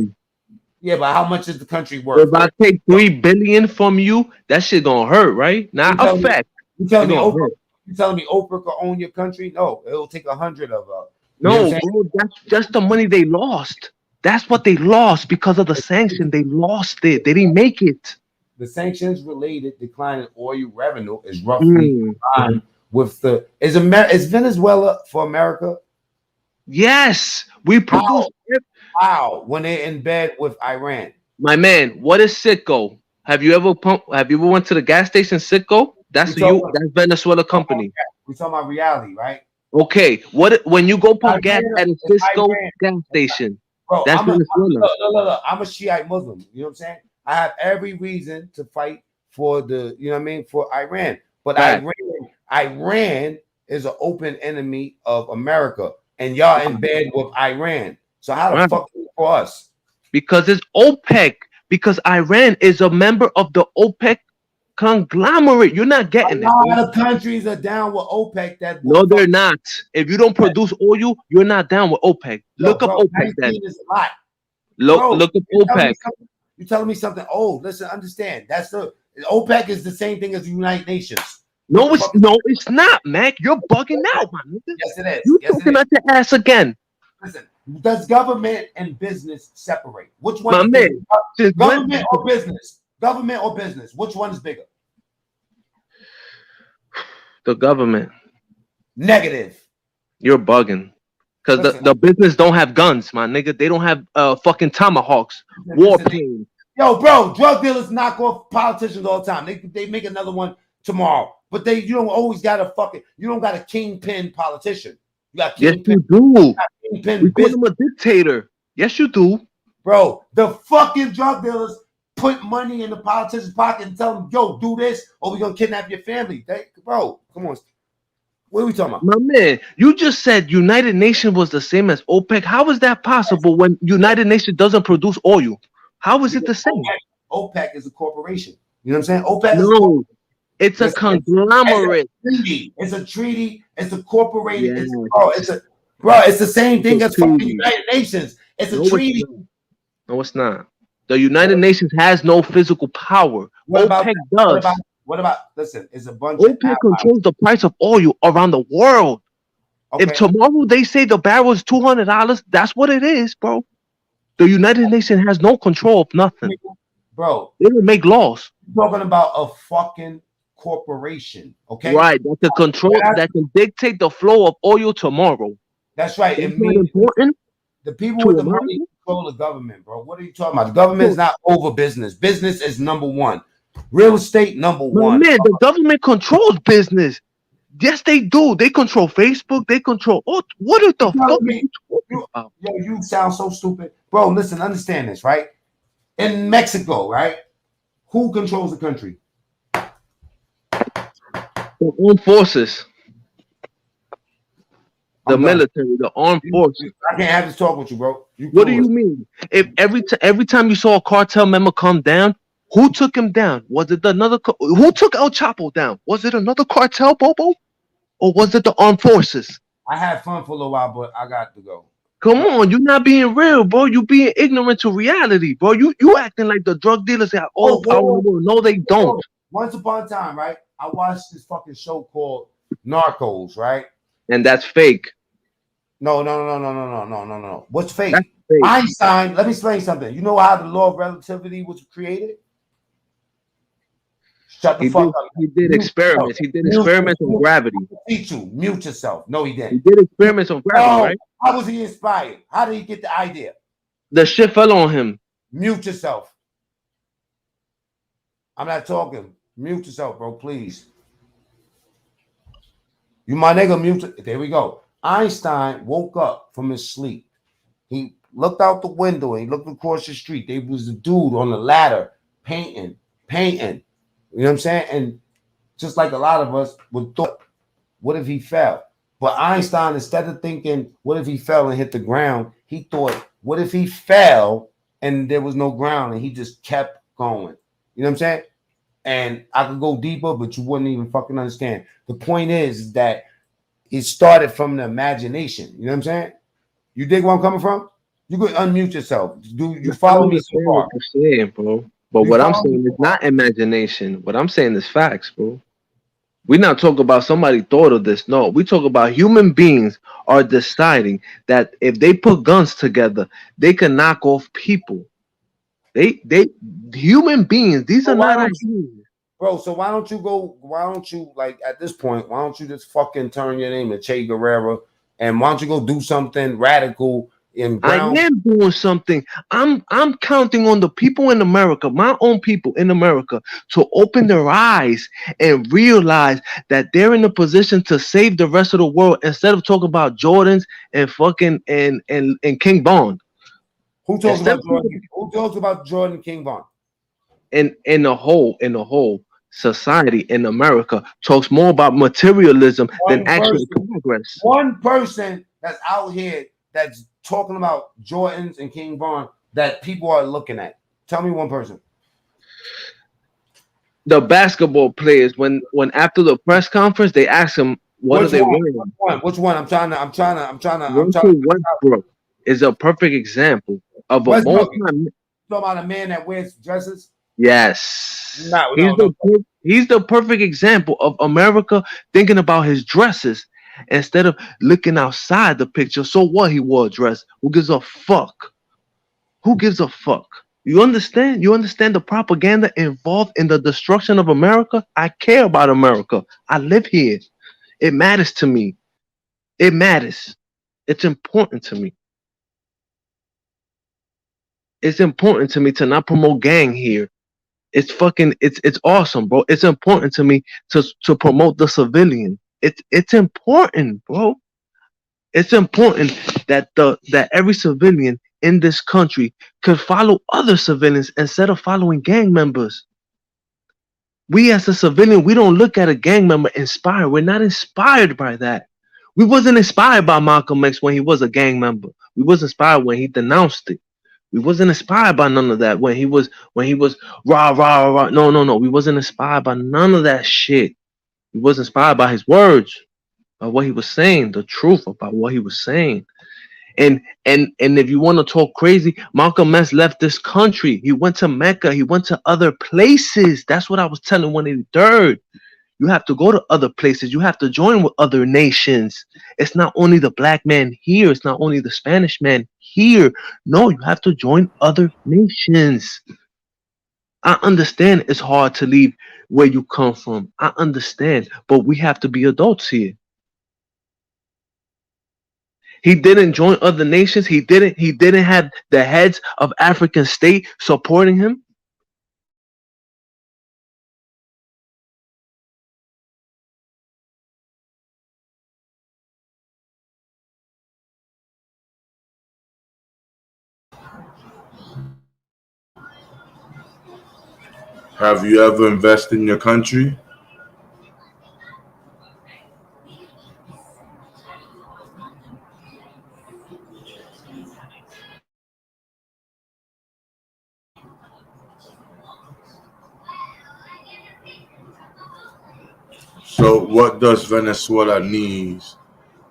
yeah, but how much is the country If worth? I take 3 billion from you, that shit gonna hurt, right? Not You a telling me, fact. you telling It me gonna Oprah? hurt. You telling me Oprah could own your country? No, it'll take 100 of her. You know what I'm No, saying? bro, that's just the money they lost. That's what they lost because of the sanction. They lost it. They didn't make it. The sanctions related decline in oil revenue is roughly Mm. combined with the is Venezuela for America? Yes, we produce. How when they're in bed with Iran? My man, what is Citgo? Have you ever Have you ever went to the gas station Citgo? We That's talking, you. That's Venezuela company. we talking about reality, right? Okay, what when you go pump gas Iran, at a it's Cisco Iran. gas station? Bro, That's Venezuela. look, I'm a Shiite Muslim. You know what I'm saying? I have every reason to fight for the, you know what I mean, for Iran. But Right. Iran is an open enemy of America, and y'all in bed with Iran. So how the Right. fuck is it for us? Because it's OPEC. Because Iran is a member of the OPEC conglomerate. You're not A getting it, bro. lot of countries are down with OPEC that will No, fuck. they're not. If you don't produce oil, you're not down with OPEC. Yo, Look up bro, OPEC then. 19 is a lot. Look Bro, up OPEC. you're telling me something old. Listen, understand. That's the OPEC is the same thing as the United Nations. No, it's not, Mac. You're bugging out, my nigga. Yes, it is. You Yes, talking it is. out your ass again. Listen, does government and business separate? Which one My is man, bigger? since Government or business? Government or business? Which one is bigger? The government. Negative. You're bugging. Because the business don't have guns, my nigga. They don't have fucking tomahawks, warplanes. Yo, bro, drug dealers knock off politicians all the time. They make another one tomorrow. But you don't always got you don't got a kingpin politician. You got Yes, kingpin. you do. Kingpin We call business. him a dictator. Yes, you do. Bro, the fucking drug dealers put money in the politician's pocket and tell them, yo, do this or we're going to kidnap your family. Bro, come on. What are we talking about? My man, you just said United Nations was the same as OPEC. How is that possible when United Nations doesn't produce oil? How is it the same? OPEC is a corporation. You know what I'm saying? OPEC No, it's a conglomerate. It's a treaty. It's a corporated. Yes. It's the same thing as fucking United Nations. It's a treaty. No, it's not. The United Nations has no physical power. OPEC does. What about, listen, it's a bunch OPEC controls the price of oil around the world. Okay. If tomorrow they say the barrel is $200, that's what it is, bro. The United Nations has no control of nothing. Bro. They don't make laws. You're talking about a fucking corporation, okay? Right, that can control, that can dictate the flow of oil tomorrow. That's right. That's not important. The people with the money control the government, bro. What are you talking about? The government is not over business. Business is number one. Real estate, number one. Man, the government controls business. Yes, they do. They control Facebook. They control. Oh, what is the fuck? You sound so stupid, bro. Listen, understand this, right? In Mexico, right? Who controls the country? The armed forces. The military, the armed forces. I can't have this talk with you, bro. What do you mean? If every time you saw a cartel member come down, who took him down? Was it who took El Chapo down? Was it another cartel, Bobo? Or was it the armed forces? I had fun for a little while, but I got to go. Come on, you're not being real, bro. You being ignorant to reality, bro. You acting like the drug dealers have all the power in the world. No, they don't. Once upon a time, right? I watched this fucking show called Narcos, right? And that's fake. No. What's That's fake? fake. Einstein. Let me explain something. You know how the law of relativity was created? Shut the fuck up. He did Mute yourself. experiments. He did Mute experiments on yourself. gravity. Teach you. Mute yourself. No, he He didn't. did experiments on gravity, No. right? How was he inspired? How did he get the idea? The shit fell on him. Mute yourself. I'm not talking. Mute yourself, bro, please. You my nigga, mute. There we go. Einstein woke up from his sleep. He looked out the window and he looked across the street. There was a dude on the ladder painting. You know what I'm saying? And just like a lot of us would thought, what if he fell? But Einstein, instead of thinking, what if he fell and hit the ground, he thought, what if he fell and there was no ground and he just kept going? You know what I'm saying? And I could go deeper, but you wouldn't even fucking understand. The point is that it started from the imagination. You know what I'm saying? You dig where I'm coming from? You could unmute yourself. Do you I follow me so understand what far? you're saying, bro. But You what I'm follow me saying so is far? not imagination. What I'm saying is facts, bro. We're not talking about somebody thought of this. No, we talk about human beings are deciding that if they put guns together, they can knock off people. They human beings. These So are why not don't you, ideas. bro? So why don't you go? Why don't you like at this point? Why don't you just fucking turn your name to Che Guevara and why don't you go do something radical in I ground? am doing something. I'm counting on the people in America, my own people in America, to open their eyes and realize that they're in a position to save the rest of the world instead of talking about Jordans and fucking and King Bond. Who talks Instead about of Jordan? Who talks about Jordan King Bond? in the whole society in America talks more about materialism than One actual person, progress. one person that's out here that's talking about Jordans and King Bond that people are looking at. Tell me one person. The basketball players, when after the press conference they ask them what are Which they one? Which wearing. one? Which one? I'm trying to. Russell Westbrook is a perfect example of a Westbrook. multi. Talking about a man that wears dresses. Yes, No. he's the perfect example of America thinking about his dresses instead of looking outside the picture. So what? He wore a dress. Who gives a fuck? Who gives a fuck? You understand? You understand the propaganda involved in the destruction of America? I care about America. I live here. It matters to me. It matters. It's important to me. It's important to me to not promote gang here. It's awesome, bro. It's important to me to promote the civilian. It's important, bro. It's important that every civilian in this country could follow other civilians instead of following gang members. We as a civilian, we don't look at a gang member inspired. We're not inspired by that. We wasn't inspired by Malcolm X when he was a gang member. We was inspired when he denounced it. We wasn't inspired by none of that when he was rah rah rah. No. We wasn't inspired by none of that shit. We was inspired by his words, by what he was saying, the truth about what he was saying. And if you want to talk crazy, Malcolm X left this country. He went to Mecca. He went to other places. That's what I was telling 183rd. You have to go to other places. You have to join with other nations. It's not only the black man here. It's not only the Spanish man here. No, you have to join other nations. I understand it's hard to leave where you come from. I understand, but we have to be adults here. He didn't join other nations. He didn't have the heads of African state supporting him. Have you ever invested in your country? So, what does Venezuela need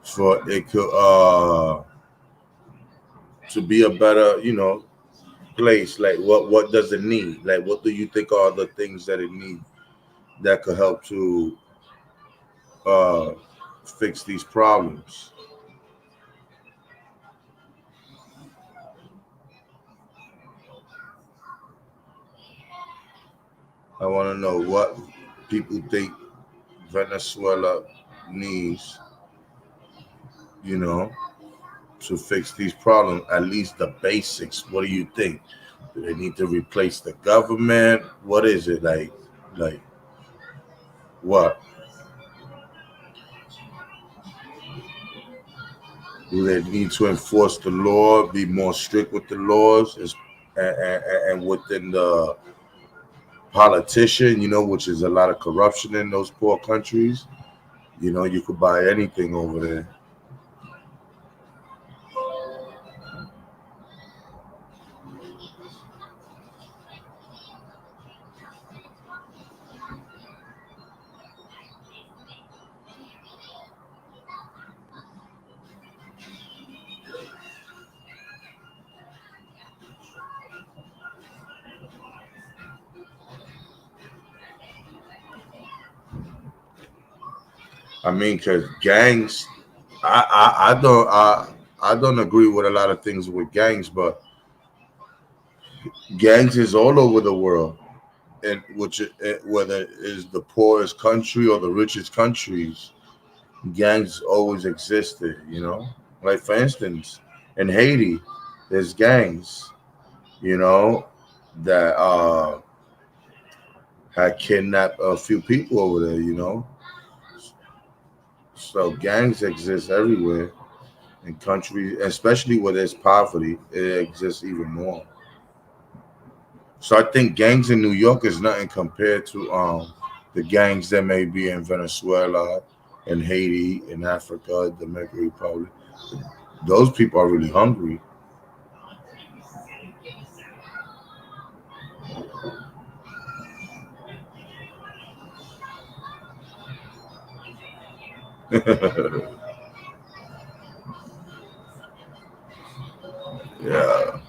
for it to be a better, place? Like, what does it need? Like, what do you think are the things that it needs that could help to uh, fix these problems? I want to know what people think Venezuela needs, you know, to fix these problems. At least the basics. What do you think? Do they need to replace the government? What is it like what? Do they need to enforce the law, be more strict with the laws, and within the politician, which is a lot of corruption in those poor countries. You could buy anything over there. I mean, because gangs, I don't agree with a lot of things with gangs, but gangs is all over the world, and whether it is the poorest country or the richest countries, gangs always existed. Like for instance, in Haiti, there's gangs, you know, that had kidnapped a few people over there. So gangs exist everywhere in countries, especially where there's poverty. It exists even more. So I think gangs in New York is nothing compared to the gangs that may be in Venezuela, in Haiti, in Africa, Dominican Republic. Those people are really hungry. Yeah,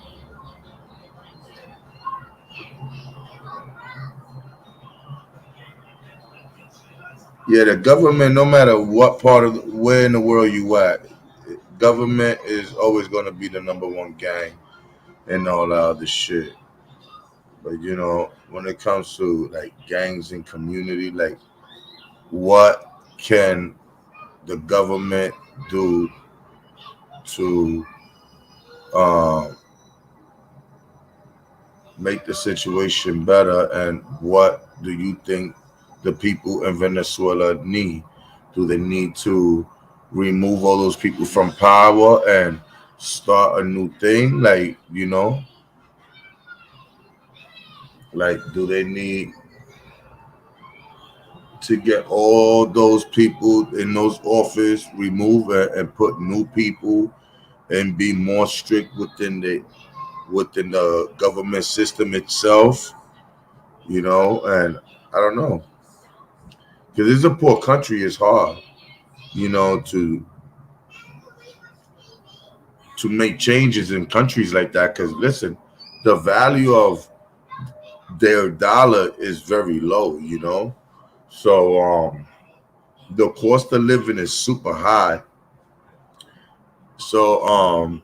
yeah. The government, no matter what part of where in the world you at, government is always going to be the number one gang and all that other shit. But when it comes to like gangs and community, like what can the government do to um, make the situation better? And what do you think the people in Venezuela need? Do they need to remove all those people from power and start a new thing? Like do they need to get all those people in those office removed and put new people and be more strict within the government system itself, and I don't know, because it's a poor country. It's hard, to make changes in countries like that. Because listen, the value of their dollar is very low, so the cost of living is super high. So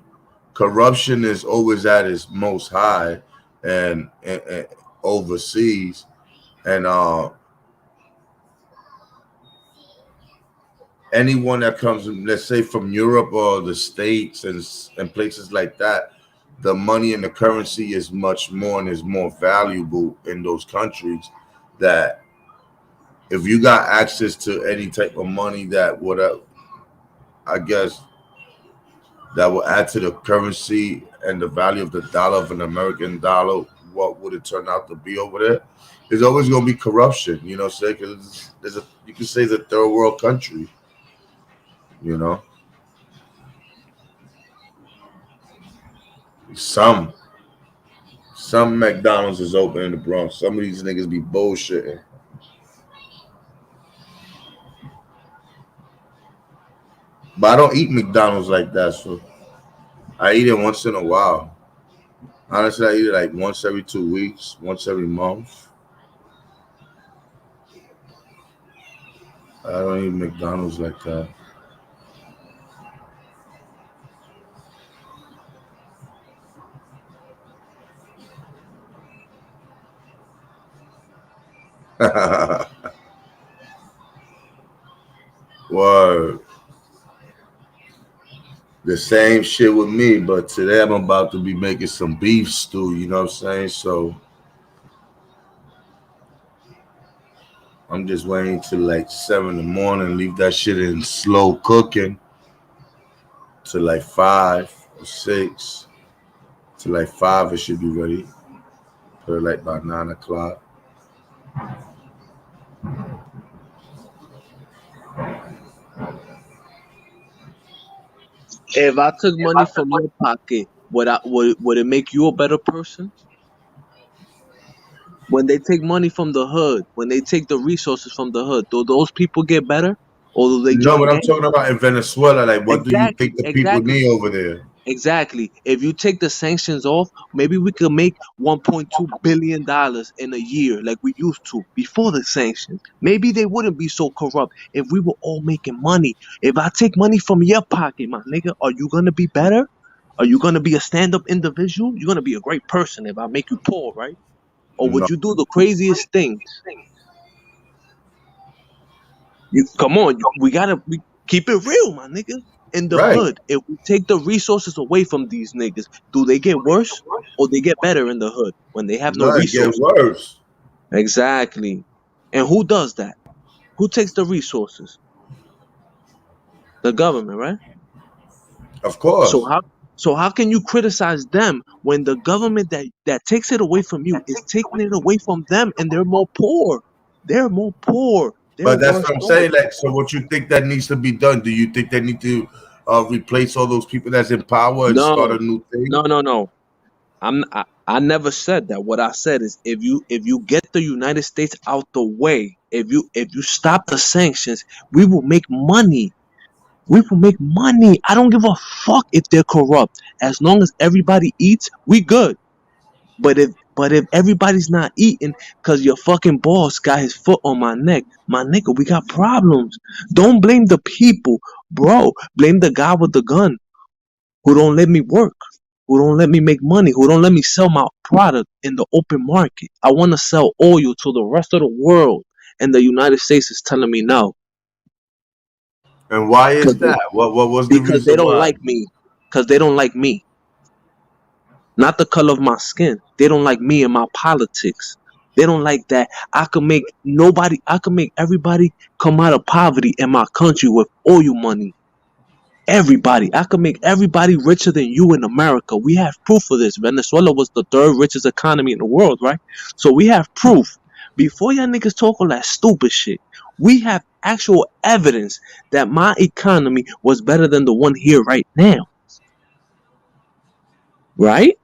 corruption is always at its most high, and overseas, and anyone that comes, let's say, from Europe or the States and places like that, the money and the currency is much more and is more valuable in those countries. That if you got access to any type of money that would, I guess, that will add to the currency and the value of the dollar, of an American dollar, what would it turn out to be over there? There's always going to be corruption, say, because you can say it's a third world country, you know. Some Some McDonald's is open in the Bronx. Some of these niggas be bullshitting. But I don't eat McDonald's like that, so I eat it once in a while. Honestly, I eat it like once every 2 weeks, once every month. I don't eat McDonald's like that. Word. The same shit with me, but today I'm about to be making some beef stew, you know what I'm saying? So I'm just waiting till like 7 in the morning, leave that shit in slow cooking to like 5 or 6. To like 5 it should be ready. Put it like by 9 o'clock. If I took money from your pocket, would it make you a better person? When they take money from the hood, when they take the resources from the hood, do those people get better, or do they No, join but I'm gangs? talking about in Venezuela. Like, what do you Exactly, think the people exactly. need over there? Exactly. If you take the sanctions off, maybe we could make $1.2 billion in a year like we used to before the sanctions. Maybe they wouldn't be so corrupt if we were all making money. If I take money from your pocket, my nigga, are you gonna be better? Are you gonna be a stand-up individual? You're gonna be a great person if I make you poor, right? Or would No. you do the craziest things? You come on, we keep it real, my nigga. In the Right. hood, if we take the resources away from these niggas, do they get worse or they get better in the hood when they have no No, it get resources? worse. Exactly. And who does that? Who takes the resources? The government, right? Of So course. how can you criticize them when the government that takes it away from you is taking it away from them and they're more poor? They're more poor. They're But that's worse what I'm off. saying. Like, so what you think that needs to be done? Do you think they need to replace all those people that's in power and start No, a new thing? no. I never said that. What I said is if you get the United States out the way, if you stop the sanctions, we will make money. We will make money. I don't give a fuck if they're corrupt. As long as everybody eats, we good. But if everybody's not eating because your fucking boss got his foot on my neck, my nigga, we got problems. Don't blame the people, bro. Blame the guy with the gun who don't let me work, who don't let me make money, who don't let me sell my product in the open market. I want to sell oil to the rest of the world, and the United States is telling me no And why is because that? What was the because they reason don't why? like me. Because they don't like me, not the color of my skin. They don't like me and my politics. They don't like that I could make everybody come out of poverty in my country with oil money. Everybody. I could make everybody richer than you in America. We have proof of this. Venezuela was the third richest economy in the world, right? So we have proof. Before y'all niggas talk all that stupid shit, we have actual evidence that my economy was better than the one here right now, right?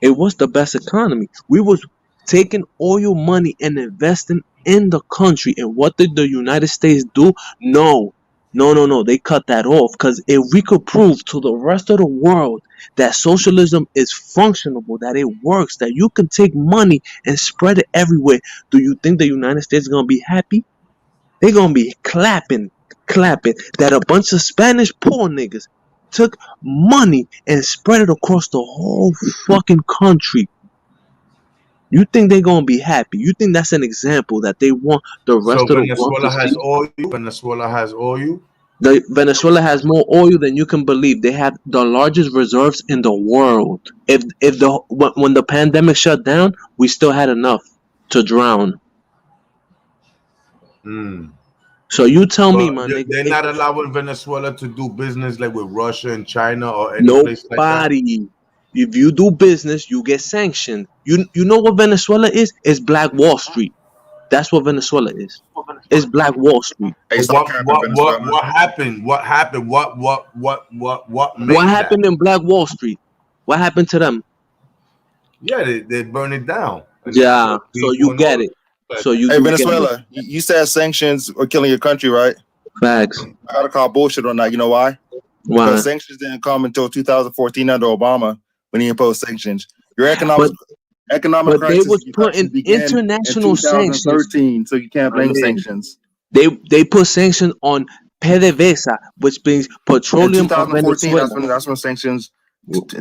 It was the best economy. We was taking oil money and investing in the country. And what did the United States do? No. They cut that off. Because if we could prove to the rest of the world that socialism is functionable, that it works, that you can take money and spread it everywhere, do you think the United States is gonna be happy? They're gonna be clapping that a bunch of Spanish poor niggas took money and spread it across the whole fucking country. You think they're gonna be happy? You think that's an example that they want the So rest of the world to Venezuela has see? oil. Venezuela has oil. The Venezuela has more oil than you can believe. They have the largest reserves in the world. When the pandemic shut down, we still had enough to drown. Mm. So you tell me, But my nigga, they're not allowing Venezuela to do business like with Russia and China or any place like that. nobody. If you do business, you get sanctioned. You know what Venezuela is? It's Black Wall Street. That's what Venezuela is. It's Black Wall Street. Hey, But stop capping, Venezuela. what happened? What happened? What What made that? happened in Black Wall Street? What happened to them? Yeah, they burn it down and they Yeah. killed So people you and get all it. that. So you Hey, do get it. Venezuela, you said sanctions are killing your country, right? Facts. I gotta call bullshit on that. You know why? Why? Because sanctions didn't come until 2014 under Obama when he imposed sanctions. Your But economic but they crisis was in your country putting began in international sanctions. 2013, so you can't I blame mean, sanctions. they put sanctions on PDVSA, which means In petroleum of 2014, Venezuela. that's when sanctions.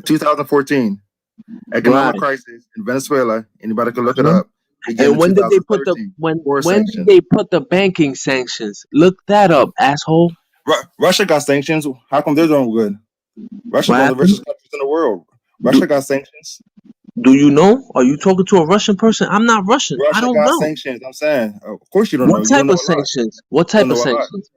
2014, economic Right. crisis in Venezuela. Anybody can look it Uh-huh. up. began And in when did they put the 2013. when War when did sanctions. they put the banking sanctions? Look that up, asshole. Russia got sanctions. How come they're doing good? Russia's What one of the happened? richest countries in the world. Do, Russia got sanctions. do you know? Are you talking to a Russian person? I'm not Russian. I Russia don't got know. sanctions. I'm saying, of course you don't What know. You type don't know of a lot. sanctions? What You don't type of know a lot. sanctions?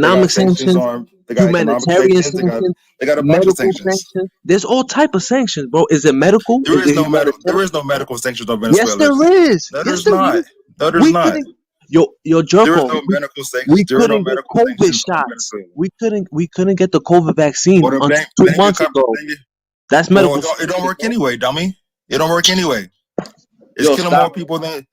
They got Economic sanctions sanctions, on. They got economic humanitarian sanctions. They got. sanctions, They got a bunch of medical sanctions. sanctions. There's all type of sanctions, bro. Is it medical? There Is is it no medical. There humanitarian? is no medical sanctions on Yes, Venezuela. there is. No, Yes, there's there not. is. No, there's We not. couldn't. Yo, There is Jerko, no medical sanctions. we There are no couldn't get medical COVID sanctions on shots. Venezuela. We couldn't get the COVID vaccine Or to until blame, 2 months ago. That's well, medical it don't sanctions, work bro. anyway, dummy. It don't work anyway. It's Yo, killing more stop. people than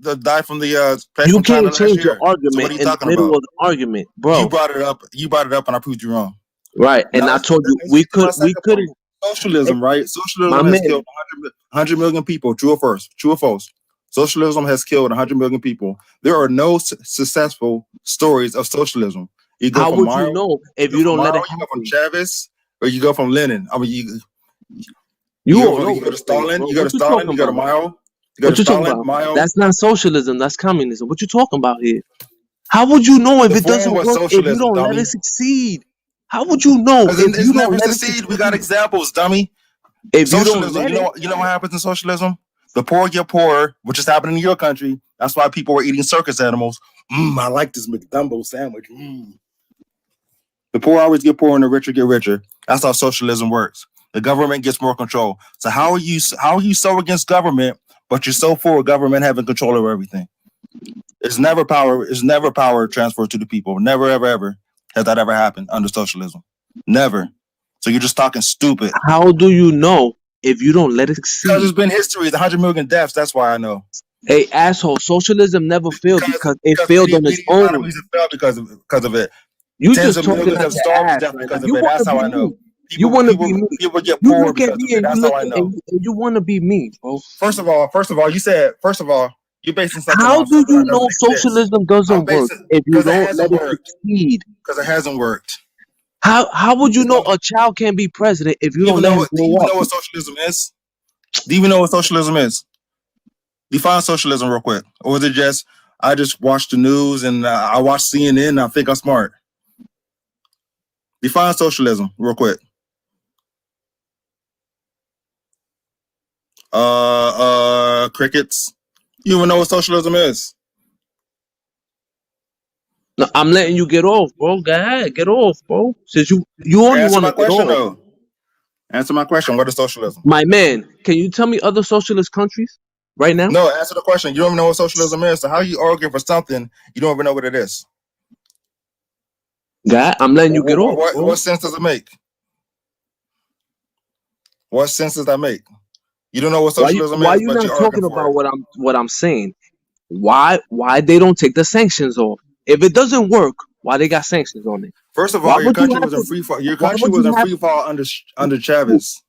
that died from the plague You from China can't last change your year. So what argument are you in the talking middle about? of the argument, You bro. brought it up. You brought it up, and I proved you wrong. Right, and Now I told you let's get to my we second point. couldn't. Hey, Socialism, right? my Socialism has man, killed 100 million people. True or false? True or false? Socialism has killed 100 million people. There are no successful stories of socialism. You go how from would you Mao, know if you go you from don't let Mao, it you go from happen? Chavez, or you go from Lenin. I mean, You all you over go the to place, Stalin, bro. you go What to you Stalin, talking you go to about? Mao, you go to What you talking Stalin, about? Mao. That's not socialism. That's communism. What you talking about here? How would you know if The it form doesn't was work if you socialism, don't let dummy. it succeed? How would you know Because if it's you don't never let it succeed. We got succeed? examples, dummy. If you don't Socialism, let it, you know what happens in socialism? The poor get poorer, which is happening in your country. That's why people were eating circus animals. I like this McDumbo sandwich. The poor always get poorer and the richer get richer. That's how socialism works. The government gets more control. So how are you so against government, but you're so for government having control over everything? It's never power transferred to the people. Never, ever, ever has that ever happened under socialism. Never. So you're just talking stupid. how do you know if you don't let it Because there's succeed? been history, the 100 million deaths. That's why I know. Hey, asshole, socialism never failed because it Because failed on its many own. economies have failed because of it. You Tens just of talking millions out have your starved to ass death right now. because of You it. want to That's how be I know. me. You want to be me. People get You poor look at because of me it. and That's how I know. you want to be me, bro. First of all, you're basing something How on do something you that doesn't know exist. socialism I'm doesn't work basing if you because it don't let hasn't it worked. succeed? Because it hasn't worked. How would you know a child can't be president if you don't let him Do you grow even up? know what socialism is? Do you even know what socialism is? Define socialism real quick. Or is it just I just watch the news and I watch CNN and I think I'm smart? Define socialism real quick. Crickets. You even know what socialism is? No, I'm letting you get off, bro. Go ahead, get off, bro. Since you only Answer want my to get question off. though. Answer my question. What is socialism? My man, can you tell me other socialist countries right now? No, answer the question. You don't even know what socialism is. So how are you arguing for something you don't even know what it is? God, I'm letting you get off, bro. What sense does it make? What sense does that make? You don't know what socialism Why is, you but not you're arguing talking for about it. what I'm saying? Why they don't take the sanctions off? If it doesn't work, why they got sanctions on it? First of Why all, your would you country have was in to? free fall. Your Why country would was you in have free fall under to? Chavez.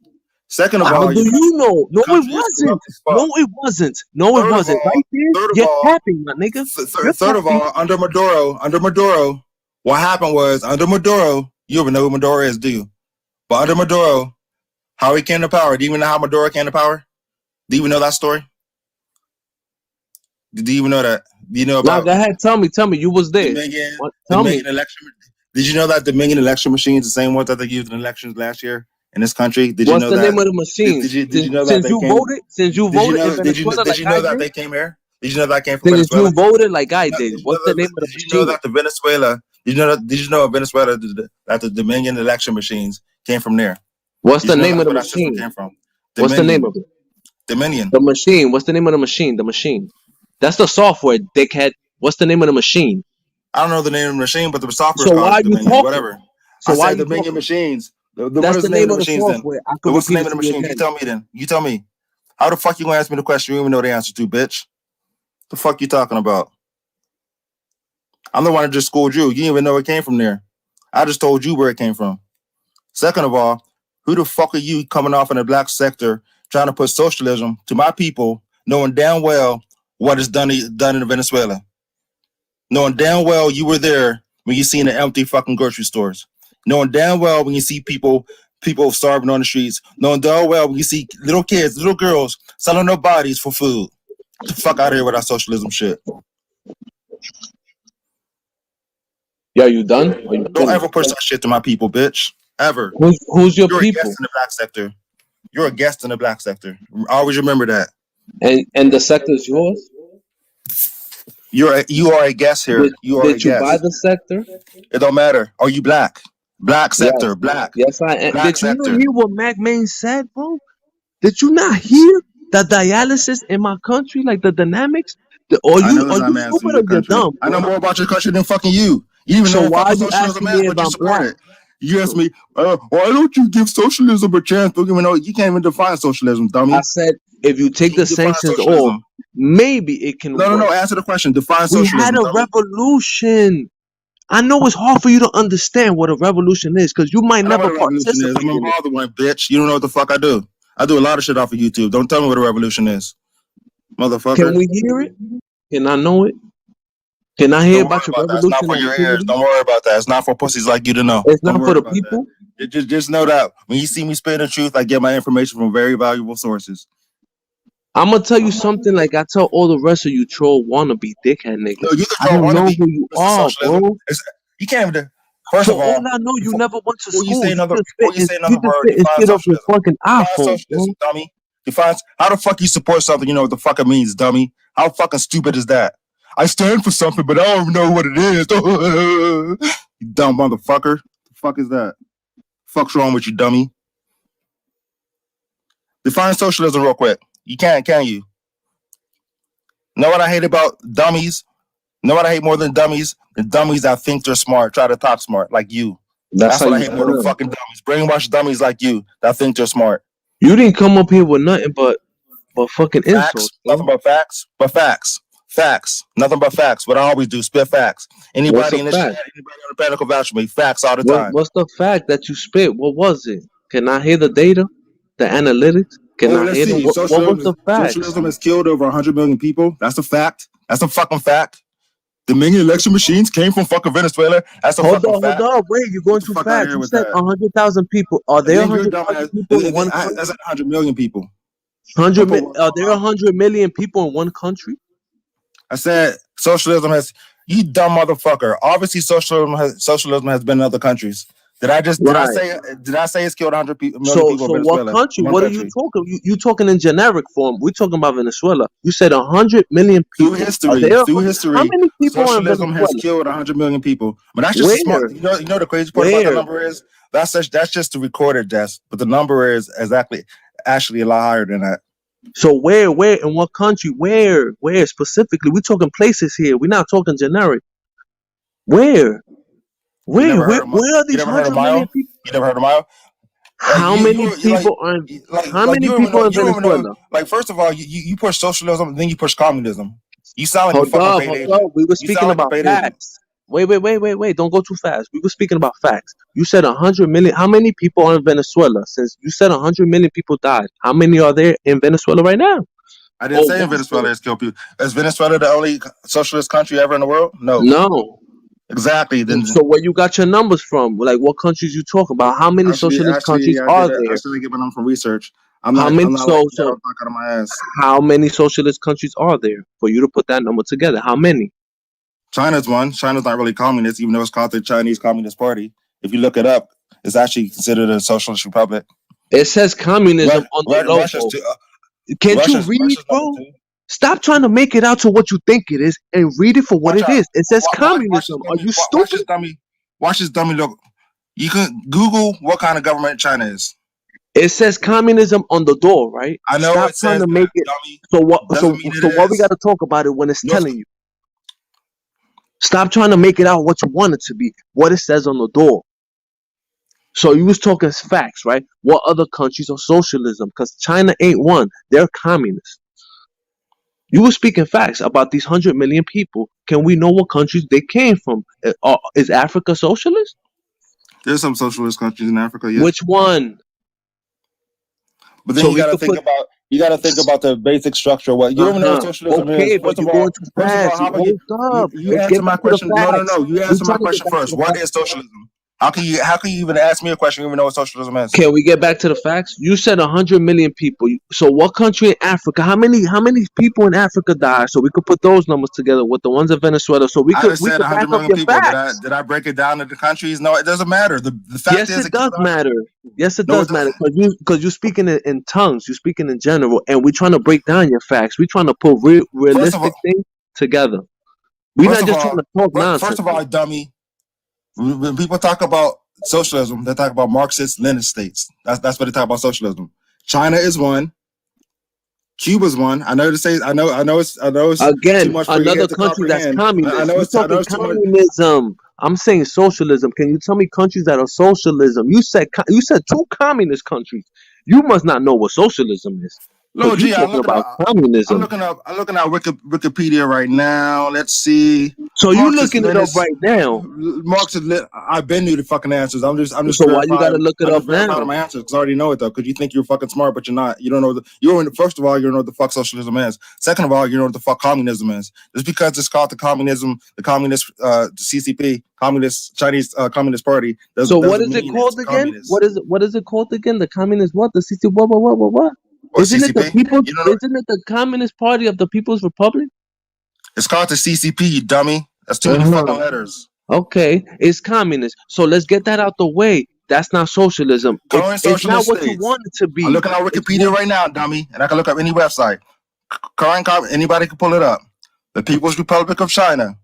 Second of How all, do you know? No, it country is wasn't. corrupt as No, fuck. it wasn't. No, it wasn't. Right there, Third of you're all, capping, my nigga. You're third of capping. all, under Maduro, what happened was under Maduro, you even know who Maduro is, do you? But under Maduro, how he came to power. Do you even know how Maduro came to power? Do you even know that story? Do you even know that? Do you know Now, about go ahead. Tell me. You was there. Dominion, What? Tell me. Dominion election? Did you know that Dominion election machines, the same ones that they used in elections last year in this country? Did you What's know the that? name of the machines? Did you know that Since they you came? voted, in Venezuela Did like you I know that did. they came here? Did you know that came from Since Venezuela? you voted like I did. What's the name of the Did you know machine? that the Venezuela? Did you know in Venezuela that the Dominion election machines came from there? What's Did the you know name of that's the where that system machine? came from? What's the name Dominion. of it? Dominion. The machine. What's the name of the machine? The machine. That's the software, dickhead. What's the name of the machine? I don't know the name of the machine, but the software is So why called are you Dominion. talking? Whatever. So I why are said you Dominion talking? machines. What That's is the the name of name the of the machines then? software. I could What's the repeat name it of the to you machines? You again. tell me then. You tell me. How the fuck you gonna ask me the question you don't even know the answer to, bitch? The fuck you talking about? I'm the one that just schooled you. You didn't even know it came from there. I just told you where it came from. Second of all, who the fuck are you coming off in the black sector trying to put socialism to my people, knowing damn well what is done in Venezuela? Knowing damn well you were there when you seen the empty fucking grocery stores. Knowing damn well when you see people starving on the streets. Knowing damn well when you see little kids, little girls selling their bodies for food. Get the fuck out of here with that socialism shit. Yeah, you done? Or you Don't ever finished? push that shit to my people, bitch. Ever. Who's your You're a people? guest in the black sector. You're a guest in the black sector. Always remember that. And the sector is yours? You are a guest here. You are a Did you buy guest. the sector? It don't matter. Are you black? Black Yes. sector. Black. Yes, I am. Black Did you sector. not hear what Mac Main said, bro? Did you not hear the dialysis in my country, like the dynamics? I know Are that you man from stupid your or you're country. dumb, I know bro? more about your country than fucking you. You even know So what why are fucking you socialism asking me is, if but you I'm support black? it. You ask me, why don't you give socialism a chance? Don't even know. You can't even define socialism, dummy. I said if you take the Define sanctions off, socialism. maybe it can work. No. Answer the question. Define We had socialism, a dummy. revolution. I know it's hard for you to understand what a revolution is because you might I know what never a revolution is. participate I'm in a it. father one, bitch. You don't know what the fuck I do. I do a lot of shit off of YouTube. Don't tell me what a revolution is, motherfucker. Can we hear it? Can I know it? Can I hear Don't worry about your about that. It's not revolution for your ears. activity? Don't worry about that. It's not for pussies like you to know. It's Don't not for worry the about people. that. Just know that when you see me spitting the truth, I get my information from very valuable sources. I'm gonna tell you something like I tell all the rest of you troll wannabe dickhead niggas. No, you the I troll don't know wannabe. who you Mr. are, Socialism. bro. You can't even. First For of all, all I know, you never went to before you school. say another, You just word, spit and define shit off your socialism. fucking Define iPhone, bro. socialism, dummy. Define how the fuck you support something you know what the fuck it means, dummy. How fucking stupid is that? I stand for something, but I don't even know what it is. You dumb motherfucker. The fuck is that? Fuck's wrong with you, dummy? Define socialism real quick. You can't, can you? Know what I hate about dummies? Know what I hate more than dummies? The dummies that think they're smart, try to talk smart, like you. That's what I hate more than fucking dummies. Brainwashed dummies like you that think they're smart. You didn't come up here with nothing but fucking Facts, insults, bro. nothing but facts, facts, nothing but facts. What I always do, spit facts. Anybody in this chat, anybody on the panel can vouch for me. Facts all the time. What's the fact that you spit? What was it? Can I hear the data, the analytics? Can I let's hear see. what was the fact? Socialism has killed over 100 million people. That's a fact. That's a fucking fact. The mini election machines came from fucking Venezuela. That's a fucking fact. Hold on. Wait, you're going too fast. You said 100,000 people. Are there 100,000 people in one country? That's 100 million people. Are there 100 million people in one country? I said socialism has. You dumb motherfucker. Obviously, socialism has been in other countries. Did I say it's killed 100 million people in Venezuela? So what country? What are you talking? You talking in generic form? We're talking about Venezuela. You said 100 million people. Through history, how many people socialism has killed 100 million people. But that's just smart. You know the crazy part about the number is that's just the recorded deaths, but the number is actually a lot higher than that. So where, in what country, where specifically? We're talking places here. We're not talking generic. Where are these 100 million people? You never heard of Mayo? How many people are in Venezuela? Like, first of all, you push socialism, and then you push communism. You sound like a fucking paid agent. We were speaking about facts. Wait. Don't go too fast. We were speaking about facts. You said 100 million. How many people are in Venezuela? Since you said 100 million people died, how many are there in Venezuela right now? I didn't say Venezuela has killed people. Is Venezuela the only socialist country ever in the world? No. Exactly. Then, so where you got your numbers from? Like what countries you talk about? How many socialist countries are there? I should get my number from research. How many socialist countries are there for you to put that number together? How many? China's one. China's not really communist, even though it's called the Chinese Communist Party. If you look it up, it's actually considered a socialist republic. It says communism on the logo. Can't you read, bro? Stop trying to make it out to what you think it is and read it for what it is. It says communism. Are you stupid? Watch this dummy look. You can Google what kind of government China is. It says communism on the door, right? I know. Stop trying to make it. Dummy. So what? So why we got to talk about it when it's telling you? Stop trying to make it out what you want it to be. What it says on the door. So you was talking facts, right? What other countries are socialism? Because China ain't one. They're communists. You were speaking facts about these 100 million people. Can we know what countries they came from? Is Africa socialist? There's some socialist countries in Africa. Yes. Which one? But then you got to think about the basic structure. What you don't know what socialism is. But you're going too fast. You answer my question. No. You answer my question first. What is socialism? How can you even ask me a question even know what socialism is? Can we get back to the facts? You said 100 million people. So what country in Africa? How many people in Africa died? So we could put those numbers together with the ones in Venezuela. So we I could just said back 100 up million your people. facts. Did I break it down into countries? No, it doesn't matter. The fact Yes, is it does matter. Yes, it No, does matter because you're speaking in tongues. You're speaking in general, and we're trying to break down your facts. We're trying to put realistic things together. We're not just trying to talk nonsense. First of all, dummy. When people talk about socialism, they talk about Marxist Leninist states. That's what they talk about socialism. China is one. Cuba's one. I know it's Again, too much for your another head to country that's comprehend. communist. You're I know talking it's too much. communism. I'm saying socialism. Can you tell me countries that are socialism? You said two communist countries. You must not know what socialism is. Lord, Because gee, you're talking about communism. I'm looking at Wikipedia right now. Let's see. So you looking it up right now? I've been knew the fucking answers. I'm just So why you gotta look it I'm up just verifying now? my answers because I already know it though. Because you think you're fucking smart, but you're not. You don't know first of all, you don't know what the fuck socialism is. Second of all, you don't know what the fuck communism is. Just because it's called the communist CCP, Communist Chinese Communist Party. So what is it called again? What is it called again? The communist what? The CCP what? Or Isn't it the CCP? people? You don't know? Isn't it the Communist Party of the People's Republic? It's called the CCP, you dummy. That's too many fucking letters. Okay, it's communist. So let's get that out the way. That's not socialism. It's not what you want it to be. I'm looking at Wikipedia right now, dummy, and I can look up any website. Anybody can pull it up. The People's Republic of China,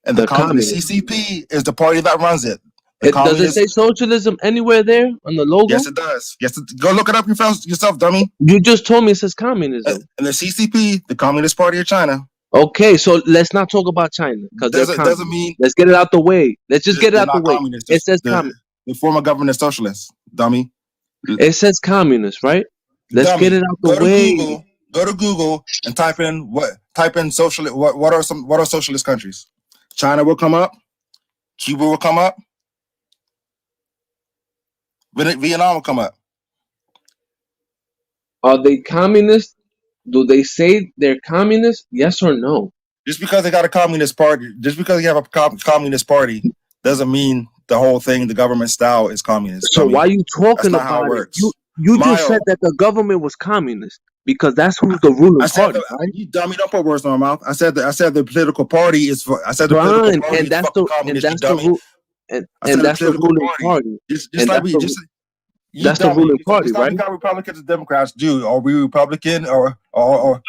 and the CCP is the party that runs it. Does it say socialism anywhere there on the logo? Yes, it does. Yes, go look it up yourself, dummy. You just told me it says communism. And the CCP, the Communist Party of China. Okay, so let's not talk about China because doesn't mean. Let's get it out the way. Let's just get it out the way. It says communist. The former government socialist, dummy. It says communist, right? Let's get it out the way. Go to Google and type in socialist. What are socialist countries? China will come up. Cuba will come up. Vietnam will come up. Are they communist? Do they say they're communist? Yes or no? Just because they got a communist party, just because you have a communist party, doesn't mean the whole thing, the government style, is communist. So why are you talking about it? You just said that the government was communist because that's who's the ruling party. Right? You dummy, don't put words in my mouth. I said the political party is for. I said the political party and that's the communist. And that's the ruling party. That's the ruling party, right? Like Republicans and Democrats do. Are we Republican or but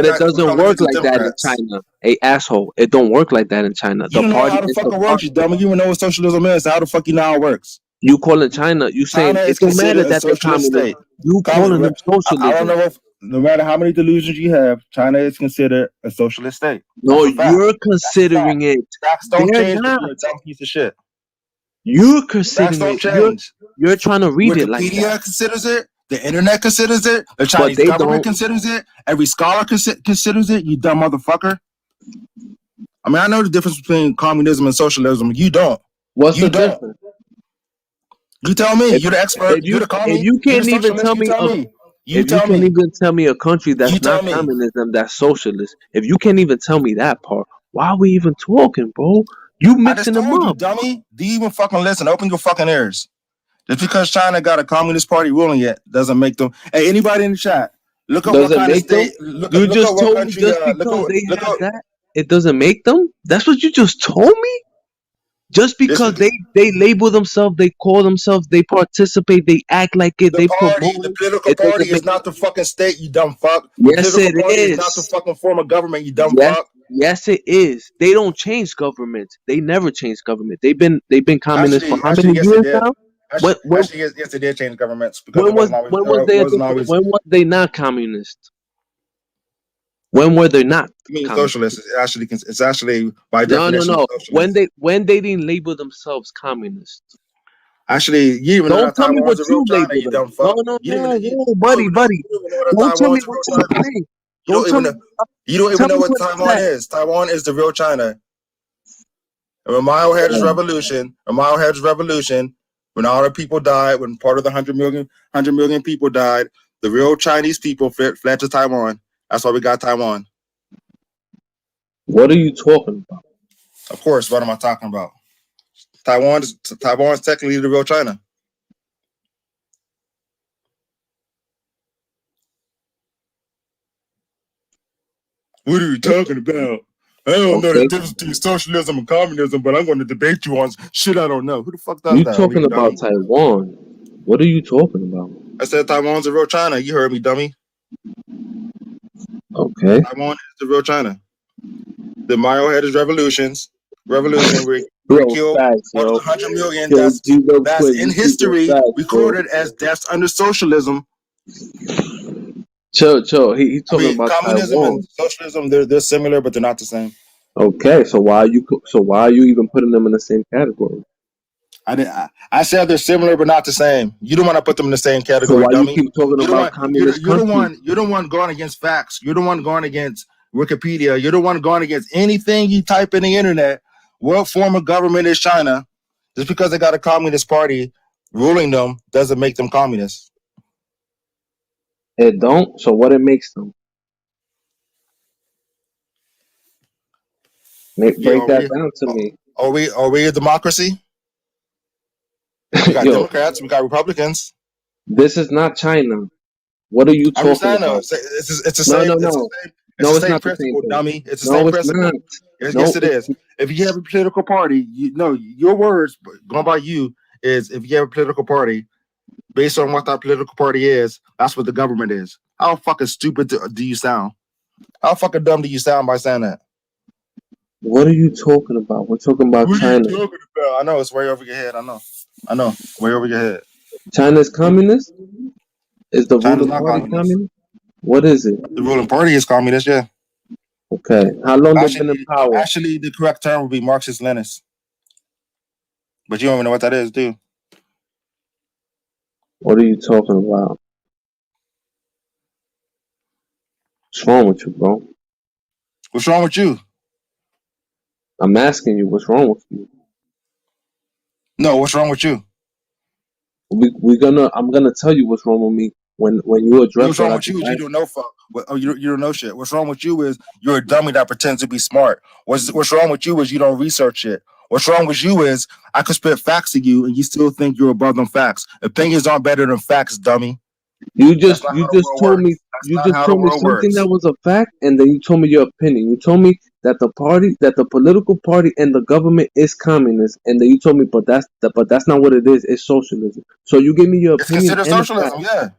it doesn't work like that in China. Hey, asshole! It don't work like that in China. You don't know how the fuck it works, you dummy. You don't know what socialism is. How the fuck you know how it works? You calling China? You saying it don't matter that they're communist? You calling them socialism? I don't know if no matter how many delusions you have, China is considered a socialist state. No, you're considering it. Facts don't change. You're a dumb piece of shit. You're considering it. You're trying to read it like that. Wikipedia considers it. The internet considers it. The Chinese government considers it. Every scholar considers it. You dumb motherfucker. I mean, I know the difference between communism and socialism. You don't. What's the difference? You tell me. You're the expert. You're the communist. If you can't even tell me, if you can't even tell me a country that's not communism, that's socialist. If you can't even tell me that part, why are we even talking, bro? You mixing them up, dummy. Do you even fucking listen? Open your fucking ears. Just because China got a communist party ruling it doesn't make them. Hey, anybody in the chat, look up what kind of state. You just told me just because they have that, it doesn't make them. That's what you just told me. Just because they label themselves, they call themselves, they participate, they act like it, they promote. The political party is not the fucking state, you dumb fuck. Yes, it is. It's not the fucking form of government, you dumb fuck. Yes, it is. They don't change government. They never change government. They've been communist for how many years now? Actually, yes, they did change governments. When was they not communist? When were they not? I mean, socialist. It's actually by definition. No. When they didn't label themselves communist. Actually, you even don't tell me what you label them. No, buddy. Don't tell me what you think. You don't even know what Taiwan is. Taiwan is the real China. And when Mao had his revolution, when all the people died, when part of the 100 million people died, the real Chinese people fled to Taiwan. That's why we got Taiwan. What are you talking about? Of course, what am I talking about? Taiwan's technically the real China. What are you talking about? I don't know the difference between socialism and communism, but I'm going to debate you on shit I don't know. Who the fuck does You that? talking about Taiwan? What are you talking about? I said Taiwan's the real China. You heard me, dummy. Okay. Taiwan is the real China. The Mao had his revolution where he killed more than 100 million. That's in history recorded as deaths under socialism. Chill. He talking about communism Taiwan. and socialism. They're similar, but they're not the same. Okay, so why are you even putting them in the same category? I said they're similar, but not the same. You don't want to put them in the same category, so why dummy. you keep talking about communist countries? You're the one going against facts. You're the one going against Wikipedia. You're the one going against anything you type in the internet. What form of government is China? Just because they got a communist party ruling them doesn't make them communists. It don't. So what it makes them? Break that down to me. Are we a democracy? We got Democrats. We got Republicans. This is not China. What are you talking about? It's the same. No. It's No, the it's same not principle, the same dummy. It's the no, same it's principle. not. Yes, it is. If you have a political party, your words going by you is if you have a political party, based on what that political party is, that's what the government is. How fucking stupid do you sound? How fucking dumb do you sound by saying that? What are you talking about? We're talking about China. What are you talking about? I know it's way over your head. I know, way over your head. China's communist? Is the ruling party communist? What is it? The ruling party is communist, yeah. Okay. How long they've been in power? Actually, the correct term would be Marxist-Leninist. But you don't even know what that is, do you? What are you talking about? What's wrong with you, bro? What's wrong with you? I'm asking you, what's wrong with you? No, what's wrong with you? I'm gonna tell you what's wrong with me when you address what's wrong with you is you don't know fuck. You don't know shit. What's wrong with you is you're a dummy that pretends to be smart. What's wrong with you is you don't research shit. What's wrong with you is I could spit facts to you and you still think you're above them facts. Opinions aren't better than facts, dummy. You just told me something that was a fact, and then you told me your opinion. You told me that the political party and the government is communist, and then you told me, but that's not what it is. It's socialism. So you give me your opinion. It's considered socialism, yeah.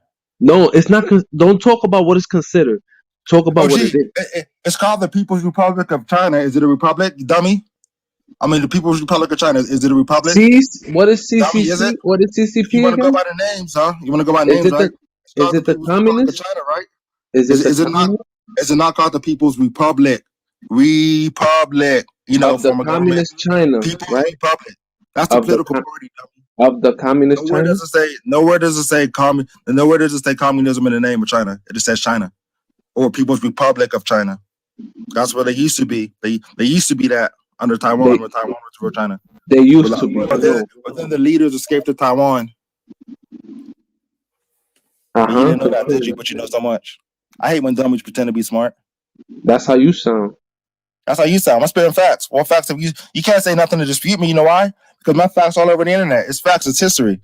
No, it's not. Don't talk about what it's considered. Talk about what it is. It's called the People's Republic of China. Is it a republic, dummy? I mean, the People's Republic of China. Is it a republic? What is CCC? Dummy, is it? What is CCP? You want to go by the names, huh? You want to go by names, right? Is it the communist? China, right? Is it not? Is it not called the People's Republic? Republic, of the communist China, People's right? Republic. That's the political party. Of the communist China. Nowhere does it say communism in the name of China. It just says China or People's Republic of China. That's what they used to be. They used to be that under Taiwan when Taiwan was for China. They used to be. But then the leaders escaped to Taiwan. You didn't know that, did you? But you know so much. I hate when dummies pretend to be smart. That's how you sound. That's how you sound. I'm spitting facts. What facts have you can't say nothing to dispute me. You know why? Because my facts all over the internet. It's facts. It's history.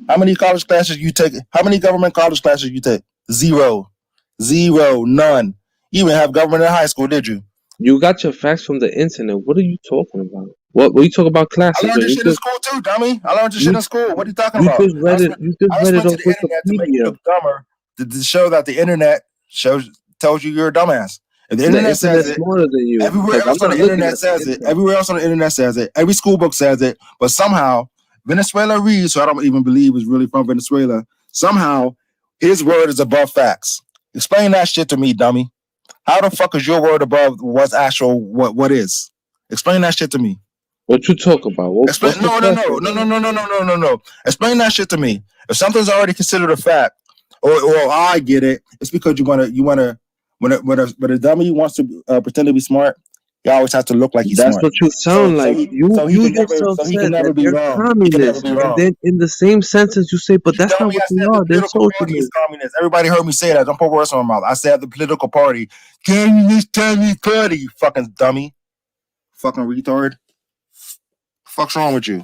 How many college classes you take? How many government college classes you take? Zero. None. You even have government in high school, did you? You got your facts from the internet. What are you talking about? What you talk about classes? I learned this shit in school too, dummy. I learned this shit in school. What are you talking about? You just read it on Wikipedia. To make you look dumber, to show that the internet tells you you're a dumbass. If the internet says it, smarter than you. Everywhere else on the internet says it. Everywhere else on the internet says it. Every school book says it. But somehow Venezuela Reeves, who I don't even believe is really from Venezuela, somehow his word is above facts. Explain that shit to me, dummy. How the fuck is your word above what's actual what is? Explain that shit to me. What you talk about? No. Explain that shit to me. If something's already considered a fact, or I get it, it's because you wanna when a dummy wants to pretend to be smart, you always have to look like he's smart. That's what you sound like. You yourself said that they're communists, and then in the same sentence you say, but that's not what they are. They're socialists. Everybody heard me say that. Don't put words in my mouth. I said the political party. Communist party, you fucking dummy. Fucking retard. Fuck's wrong with you?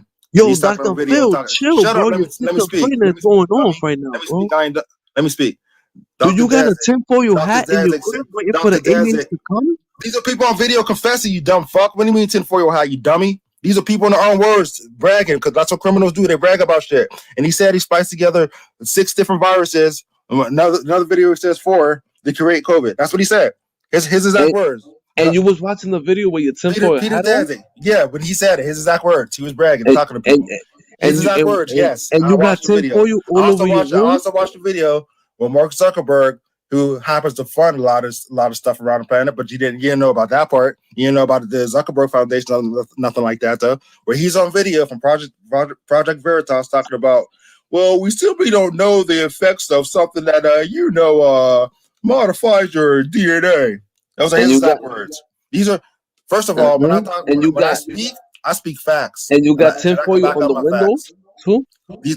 man. And he Yo, stopped Dr. on video Phil, talking. chill, Shut up. bro. Let Your me speak. schizophrenia is going off right now, Let me bro. speak. Let me speak. Do Dr. you got a Daz. tinfoil Dr. hat in your Daz. crib waiting for Dr. the Daz. aliens to come? These are people on video confessing, you dumb fuck. What do you mean tinfoil hat, you dummy? These are people in their own words bragging, because that's what criminals do. They brag about shit. And he said he spliced together 6 different viruses. Another video says 4 to create COVID. That's what he said. His exact words. And you was watching the video with your tinfoil Peter hat on? Daz. Yeah, but he said it. His exact words. He was bragging, And talking to people. His exact words. Yes, and I you got watched the video. tinfoil all over your I room? also watched the video with Mark Zuckerberg, who happens to fund a lot of stuff around the planet, but you didn't know about that part. You didn't know about the Zuckerberg Foundation, nothing like that though. Where he's on video from Project Veritas talking about, well, we simply don't know the effects of something that modifies your DNA. Those are his exact words. These are, first of all, when I speak, I speak facts. And you got I can tinfoil back on up the my window facts. too?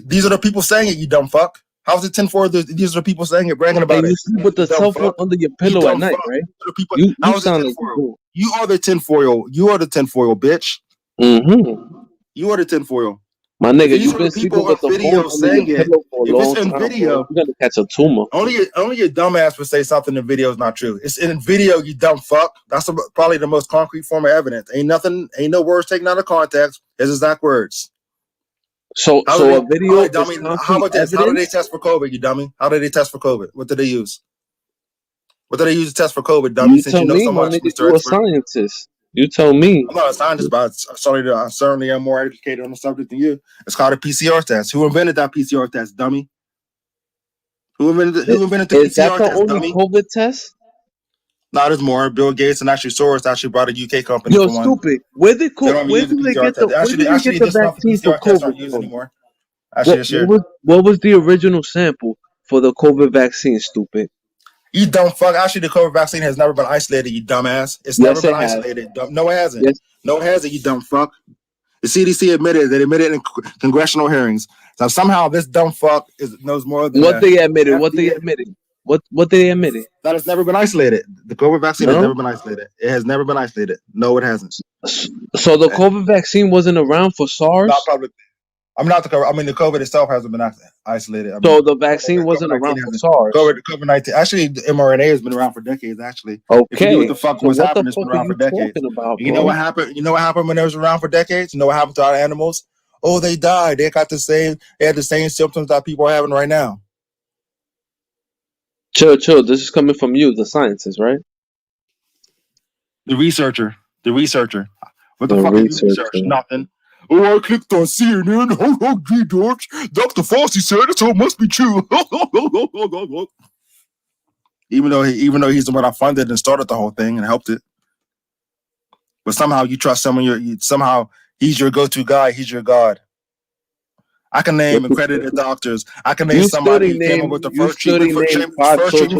These are the people saying it, you dumb fuck. How's it 10-4? These are the people saying it, bragging about And it. you sleep with the Dumb cell phone fuck. under your You pillow at dumb night, fuck. right? People, You how is it sound like tinfoil? you You are the tinfoil. You are the tinfoil, bitch. Mm-hmm. You are the tinfoil. My nigga, These you've are been the sleeping people on with the phone video under your saying it. pillow for a If it's long in time, bro. video, You're gonna catch a tumor. only your dumb ass would say something in video is not true. It's in video, you dumb fuck. That's probably the most concrete form of evidence. Ain't no words taken out of context. His exact words. So a video is How concrete about this? How do they evidence? test for COVID, you dummy? How do they test for COVID? What do they use? What do they use to test for COVID, dummy? You Since tell you know me, so my much, nigga, Mr. you a Expert. scientist. You tell me. I'm not a scientist, but I certainly am more educated on the subject than you. It's called a PCR test. Who invented that PCR test, dummy? Who invented the Is that PCR the test, only dummy? COVID test? No, there's more. Bill Gates and actually Soros actually brought a UK company Yo, for one. stupid. Where They don't even use the PCR test. where did they get Actually, the this month the vaccine for PCR tests COVID aren't used from? anymore. Actually, this year. What was the original sample for the COVID vaccine, stupid? You dumb fuck. Actually, the COVID vaccine has never been isolated, you dumbass. It's never Yes, been it has. isolated. No, it hasn't. Yes. No, it hasn't, you dumb fuck. The CDC admitted in congressional hearings. So somehow this dumb fuck knows more than What they admitted? FDA. What they admitted? That has never been isolated. The COVID vaccine has No. never been isolated. It has never been isolated. No, it hasn't. So the COVID vaccine wasn't around for SARS. Not public. I'm not the COVID. I mean, the COVID itself hasn't been isolated. I mean, So the vaccine wasn't around for SARS. COVID-19. Actually, the mRNA has been around for decades. Actually, Okay. if you knew what the fuck So was what the happening, it's been fuck are around for you decades. talking about, You know bro? what happened? You know what happened when it was around for decades? You know what happened to our animals? Oh, they died. They had the same symptoms that people are having right now. Chill. This is coming from you, the scientist, right? The researcher. What the The fuck researcher. are you research? Nothing. Oh, I clicked on CNN. Oh, gee, George. Dr. Fauci said it, so it must be true. Even though he's the one that funded and started the whole thing and helped it. But somehow you trust someone. Somehow he's your go-to guy. He's your god. I can name accredited doctors. I can name somebody who came up with the first treatment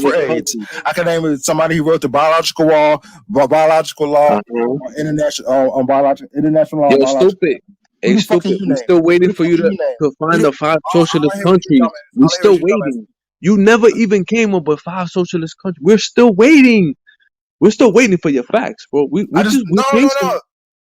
for AIDS. I can name somebody who wrote the biological law on international law. Yo, stupid. Hey, stupid. We're still waiting for you to find the 5 socialist countries. We're still waiting. You never even came up with 5 socialist countries. We're still waiting. We're still waiting for your facts, bro. No.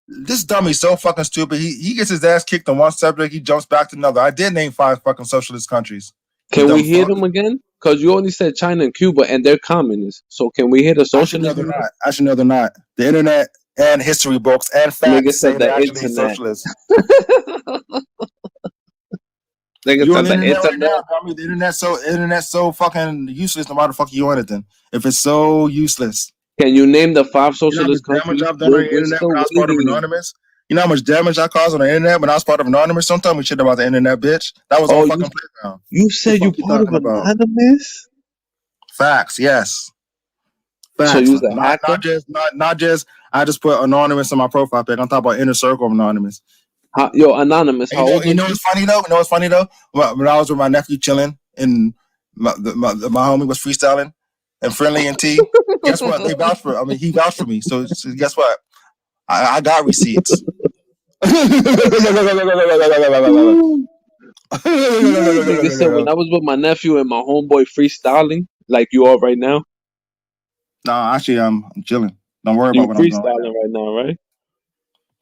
This dummy's so fucking stupid. He gets his ass kicked on one subject, he jumps back to another. I did name 5 fucking socialist countries. Can we hear them again? Because you only said China and Cuba, and they're communists. So can we hear the socialists? Actually, no, they're not. The internet and history books and facts say they're actually socialists. You on the internet right now? I mean, the internet's so fucking useless. No matter the fuck you on it, then if it's so useless. Can you name the 5 socialist countries? Damage I've done on the internet when I was part of Anonymous. You know how much damage I caused on the internet when I was part of Anonymous? Don't tell me shit about the internet, bitch. That was all fucking playground. You said you part of Anonymous? Facts, yes. Facts. So you was a hacker? Not just. I just put Anonymous in my profile pic. I'm talking about Inner Circle of Anonymous. Anonymous. How old? You know what's funny though? When I was with my nephew chilling and my homie was freestyling and Friendly and T. Guess what? He vouched for me. So guess what? I got receipts. Nigga said when I was with my nephew and my homeboy freestyling, like you are right now. No, actually, I'm chilling. Don't worry about what I'm doing. Freestyling right now, right?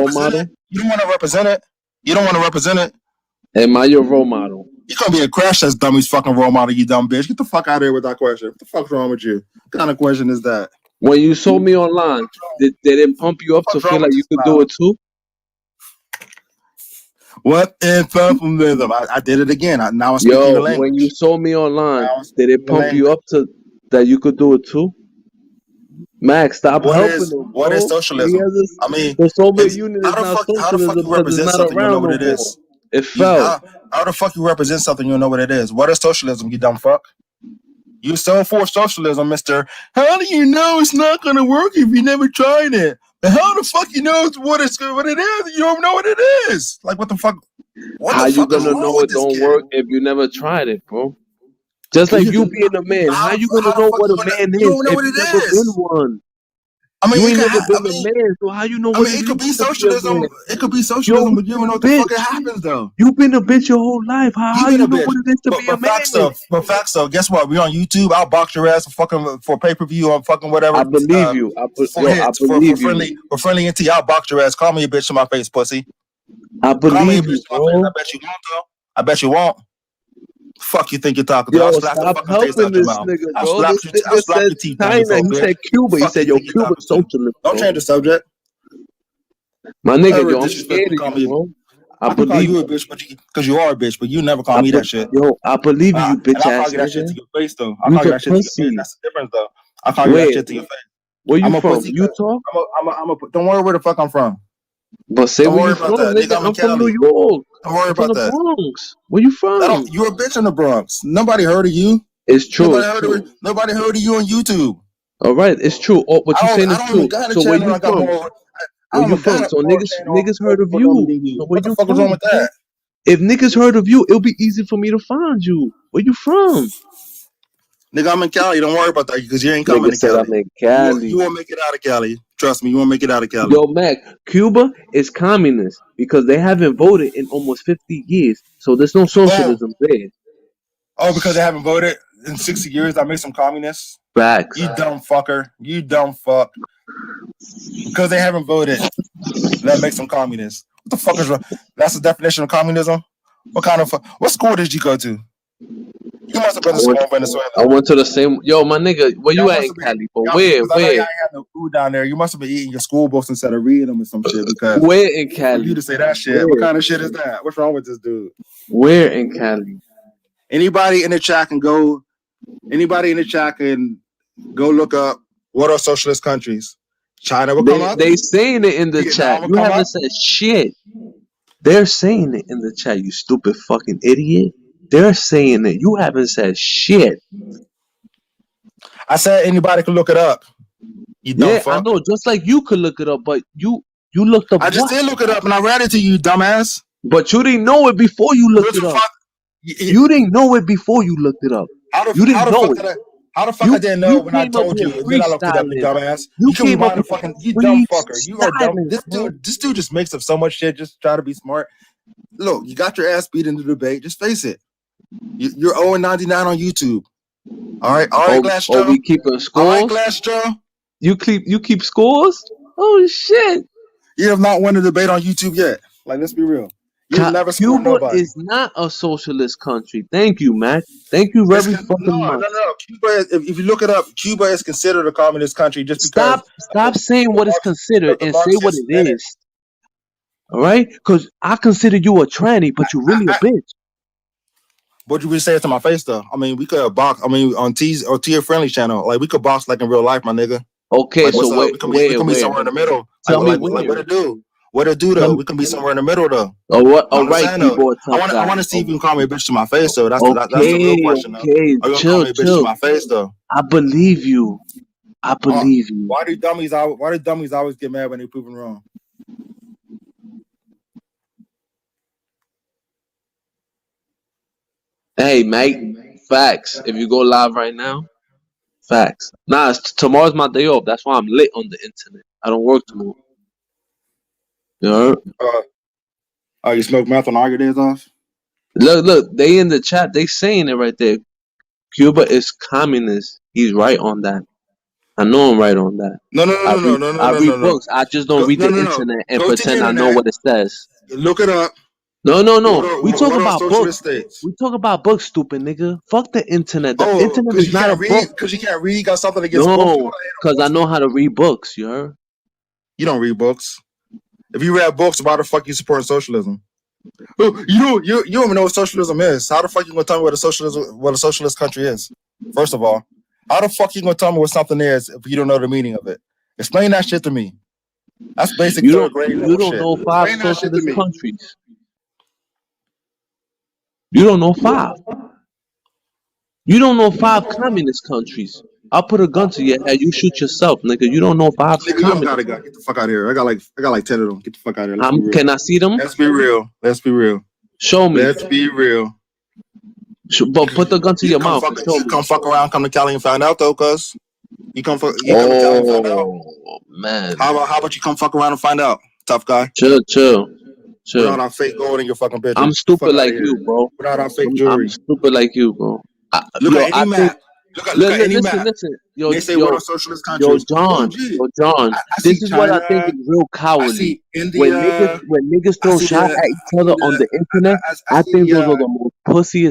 role represent model? it? You don't want to represent it? You don't want to represent it? Am I your role model? You're gonna be a crash test dummy's fucking role model, you dumb bitch. Get the fuck out of here with that question. What the fuck's wrong with you? What kind of question is that? When you saw me online, did it pump you up to What's wrong feel with like you this could do smile? it too? What influencerism? I did it again. Now I'm speaking your Yo, when you language. saw me online, Now I'm did speaking it your pump you language. up to that you could do it too? Max, stop helping him, What is bro. He socialism? has this. I mean, The Soviet it's Union how is the not fuck socialism you because it's represent not something you don't know around what no it more. is. It You fell. how the fuck you represent something you don't know what it is? What is socialism? You dumb fuck. You so for socialism, Mister. How do you know it's not gonna work if you never tried it? And how the fuck you know what it is? You don't know what it is. Like what the fuck? What How the you fuck is gonna wrong know with it this don't kid? work if you never tried it, bro? Just like You, you being a man, how you gonna how the know fuck what you a gonna? man You is don't know if what you it never been is. one? I mean, You it ain't could. never been a man, so how you know what it It could be is to be a man? socialism. It could be Yo, socialism, you but you don't been know a what the fuck it bitch. happens though. You been a bitch your whole life. You How been you a know bitch. what it is to be a But facts man? though. But facts though. Guess what? We on YouTube. I'll box your ass for fucking for pay per view on fucking whatever. I believe you. For I hits believe you. for friendly NT. I'll box your ass. Call me a bitch to my face, pussy. I Call me a believe bitch you, to my face. I bro. bet you won't though. I bet you won't. Fuck you think you're talking to? Yo, I'll slap the stop fucking taste helping out your this mouth. nigga, I'll bro. slap This you. I'll nigga slap said your teeth down, you China. little He bitch. said Cuba. He Fuck said, you yo, think you're Cuba's talking to? socialist, Don't bro. change the subject. My nigga, Ever yo, I'm disrespectful, scared of call you, me. bro. I I can call believe you a you. bitch, but because you are a bitch, but you never call me that shit. Yo, I believe you, you And bitch I'll call ass you that shit nigga. to your face, though. I'll call You's you a that shit to your face. pussy. That's the difference, though. I'll call you that Where? shit to your face. Where you I'm a from? pussy. Utah? Don't worry where the fuck I'm from. But say Don't where worry you about from, that, nigga. nigga. I'm in I'm from New Cali. York. Don't worry I'm from about the that. Bronx. Where you from? You're a bitch in the Bronx. Nobody heard of you. It's true. It's true. Nobody heard of you on YouTube. All right, it's true. Oh, what you saying I is don't even true. got a So where channel. you I got from? more. I Where don't you even from? got So more channel niggas more heard of people know me you. than you. So where What the you fuck is wrong from, with bro? that? If niggas heard of you, it'll be easy for me to find you. Where you from? Nigga, I'm in Cali. Don't worry about that because you ain't coming Nigga to said Cali. I'm in You Cali. won't make it out of Cali. Trust me, you won't make it out of Cali. Yo, Mac, Cuba is communist because they haven't voted in almost 50 years. So there's no socialism there. Oh, because they haven't voted in 60 years, that makes them communists? Facts. You dumb fucker. You dumb fuck. Because they haven't voted, that makes them communists. What the fuck is wrong? That's the definition of communism? What school did you go to? You must have been to school in Venezuela. I went to the same. Yo, my nigga, where you Y'all at must in have been, Cali? But y'all, where? because I know y'all ain't had no food down there. You must have been eating your school books instead of reading them or some shit. Because Where in for Cali? you to say that shit, what kind of shit is that? What's wrong with this dude? Where in Cali? Anybody in the chat can go. Anybody in the chat can go look up what are socialist countries. China will come up. They saying it in the chat. Vietnam will You come haven't up. said shit. They're saying it in the chat, you stupid fucking idiot. They're saying it. You haven't said shit. I said anybody can look it up. You dumb Yeah, I fuck. know. Just like you could look it up, but you looked up I just what? did look it up and I read it to you, dumbass. But you didn't know it before you looked it up. You didn't know it before you looked it up. You didn't know it. How the fuck I didn't know You when I came up told here you and then I looked it up, you freestyling. dumbass? You You can came up rewind the here fucking you dumb fucker. You are dumb. freestyling, bro. This dude just makes up so much shit just to try to be smart. Look, you got your ass beat in the debate. Just face it. You're 0-99 on YouTube. All right, Glass Joe. We keeping scores? All right, Glass Joe. You keep scores? Oh shit. You have not won a debate on YouTube yet. Like, let's be real. You've never scored Cuba nobody. is not a socialist country. Thank you, Mac. Thank you very fucking much. No. Cuba, if you look it up, Cuba is considered a communist country just because. Stop saying what is considered and say what Marxists it is. All right? Because I consider you a tranny, but you're really a bitch. What you would say it to my face though? I mean, we could box. I mean, on T's or Tia Friendly channel, like we could box like in real life, my nigga. Okay, like, so we can be somewhere in the middle. Tell me Like where. what it do? What it do though? We can be somewhere in the middle though. All right, keyboard tough guy. I want to see if you can call me a bitch to my face though. That's the real question though. Okay, Are you gonna call me a bitch to my face though? I believe you. I believe you. Why do dummies always get mad when they're proven wrong? Hey, mate. Facts. If you go live right now, facts. Nah, tomorrow's my day off. That's why I'm lit on the internet. I don't work tomorrow. You know? Oh, you smoke meth on all your days off? Look. They in the chat. They saying it right there. Cuba is communist. He's right on that. I know I'm right on that. No. I read books. I just don't read the internet and pretend I know what it says. Look it up. No. We talk What are about socialist books. states? We talk about books, stupid nigga. Fuck the internet. The Oh, internet because is you not a can't read. book. Because you can't read. You got something against books. No, because I know how to read books. You heard? You don't read books. If you read books, why the fuck you supporting socialism? You don't even know what socialism is. How the fuck you gonna tell me what a socialist country is? First of all, how the fuck you gonna tell me what something is if you don't know the meaning of it? Explain that shit to me. That's basic third grade level You don't shit. know 5 Explain that shit to socialist me. countries. You don't know 5. You don't know 5 communist countries. I'll put a gun to your head. You shoot yourself, nigga. You don't know 5 Nigga, you don't got a communist. gun. Get the fuck out of here. I got like 10 of them. Get the fuck out of here. Let's be real. Can I see them? Let's be real. Let's be real. Show me. Let's be real. But put the gun to your mouth. You come fuck around, come to Cali and find out though, cuz. You come to Cali and find out. Man. How about you come fuck around and find out, tough guy? Chill. Without our fake gold in your fucking picture. I'm stupid like you, bro. Without our fake jewelry. I'm stupid like you, bro. Look at any map. Look at any map. Listen. Yo, they say what are socialist countries? Yo, John. This is what I think is real cowardly. I see India. When niggas throw shots at each other on the internet, I think those are the most pussiest